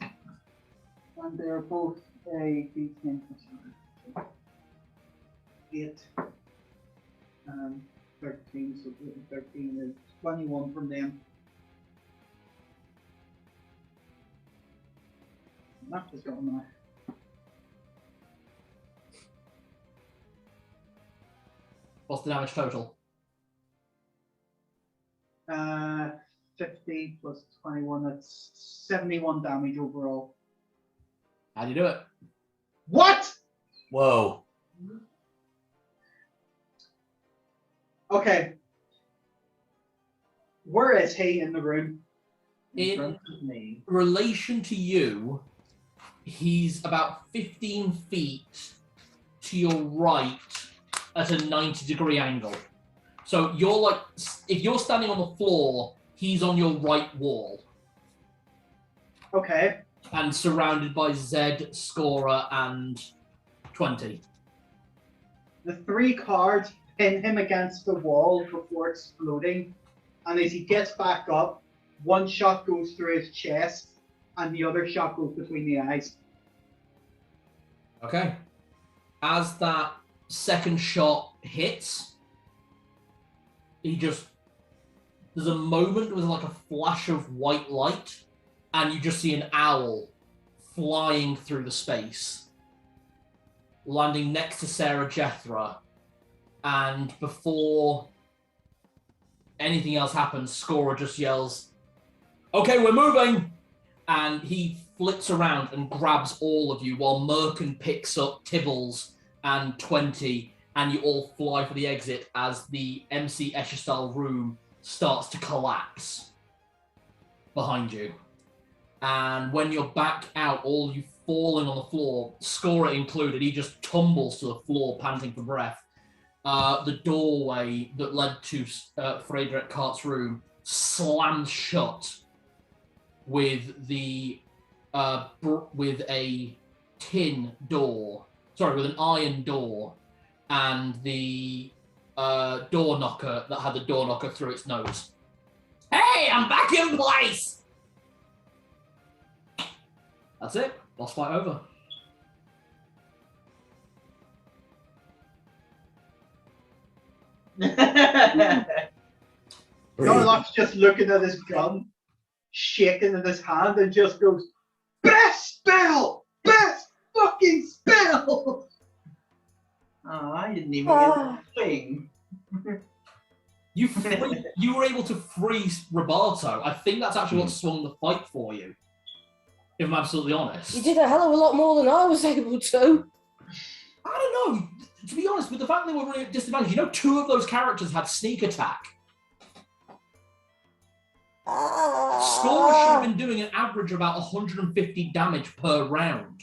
And they're both a D10 plus 8 and 13, so 13 is 21 from them. That has got on What's the damage total? 50 plus 21, that's 71 damage overall. How do you do it? What? Whoa. Okay. Where is he in the room? In front of me. relation to you, he's about 15 feet to your right at a 90-degree angle. So you're like, if you're standing on the floor, he's on your right wall Okay. and surrounded by Zed, Scorer, and 20. The 3 cards pin him against the wall before exploding, and as he gets back up, one shot goes through his chest, and the other shot goes between the eyes. Okay. As that second shot hits, there's a moment with like a flash of white light, and you just see an owl flying through the space, landing next to Sarah Jethra, and before anything else happens, Scorer just yells, "Okay, we're moving!" And he flips around and grabs all of you while Merkin picks up Tibbles and 20, and you all fly for the exit as the MC Escher-style room starts to collapse behind you. And when you're back out, all you falling on the floor, Scorer included, he just tumbles to the floor, panting for breath. The doorway that led to Frederick Cart's room slams shut with with a tin door, with an iron door, and the door knocker that had the door knocker through its nose. Hey, I'm back in place! That's it. Boss fight over. Norlock's just looking at his gun, shaking in his hand, and just goes, "Best spell! Best fucking spell!" Oh, I didn't even get a thing. You were able to freeze Roberto. I think that's actually what swung the fight for you, if I'm absolutely honest. You did a hell of a lot more than I was able to. I don't know. To be honest, with the fact that we're running at disadvantage, 2 of those characters had sneak attack. Scorer should have been doing an average of about 150 damage per round.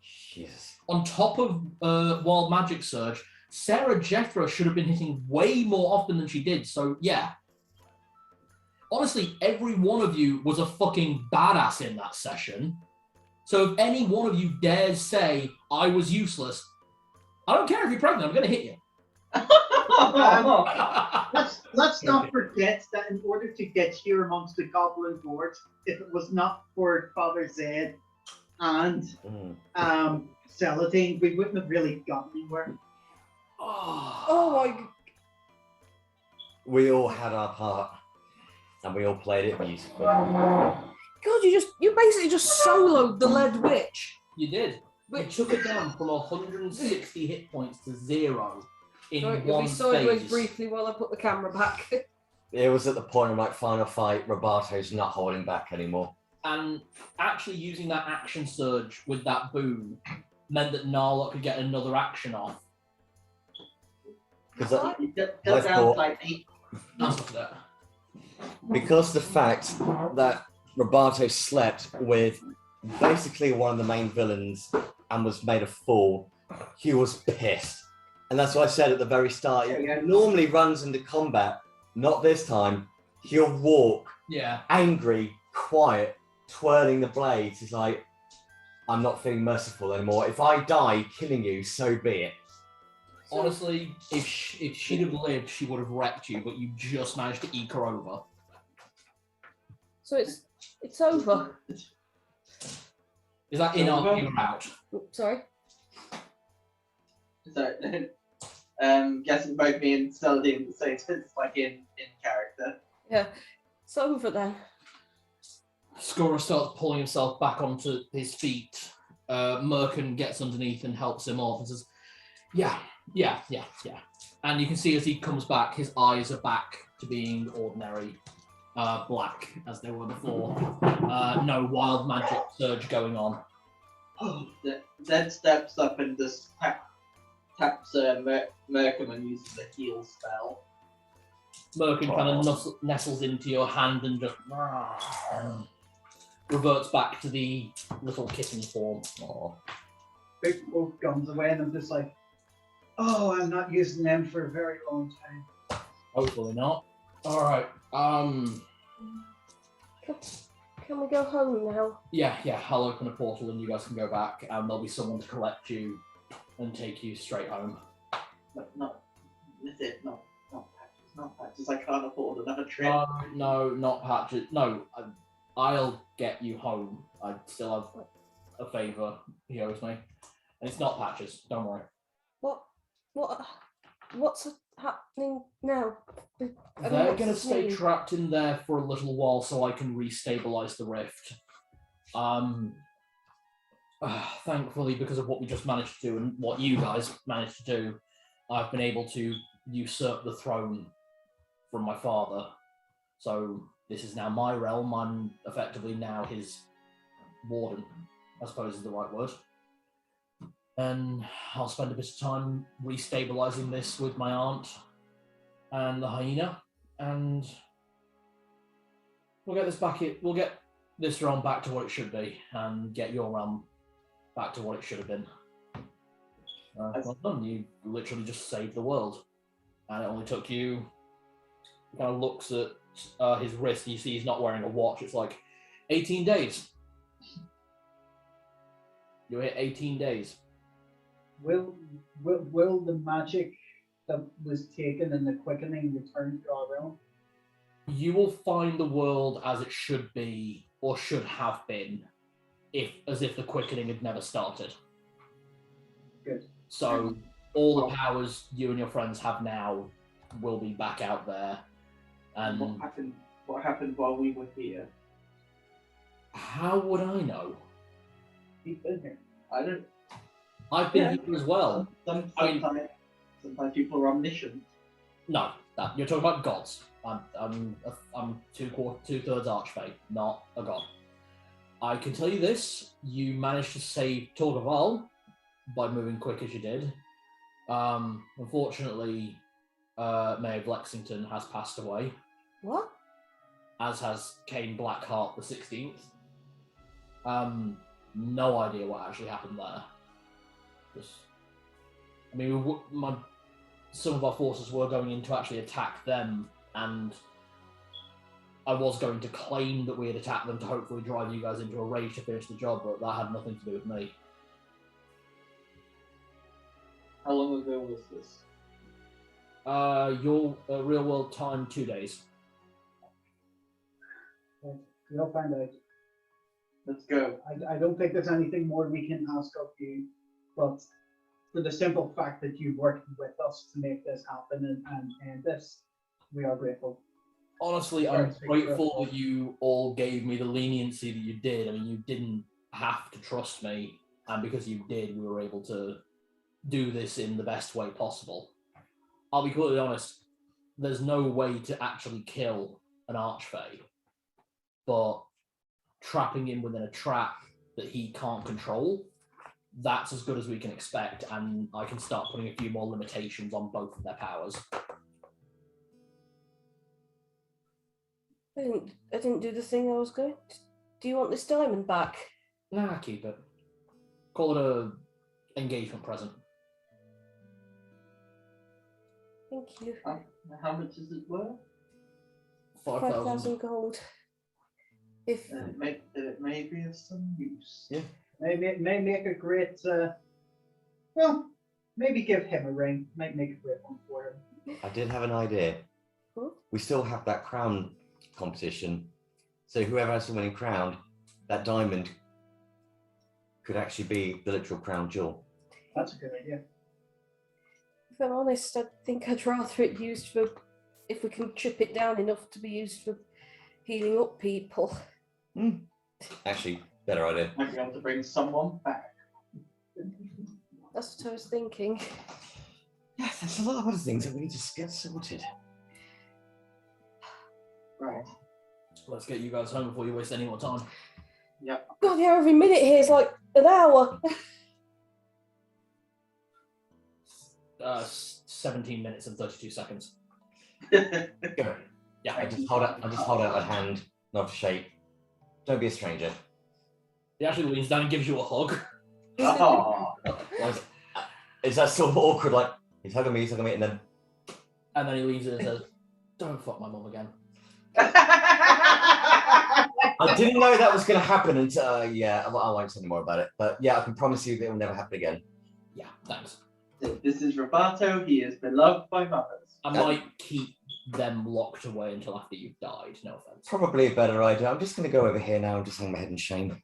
Jesus. On top of Wild Magic Surge, Sarah Jethra should have been hitting way more often than she did, so yeah. Honestly, every one of you was a fucking badass in that session. So if any one of you dares say, I was useless, I don't care if you're pregnant, I'm going to hit you. Let's not forget that in order to get here amongst the goblin boards, if it was not for Father Zed and Celadine, we wouldn't have really gotten anywhere. Oh my. We all had our part, and we all played it beautifully. God, you basically just soloed the lead witch. You did. We took it down from 160 hit points to 0 in Right, you'll one be sideways phase. briefly while I put the camera back. It was at the point of like final fight, Roberto's not holding back anymore. And actually using that action surge with that boom meant that Narlock could get another action off. Because Go down like 8. After that. because the fact that Roberto slept with basically one of the main villains and was made a fool, he was pissed. And that's why I said at the very start, he normally runs into combat, not this time. He'll walk, angry, quiet, twirling the blades. He's like, I'm not feeling merciful anymore. If I die killing you, so be it. Honestly, if she'd have lived, she would have wrecked you, but you just managed to eke her over. So it's over. Is that in or out? Oops, sorry. So, guessing both me and Stella doing the same sense, like in character. Yeah, it's over then. Scorer starts pulling himself back onto his feet. Merkin gets underneath and helps him off and says, yeah. And you can see as he comes back, his eyes are back to being ordinary black as they were before. No wild magic surge going on. Zed steps up and just taps Merkin and uses the heal spell. Merkin kind of nestles into your hand and just reverts back to the little kitten form. Aww. Big wolf guns away, and I'm just like, oh, I'm not using them for a very long time. Hopefully not. All right. Can we go home now? Yeah. I'll open a portal and you guys can go back, and there'll be someone to collect you and take you straight home. Not patches. I can't afford another trip. No, not patches. No, I'll get you home. I still have a favour he owes me, and it's not patches. Don't worry. What's happening now? They're going to stay trapped in there for a little while so I can restabilize the rift. Thankfully, because of what we just managed to do and what you guys managed to do, I've been able to usurp the throne from my father. So this is now my realm. I'm effectively now his warden, I suppose is the right word. And I'll spend a bit of time restabilizing this with my aunt and the hyena, and we'll get this back. We'll get this realm back to what it should be, and get your realm back to what it should have been. Well done. You literally just saved the world, and it only took you. He kind of looks at his wrist. You see, he's not wearing a watch. It's like 18 days. You're here 18 days. Will the magic that was taken in the quickening return to our realm? You will find the world as it should be, or should have been, as if the quickening had never started. Good. So all the powers you and your friends have now will be back out there. And what happened while we were here? How would I know? You've been here. I've been here as well. Sometimes people are omniscient. No, you're talking about gods. I'm two-thirds archfey, not a god. I can tell you this: you managed to save Torgaval by moving quick as you did. Unfortunately, Mayor of Lexington has passed away. What? As has Cain Blackheart the 16th. No idea what actually happened there. Some of our forces were going in to actually attack them, and I was going to claim that we had attacked them to hopefully drive you guys into a rage to finish the job, but that had nothing to do with me. How long ago was this? Your real world time, 2 days. We'll find out. Let's go. I don't think there's anything more we can ask of you, but for the simple fact that you worked with us to make this happen and end this, we are grateful. Honestly, I'm grateful that you all gave me the leniency that you did. I mean, you didn't have to trust me, and because you did, we were able to do this in the best way possible. I'll be completely honest, there's no way to actually kill an Archfey, but trapping him within a trap that he can't control, that's as good as we can expect, and I can start putting a few more limitations on both of their powers. I didn't do the thing I was going to. Do you want this diamond back? Nah, keep it. Call it a engagement present. Thank you. How much is it worth? 5,000. gold. If It may be of some use. Yeah. May make a great. Well, maybe give him a ring. Might make a great one for him. I did have an idea. Hmm? We still have that crown competition. So whoever has the winning crown, that diamond could actually be the literal crown jewel. That's a good idea. if I'm honest, I think I'd rather it used for, if we can chip it down enough to be used for healing up people. Actually, better idea. Might be able to bring someone back. That's what I was thinking. Yeah, there's a lot of other things that we need to get sorted. Right. Let's get you guys home before you waste any more time. God, yeah, every minute here is like an hour. 17 minutes and 32 seconds. Go. Yeah, I just hold out a hand, nod to shake. Don't be a stranger. he actually leans down and gives you a hug. Oh. Is that sort of awkward? Like, he's hugging me, and then... And then he leans in and says, "Don't fuck my mum again." I didn't know that was going to happen until... yeah, I won't say any more about it. But yeah, I can promise you that it will never happen again. Yeah, thanks. This is Roberto. He is beloved by mothers. I might keep them locked away until after you've died, no offense. Probably a better idea. I'm just going to go over here now and just hang my head in shame.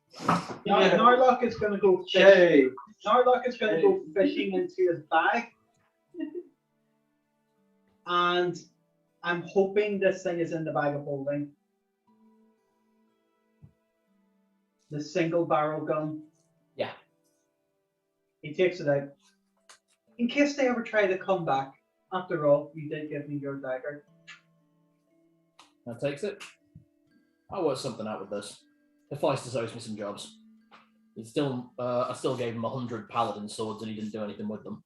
Narlock is going to go Jay. Narlock is going to go fishing into his bag. And I'm hoping this thing is in the bag of holding. The single barrel gun. Yeah. He takes it out. In case they ever try to come back. After all, you did give me your dagger. That takes it. I'll work something out with this. Hephaestus owes me some jobs. I still gave him 100 paladin swords and he didn't do anything with them.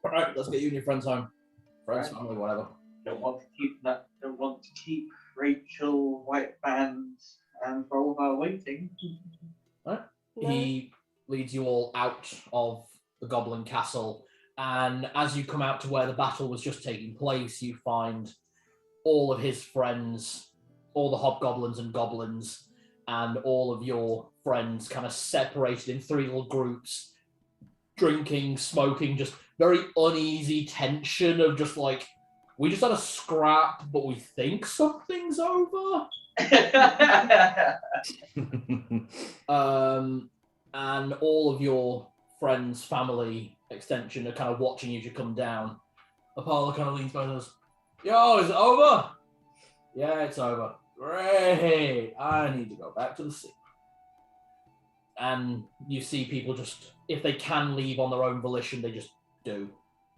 Alright, let's get you and your friends home. Friends, family, whatever. Don't want to keep Rachel, White Band, and for all of our waiting. No. He leads you all out of the Goblin Castle, and as you come out to where the battle was just taking place, you find all of his friends, all the hobgoblins and goblins, and all of your friends kind of separated in three little groups, drinking, smoking, just very uneasy tension of just like, we just had a scrap, but we think something's over. And all of your friends, family, extension are kind of watching you as you come down. Apollo kind of leans back and goes, "Yo, is it over?" "Yeah, it's over." "Great. I need to go back to the sea." And you see people just, if they can leave on their own volition, they just do.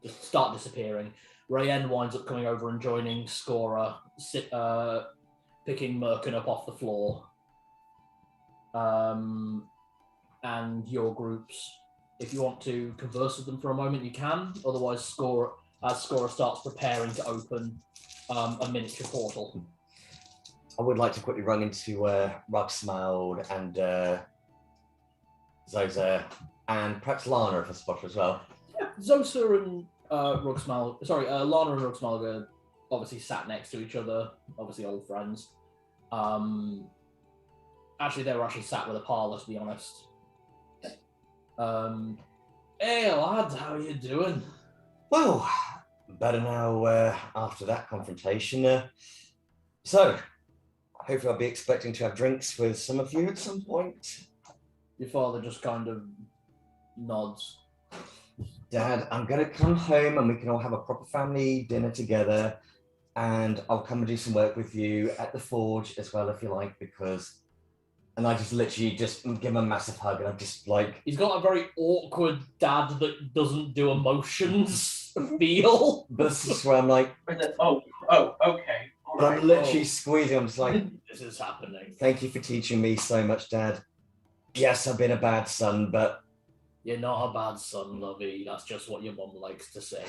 Just start disappearing. Rayen winds up coming over and joining Scorer, picking Merkin up off the floor. And your groups, if you want to converse with them for a moment, you can. Otherwise, Scorer starts preparing to open a miniature portal. I would like to quickly run into Rugsmald and Zoza, and perhaps Lana if I spot her as well. Yeah, Zosa and Lana and Rugsmald are obviously sat next to each other, obviously old friends. Actually, they were actually sat with a parlour, to be honest. Hey lads, how you doing? Well, better now after that confrontation. So, hopefully I'll be expecting to have drinks with some of you at some point. Your father just kind of nods. Dad, I'm gonna come home and we can all have a proper family dinner together, and I'll come and do some work with you at the forge as well if you like, because. And I just literally just give him a massive hug, and I'm just like. He's got a very awkward dad that doesn't do emotions feel. But this is where I'm like. Oh, okay. All But right. I'm literally squeezing. I'm just like, This is happening. thank you for teaching me so much, Dad. Yes, I've been a bad son, but You're not a bad son, Lovey. That's just what your mum likes to say.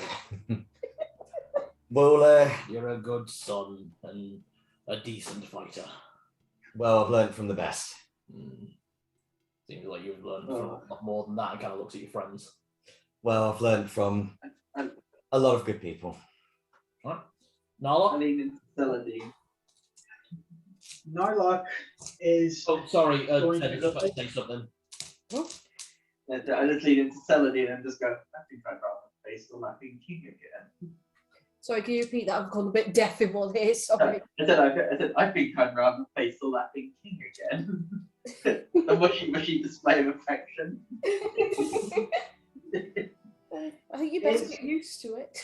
well, You're a good son and a decent fighter. well, I've learned from the best. Seems like you've learned from a lot more than that, and kind of looks at your friends. Well, I've learned from a lot of good people. Right. Nala? I mean, it's Celadine. Narlock is Oh, sorry, Going Ted, to just the- about to say something. I just lead into Celadine and just go, I think I'd rather face the Laughing King again. Sorry, can you repeat that? I've gone a bit deaf in one ear. Sorry. I said, I think I'd rather face the Laughing King again. A mushy display of affection. I think you better get used to it.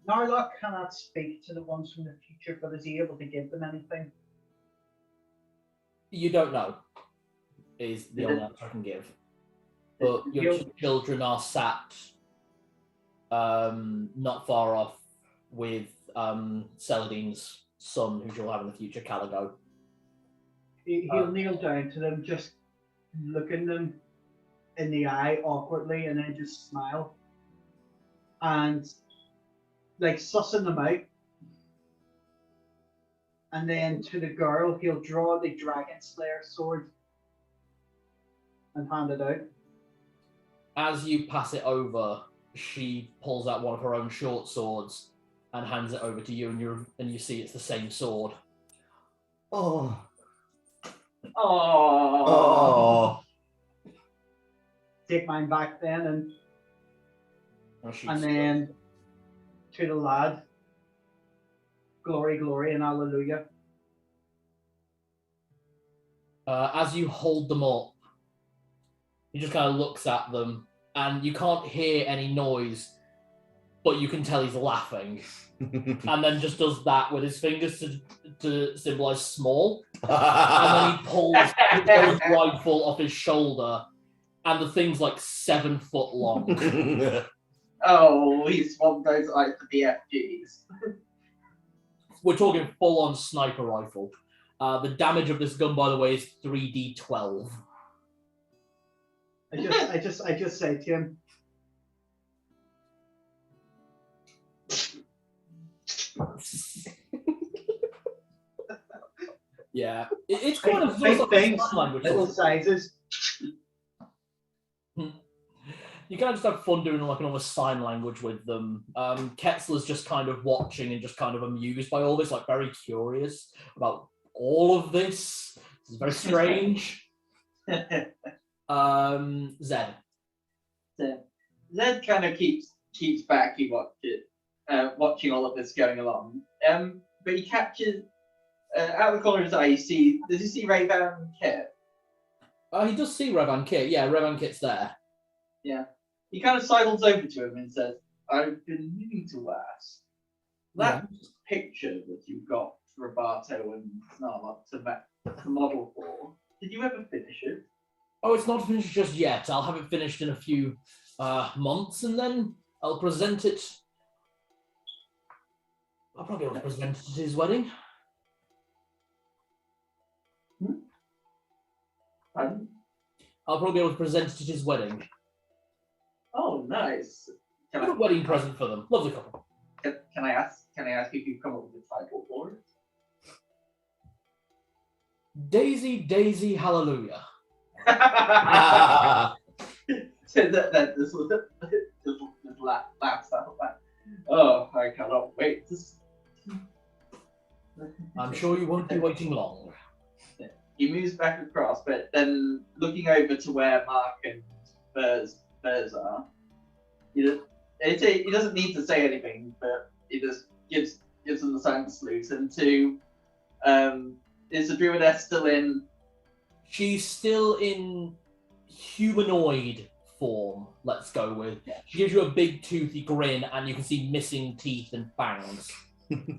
Narlock cannot speak to the ones from the future, but is he able to give them anything? You don't know, is the only answer I can give. But your two children are sat not far off with Celadine's son, who she'll have in the future, Caligo. He'll kneel down to them, just looking them in the eye awkwardly, and then just smile. And like sussing them out. And then to the girl, he'll draw the Dragon Slayer sword and hand it out. As you pass it over, she pulls out one of her own short swords and hands it over to you, and you see it's the same sword. Oh. Oh. Oh. Take mine back then, and then to the lad, glory, glory, and hallelujah. As you hold them up, he just kind of looks at them, and you can't hear any noise, but you can tell he's laughing. And then just does that with his fingers to symbolize small. And then he pulls his rifle off his shoulder, and the thing's like 7 foot long. Oh, he swapped those eyes for BFGs. We're talking full-on sniper rifle. The damage of this gun, by the way, is 3d12. I just say to him, Yeah, it's kind of big sort of things, sign language. little sizes. You kind of just have fun doing like another sign language with them. Ketzler's just kind of watching and just kind of amused by all this, like very curious about all of this. This is very strange. Zed. Zed kind of keeps back. He watching all of this going along. But he catches out of the corner of his eye. Does he see Ray-Ban Kit? He does see Revan Kit. Yeah, Revan Kit's there. Yeah. He kind of sidles over to him and says, "I've been meaning to ask. That picture that you got Roberto and Snarlock to model for, did you ever finish it?" Oh, it's not finished just yet. I'll have it finished in a few months, and then I'll present it. I'll probably be able to present it at his wedding. Pardon? I'll probably be able to present it at his wedding. Oh, nice. What a wedding present for them. Lovely couple. Can I ask if you've come up with a title for it? Daisy, Daisy, Hallelujah. So that this laughs out that. Oh, I cannot wait to. I'm sure you won't be waiting long. He moves back across, but then looking over to where Mark and Burs are, he doesn't need to say anything, but he just gives them the sign to salute. And is the Druidess still in? She's still in humanoid form, let's go with. She gives you a big toothy grin, and you can see missing teeth and fangs.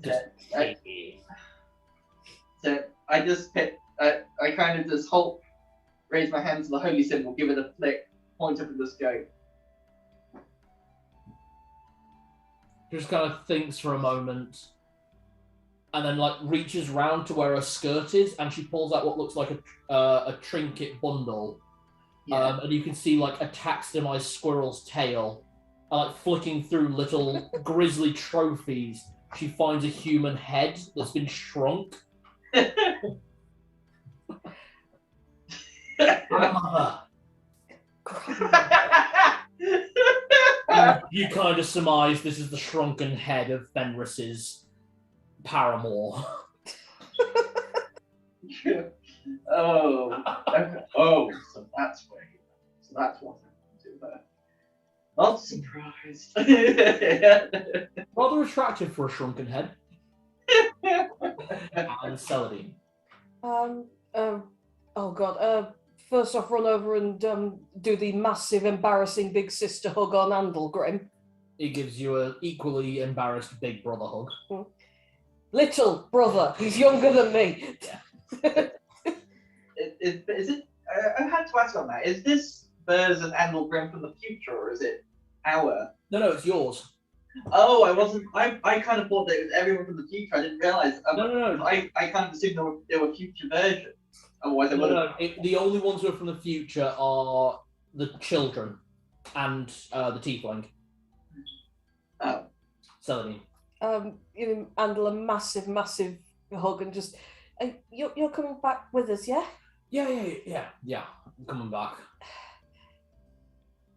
Just, So I just I kind of just raise my hand to the holy symbol, give it a flick, point up at the scope. Just kind of thinks for a moment, and then like reaches round to where her skirt is, and she pulls out what looks like a trinket bundle. And you can see like a taxidermized squirrel's tail, and like flicking through little grisly trophies. She finds a human head that's been shrunk. You kind of surmise this is the shrunken head of Fenris's paramour. So that's where you are. So that's what happened to her. Not surprised. Rather attractive for a shrunken head. And Celadine. Oh god. First off, run over and do the massive, embarrassing big sister hug on Andalgrim. He gives you an equally embarrassed big brother hug. Little brother, he's younger than me. Is it? I had to ask on that. Is this Burs and Andalgrim from the future, or is it our? No, it's yours. Oh, I wasn't. I kind of thought that it was everyone from the future. I didn't realize. No. I kind of assumed there were future versions. Otherwise, I would have. The only ones who are from the future are the children and the tiefling. Oh. Celadine. Andal a massive, massive hug and just, you're coming back with us, yeah? Yeah. I'm coming back.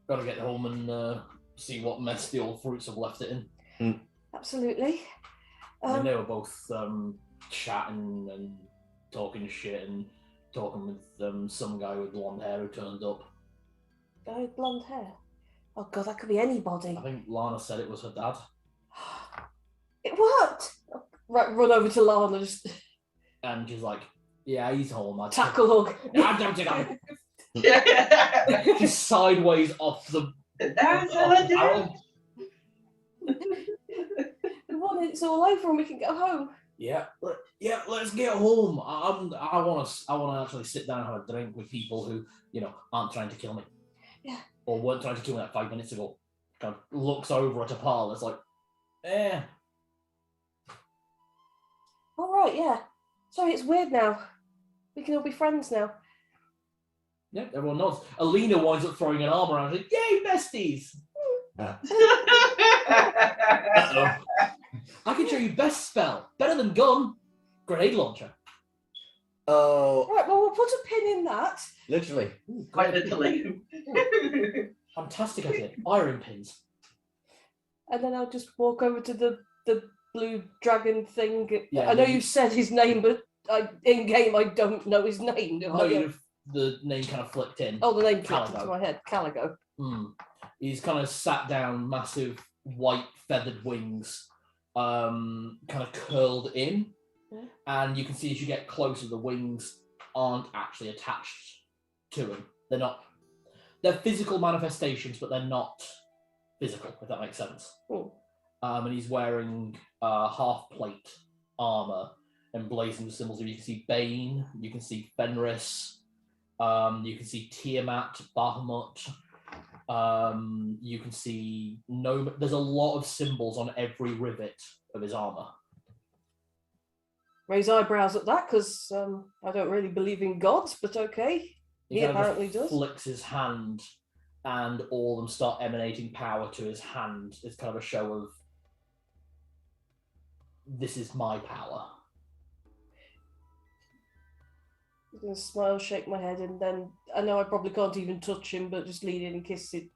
Gotta get home and see what mess the old fruits have left it in. Absolutely. I mean, they were both chatting and talking shit and talking with some guy with blonde hair who turned up. Guy with blonde hair? Oh god, that could be anybody. I think Lana said it was her dad. It worked! Right, run over to Lana, just And she's like, yeah, he's home. tackle hug. I don't think I'm... She's sideways off the... That's how I did. Well, it's all over and we can go home. Yeah, let's get home. I want to actually sit down and have a drink with people who, aren't trying to kill me. Yeah. Or weren't trying to kill me like 5 minutes ago. Kind of looks over at a pal. It's like, All right, yeah. Sorry, it's weird now. We can all be friends now. Yeah, everyone nods. Alina winds up throwing an arm around. Like, yay, besties! I can show you best spell. Better than gun. Grenade launcher. Oh, Right, well, we'll put a pin in that. literally. Quite literally. Fantastic idea. Firing pins. And then I'll just walk over to the blue dragon thing. Yeah, I know you- you said his name, but in game I don't know his name. Do No, I? the name kind of flicked in. Oh, the name clicked Caligo. into my head. Caligo. He's kind of sat down, massive white feathered wings, kind of curled in. Yeah. And you can see as you get closer, the wings aren't actually attached to him. They're physical manifestations, but they're not physical, if that makes sense. And he's wearing half plate armor emblazoned with symbols. You can see Bane, you can see Fenris, you can see Tiamat, Bahamut. You can see there's a lot of symbols on every rivet of his armor. Raise eyebrows at that because I don't really believe in gods, but okay. He kind of apparently just does. flicks his hand, and all of them start emanating power to his hand. It's kind of a show of, this is my power. I'm gonna smile, shake my head, and then I know I probably can't even touch him, but just lean in and kiss the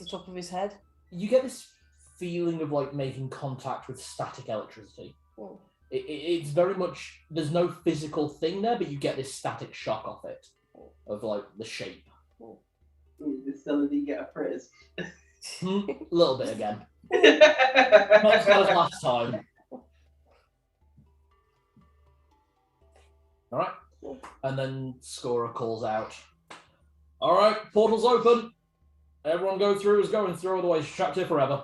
top of his head. You get this feeling of like making contact with static electricity. Oh. It's very much, there's no physical thing there, but you get this static shock off it, of like the shape. Ooh, did Celadine get a frizz? A little bit again. Not as bad as last time. All right. And then Scorer calls out, all right, portal's open. Everyone go through is going through, otherwise you're trapped here forever.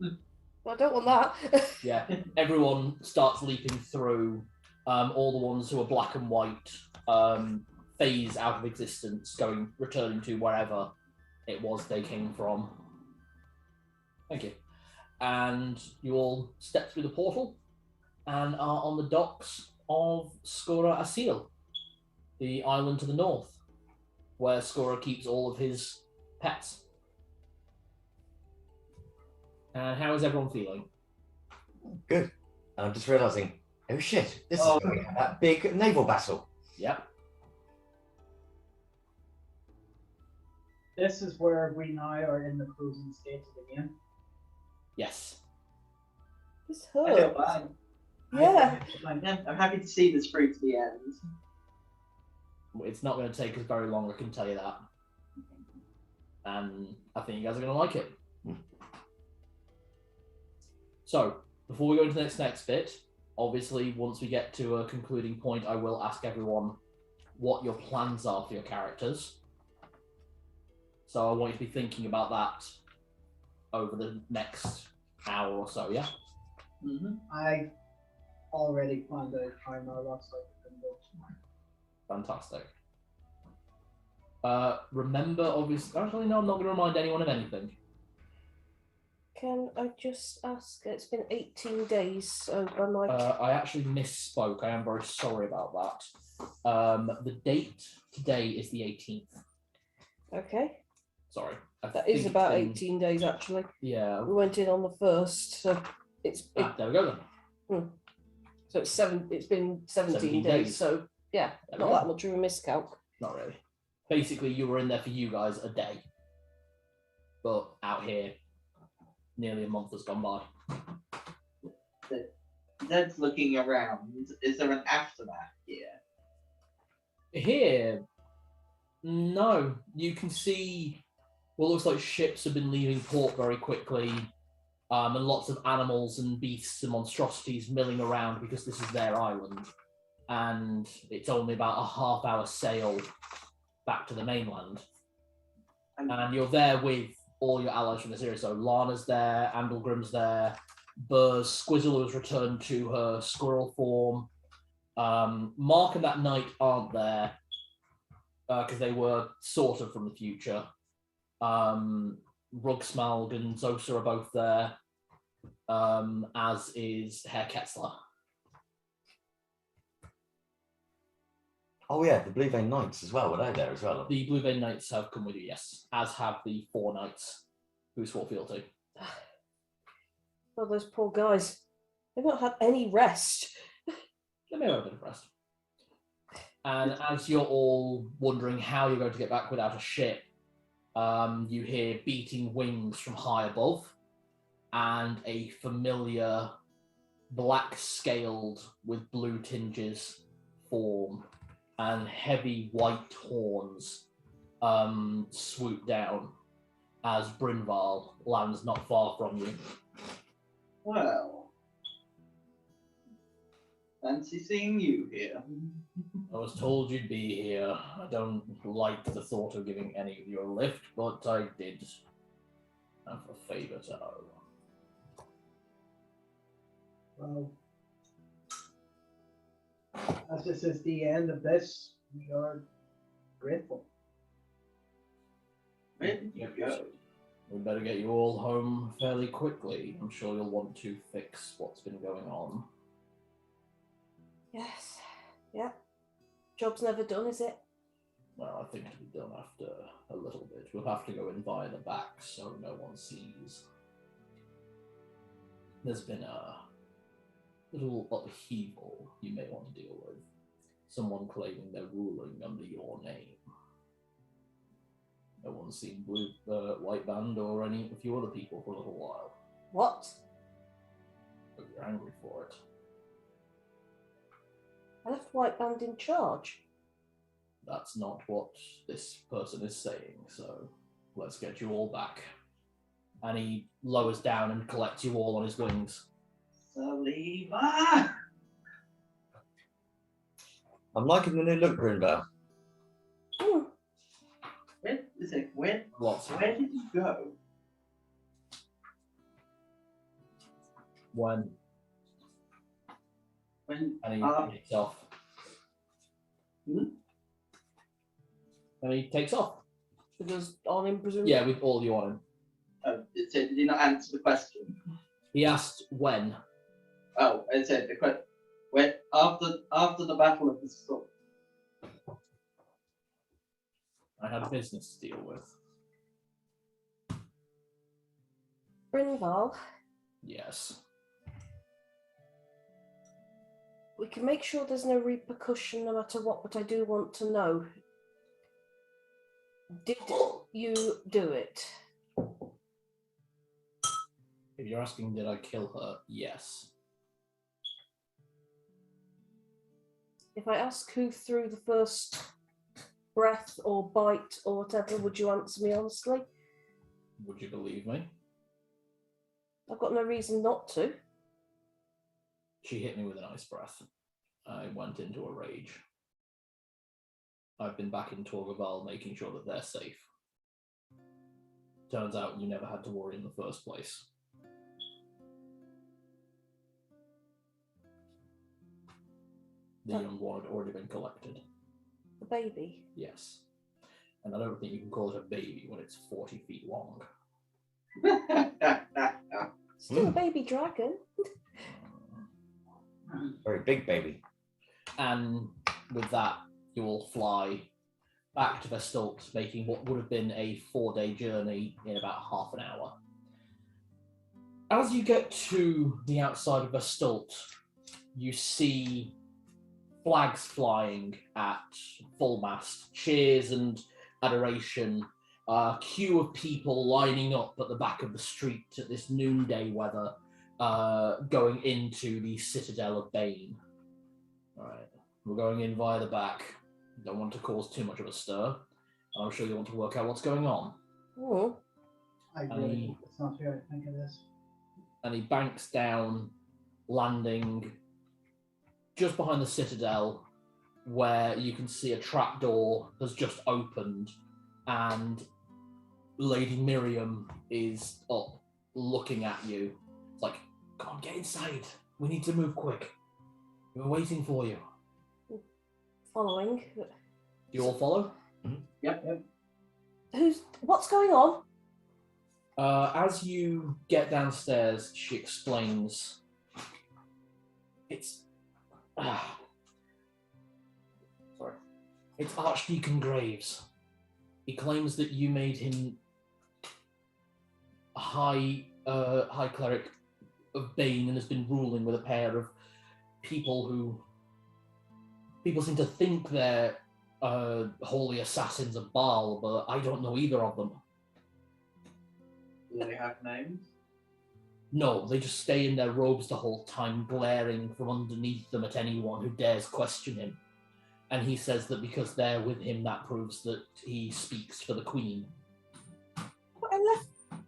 I don't want that. Yeah, everyone starts leaping through. All the ones who are black and white phase out of existence, returning to wherever it was they came from. Thank you. And you all step through the portal and are on the docks of Skora Asil, the island to the north, where Skora keeps all of his pets. And how is everyone feeling? Good. I'm just realizing, oh shit, this Oh. is where we had that big naval battle. Yep. This is where we now are in the closing stages again. Yes. This I feel hurts. fine. Yeah. I'm happy to see this through to the end. It's not going to take us very long, I can tell you that. And I think you guys are going to like it. So, before we go into the next bit, obviously, once we get to a concluding point, I will ask everyone what your plans are for your characters. So I want you to be thinking about that over the next hour or so, yeah? Mm-hmm. I've already planned out how my last life is going to go. Fantastic. Remember, obviously, actually, no, I'm not going to remind anyone of anything. Can I just ask? It's been 18 days, so I'm like. I actually misspoke. I am very sorry about that. The date today is the 18th. Okay. Sorry. That is about 18 days, actually. Yeah. We went in on the 1st, so There we go then. so it's been 17 days, so yeah, There we not go. that much of a miscalc. Not really. Basically, you were in there for you guys a day. But out here, nearly a month has gone by. Ned's looking around. Is there an aftermath here? Here, no. You can see what looks like ships have been leaving port very quickly, and lots of animals and beasts and monstrosities milling around because this is their island. And it's only about a half-hour sail back to the mainland. And you're there with all your allies from the series. So Lana's there, Andalgrim's there, Burr's Squizzle has returned to her squirrel form. Mark and that knight aren't there because they were sort of from the future. Rugsmalg and Zosa are both there, as is Herr Ketzler. Oh yeah, the Blue Vein Knights as well. Were they there as well? The Blue Vein Knights have come with you, yes, as have the 4 knights who swore fealty. Oh, those poor guys. They've not had any rest. They may have a bit of rest. And as you're all wondering how you're going to get back without a ship, you hear beating wings from high above and a familiar black-scaled with blue tinges form and heavy white horns swoop down as Brynval lands not far from you. Well, fancy seeing you here. I was told you'd be here. I don't like the thought of giving any of you a lift, but I did have a favour to owe. Well, as this is the end of this, we are grateful. Where did you go? We better get you all home fairly quickly. I'm sure you'll want to fix what's been going on. Yes. Yeah. Job's never done, is it? Well, I think it'll be done after a little bit. We'll have to go in via the back so no one sees. There's been a little upheaval you may want to deal with. Someone claiming they're ruling under your name. No one's seen White Band or any a few other people for a little while. What? But you're angry for it. I left White Band in charge. That's not what this person is saying, so let's get you all back. And he lowers down and collects you all on his wings. Saliva! I'm liking the new look, Brynval. Where did you go? When When and he takes off. Hmm? And he takes off. Because on him, presumably. Yeah, with all you on him. did he not answer the question? He asked when. Oh, I said the question. When after the Battle of the Skull. I had business to deal with. Brynval, Yes. we can make sure there's no repercussion no matter what, but I do want to know. Did you do it? If you're asking, did I kill her? Yes. If I ask who threw the first breath or bite or whatever, would you answer me honestly? Would you believe me? I've got no reason not to. She hit me with an ice breath. I went into a rage. I've been back in Torgaval making sure that they're safe. Turns out you never had to worry in the first place. The young one had already been collected. The baby. Yes. And I don't think you can call it a baby when it's 40 feet long. Still a baby dragon. Very big baby. And with that, you will fly back to Vestalt, making what would have been a 4-day journey in about half an hour. As you get to the outside of Vestalt, you see flags flying at full mast, cheers and adoration, a queue of people lining up at the back of the street at this noonday weather, going into the Citadel of Bane. All right, we're going in via the back. Don't want to cause too much of a stir. I'm sure you want to work out what's going on. Oh. I really hope it's not who I think it is. And he banks down, landing just behind the Citadel, where you can see a trapdoor has just opened, and Lady Miriam is up looking at you. It's like, come on, get inside. We need to move quick. We're waiting for you. Following. You all follow? Yep. What's going on? As you get downstairs, she explains. It's sorry. It's Archdeacon Graves. He claims that you made him a high cleric of Bane and has been ruling with a pair of people who people seem to think they're holy assassins of Baal, but I don't know either of them. Do they have names? No, they just stay in their robes the whole time, glaring from underneath them at anyone who dares question him. And he says that because they're with him, that proves that he speaks for the Queen.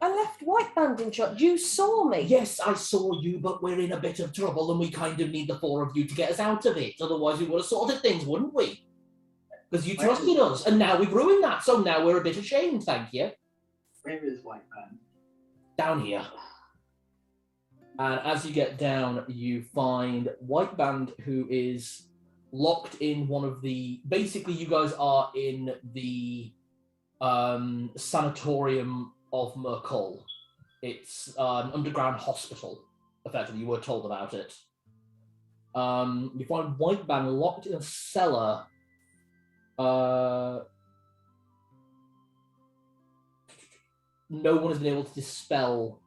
I left White Band in charge. You saw me. Yes, I saw you, but we're in a bit of trouble and we kind of need the four of you to get us out of it. Otherwise we would have sorted things, wouldn't we? Because you trusted us, and now we've ruined that, so now we're a bit ashamed, thank you. Where is White Man? Down here. And as you get down, you find White Band, who is locked in one of the... Basically, you guys are in the sanatorium of Mercol. It's an underground hospital, effectively. You were told about it. You find White Band locked in a cellar. No one has been able to dispel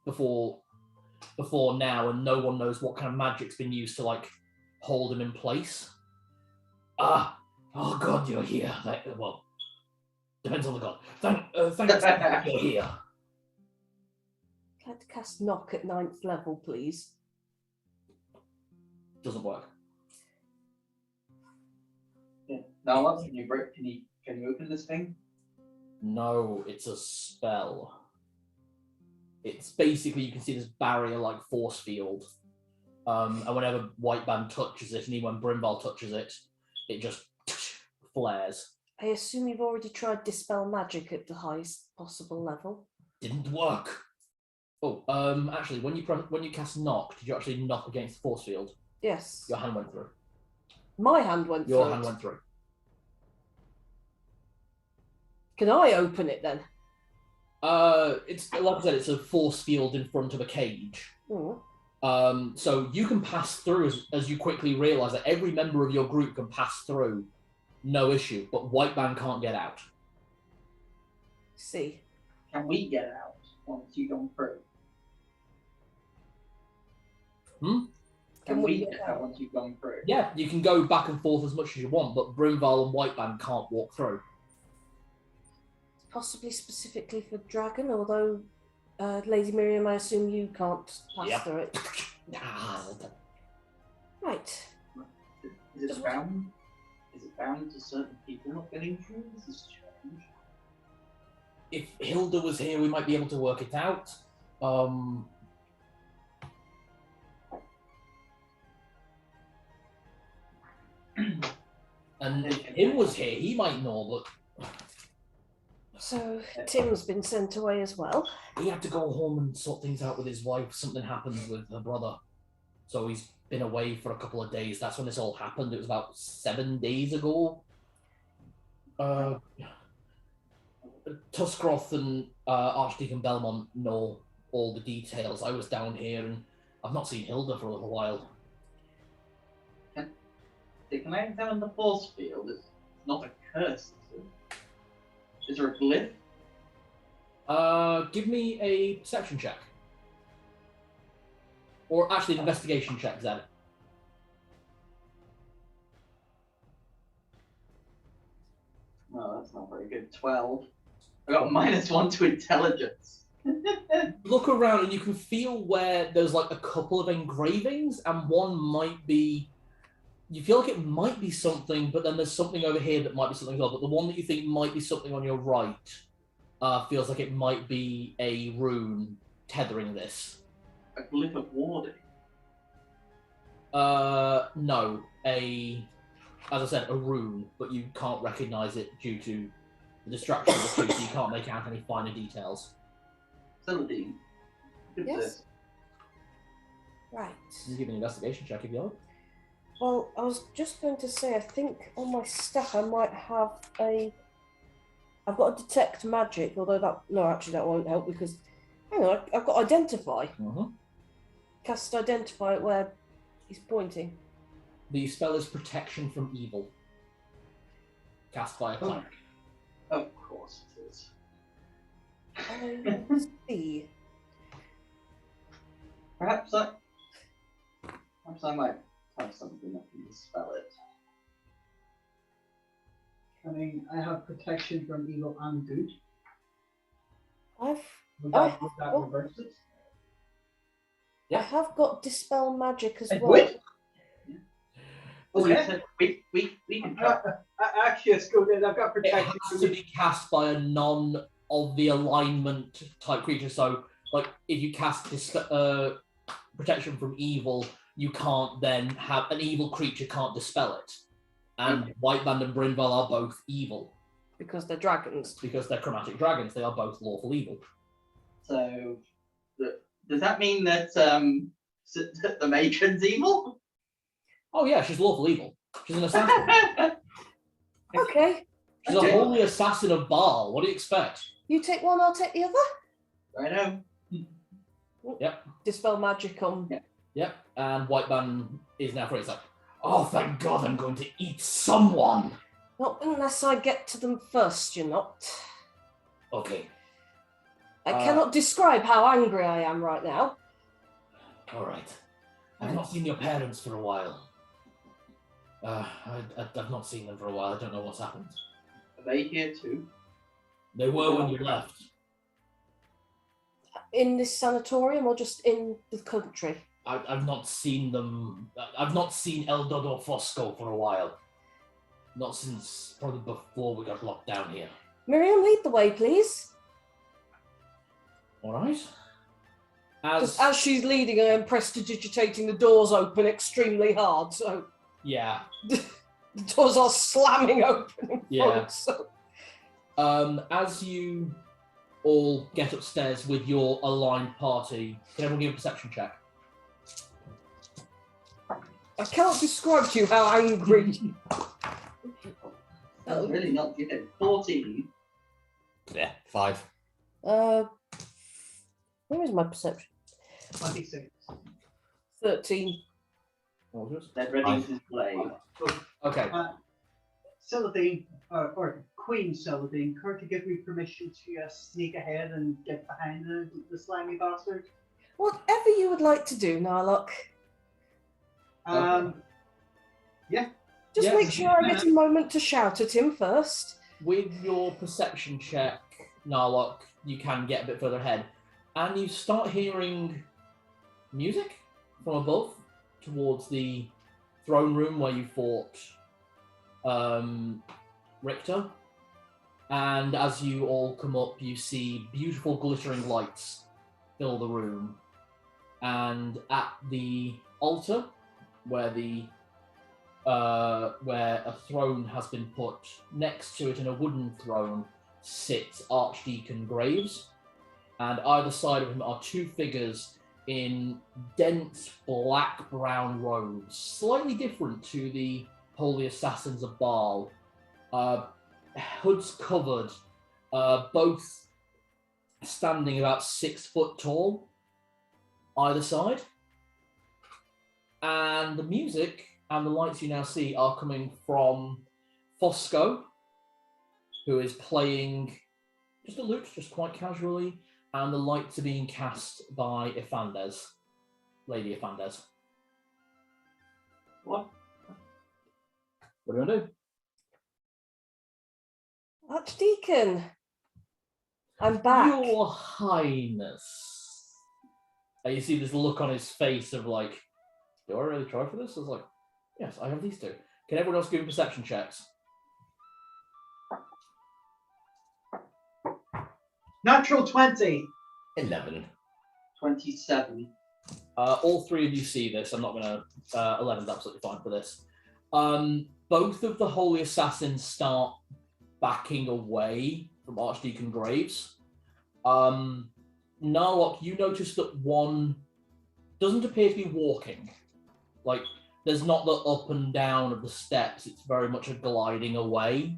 before now, and no one knows what kind of magic's been used to like hold him in place. Oh God, you're here. Well, depends on the god. Thanks, you're here. I'd like to cast knock at 9th level, please. Doesn't work. Yeah. Now, can you open this thing? No, it's a spell. It's basically, you can see this barrier-like force field. And whenever White Band touches it, and even when Brimval touches it, it just flares. I assume you've already tried Dispel Magic at the highest possible level. Didn't work. Oh, actually, when you cast Knock, did you actually knock against the force field? Yes. Your hand went through. My hand went through. Your hand went through. Can I open it then? It's like I said, it's a force field in front of a cage. So you can pass through as you quickly realise that every member of your group can pass through, no issue. But White Band can't get out. See. Can we get out once you go through? Can we get out once you've gone through? Yeah, you can go back and forth as much as you want, but Brimval and White Band can't walk through. Possibly specifically for Dragon, although Lady Miriam, I assume you can't pass through it. Right. Is it bound? Is it bound to certain people not getting through? This is strange. If Hilda was here, we might be able to work it out. And if Tim was here, he might know, but... So, Tim's been sent away as well. He had to go home and sort things out with his wife. Something happened with her brother. So he's been away for a couple of days. That's when this all happened. It was about 7 days ago. Tuskroth and Archdeacon Belmont know all the details. I was down here and I've not seen Hilda for a little while. Can I examine the force field? It's not a curse, is it? Is there a glyph? Give me a perception check. Or actually an investigation check, Zed. No, that's not very good. 12. I got -1 to intelligence. Look around and you can feel where there's like a couple of engravings and one might be... You feel like it might be something, but then there's something over here that might be something as well. But the one that you think might be something on your right feels like it might be a rune tethering this. A glyph of warding? No. As I said, a rune, but you can't recognise it due to the distraction of the two, so you can't make out any finer details. Celadine. Yes. Right. You can give me an investigation check if you like. Well, I was just going to say, I think on my stack I might have I've got a detect magic, although that won't help because, hang on, I've got identify. Cast identify at where he's pointing. The spell is protection from evil. Cast by a cleric. Of course it is. Let's see. Perhaps I might have something that can dispel it. I have protection from evil and good. Would I that reverse it? I have got dispel magic as It well. would? Oh, Okay. you said we can try. Actually, it's good. I've got It protection has from to be cast by a non of the alignment type creature. So, like, if you cast protection from evil, you can't then have an evil creature can't dispel it. And White Band and Brimval are both evil Because they're dragons. because they're chromatic dragons. They are both lawful evil. So, does that mean that the matron's evil? Oh yeah, she's lawful evil. She's an assassin. Okay. She's a holy assassin of Baal. What do you expect? You take one, I'll take the other. I know. Yep. Dispel magic on. Yep. And White Band is now free. It's like, oh, thank God, I'm going to eat someone. Not unless I get to them first, you're not. Okay. I cannot describe how angry I am right now. All right. I've not seen your parents for a while. I've not seen them for a while. I don't know what's happened. Are they here too? They were when you left. In this sanatorium or just in the country? I've not seen them. I've not seen El Dodo Fosco for a while. Not since probably before we got locked down here. Miriam, lead the way, please. All right. As she's leading, I am prestidigitating the doors open extremely hard, so... Yeah. The doors are slamming open in Yeah. front. So. As you all get upstairs with your aligned party, can everyone give a perception check? I can't describe to you how angry. That's really not good. 14. Yeah, 5. Where is my perception? 26. 13. They're ready to play. Okay. Celadine, or Queen Celadine, could you give me permission to sneak ahead and get behind the slimy bastard? Whatever you would like to do, Narlock. Yeah. Just Yes. make sure I get a moment to shout at him first. With your perception check, Narlock, you can get a bit further ahead. And you start hearing music from above towards the throne room where you fought Richter. And as you all come up, you see beautiful glittering lights fill the room. And at the altar, where a throne has been put, next to it in a wooden throne sits Archdeacon Graves, and either side of him are two figures in dense black-brown robes, slightly different to the Holy Assassins of Baal. Hoods covered, both standing about 6 foot tall, either side. And the music and the lights you now see are coming from Fosco, who is playing just a lute, just quite casually, and the lights are being cast by Ifandes, Lady Ifandes. What? What are you going to do? Archdeacon, I'm back. Your Highness. And you see this look on his face of like, do I really try for this? I was like, yes, I have these two. Can everyone else give me perception checks? Natural 20. 11. 27. All three of you see this. I'm not going to... 11's absolutely fine for this. Both of the Holy Assassins start backing away from Archdeacon Graves. Narlock, you notice that one doesn't appear to be walking. Like, there's not the up and down of the steps. It's very much a gliding away,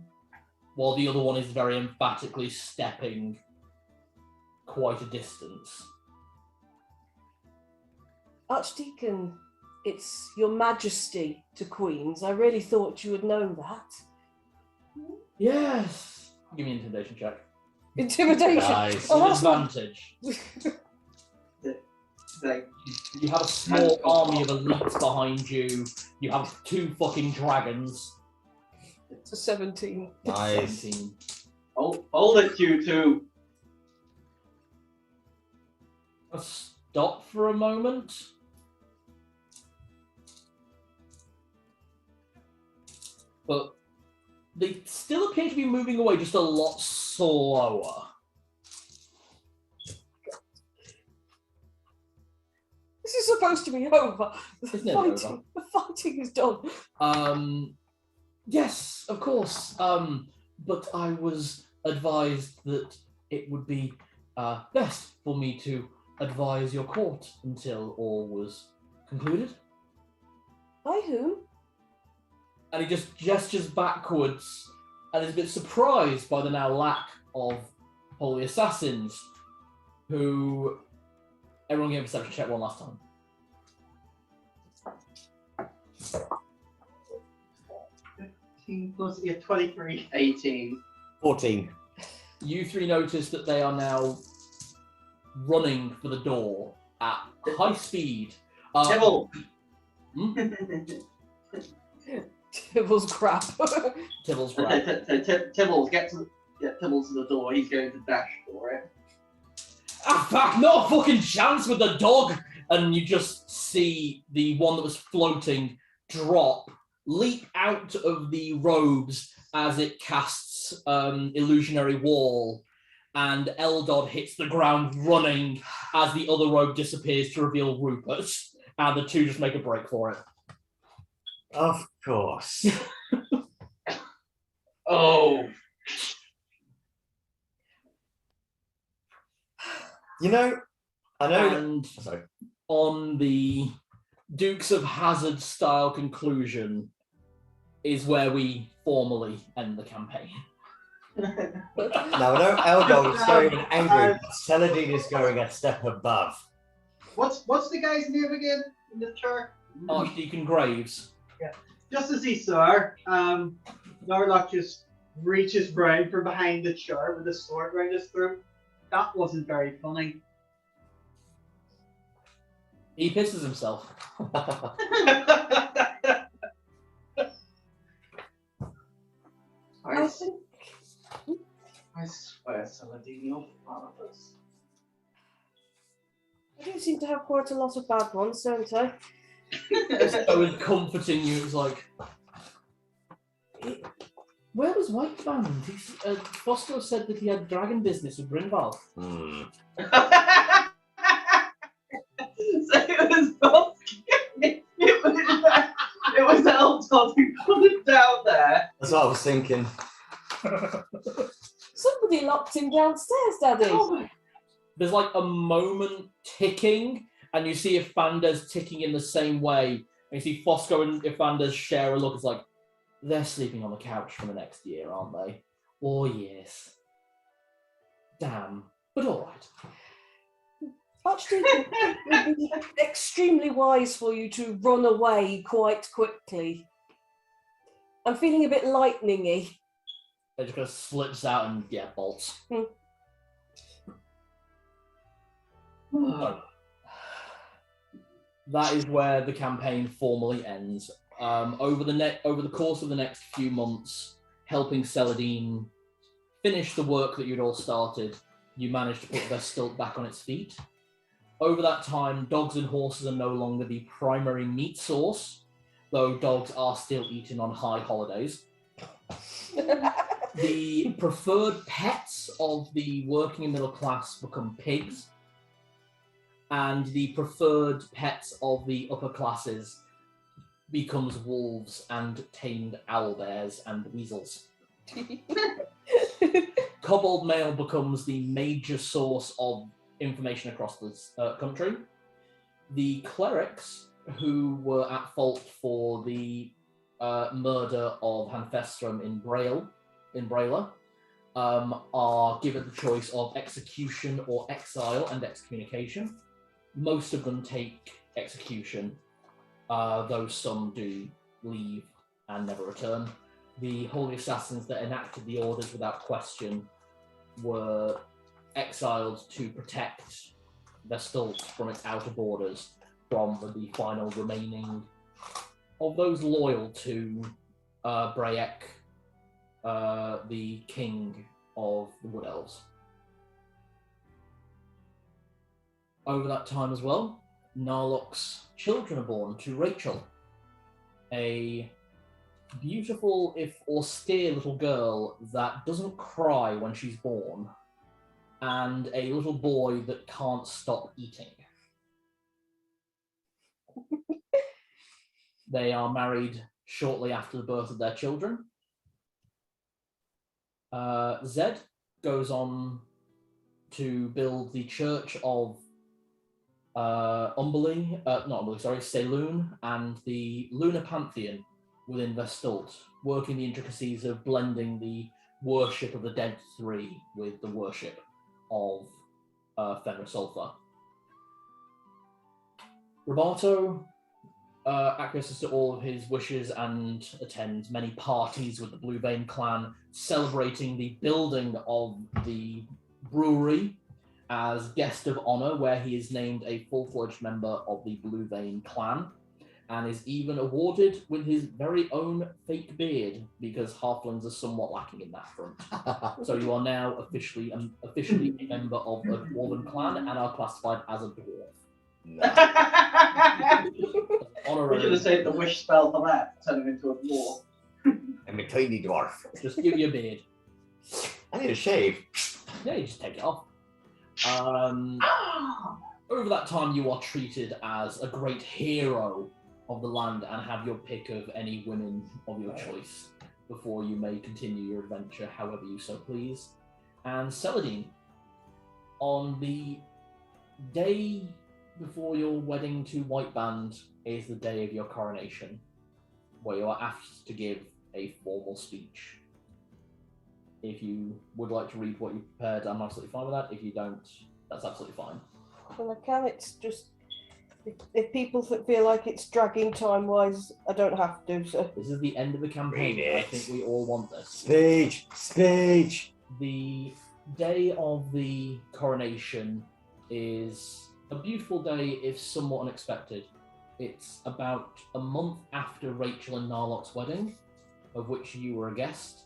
while the other one is very emphatically stepping quite a distance. Archdeacon, it's Your Majesty to Queens. I really thought you would know that. Yes. Give me an intimidation check. Intimidation. Nice. Oh, With that's not... advantage. Like, You have a small army of elites behind you. You have 2 fucking dragons. It's a 17. Nice. 17. hold it, you two. Let's stop for a moment. But they still appear to be moving away just a lot slower. This is supposed to be over. It's never over. The fighting is done. Yes, of course. But I was advised that it would be best for me to advise your court until all was concluded. By whom? And he just gestures backwards and is a bit surprised by the now lack of Holy Assassins, who... Everyone give a perception check one last time. Plus, yeah, 23. 18. 14. You three notice that they are now running for the door at high speed. Tibble! Tibble's crap. Tibble's right. Tibbles, get Tibbles to the door. He's going to dash for it. Ah, fuck, no fucking chance with the dog! And you just see the one that was floating drop, leap out of the robes as it casts illusionary wall, and Eldod hits the ground running as the other robe disappears to reveal Rupert, and the two just make a break for it. Of course. Oh. You know, I know. And Sorry. on the Dukes of Hazzard style conclusion is where we formally end the campaign. Now I know Eldog is going angry, but Celadine is going a step above. What's the guy's name again in the chart? Archdeacon Graves. Just as he saw her, Norlock just reaches round from behind the chair with a sword round his throat. That wasn't very funny. He pisses himself. I think I swear, Saladin, you're marvelous. I do seem to have quite a lot of bad ones, don't I? I was comforting you. It was like, where was White Band? Foster said that he had dragon business with Grinval. Hmm. So it was not it was Eldon who put it down there. That's what I was thinking. Somebody locked him downstairs, Daddy. Oh, There's like a moment ticking, and you see Ifander's ticking in the same way. And you see Fosco and Ifander's share a look. It's like, they're sleeping on the couch for the next year, aren't they? Oh, yes. Damn. But all right. Actually, it would be extremely wise for you to run away quite quickly. I'm feeling a bit lightning-y. It just kind of slips out and, yeah, bolts. So, that is where the campaign formally ends. Over the course of the next few months, helping Celadine finish the work that you'd all started, you managed to put Vestilt back on its feet. Over that time, dogs and horses are no longer the primary meat source, though dogs are still eaten on high holidays. The preferred pets of the working and middle class become pigs, and the preferred pets of the upper classes becomes wolves and tamed owlbears and weasels. Kobold mail becomes the major source of information across the country. The clerics who were at fault for the murder of Hanfestrom in Braila, are given the choice of execution or exile and excommunication. Most of them take execution, though some do leave and never return. The holy assassins that enacted the orders without question were exiled to protect Vestilt from its outer borders from the final remaining of those loyal to Braek, the king of the Wood Elves. Over that time as well, Narlock's children are born to Rachel, a beautiful, if austere little girl that doesn't cry when she's born, and a little boy that can't stop eating. They are married shortly after the birth of their children. Zed goes on to build the church of Saloon and the Lunar Pantheon within Vestilt, working the intricacies of blending the worship of the Dead Three with the worship of Fenris Ulfa. Roberto acquiesces to all of his wishes and attends many parties with the Blue Vein clan, celebrating the building of the brewery as guest of honor, where he is named a full-fledged member of the Blue Vein clan, and is even awarded with his very own fake beard, because halflings are somewhat lacking in that front. So you are now officially a member of a dwarven clan and are classified as a dwarf. We should have saved the wish spell for that, turn him into a dwarf. I'm a tiny dwarf. Just give you a beard. I need a shave. Yeah, you just take it off. Over that time, you are treated as a great hero of the land and have your pick of any women of your choice. before you may continue your adventure however you so please. And Celadine, on the day before your wedding to White Band is the day of your coronation, where you are asked to give a formal speech. If you would like to read what you prepared, I'm absolutely fine with that. If you don't, that's absolutely fine. Well, I can. It's just if people feel like it's dragging time-wise, I don't have to. So This is the end of the campaign. Read I it. think we all want this. Speech. The day of the coronation is a beautiful day, if somewhat unexpected. It's about a month after Rachel and Narlock's wedding, of which you were a guest,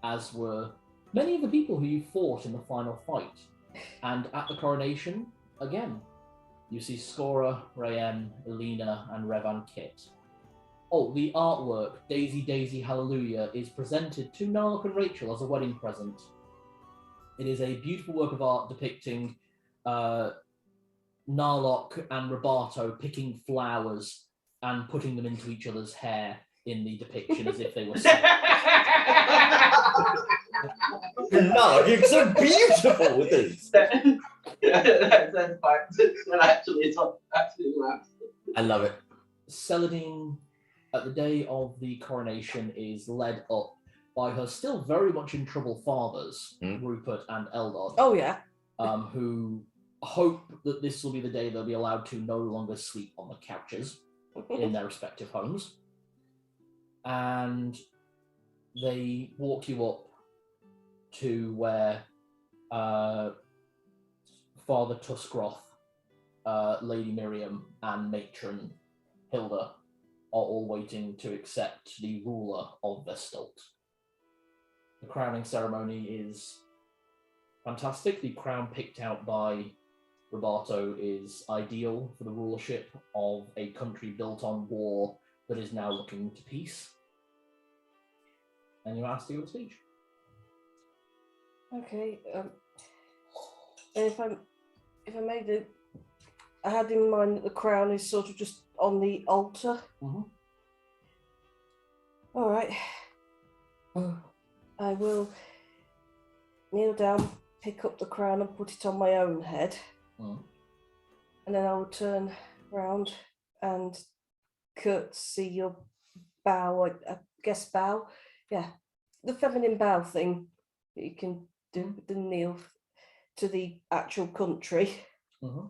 as were many of the people who you fought in the final fight. And at the coronation, again, you see Scora, Rayen, Elena, and Revan Kit. Oh, the artwork, Daisy Daisy Hallelujah, is presented to Narlock and Rachel as a wedding present. It is a beautiful work of art depicting Narlock and Roberto picking flowers and putting them into each other's hair in the depiction as if they were No, you're so beautiful with this. That's fine. And actually, it's actually laughs. I love it. Celadine, at the day of the coronation, is led up by her still very much in trouble fathers, Rupert and Eldod, oh yeah. who hope that this will be the day they'll be allowed to no longer sleep on the couches in their respective homes. And they walk you up to where Father Tuskroth, Lady Miriam, and Matron Hilda are all waiting to accept the ruler of Vestalt. The crowning ceremony is fantastic. The crown picked out by Roberto is ideal for the rulership of a country built on war that is now looking to peace. And you're asked to give a speech. Okay. If I made it, I had in mind that the crown is sort of just on the altar. Mm-hmm. All right. I will kneel down, pick up the crown, and put it on my own head. Mm. And then I will turn round and curtsy or bow. I guess bow. Yeah, the feminine bow thing that you can do with the kneel to the actual country. Mm-hmm.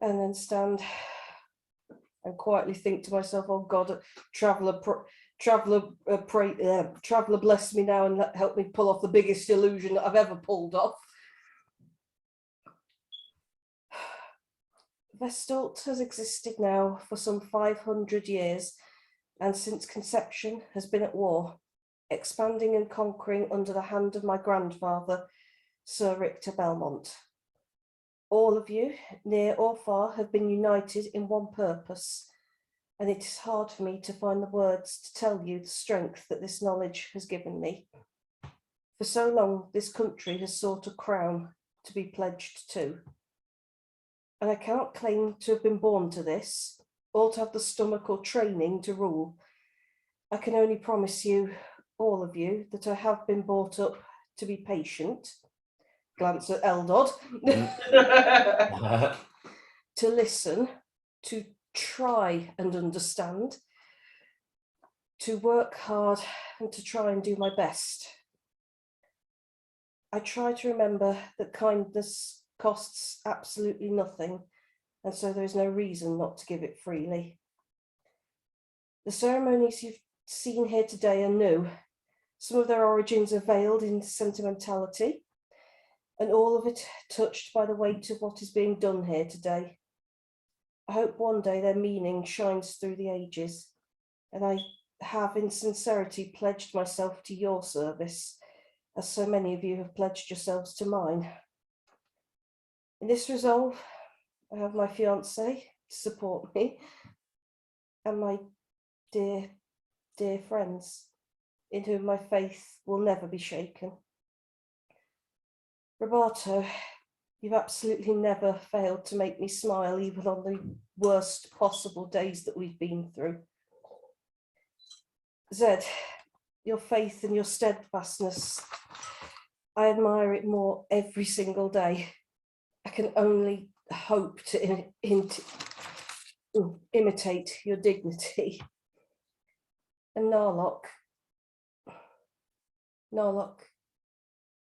And then stand and quietly think to myself, oh God, traveller bless me now and help me pull off the biggest illusion that I've ever pulled off. Vestalt has existed now for some 500 years, and since conception has been at war, expanding and conquering under the hand of my grandfather, Sir Richter Belmont. All of you, near or far, have been united in one purpose, and it is hard for me to find the words to tell you the strength that this knowledge has given me. For so long, this country has sought a crown to be pledged to, and I cannot claim to have been born to this, or to have the stomach or training to rule. I can only promise you, all of you, that I have been brought up to be patient, glance at Eldod, to listen, to try and understand, to work hard and to try and do my best. I try to remember that kindness costs absolutely nothing, and so there is no reason not to give it freely. The ceremonies you've seen here today are new. Some of their origins are veiled in sentimentality, and all of it touched by the weight of what is being done here today. I hope one day their meaning shines through the ages, and I have in sincerity pledged myself to your service, as so many of you have pledged yourselves to mine. In this resolve, I have my fiancé to support me, and my dear, dear friends, in whom my faith will never be shaken. Roberto, you've absolutely never failed to make me smile, even on the worst possible days that we've been through. Zed, your faith and your steadfastness. I admire it more every single day. I can only hope to imitate your dignity. And Narlock,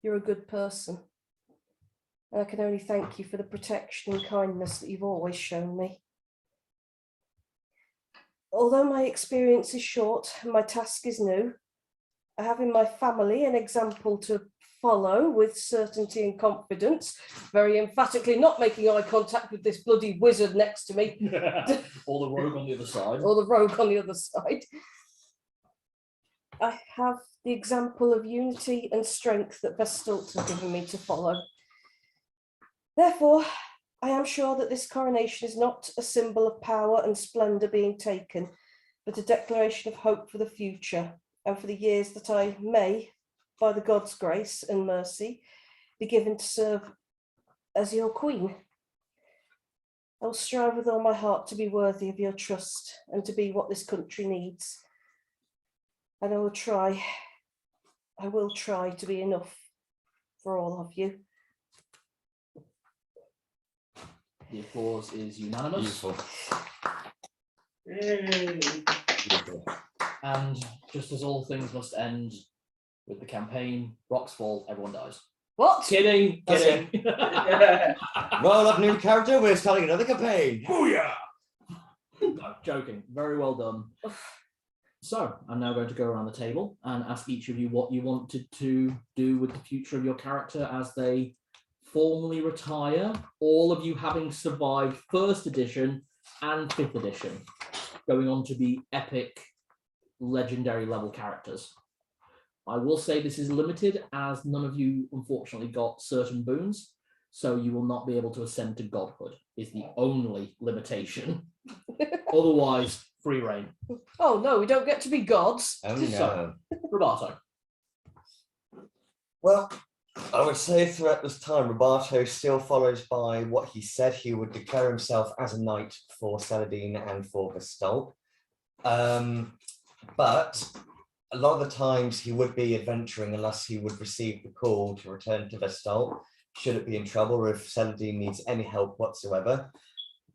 you're a good person. And I can only thank you for the protection and kindness that you've always shown me. Although my experience is short and my task is new, I have in my family an example to follow with certainty and confidence, very emphatically not making eye contact with this bloody wizard next to me. Or the rogue on the other side. Or the rogue on the other side. I have the example of unity and strength that Vestalt has given me to follow. Therefore, I am sure that this coronation is not a symbol of power and splendour being taken, but a declaration of hope for the future and for the years that I may, by the God's grace and mercy, be given to serve as your queen. I will strive with all my heart to be worthy of your trust and to be what this country needs. And I will try to be enough for all of you. The applause is unanimous. Beautiful. Yay. Beautiful. And just as all things must end with the campaign, rocks fall, everyone dies. What? Kidding, That's kidding. Roll up new character, we're starting another campaign. Booyah! No, joking. Very well done. So, I'm now going to go around the table and ask each of you what you wanted to do with the future of your character as they formally retire, all of you having survived 1st edition and 5th edition, going on to be epic, legendary level characters. I will say this is limited as none of you unfortunately got certain boons, so you will not be able to ascend to godhood, is the only limitation. Otherwise, free reign. Oh no, we don't get to be gods. Oh no. So, Roberto. Well, I would say throughout this time, Roberto still follows by what he said. He would declare himself as a knight for Saladin and for Vestalt. But a lot of the times he would be adventuring unless he would receive the call to return to Vestalt, should it be in trouble or if Saladin needs any help whatsoever.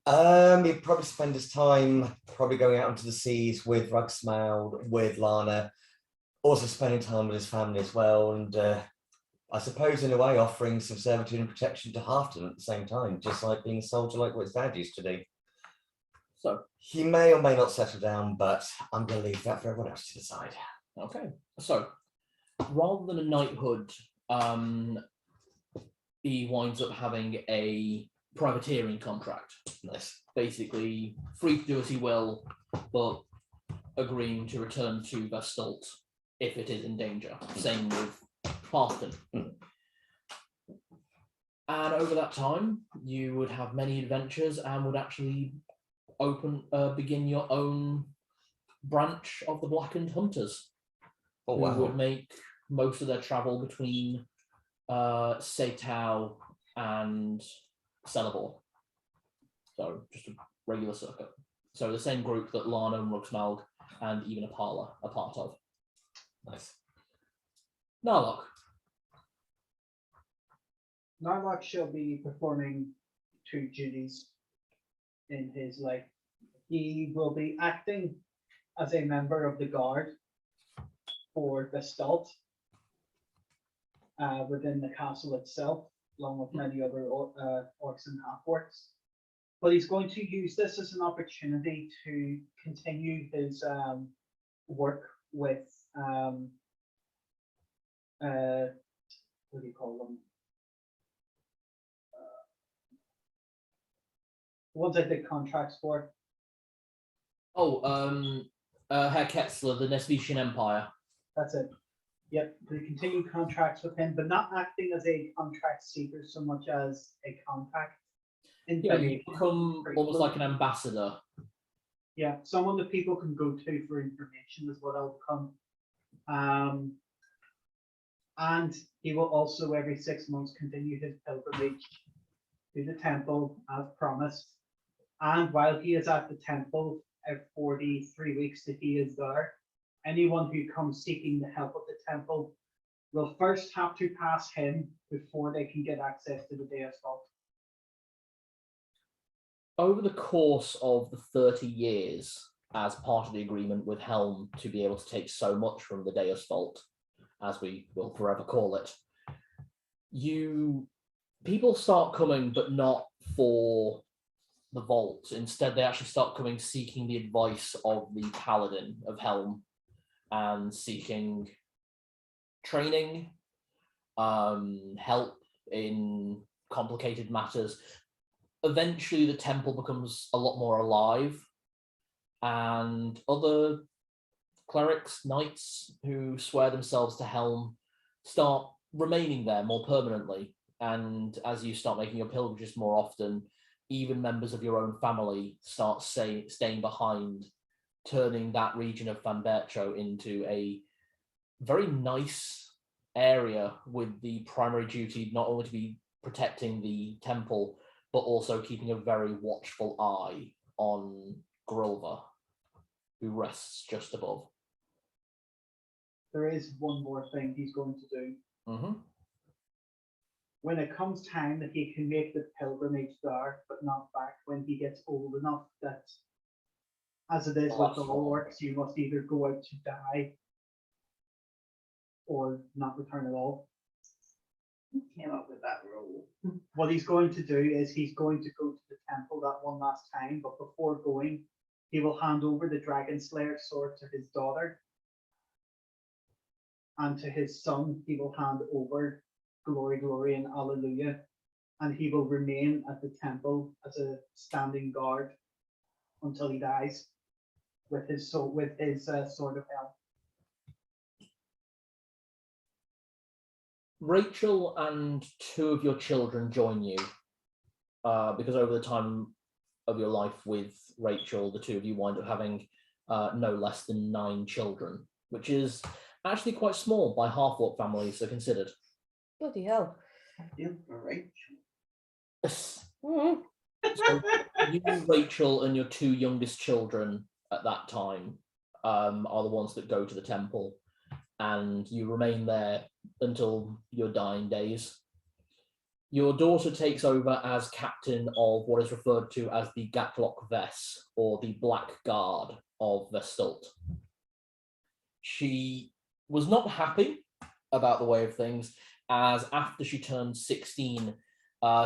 He'd probably spend his time probably going out into the seas with Rugsmald, with Lana, also spending time with his family as well, and I suppose in a way offering some servitude and protection to Halfton at the same time, just like being a soldier like what his dad used to do. So, He may or may not settle down, but I'm going to leave that for everyone else to decide. okay. So, rather than a knighthood, he winds up having a privateering contract. Nice. Basically, free to do as he will, but agreeing to return to Vestalt if it is in danger. Same with Halfton. And over that time, you would have many adventures and would actually begin your own branch of the Blackened Hunters. Oh, who wow. would make most of their travel between Seytau and Celebor. So just a regular circuit. So the same group that Lana and Rugsmalg and even Apala are part of. Nice. Narlock. Narlock shall be performing 2 duties in his life. He will be acting as a member of the guard for Vestalt within the castle itself, along with many other orcs and half-orcs. But he's going to use this as an opportunity to continue his work with what do you call them? The ones I did contracts for. Oh, Herr Ketzler, the Nesvitian Empire. That's it. Yep, to continue contracts with him, but not acting as a contract seeker so much as a contact. Yeah, you become almost like an ambassador. Yeah, someone that people can go to for information is what I'll become. And he will also every 6 months continue his pilgrimage to the temple as promised. And while he is at the temple, for the 3 weeks that he is there, anyone who comes seeking the help of the temple will first have to pass him before they can get access to the Deus Vault. Over the course of the 30 years, as part of the agreement with Helm to be able to take so much from the Deus Vault, as we will forever call it, people start coming, but not for the vault. Instead, they actually start coming seeking the advice of the Paladin of Helm and seeking training, help in complicated matters. Eventually, the temple becomes a lot more alive, and other clerics, knights who swear themselves to Helm start remaining there more permanently. And as you start making your pilgrimages more often, even members of your own family start staying behind, turning that region of Fambercho into a very nice area with the primary duty not only to be protecting the temple, but also keeping a very watchful eye on Grover, who rests just above. There is one more thing he's going to do. Mm-hmm. When it comes time that he can make the pilgrimage there, but not back, when he gets old enough that, as it is with the orcs, you must either go out to die or not return at all. Who came up with that rule? What he's going to do is he's going to go to the temple that one last time, but before going, he will hand over the Dragon Slayer sword to his daughter. And to his son, he will hand over Glory, Glory, and Alleluia. And he will remain at the temple as a standing guard until he dies with his sword of hell. Rachel and two of your children join you, because over the time of your life with Rachel, the two of you wind up having no less than 9 children, which is actually quite small by half-orc families are considered. Bloody hell. I feel for Rachel. Mm. So you, Rachel, and your 2 youngest children at that time are the ones that go to the temple, and you remain there until your dying days. Your daughter takes over as captain of what is referred to as the Gatlok Ves, or the Black Guard of Vestalt. She was not happy about the way of things, as after she turned 16,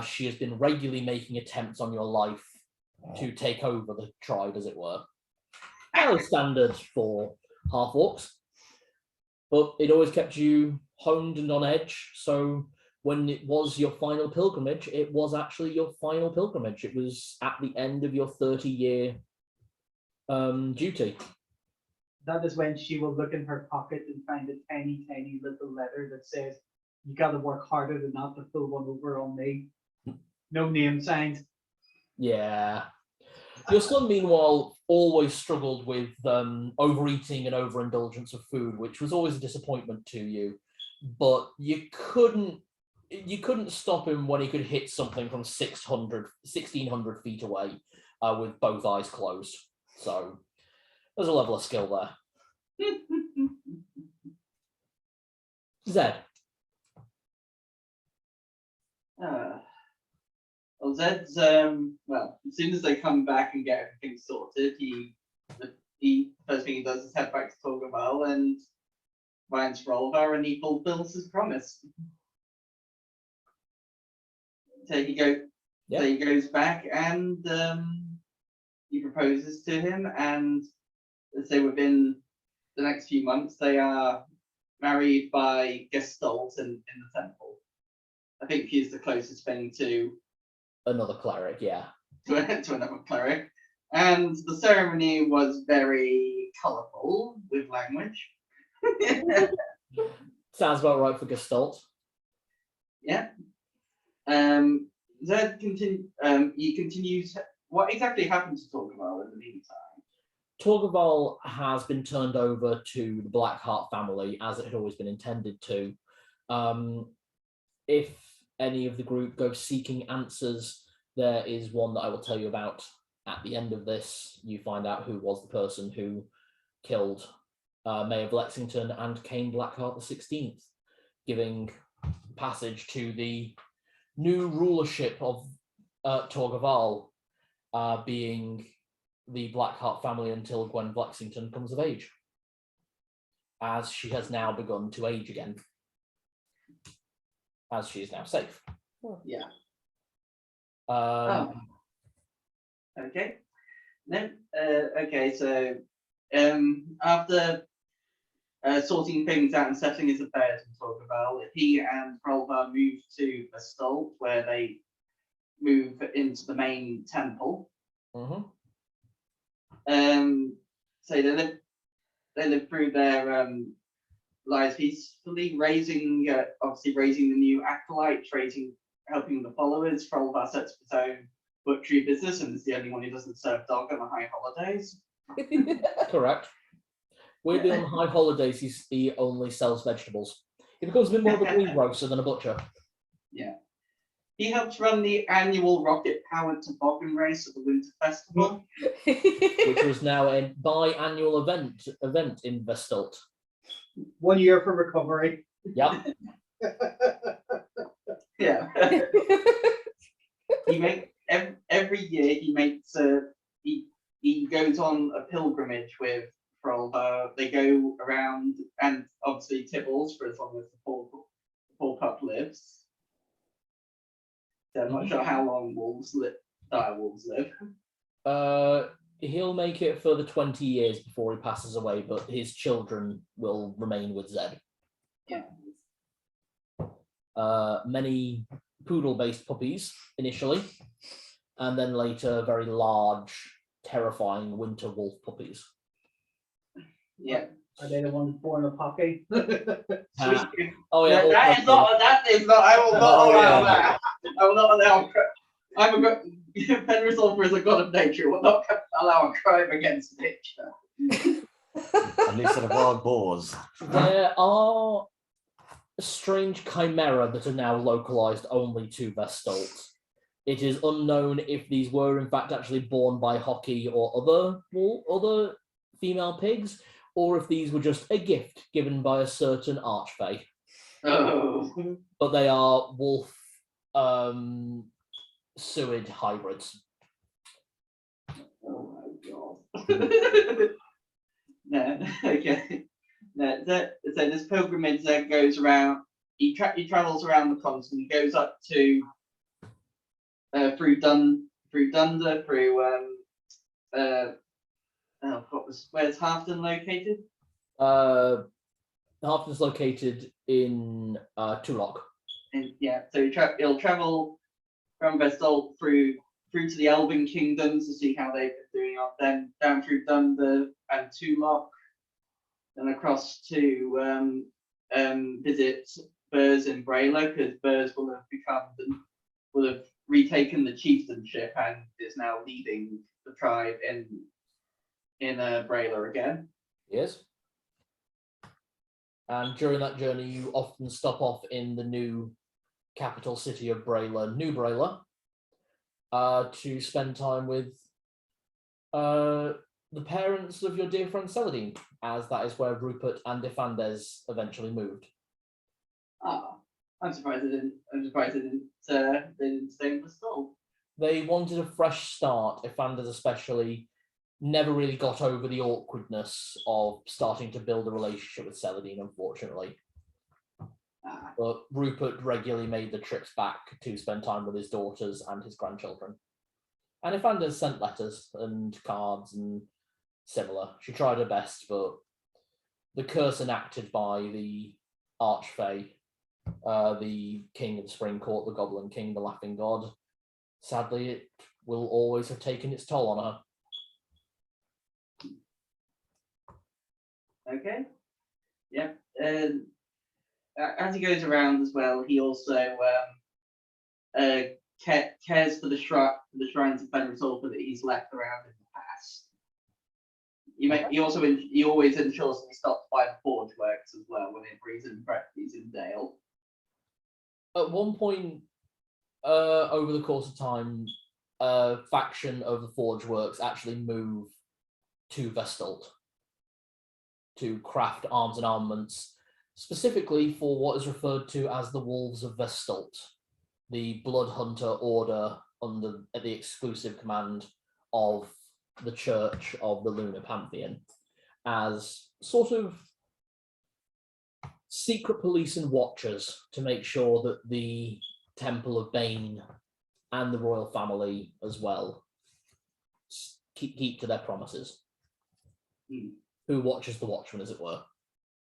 she has been regularly making attempts on your life to take over the tribe, as it were. Fairly standard for half-orcs, but it always kept you honed and on edge, so when it was your final pilgrimage, it was actually your final pilgrimage. It was at the end of your 30-year duty. That is when she will look in her pocket and find a tiny, tiny little letter that says, "You got to work harder than that to fill one over on me." No name signs. Yeah. Your son, meanwhile, always struggled with overeating and overindulgence of food, which was always a disappointment to you. But you couldn't stop him when he could hit something from 1,600 feet away with both eyes closed. So there's a level of skill there. Zed. Well, Zed's, well, as soon as they come back and get everything sorted, he first thing he does is head back to Torgaval and finds Rolvar, and he fulfills his promise. So he goes back and he proposes to him, and let's say within the next few months they are married by Gestalt in the temple. I think he's the closest thing to Another cleric, yeah. to another cleric. And the ceremony was very colourful with language. Sounds about right for Gestalt. Yeah. Zed he continues. What exactly happened to Torgaval in the meantime? Torgaval has been turned over to the Blackheart family, as it had always been intended to. If any of the group go seeking answers, there is one that I will tell you about at the end of this. You find out who was the person who killed Mayor of Lexington, and Cain Blackheart the 16th, giving passage to the new rulership of Torgaval, being the Blackheart family until Gwen Lexington comes of age, as she has now begun to age again, as she is now safe. Yeah. Um, Okay. Then, okay, so after sorting things out and settling his affairs in Torgaval, he and Rolvar move to Vestalt, where they move into the main temple. mhm. So they live through their lives peacefully, obviously raising the new acolytes, helping the followers. Rolvar sets up his own butchery business and is the only one who doesn't serve dog on the high holidays. Correct. Weirdly, on high holidays, he only sells vegetables. He becomes a bit more of a greengrocer than a butcher. Yeah. He helps run the annual rocket-powered toboggan race at the Winter Festival. Which was now a biannual event in Vestalt. 1 year for recovery. Yep. Yeah. He makes every year he makes he goes on a pilgrimage with Frolva. They go around, and obviously Tibbles for as long as the poor pup lives. So I'm not sure how long dire wolves live. He'll make it for the 20 years before he passes away, but his children will remain with Zed. Yeah. Many poodle-based puppies initially, and then later very large, terrifying winter wolf puppies. Yeah. Are they the ones born a poppy? Oh yeah, That is not. I will not allow that. I will not allow. I'm a god. Penresolver is a god of nature. Will not allow a crime against nature. A new set of wild boars. There are strange chimera that are now localized only to Vestalt. It is unknown if these were in fact actually born by Hockey or other female pigs, or if these were just a gift given by a certain archfey. Oh. But they are wolf suid hybrids. Oh my god. No, okay. No, so this pilgrimage that goes around. He travels around the continent. He goes up to through Dunder, through where's Halfton located? Halfton's located in Tulloch. Yeah, so he'll travel from Vestalt through to the Elven kingdoms to see how they've been doing up, then down through Dunder and Tulloch, then across to visit Burrs and Braylor, because Burrs will have retaken the chieftainship and is now leading the tribe in Braylor again. Yes. And during that journey, you often stop off in the new capital city of Braylor, New Braylor, to spend time with the parents of your dear friend Celadine, as that is where Rupert and Ifandes eventually moved. Ah, I'm surprised they didn't stay in Bristol. They wanted a fresh start. Ifandes especially never really got over the awkwardness of starting to build a relationship with Celadine, unfortunately. Ah. But Rupert regularly made the trips back to spend time with his daughters and his grandchildren. And Ifandes sent letters and cards and similar. She tried her best, but the curse enacted by the Archfey, the King of the Spring Court, the Goblin King, the Laughing God, sadly, it will always have taken its toll on her. Okay. Yeah. As he goes around as well, he also cares for the shrines of Penresolver that he's left around in the past. He always ensures that he stops by the forge works as well whenever he's in Dale. At one point, over the course of time, a faction of the Forge Works actually move to Vestalt to craft arms and armaments, specifically for what is referred to as the Wolves of Vestalt, the Blood Hunter Order under the exclusive command of the Church of the Lunar Pantheon, as sort of secret police and watchers to make sure that the Temple of Bane and the royal family as well keep to their promises. Who watches the watchman, as it were.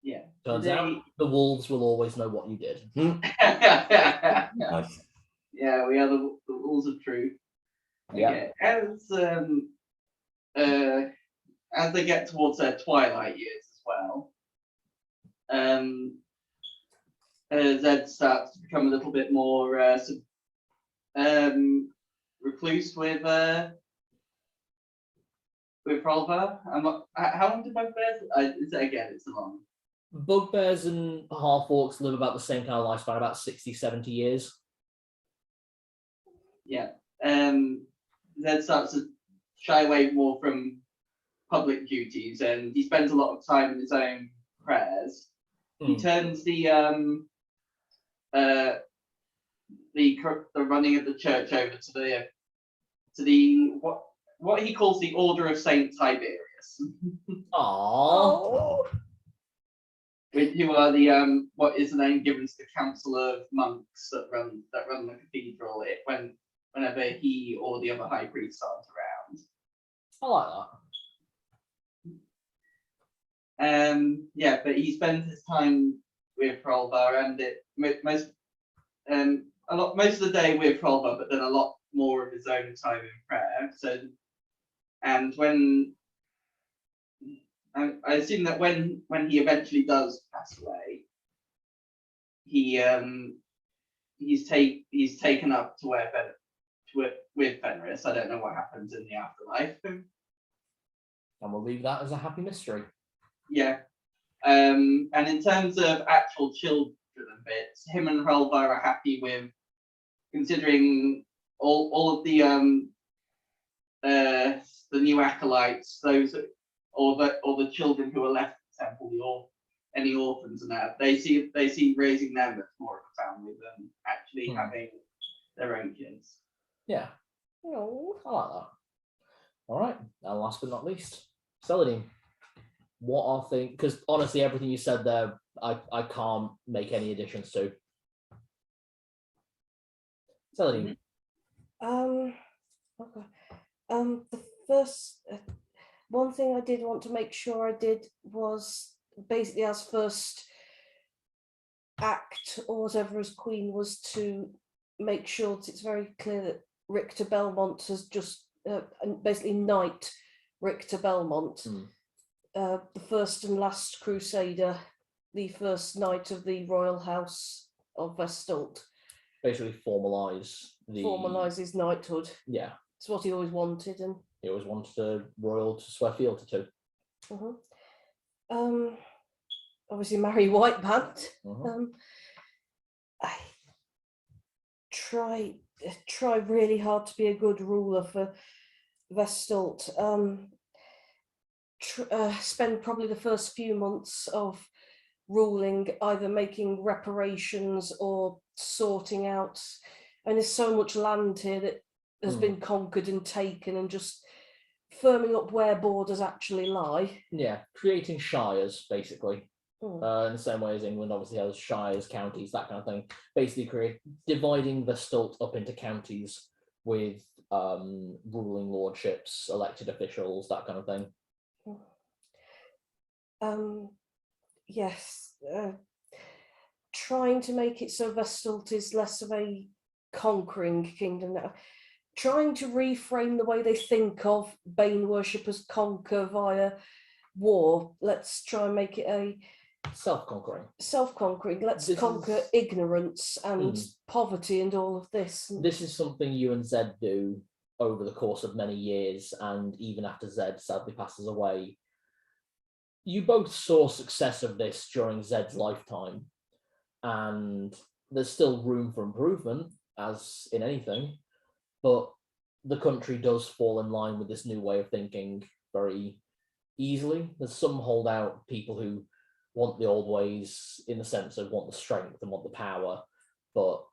Yeah. Turns out the wolves will always know what you did. Nice. Yeah, we are the rules of truth. Yeah. Okay. As they get towards their twilight years as well, Zed starts to become a little bit more recluse with Rolva. How long do bugbears? It's a long. Bugbears and half-orcs live about the same kind of lifespan, about 60, 70 years. Yeah. Zed starts to shy away more from public duties, and he spends a lot of time in his own prayers. He turns the running of the church over to the what he calls the Order of Saint Tiberius. Aww. Who are the what is the name given to the council of monks that run the cathedral whenever he or the other high priests aren't around. I like that. Yeah, but he spends his time with Rolva, and most of the day with Rolva, but then a lot more of his own time in prayer. So, and I assume that when he eventually does pass away, he's taken up to with Fenris. I don't know what happens in the afterlife. And we'll leave that as a happy mystery. Yeah. And in terms of actual children and bits, him and Rolva are happy with, considering all of the new acolytes, those or the children who are left at the temple, any orphans and that, they see raising them as more of a family than actually having their own kids. Yeah. Oh, I like that. All right. And last but not least, Celadine. What are things? Because honestly, everything you said there, I can't make any additions to. Celadine. Okay. The first one thing I did want to make sure I did was basically as first act or whatever as queen was to make sure that it's very clear that Richter Belmont has just basically knight Richter Belmont, the first and last crusader, the first knight of the royal house of Vestalt. Basically Formalise his knighthood. Yeah. It's what he always wanted, and he always wanted a royal to swear fealty to. Obviously marry White Band. I try really hard to be a good ruler for Vestalt. Spend probably the first few months of ruling either making reparations or sorting out, and there's so much land here that has been conquered and taken, and just firming up where borders actually lie. Yeah, creating shires, basically. In the same way as England obviously has shires, counties, that kind of thing. Basically dividing Vestalt up into counties with ruling lordships, elected officials, that kind of thing. Yes. Trying to make it so Vestalt is less of a conquering kingdom now. Trying to reframe the way they think of Bane worshippers conquer via war. Let's try and make it a self-conquering. Let's conquer ignorance and poverty and all of this. This is something you and Zed do over the course of many years, and even after Zed sadly passes away. You both saw success of this during Zed's lifetime, and there's still room for improvement, as in anything, but the country does fall in line with this new way of thinking very easily. There's some holdout people who want the old ways in the sense of want the strength and want the power, but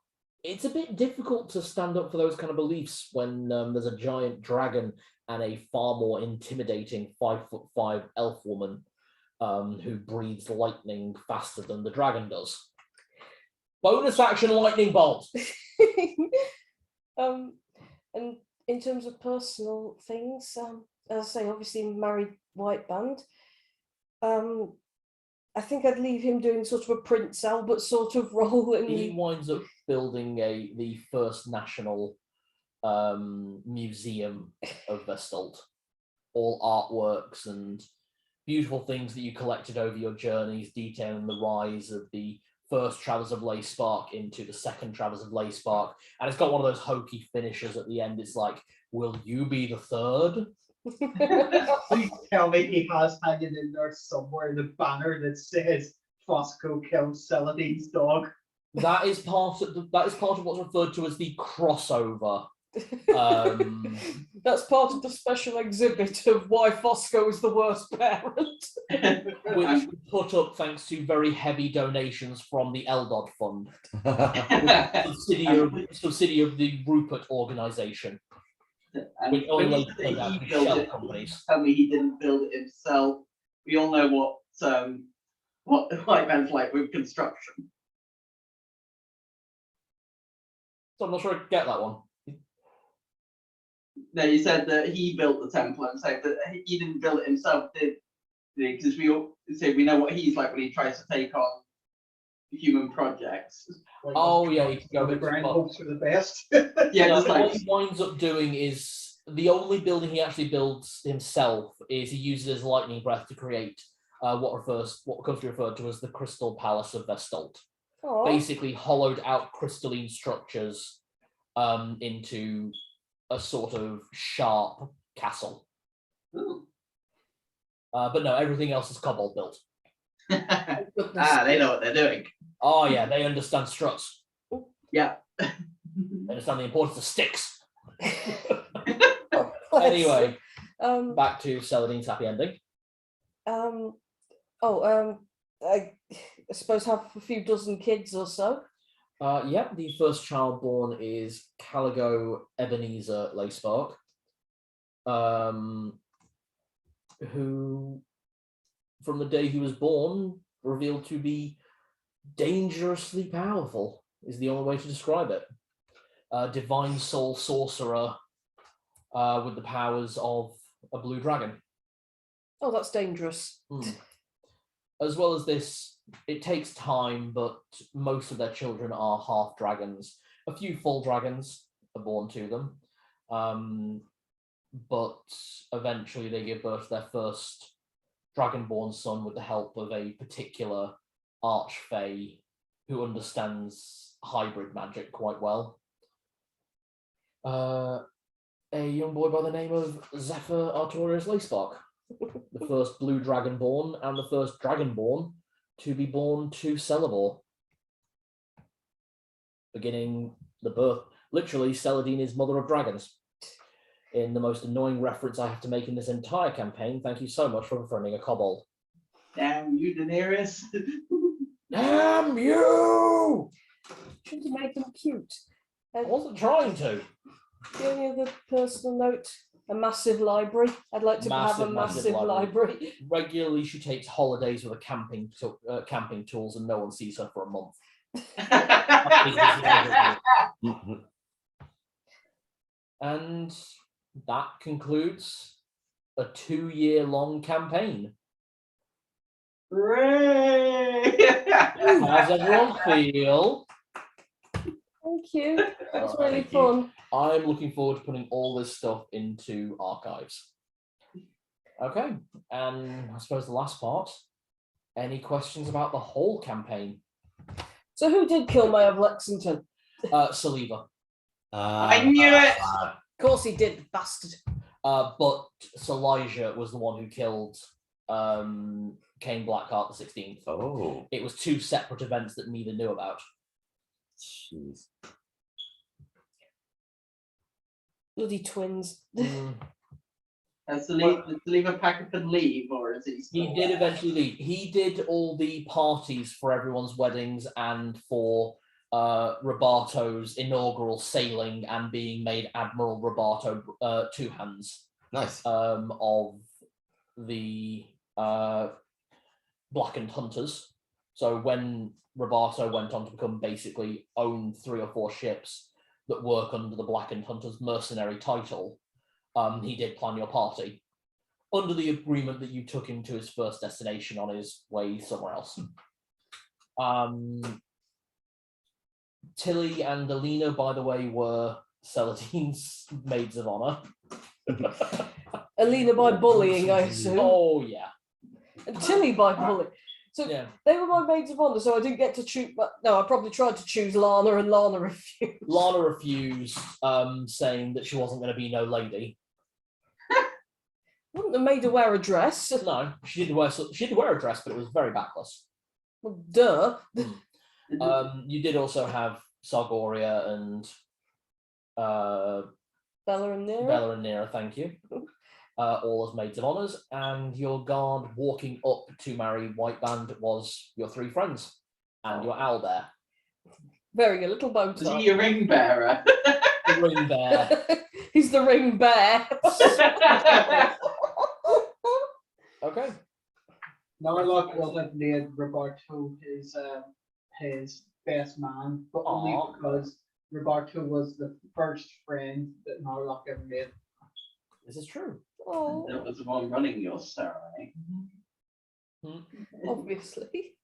it's a bit difficult to stand up for those kind of beliefs when there's a giant dragon and a far more intimidating 5'5" elf woman who breathes lightning faster than the dragon does. Bonus action lightning bolt. And in terms of personal things, as I say, obviously married white band. I think I'd leave him doing sort of a Prince Albert sort of role. He winds up building the first national museum of Vestalt. All artworks and beautiful things that you collected over your journeys, detailing the rise of the first Travellers of Leyspark into the second Travellers of Leyspark. And it's got one of those hokey finishes at the end. It's like, will you be the third? Please tell me he has hanging in there somewhere the banner that says Fosco killed Celadine's dog. That is part of what's referred to as the crossover. That's part of the special exhibit of why Fosco is the worst parent. Which we put up thanks to very heavy donations from the Eldod Fund, subsidiary of the Rupert organisation. And Which when only he said turned out he to be built shell it, companies. tell me he didn't build it himself. We all know what white man's like with construction. So I'm not sure I get that one. No, you said that he built the temple and said that he didn't build it himself, did he? Because we all say we know what he's like when he tries to take on human projects. Oh yeah, you can go The a bit grand too far. hopes for the best. Yeah, No, just like what he winds up doing is the only building he actually builds himself is he uses his lightning breath to create what comes to be referred to as the Crystal Palace of Vestalt. Aw. Basically hollowed out crystalline structures into a sort of sharp castle. But no, everything else is cobalt built. they know what they're doing. Oh yeah, they understand struts. Yeah. They understand the importance of sticks. Let's- Anyway, um, back to Saladine's happy ending. I suppose have a few dozen kids or so. Yeah, the first child born is Caligo Ebenezer Leyspark, who, from the day he was born, revealed to be dangerously powerful, is the only way to describe it. Divine soul sorcerer with the powers of a blue dragon. Oh, that's dangerous. As well as this, it takes time, but most of their children are half dragons. A few full dragons are born to them, but eventually they give birth to their first dragonborn son with the help of a particular archfey who understands hybrid magic quite well. A young boy by the name of Zephyr Artorius Leyspark, the first blue dragonborn and the first dragonborn to be born to Celeborn. Beginning the birth, literally, Celadine is mother of dragons. In the most annoying reference I have to make in this entire campaign, thank you so much for befriending a kobold. Damn you, Daenerys. Damn you! Should have made them cute. I wasn't trying to. The only other personal note, a massive library. I'd like to have a massive library. Regularly, she takes holidays with a camping tools, and no one sees her for a month. And that concludes a 2-year-long campaign. Hooray! How's everyone feel? Thank you. That was Oh, really thank you. fun. I'm looking forward to putting all this stuff into archives. Okay, and I suppose the last part. Any questions about the whole campaign? So who did kill Mayor of Lexington? Saliva. I knew it! Of course he did, the bastard. But Salija was the one who killed Cain Blackheart the 16th. Oh, It was 2 separate events that neither knew about. jeez. Bloody twins. Has to leave a pack up and leave, or is he still He did there? eventually leave. He did all the parties for everyone's weddings and for Robato's inaugural sailing and being made Admiral Robato Two Hands Nice. of the Blackened Hunters. So when Robato went on to become basically own 3 or 4 ships that work under the Blackened Hunters mercenary title, he did plan your party under the agreement that you took him to his first destination on his way somewhere else. Tilly and Alina, by the way, were Celadine's maids of honor. Alina by bullying, I assume. Oh yeah, And Tilly by bullying. So yeah. they were my maids of honor, so I didn't get to choose. But no, I probably tried to choose Lana, and Lana refused. Lana refused, saying that she wasn't going to be no lady. Wouldn't have made her wear a dress. No, she did wear a dress, but it was very backless. Well, duh. You did also have Sargoria and Bella and Nera. Bella and Nera, thank you. All as maids of honors, and your guard walking up to marry White Band was your 3 friends and your owlbear. Wearing a little bow Was tie. he your ring bearer? The ring bear. He's the ring bear. Okay. Narlock will have made Roberto his best man, but only Aw. because Roberto was the first friend that Narlock ever made. This is true. Oh, That was the one running your ceremony. obviously.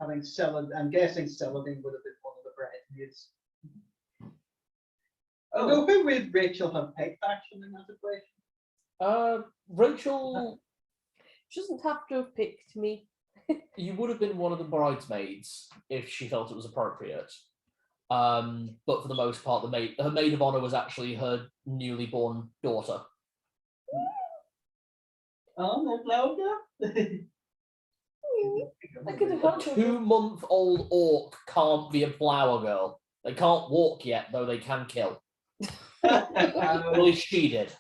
Having Celadine, I'm guessing Celadine would have been one of the bridesmaids. Although who would Rachel have picked actually in that equation? Rachel, She doesn't have to have picked me. you would have been one of the bridesmaids if she felt it was appropriate. But for the most part, her maid of honor was actually her newly born daughter. Oh, no flower girl? I could have A helped her. 2-month-old orc can't be a flower girl. They can't walk yet, though they can kill. At least she did.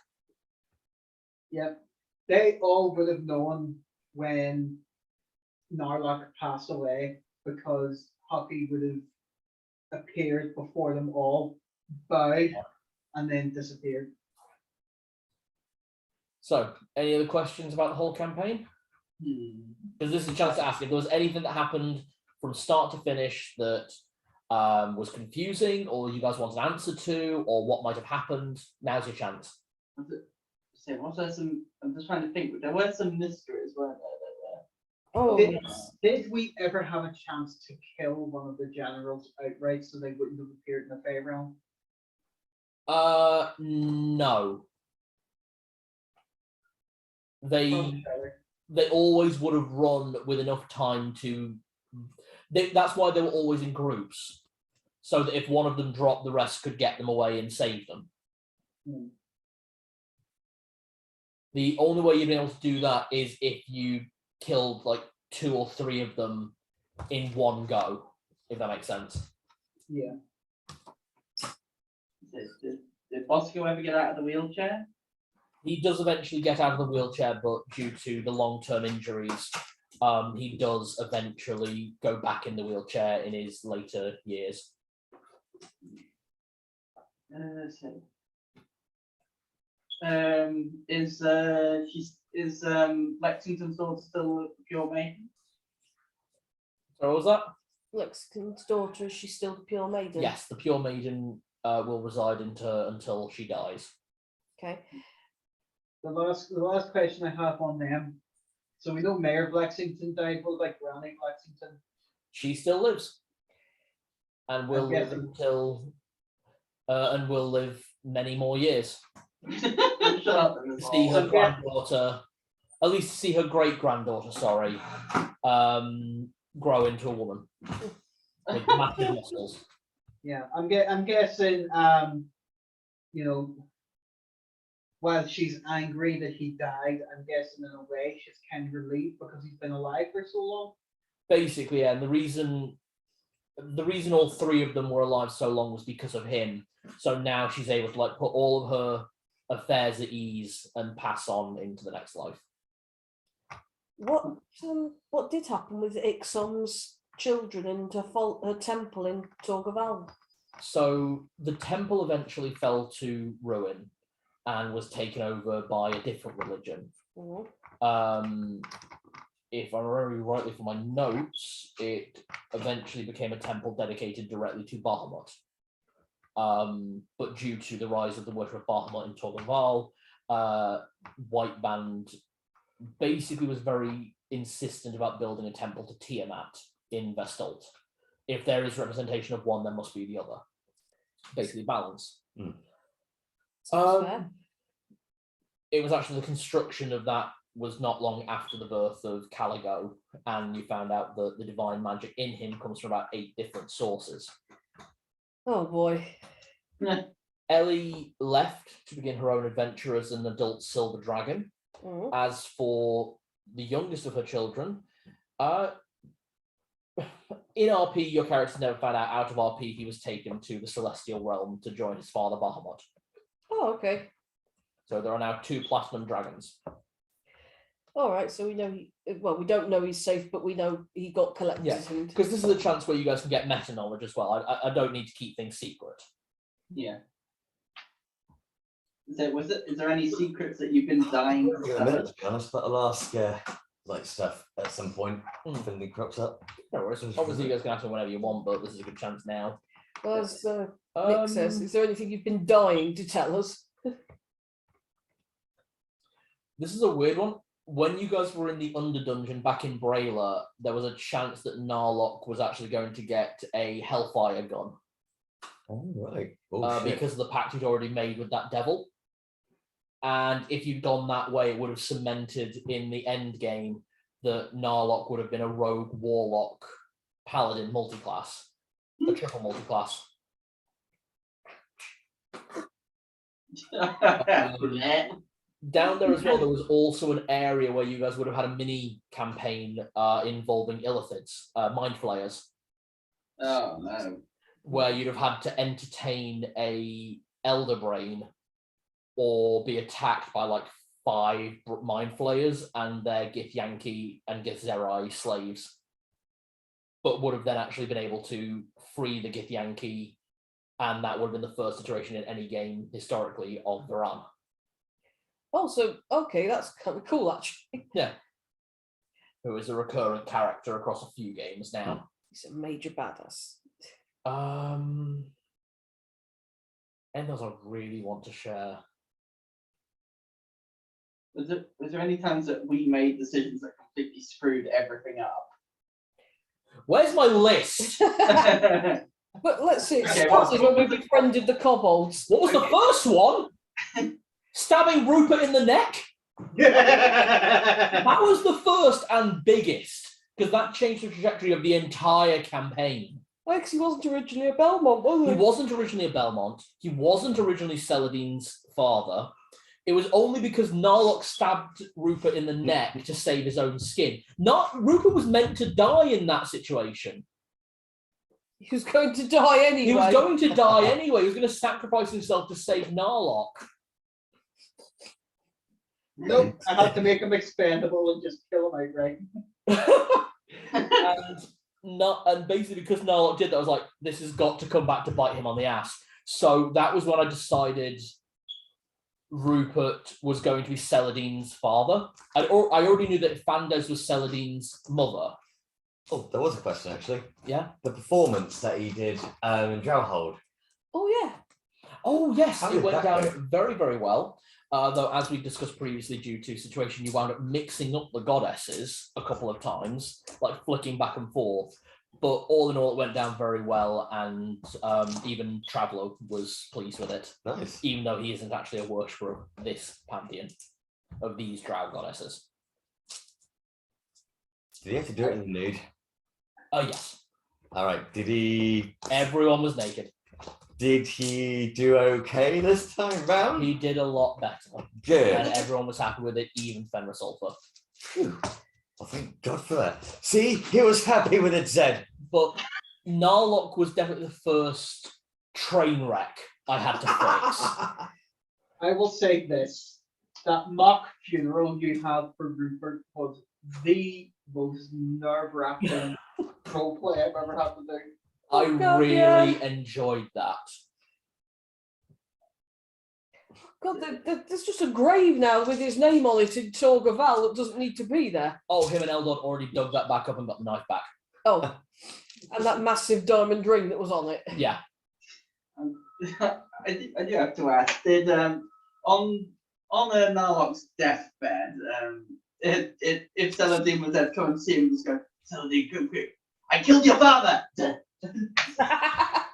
Yep. They all would have known when Narlock passed away because Hockey would have appeared before them all, bowed, and then disappeared. So, any other questions about the whole campaign? Because this is a chance to ask if there was anything that happened from start to finish that was confusing, or you guys want an answer to, or what might have happened. Now's your chance. Was there some? I'm just trying to think. There were some mysteries, weren't there? Oh, Did, yes. did we ever have a chance to kill one of the generals outright so they wouldn't have appeared in the Fey realm? No. They Okay. always would have run with enough time to. That's why they were always in groups, so that if one of them dropped, the rest could get them away and save them. Hmm. The only way you'd be able to do that is if you killed like 2 or 3 of them in one go, if that makes sense. Yeah. Did Bosco ever get out of the wheelchair? He does eventually get out of the wheelchair, but due to the long-term injuries, he does eventually go back in the wheelchair in his later years. Let's see. Is Lexington's daughter still pure maiden? So what was that? Lexington's daughter, is she still the pure maiden? Yes, the pure maiden will reside until she dies. Okay. The last question I have on them. So we know Mayor of Lexington died. What about Granny of Lexington? She still lives, and will live guessing- until and will live many more years. Shut up. See her Okay. granddaughter, at least see her great granddaughter. Sorry, grow into a woman with massive muscles. Yeah, I'm guessing. You know, while she's angry that he died, I'm guessing in a way she's kind of relieved because he's been alive for so long. Basically, yeah. And the reason all 3 of them were alive so long was because of him. So now she's able to like put all of her affairs at ease and pass on into the next life. What did happen with Ixom's children in her temple in Torgaval? So the temple eventually fell to ruin and was taken over by a different religion. If I remember rightly from my notes, it eventually became a temple dedicated directly to Bahamut. But due to the rise of the worship of Bahamut in Torgaval, White Band basically was very insistent about building a temple to Tiamat in Vestalt. If there is representation of one, there must be the other. Basically, balance. It was actually the construction of that was not long after the birth of Caligo, and you found out that the divine magic in him comes from about 8 different sources. Oh boy. Ellie left to begin her own adventure as an adult silver dragon. As for the youngest of her children, in RP, your character never found out. Out of RP, he was taken to the Celestial Realm to join his father, Bahamut. Oh, okay. So there are now 2 platinum dragons. All right, so we know we don't know he's safe, but we know he got collected. Yeah, because this is a chance where you guys can get meta knowledge as well. I don't need to keep things secret. Yeah. So is there any secrets that you've been dying to In a minute, to be honest, but I'll ask like stuff at some point if anything crops up. No worries. Obviously, you guys can ask me whenever you want, but this is a good chance now. Well, as Nick says, is there anything you've been dying to tell us? This is a weird one. When you guys were in the Under Dungeon back in Brayla, there was a chance that Narlock was actually going to get a Hellfire gun. Oh, right. Because of the pact he'd already made with that devil. And if you'd gone that way, it would have cemented in the end game that Narlock would have been a rogue warlock paladin multiclass, a triple multiclass. Down there as well, there was also an area where you guys would have had a mini campaign involving Illithids, mind flayers. Oh no. Where you'd have had to entertain a Elder Brain or be attacked by like 5 mind flayers and their Githyanki and Githzerai slaves, but would have then actually been able to free the Githyanki, and that would have been the first iteration in any game historically of Varan. Oh, so okay, that's kind of cool actually. Yeah. Who is a recurrent character across a few games now. He's a major badass. And those I really want to share. Was there any times that we made decisions that completely screwed everything up? Where's my list? But let's see, it Okay, started when we befriended the kobolds. What was the first one? Stabbing Rupert in the neck? That was the first and biggest, because that changed the trajectory of the entire campaign. Well, because he wasn't originally a Belmont, was he? He wasn't originally a Belmont. He wasn't originally Celadine's father. It was only because Narlock stabbed Rupert in the neck to save his own skin. Rupert was meant to die in that situation. He was going to die anyway. He was going to die anyway. He was going to sacrifice himself to save Narlock. Nope, I had to make him expendable and just kill him outright. And basically because Narlock did that, I was like, this has got to come back to bite him on the ass. So that was when I decided Rupert was going to be Celadine's father. I already knew that Fandes was Celadine's mother. Oh, there was a question actually. Yeah. The performance that he did in Drowhold. Oh yeah. Oh yes, How it did went that down go? very, very well. Though, as we discussed previously, due to situation, you wound up mixing up the goddesses a couple of times, like flicking back and forth. But all in all, it went down very well, and even Traveller was pleased with it. Nice. Even though he isn't actually a worshipper of this pantheon, of these drow goddesses. Did he have to do it in the nude? Oh, yes. All right. Did he? Everyone was naked. Did he do okay this time round? He did a lot better. Good. And everyone was happy with it, even Fenrir Sulfur. Phew. Well, thank God for that. See, he was happy with it, Zed. But Narlock was definitely the first train wreck I had to fix. I will say this: that mock funeral you had for Rupert was the most nerve-wracking roleplay I've ever had to do. I Oh, God, really yeah. enjoyed that. God, there's just a grave now with his name on it in Torgaval that doesn't need to be there. Oh, him and Eldon already dug that back up and got the knife back. Oh, and that massive diamond ring that was on it. Yeah. I do have to ask, did on Narlock's deathbed, if Saladin was there to come and see him, just go, Saladin, come quick, I killed your father!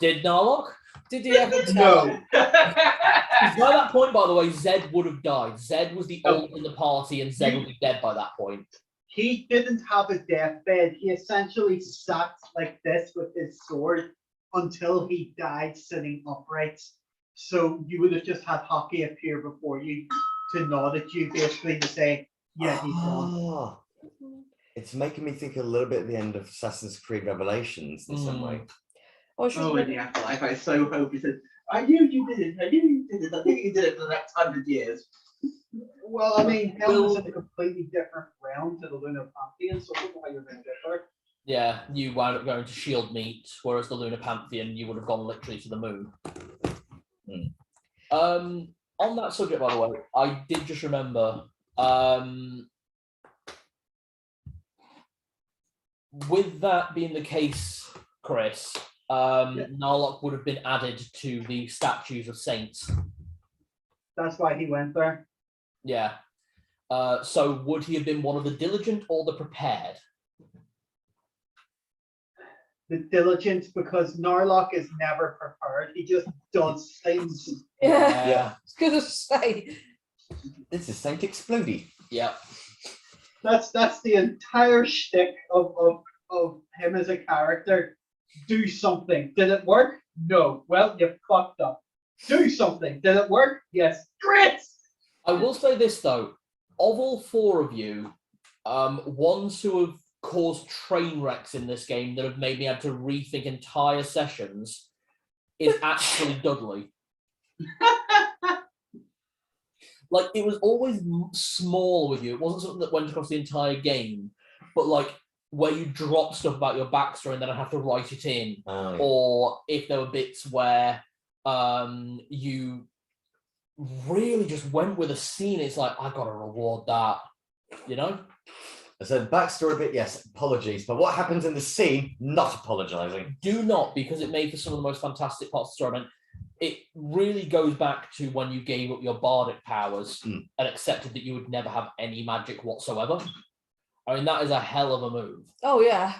Did Narlock? Did he ever tell? No. By that point, by the way, Zed would have died. Zed was the old in the party, and Zed would be dead by that point. He didn't have a deathbed. He essentially sat like this with his sword until he died sitting upright. So you would have just had Hockey appear before you to nod at you, basically to say, yeah, he's gone. Oh, it's making me think a little bit of the end of Assassin's Creed Revelations in some way. Oh, in the afterlife, I so hope he said, I knew you did it, I knew you did it, I think you did it for the next 100 years. Well, I mean, hell is in a completely different realm to the Lunar Pantheon, so I don't know how you're going to differ. Yeah, you wound up going to Shield Meet, whereas the Lunar Pantheon, you would have gone literally to the moon. On that subject, by the way, I did just remember, with that being the case, Chris, Narlock would have been added to the statues of saints. That's why he went there. Yeah. So would he have been one of the diligent or the prepared? The diligence, because Narlock is never prepared. He just does things. Yeah, Yeah. I was gonna say. This is Saint Explodey. Yeah. That's the entire shtick of him as a character. Do something. Did it work? No. Well, you fucked up. Do something. Did it work? Yes. Great. I will say this though, of all four of you, ones who have caused train wrecks in this game that have made me have to rethink entire sessions is actually Dudley. Like, it was always small with you. It wasn't something that went across the entire game, but like where you drop stuff about your backstory and then I have to write it in, or if there were bits where you really just went with a scene, it's like, I gotta reward that, you know? So the backstory bit, yes, apologies. But what happens in the scene, not apologising. Do not, because it made for some of the most fantastic parts of the story. I mean, it really goes back to when you gave up your bardic powers and accepted that you would never have any magic whatsoever. I mean, that is a hell of a move. Oh yeah.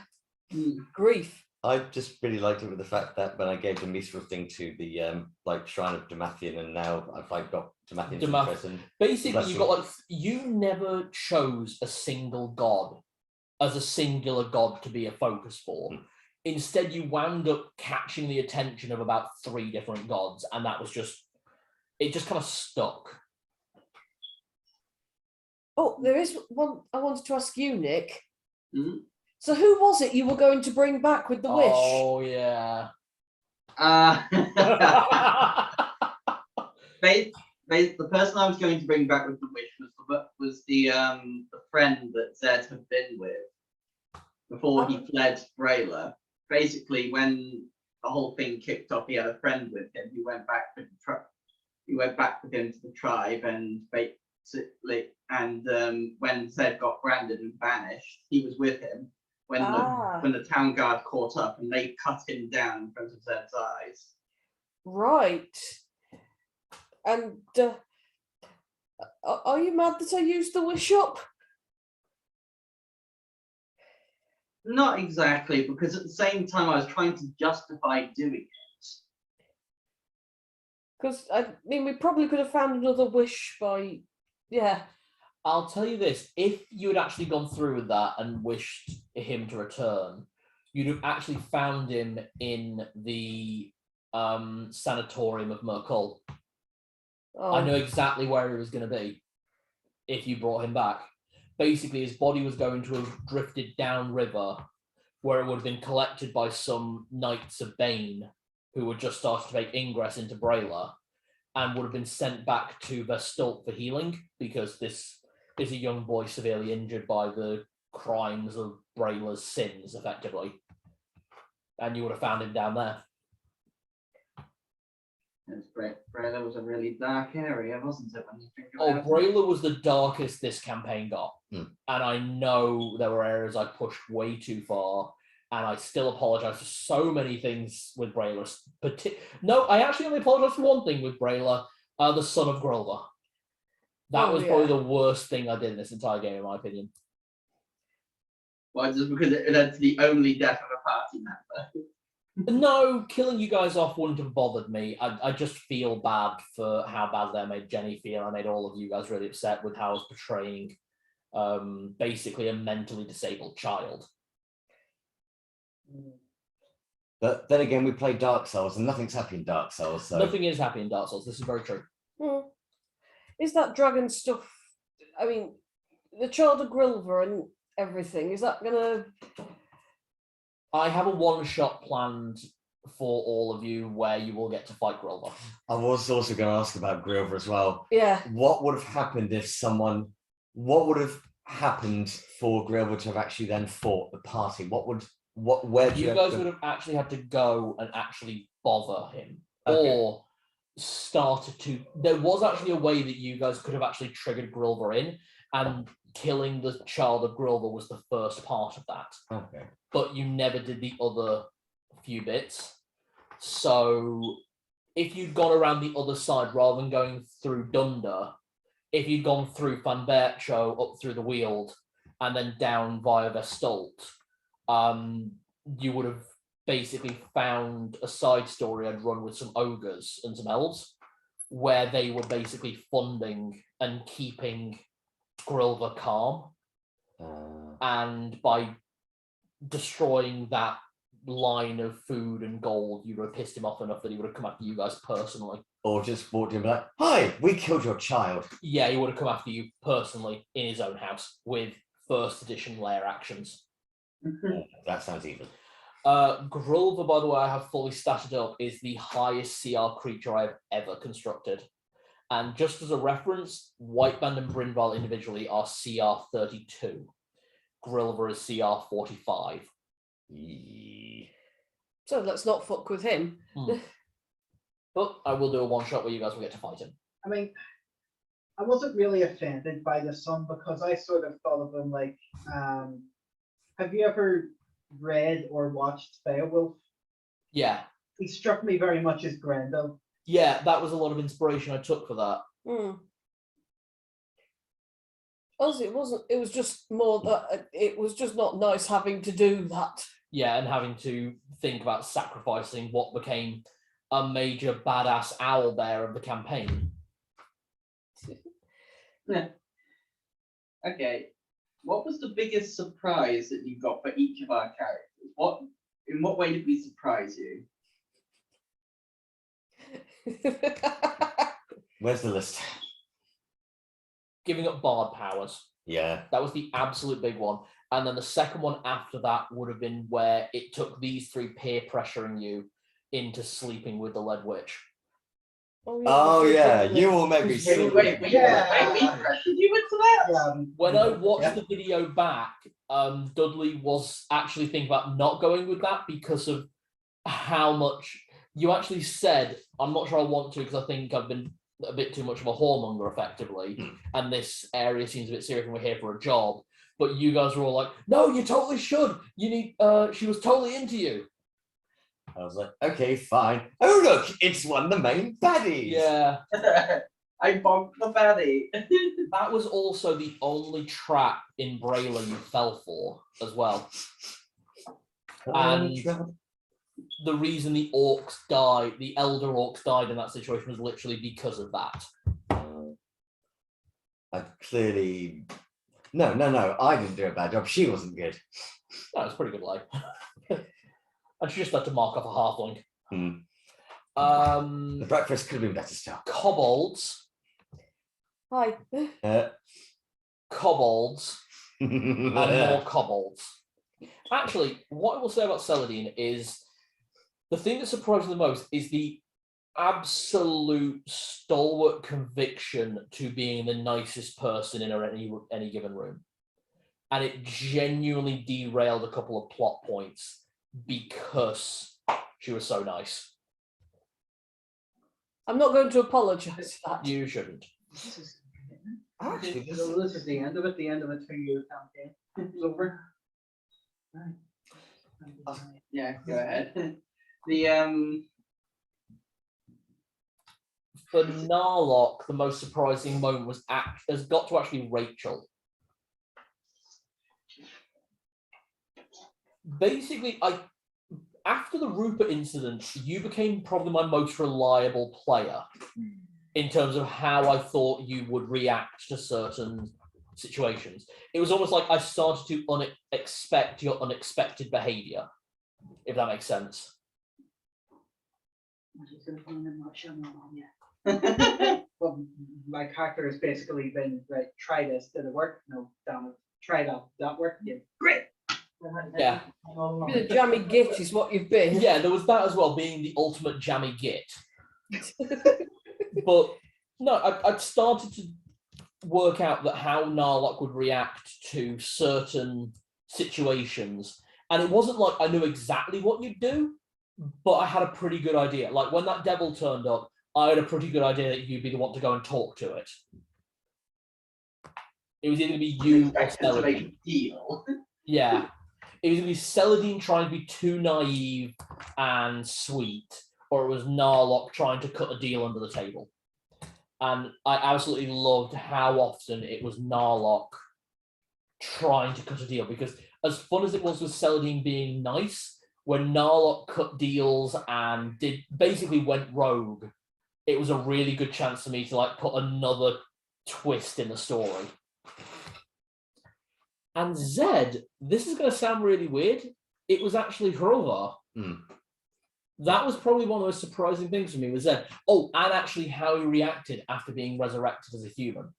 Grief. I just really liked it with the fact that when I gave the Mithril thing to the like Shrine of Damathian, and now I've like got Damathian's interest and basically you got like, you never chose a single god as a singular god to be a focus for. Instead, you wound up catching the attention of about 3 different gods, and that was just, it just kind of stuck. Oh, there is one I wanted to ask you, Nick. So who was it you were going to bring back with the wish? Oh, yeah. The person I was going to bring back with the wish was the friend that Zed had been with before he fled Brayla. Basically, when the whole thing kicked off, he had a friend with him. He went back with him to the tribe, and basically, when Zed got branded and banished, he was with him when the town guard caught up, and they cut him down in front of Zed's eyes. Right. And are you mad that I used the wish up? Not exactly, because at the same time I was trying to justify doing it. Because I mean, we probably could have found another wish by, yeah. I'll tell you this, if you had actually gone through with that and wished him to return, you'd have actually found him in the sanatorium of Merkel. Oh. I know exactly where he was going to be if you brought him back. Basically, his body was going to have drifted downriver, where it would have been collected by some Knights of Bane who were just starting to make ingress into Brayla. and would have been sent back to Vestalt for healing, because this is a young boy severely injured by the crimes of Brayla's sins, effectively. And you would have found him down there. Brayla was a really dark area, wasn't it, when you think Oh, about it? Brayla was the darkest this campaign got. Hmm. And I know there were areas I pushed way too far, and I still apologize for so many things with Brayla. No, I actually only apologize for one thing with Brayla, the son of Grover. That was probably the worst thing I did in this entire game, in my opinion. Well, just because it led to the only death of a party member. No, killing you guys off wouldn't have bothered me. I just feel bad for how badly I made Jenny feel. I made all of you guys really upset with how I was portraying basically a mentally disabled child. But then again, we play Dark Souls, and nothing's happy in Dark Souls. So Nothing is happy in Dark Souls. This is very true. Is that dragon stuff? I mean, the child of Grilver and everything. Is that gonna? I have a one-shot planned for all of you where you will get to fight Grover. I was also going to ask about Grover as well. Yeah. What would have happened if someone? What would have happened for Grover to have actually then fought the party? Where do You guys would have actually had to go and actually bother him, Okay. or started to. There was actually a way that you guys could have actually triggered Grover in, and killing the child of Grover was the first part of that. Okay. But you never did the other few bits. So if you'd gone around the other side rather than going through Dunder, if you'd gone through Van Bercho up through the Weald and then down via Vestalt, you would have basically found a side story I'd run with some ogres and some elves, where they were basically funding and keeping Grilver calm. And by destroying that line of food and gold, you would have pissed him off enough that he would have come after you guys personally. Or just walked in and be like, "Hi, we killed your child." Yeah, he would have come after you personally in his own house with first edition layer actions. That sounds even. Grilver, by the way, I have fully statted up, is the highest CR creature I've ever constructed. And just as a reference, Whiteband and Brynval individually are CR 32. Grilver is CR 45. So let's not fuck with him. But I will do a one-shot where you guys will get to fight him. I mean, I wasn't really offended by the son because I sort of thought of him like, have you ever read or watched Beowulf? Yeah. He struck me very much as Grendel. Yeah, that was a lot of inspiration I took for that. Also, it was just more that it was just not nice having to do that. Yeah, and having to think about sacrificing what became a major badass owl bear of the campaign. Okay, what was the biggest surprise that you got for each of our characters? In what way did we surprise you? Where's the list? Giving up bard powers. Yeah. That was the absolute big one. And then the second one after that would have been where it took these three peer pressuring you into sleeping with the Lead Witch. Oh yeah, you will make me sleep. Wait, we pressured you into that? When I watched the video back, Dudley was actually thinking about not going with that because of how much you actually said, I'm not sure I want to because I think I've been a bit too much of a whoremonger effectively, and this area seems a bit serious and we're here for a job. But you guys were all like, no, you totally should. You need, she was totally into you. I was like, okay, fine. Oh look, it's one of the main baddies. Yeah. I bonked the baddie. That was also the only trap in Brayla you fell for as well. And the reason the orcs died, the elder orcs died in that situation was literally because of that. I clearly... No, I didn't do a bad job. She wasn't good. That was a pretty good lie. And she just had to mark off a halfling. The breakfast could have been better still. Kobolds. Hi. Kobolds. And more kobolds. Actually, what I will say about Celadine is the thing that surprised me the most is the absolute stalwart conviction to being the nicest person in any given room. And it genuinely derailed a couple of plot points because she was so I'm not going to apologise for that. You shouldn't. Actually, This is the end of it. The end of a 2-year campaign. It's over. Right. Yeah, go ahead. The For Narlock, the most surprising moment has got to actually Rachel. Basically, after the Rupert incident, you became probably my most reliable player in terms of how I thought you would react to certain situations. It was almost like I started to expect your unexpected behavior, if that makes sense. Well, my character has basically been like, try this, did it work? No, damn it. Try that worked? Yeah. Great. Yeah. The jammy git is what you've been. Yeah, there was that as well, being the ultimate jammy git. But no, I'd started to work out that how Narlock would react to certain situations. And it wasn't like I knew exactly what you'd do, but I had a pretty good idea. Like when that devil turned up, I had a pretty good idea that you'd be the one to go and talk to it. It was either going to be you or to make Celadine. a deal. Yeah. It was going to be Celadine trying to be too naive and sweet, or it was Narlock trying to cut a deal under the table. And I absolutely loved how often it was Narlock trying to cut a deal, because as fun as it was with Celadine being nice, when Narlock cut deals and basically went rogue, it was a really good chance for me to like put another twist in the story. And Zed, this is going to sound really weird, it was actually Hrovar. That was probably one of the most surprising things for me was Zed. Oh, and actually how he reacted after being resurrected as a human.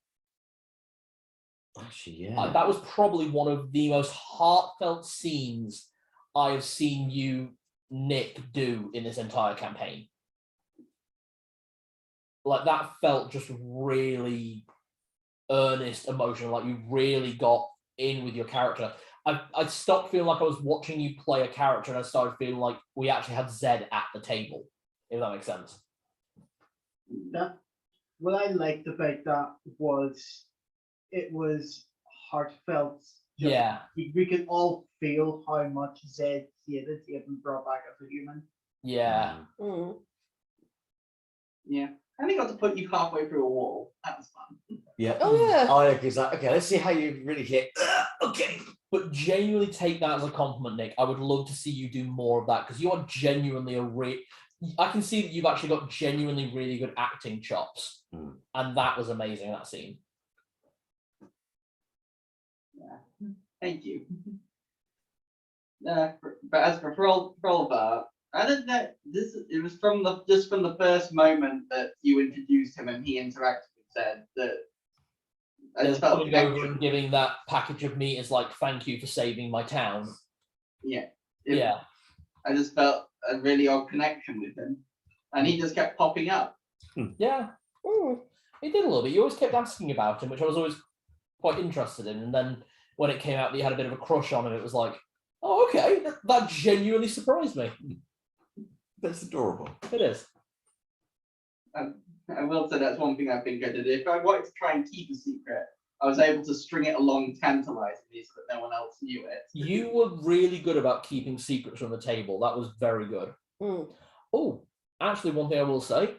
Actually, yeah. That was probably one of the most heartfelt scenes I have seen you, Nick, do in this entire campaign. Like, that felt just really earnest, emotional, like you really got in with your character. I stopped feeling like I was watching you play a character, and I started feeling like we actually had Zed at the table, if that makes sense. What I liked about that was it was heartfelt. Yeah. We could all feel how much Zed hated to have been brought back as a human. Yeah. Yeah. And they got to put you halfway through a wall. That was fun. Yeah. Oh, yeah. I agree with that. Okay, let's see how you really hit. Okay. But genuinely take that as a compliment, Nick. I would love to see you do more of that, because you are genuinely I can see that you've actually got genuinely really good acting chops. And that was amazing, that scene. Yeah. Thank you. But as for Hrovar, I don't know. It was from the first moment that you introduced him and he interacted with Zed that I just felt coming over and giving that package of meat is like, thank you for saving my town. Yeah. Yeah. I just felt a really odd connection with him, and he just kept popping up. Yeah. He did a little bit. You always kept asking about him, which I was always quite interested in. And then when it came out that you had a bit of a crush on him, it was like, oh, okay, that genuinely surprised me. That's adorable. It is. I will say that's one thing I've been good at. If I wanted to try and keep a secret, I was able to string it along tantalizingly so that no one else knew it. You were really good about keeping secrets from the table. That was very good. Oh, actually, one thing I will say,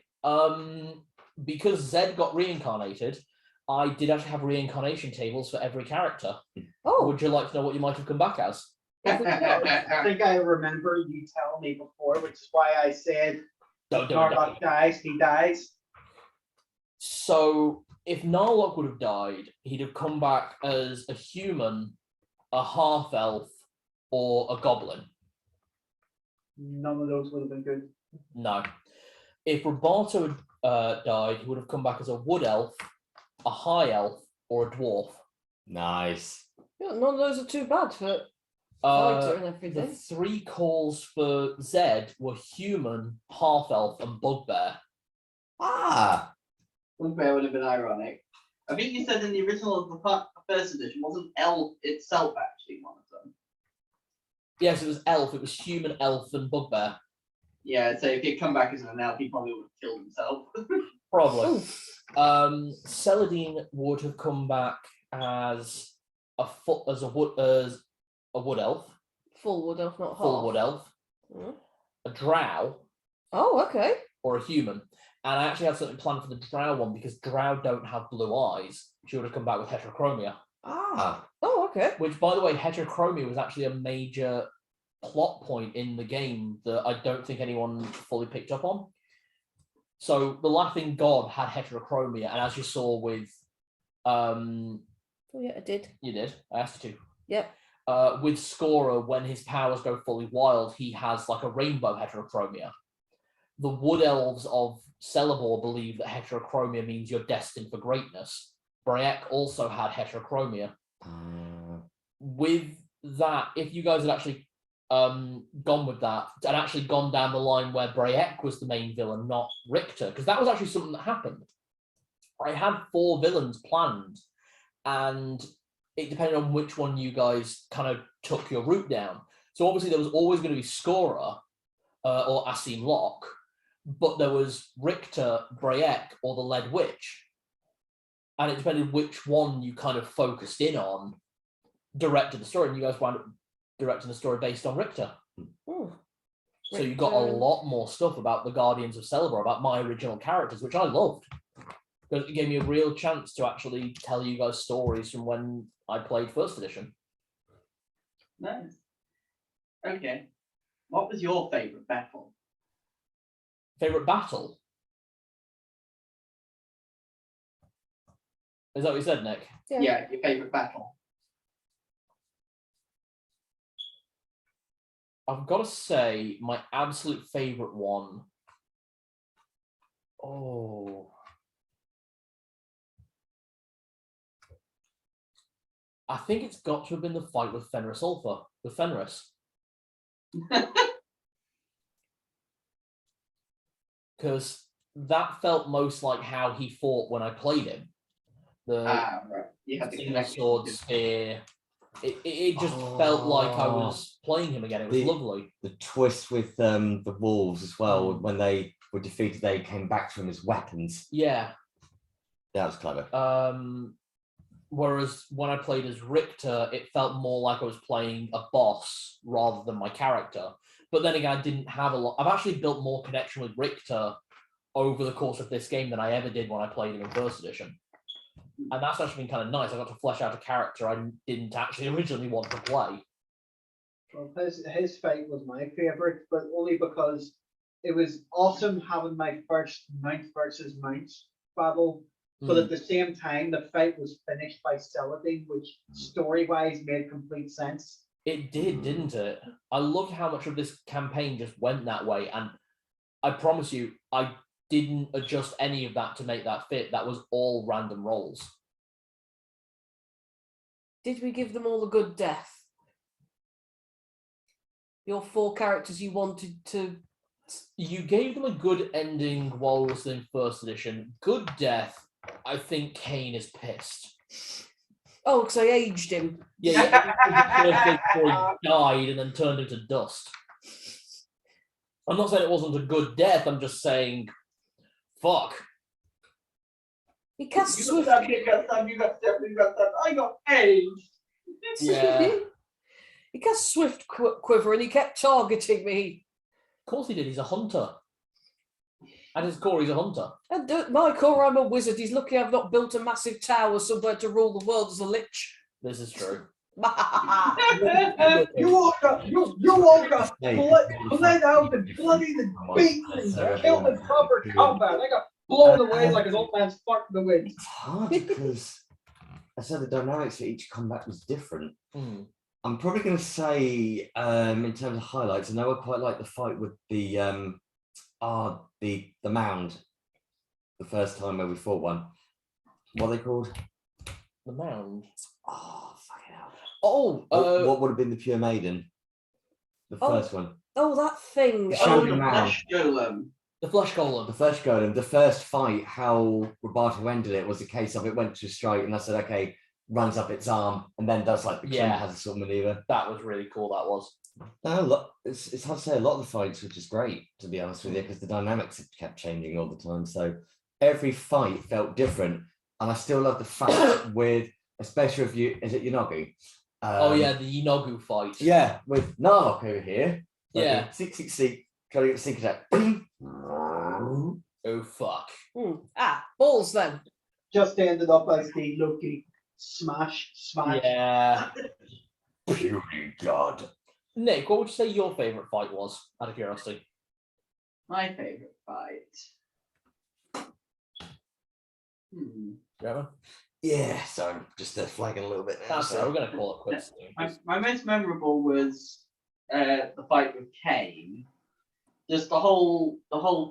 because Zed got reincarnated, I did actually have reincarnation tables for every character. Oh. Would you like to know what you might have come back as? I think I remember you telling me before, which is why I said, Don't do it. Narlock dies, he dies. So if Narlock would have died, he'd have come back as a human, a half-elf, or a goblin. None of those would have been good. No. If Roberto had died, he would have come back as a wood elf, a high elf, or a dwarf. Nice. Yeah, none of those are too bad for Fighter and The everything. 3 calls for Zed were human, half elf, and bugbear. Ah, Bugbear would have been ironic. I think you said in the original of the first edition, wasn't elf itself actually one of them? Yes, it was elf. It was human, elf, and bugbear. Yeah, so if he'd come back as an elf, he probably would have killed himself. Probably. Celadine would have come back as a wood elf, Full wood elf, not half. full wood elf, Mm. a drow, Oh, okay. or a human. And I actually had something planned for the drow one because drow don't have blue eyes. She would have come back with heterochromia. ah. Oh, okay. Which, by the way, heterochromia was actually a major plot point in the game that I don't think anyone fully picked up on. So the Laughing God had heterochromia, and as you saw with, Oh, yeah, I did. you did. I asked you to. Yep. With Scorer, when his powers go fully wild, he has like a rainbow heterochromia. The Wood Elves of Celebor believe that heterochromia means you're destined for greatness. Braek also had heterochromia. With that, if you guys had actually gone with that and actually gone down the line where Braek was the main villain, not Richter, because that was actually something that happened. I had 4 villains planned, and it depended on which one you guys kind of took your route down. So obviously there was always going to be Scorer or Asim Locke, but there was Richter, Braek, or the Lead Witch. And it depended which one you kind of focused in on, directed the story, and you guys wound up directing the story based on Richter. Ooh. So you got a lot more stuff about the Guardians of Celebor, about my original characters, which I loved. Because it gave me a real chance to actually tell you guys stories from when I played first edition. Nice. Okay. What was your favourite battle? Favorite battle? Is that what you said, Nick? Yeah, your favourite battle. I've got to say, my absolute favorite one. Oh. I think it's got to have been the fight with Fenris Ulfa, with Fenris. Because that felt most like how he fought when I played him. Right. You had the single connection. sword spear. It just felt like I was playing him again. It was lovely. The twist with the wolves as well, when they were defeated, they came back to him as weapons. Yeah. That was clever. Whereas when I played as Richter, it felt more like I was playing a boss rather than my character. But then again, I didn't have a lot. I've actually built more connection with Richter over the course of this game than I ever did when I played him in first edition. And that's actually been kind of nice. I got to flesh out a character I didn't actually originally want to play. Well, his fight was my favorite, but only because it was awesome having my first mount versus mount battle. But at the same time, the fight was finished by Celadine, which story-wise made complete sense. It did, didn't it? I loved how much of this campaign just went that way. And I promise you, I didn't adjust any of that to make that fit. That was all random rolls. Did we give them all a good death? Your 4 characters you wanted to... You gave them a good ending while we were still in first edition. Good death. I think Kane is pissed. Oh, because I aged him. Yeah, before he died and then turned into dust. I'm not saying it wasn't a good death. I'm just saying, fuck. He cast You Swift... got some, you got some. I got aged. Yeah. He cast Swift Quiver and he kept targeting me. Of course he did. He's a hunter. At his core, he's a hunter. And my core, I'm a wizard. He's lucky I've not built a massive tower somewhere to rule the world as a lich. This is true. You walk up, bled out and bloodied and beaten and killed in proper combat. I got blown away like an old man's fart in the wind. It's hard because I said the dynamics for each combat was different. I'm probably going to say, in terms of highlights, I know I quite like the fight with the mound. The first time where we fought one. What are they called? The mound. Oh, fucking hell. Oh, What would have been the Pure Maiden? The Oh. first one. Oh, that thing. The Shogun Oh, Man. Flesh golem. the Flesh Golem. The first golem, the first fight, how Roberto ended it was a case of it went to strike, and I said, okay, runs up its arm, and then does like the Yeah. has a sort of maneuver. That was really cool. That was. No, it's hard to say. A lot of the fights were just great, to be honest with you, because the dynamics kept changing all the time. So every fight felt different, and I still love the fact with, especially if you, is it Yanogu? Oh yeah, the Inogu fight. Yeah, with Narlock over here. Yeah. Seek, trying to get the sneak attack. Oh fuck. Balls then. Just ended up as the Loki smash. Yeah. Beauty God. Nick, what would you say your favourite fight was? Out of curiosity. My favorite fight. Trevor? Yeah, sorry, I'm just flagging a little bit now. That's it. We're gonna call it quits. My most memorable was the fight with Kane. Just the whole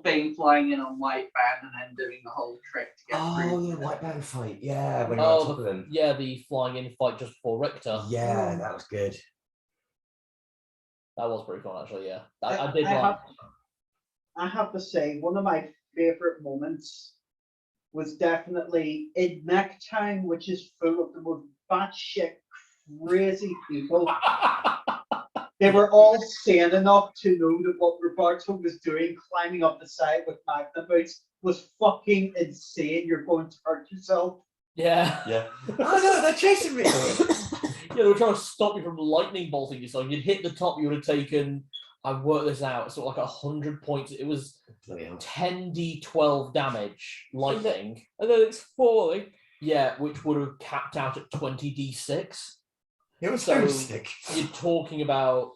thing flying in on white band and then doing the whole trick to get Oh, through. the white band fight. Yeah, when you're on top of them. Yeah, the flying in fight just before Richter. Yeah, that was good. That was pretty cool, actually. Yeah, I did like. I have to say, one of my favorite moments was definitely in Mech Town, which is full of the most batshit crazy people. They were all sane enough to know that what Roberto was doing, climbing up the side with magnet boots, was fucking insane. You're going to hurt yourself. Yeah. Yeah. Oh no, they're chasing me. Yeah, they were trying to stop you from lightning bolting yourself. You'd hit the top, you would have taken. I worked this out. So like 100 points. It was 10d12 damage lightning. And then it's falling. Yeah, which would have capped out at 20d6. It was So so sick. you're talking about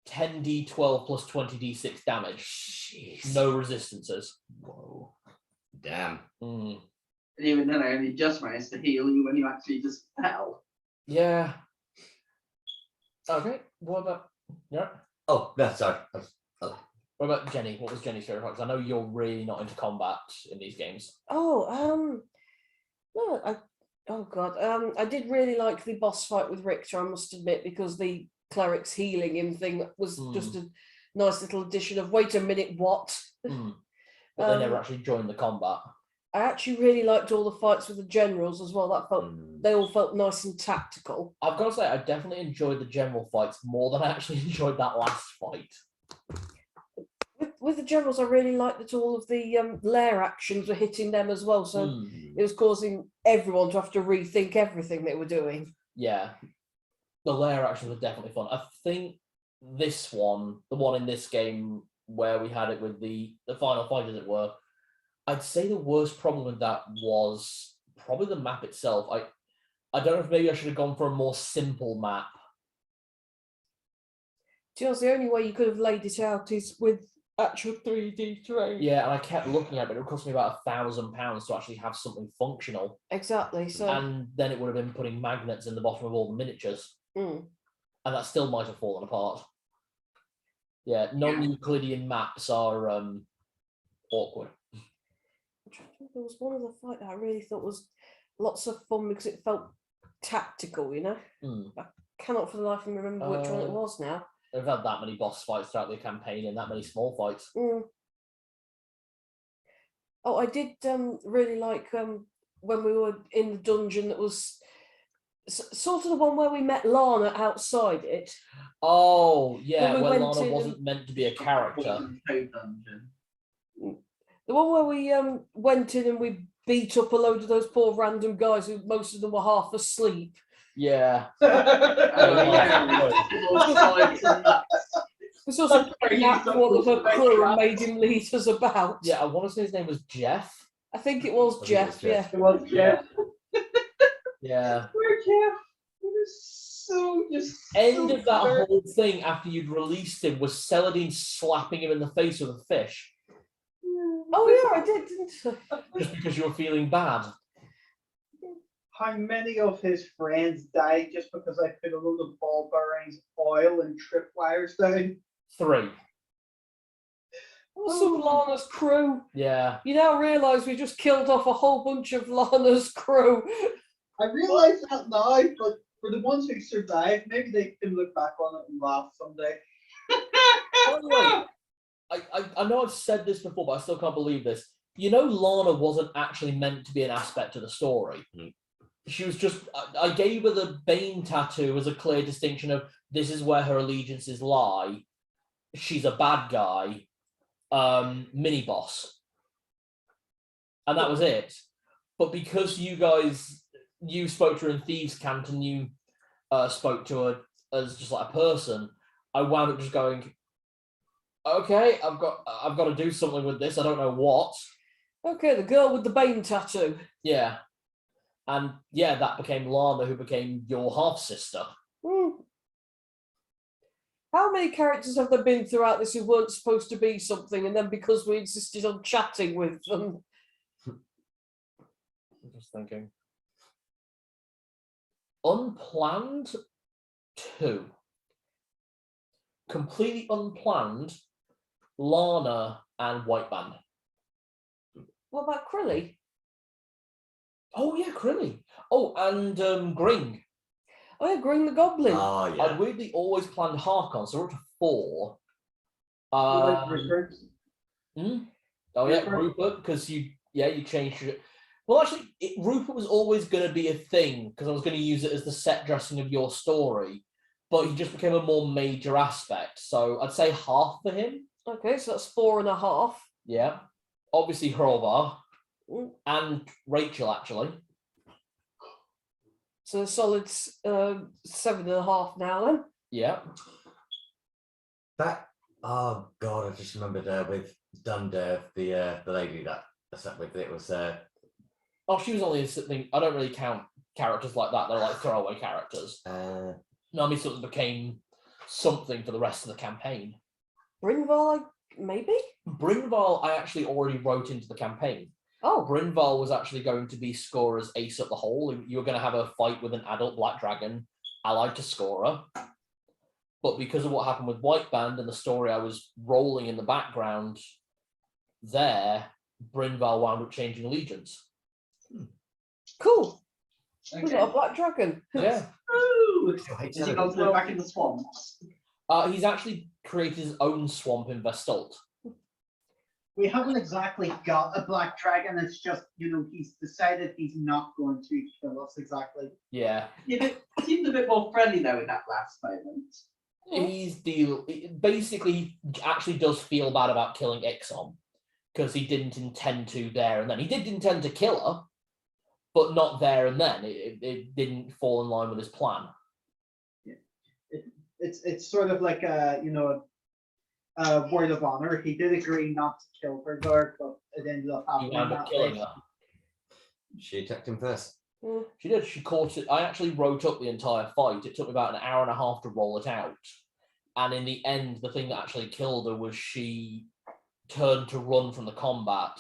10d12 plus 20d6 damage. Jeez. No resistances. Whoa. Damn. Mm. And even then, I only just managed to heal you when you actually just fell. Yeah. Okay. What about Oh, no, sorry. what about Jenny? What was Jenny's favorite fight? 'Cause I know you're really not into combat in these games. Oh, no, oh god, I did really like the boss fight with Richter, I must admit, because the cleric's healing him thing was just a nice little addition of, wait a minute, what? But they never actually joined the combat. I actually really liked all the fights with the generals as well. That felt they all felt nice and tactical. I've got to say, I definitely enjoyed the general fights more than I actually enjoyed that last fight. With the generals, I really liked that all of the lair actions were hitting them as well. So it was causing everyone to have to rethink everything they were doing. Yeah, the lair actions were definitely fun. I think this one, the one in this game where we had it with the final fight, as it were, I'd say the worst problem with that was probably the map itself. I don't know if maybe I should have gone for a more simple map. Just the only way you could have laid it out is with actual 3D terrain. Yeah, and I kept looking at it, but it would cost me about £1,000 to actually have something functional. Exactly. So And then it would have been putting magnets in the bottom of all the miniatures. And that still might have fallen apart. Yeah, non-Euclidean maps are awkward. there was one of the fight that I really thought was lots of fun because it felt tactical, you know. I cannot for the life of me remember which one it was now. They've had that many boss fights throughout the campaign and that many small fights. Oh, I did really like when we were in the dungeon that was sort of the one where we met Lana outside it. Oh, yeah, When we where went Lana in wasn't meant to be a character. The one where we went in and we beat up a load of those poor random guys who most of them were half asleep. Yeah. We sort of kidnapped one of her crew and made him lead us about. Yeah, I want to say his name was Jeff. I think it was Jeff, yeah. It was Jeff. Yeah. Poor Jeff. It was so just. End so of that hurt. whole thing after you'd released him was Celadine slapping him in the face with a fish. Oh yeah, I did, didn't I? Just because you were feeling bad. How many of his friends died just because I put a load of ball bearings, oil, and tripwires down? 3. Also Lana's crew. Yeah. You now realise we just killed off a whole bunch of Lana's crew. I realise that now, but For the ones who survived, maybe they can look back on it and laugh someday. By the way, I know I've said this before, but I still can't believe this. You know, Lana wasn't actually meant to be an aspect of the story. She was just, I gave her the Bane tattoo as a clear distinction of this is where her allegiances lie. She's a bad guy, mini boss. And that was it. But because you spoke to her in Thieves' Cant and you spoke to her as just like a person, I wound up just going, okay, I've got to do something with this. I don't know what. Okay, the girl with the Bane tattoo. Yeah. And yeah, that became Lana, who became your half-sister. How many characters have there been throughout this who weren't supposed to be something, and then because we insisted on chatting with them? I'm just thinking. Unplanned, 2. Completely unplanned, Lana and White Band. What about Crilly? Oh yeah, Crilly. Oh, and Gring. Oh yeah, Gring the Goblin. Oh, yeah. I'd weirdly always planned Harkon, so we're up to 4. Rupert. Oh yeah, Rupert. Rupert, because you changed it. Well, actually, Rupert was always going to be a thing because I was going to use it as the set dressing of your story, but he just became a more major aspect. So I'd say half for him. Okay, so that's 4.5. Yeah, obviously Hrovar and Rachel actually. So a solid 7.5 now then. Yeah. That, oh God, I just remembered with Dunder, the lady that I sat with, it was... Oh, she was only a thing. I don't really count characters like that. They're like throwaway characters. Nami sort of became something for the rest of the campaign. Brynval, maybe? Brynval, I actually already wrote into the campaign. Oh, Brynval was actually going to be Scorer's ace at the hole. You were going to have a fight with an adult black dragon allied to Scorer. But because of what happened with White Band and the story I was rolling in the background there, Brynval wound up changing allegiance. cool. Okay. We've got a black dragon. Yeah. Ooh, is he going to live back in the swamps? He's actually created his own swamp in Vestalt. We haven't exactly got a black dragon. It's just, he's decided he's not going to kill us exactly. Yeah. He seemed a bit more friendly though in that last moment. He's basically actually does feel bad about killing Ixom because he didn't intend to there and then. He did intend to kill her, but not there and then. It didn't fall in line with his plan. Yeah. It's sort of like a word of honor. He did agree not to kill her, but it ended up He happening wound up that killing way. her. She attacked him first. She did. She caught it. I actually wrote up the entire fight. It took me about an hour and a half to roll it out. And in the end, the thing that actually killed her was she turned to run from the combat,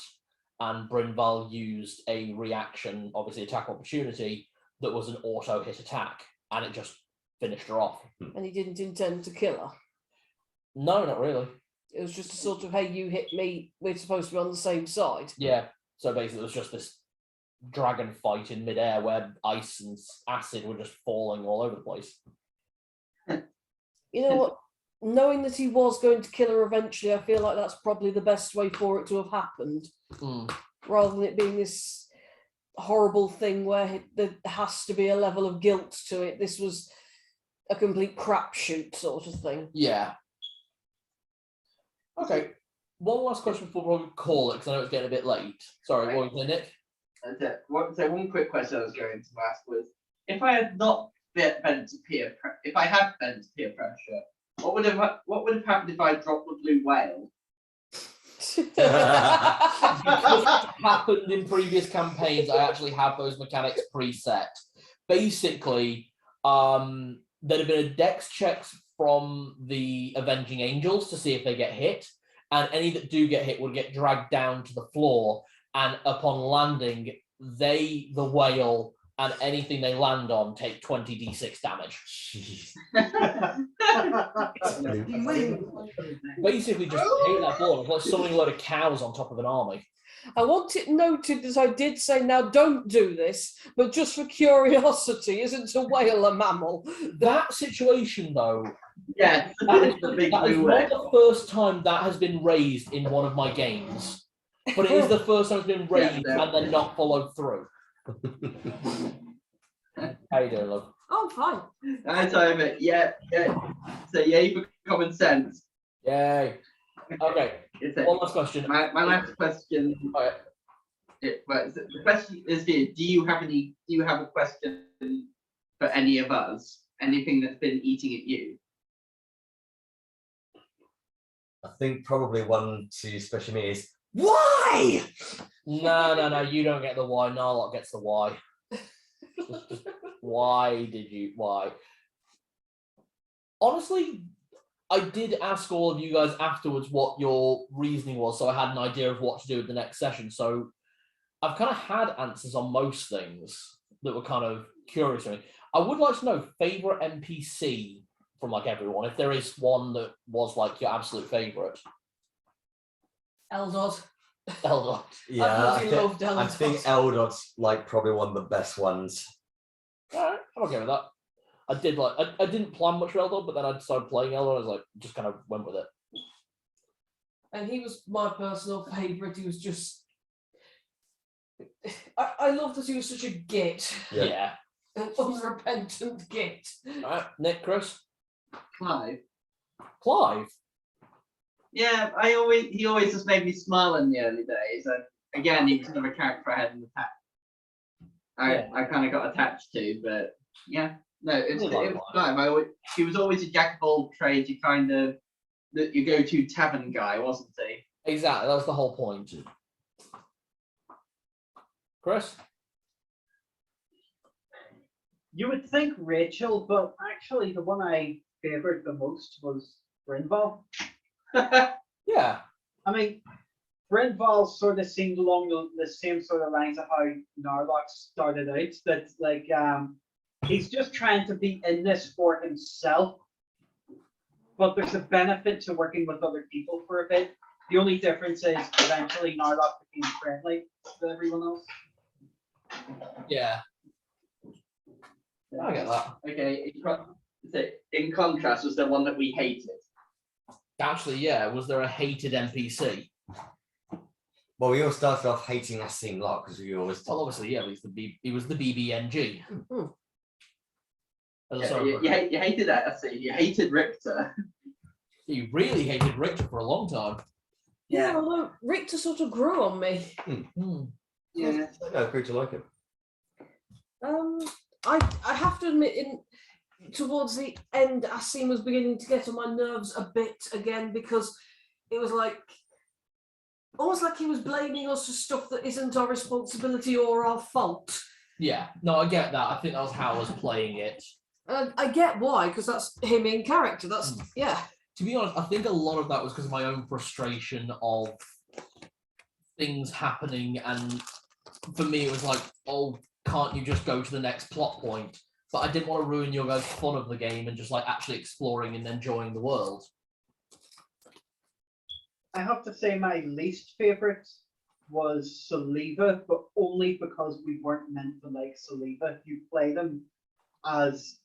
and Brynval used a reaction, obviously attack opportunity, that was an auto hit attack, and it just finished her off. And he didn't intend to kill her. No, not really. It was just a sort of, hey, you hit me, we're supposed to be on the same side. Yeah. So basically, it was just this dragon fight in midair where ice and acid were just falling all over the place. You know what? Knowing that he was going to kill her eventually, I feel like that's probably the best way for it to have happened. Rather than it being this horrible thing where there has to be a level of guilt to it. This was a complete crapshoot sort of thing. Yeah. Okay. One last question before we call it, because I know it's getting a bit late. Sorry, what was it, Nick? So one quick question I was going to ask was, if I had not bent to peer pressure, what would have happened if I dropped the blue whale? Because it happened in previous campaigns, I actually have those mechanics preset. Basically, there'd have been a dex checks from the Avenging Angels to see if they get hit, and any that do get hit would get dragged down to the floor, and upon landing, the whale, and anything they land on take 20d6 damage. Basically, just hit that ball. It's like summoning a load of cows on top of an army. I want it noted that I did say, now don't do this, but just for curiosity, isn't a whale a mammal? That situation, though, Yes, that is, it's the big that is blue not whale. the first time that has been raised in one of my games. But it is the first time it's been raised Yeah. and then not followed through. How you doing, love? Oh, fine. That's over. Yeah. So yay for common sense. Yay. Okay, It's a, one last question. my last question. Alright. But the question is here: Do you have a question for any of us? Anything that's been eating at you? I think probably one to especially me is why? No, you don't get the why. Narlock gets the why. Just why did you? Why? Honestly, I did ask all of you guys afterwards what your reasoning was, so I had an idea of what to do with the next session. So I've kind of had answers on most things that were kind of curious to me. I would like to know favorite NPC from like everyone, if there is one that was like your absolute favorite. Eldod. Eldor. Yeah, loved I think Eldod's like probably one of the best ones. Alright, I'm okay with that. I did like I didn't plan much for Eldor, but then I started playing Eldor. I was like, just kind of went with it. And he was my personal favourite. He was just. I love that he was such a git, Yeah. an unrepentant git. Alright, Nick, Chris, Clive. Clive. Yeah, he always just made me smile in the early days, and again, he was another character I had in the pack. I kind of got attached to, but yeah, no, it was Clive. He was always a jack of all trades. You kind of your go-to tavern guy, wasn't he? Exactly, that was the whole point. Chris? You would think Rachel, but actually the one I favoured the most was Brynval. Yeah. I mean, Brynval sort of seemed along the same sort of lines of how Narlock started out. That like he's just trying to be in this for himself, but there's a benefit to working with other people for a bit. The only difference is eventually Narlock became friendly to everyone else. Yeah. I get that. Okay, in contrast, was the one that we hated. Actually, yeah. Was there a hated NPC? Well, we all started off hating Asim Locke because we always. Well, obviously, yeah. He was the BBNG. You hated that. I see. You hated Richter. You really hated Richter for a long time. Yeah, although Richter sort of grew on me. Yeah. I grew to like him. I have to admit, towards the end, Asim was beginning to get on my nerves a bit again, because it was like almost like he was blaming us for stuff that isn't our responsibility or our fault. Yeah, no, I get that. I think that was how I was playing it. I get why, because that's him in character. That's yeah. To be honest, I think a lot of that was because of my own frustration of things happening, and for me, it was like, oh, can't you just go to the next plot point? But I didn't want to ruin your guys' fun of the game and just like actually exploring and enjoying the world. I have to say my least favourite was Saliva, but only because we weren't meant to like Saliva. You play them as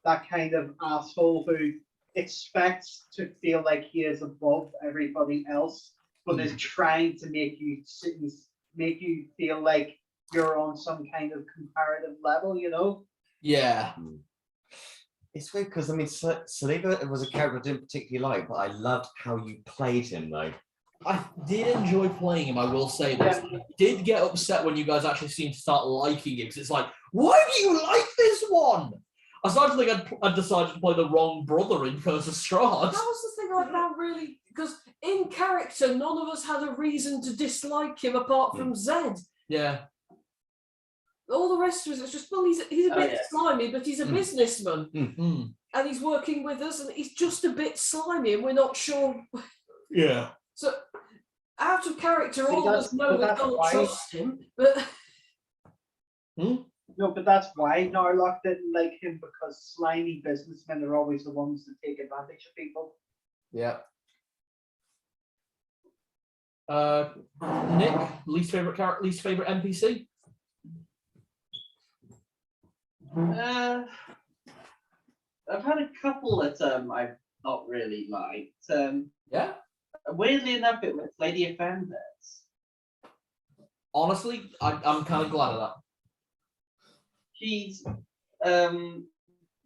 that kind of asshole who expects to feel like he is above everybody else, but is trying to make you feel like you're on some kind of comparative level, you know? Yeah. It's weird because I mean, Saliva was a character I didn't particularly like, but I loved how you played him though. I did enjoy playing him, I will say this. I did get upset when you guys actually seemed to start liking him, because it's like, why do you like this one? I started to think I'd decided to play the wrong brother in Curse of Strahd. That was the thing I found really, because in character, none of us had a reason to dislike him apart from Zed. Yeah. All the rest of us, it's just, well, he's a bit slimy, but he's a businessman. And he's working with us, and he's just a bit slimy, and we're not sure. Yeah. So, out of character, all of us know we don't trust him, but... No, but that's why Narlock didn't like him, because slimy businessmen are always the ones that take advantage of people. Yeah. Nick, least favorite character, least favorite NPC. I've had a couple that I've not really liked. Yeah. Weirdly enough, it was Lady Offenders. Honestly, I'm kind of glad of that. She's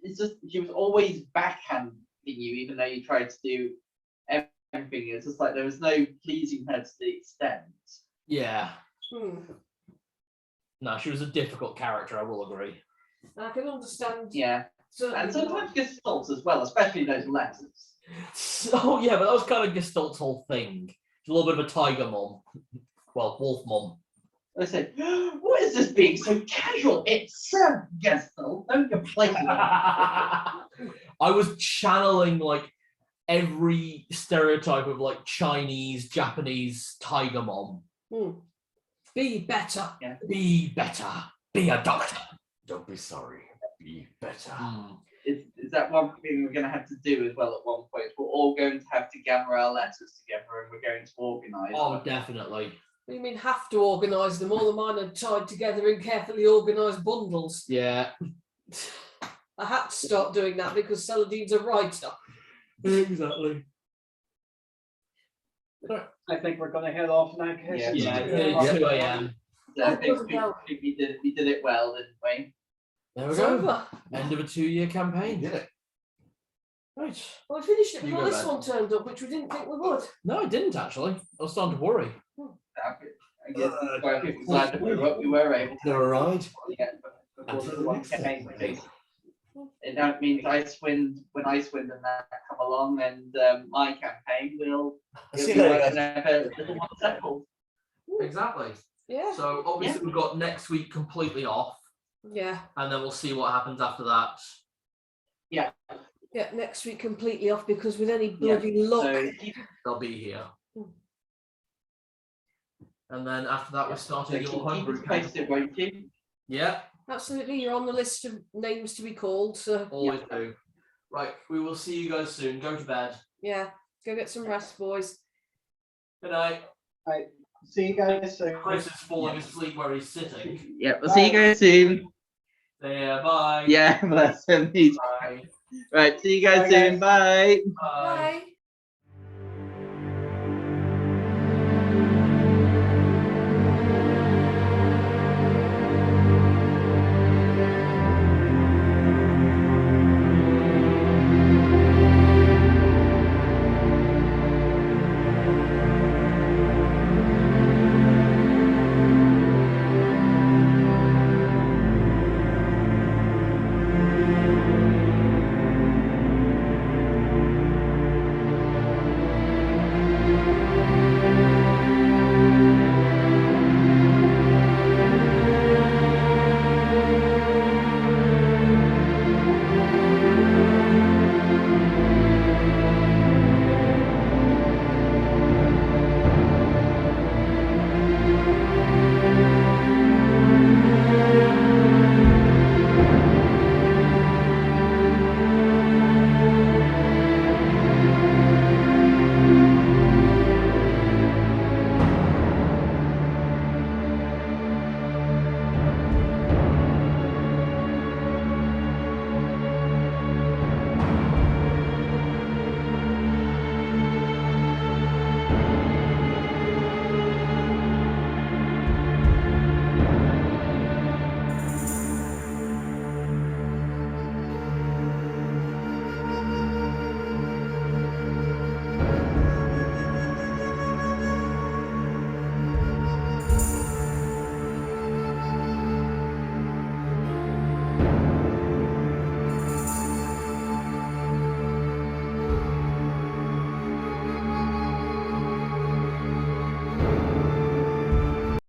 it's just she was always backhanding you, even though you tried to do everything. It's just like there was no pleasing her to the extent. Yeah. Hmm. No, she was a difficult character. I will agree. I can understand. Yeah, Certainly and sometimes Gestalts as well, especially those letters. Oh yeah, but that was kind of Gestalt's whole thing. She's a little bit of a tiger mom. Well, wolf mom. I said, "What is this being so casual? It's Gestalt. Don't complain." I was channeling like every stereotype of like Chinese, Japanese tiger mom. Hmm. Be better. Yeah. Be better. Be a doctor. Don't be sorry. Be better. Is that one thing we're going to have to do as well at one point? We're all going to have to gather our letters together and we're going to organise. Oh, definitely. What do you mean have to organise them? All of mine are tied together in carefully organised bundles. Yeah. I had to start doing that because Saladine's a writer. Exactly. I think we're gonna head off now. Kiss. Yeah. Yeah, Yeah. it's 2 a.m. I think we did it well, didn't we? There we It's go. over. End of a 2-year We campaign. did it. Right. Well, we finished it You before go this back. one turned up, which we didn't think we would. No, I didn't actually. I was starting to worry. I guess we're glad that we were able to Never mind. get before Until the the one next came. time. And that means when Icewind and that come along, and my campaign will See be you like later. another little one settled. Exactly. Yeah. So obviously we've got next week completely off, Yeah. and then we'll see what happens after that. Yeah. Next week completely off because with any bloody luck. So They'll be here. And then after that, we're starting keep your us homebrew posted, campaign. won't you? Yeah, Absolutely, you're on the list of names to be called. So always do. Right, we will see you guys soon. Go to bed. yeah, go get some rest, boys. Good night. Right. See you guys soon. Chris is falling asleep where he's sitting. Yeah, we'll see you guys soon. Yeah, bye. Yeah, bless him. Bye. Right, see you guys Bye, soon. guys. Bye. Bye. Bye.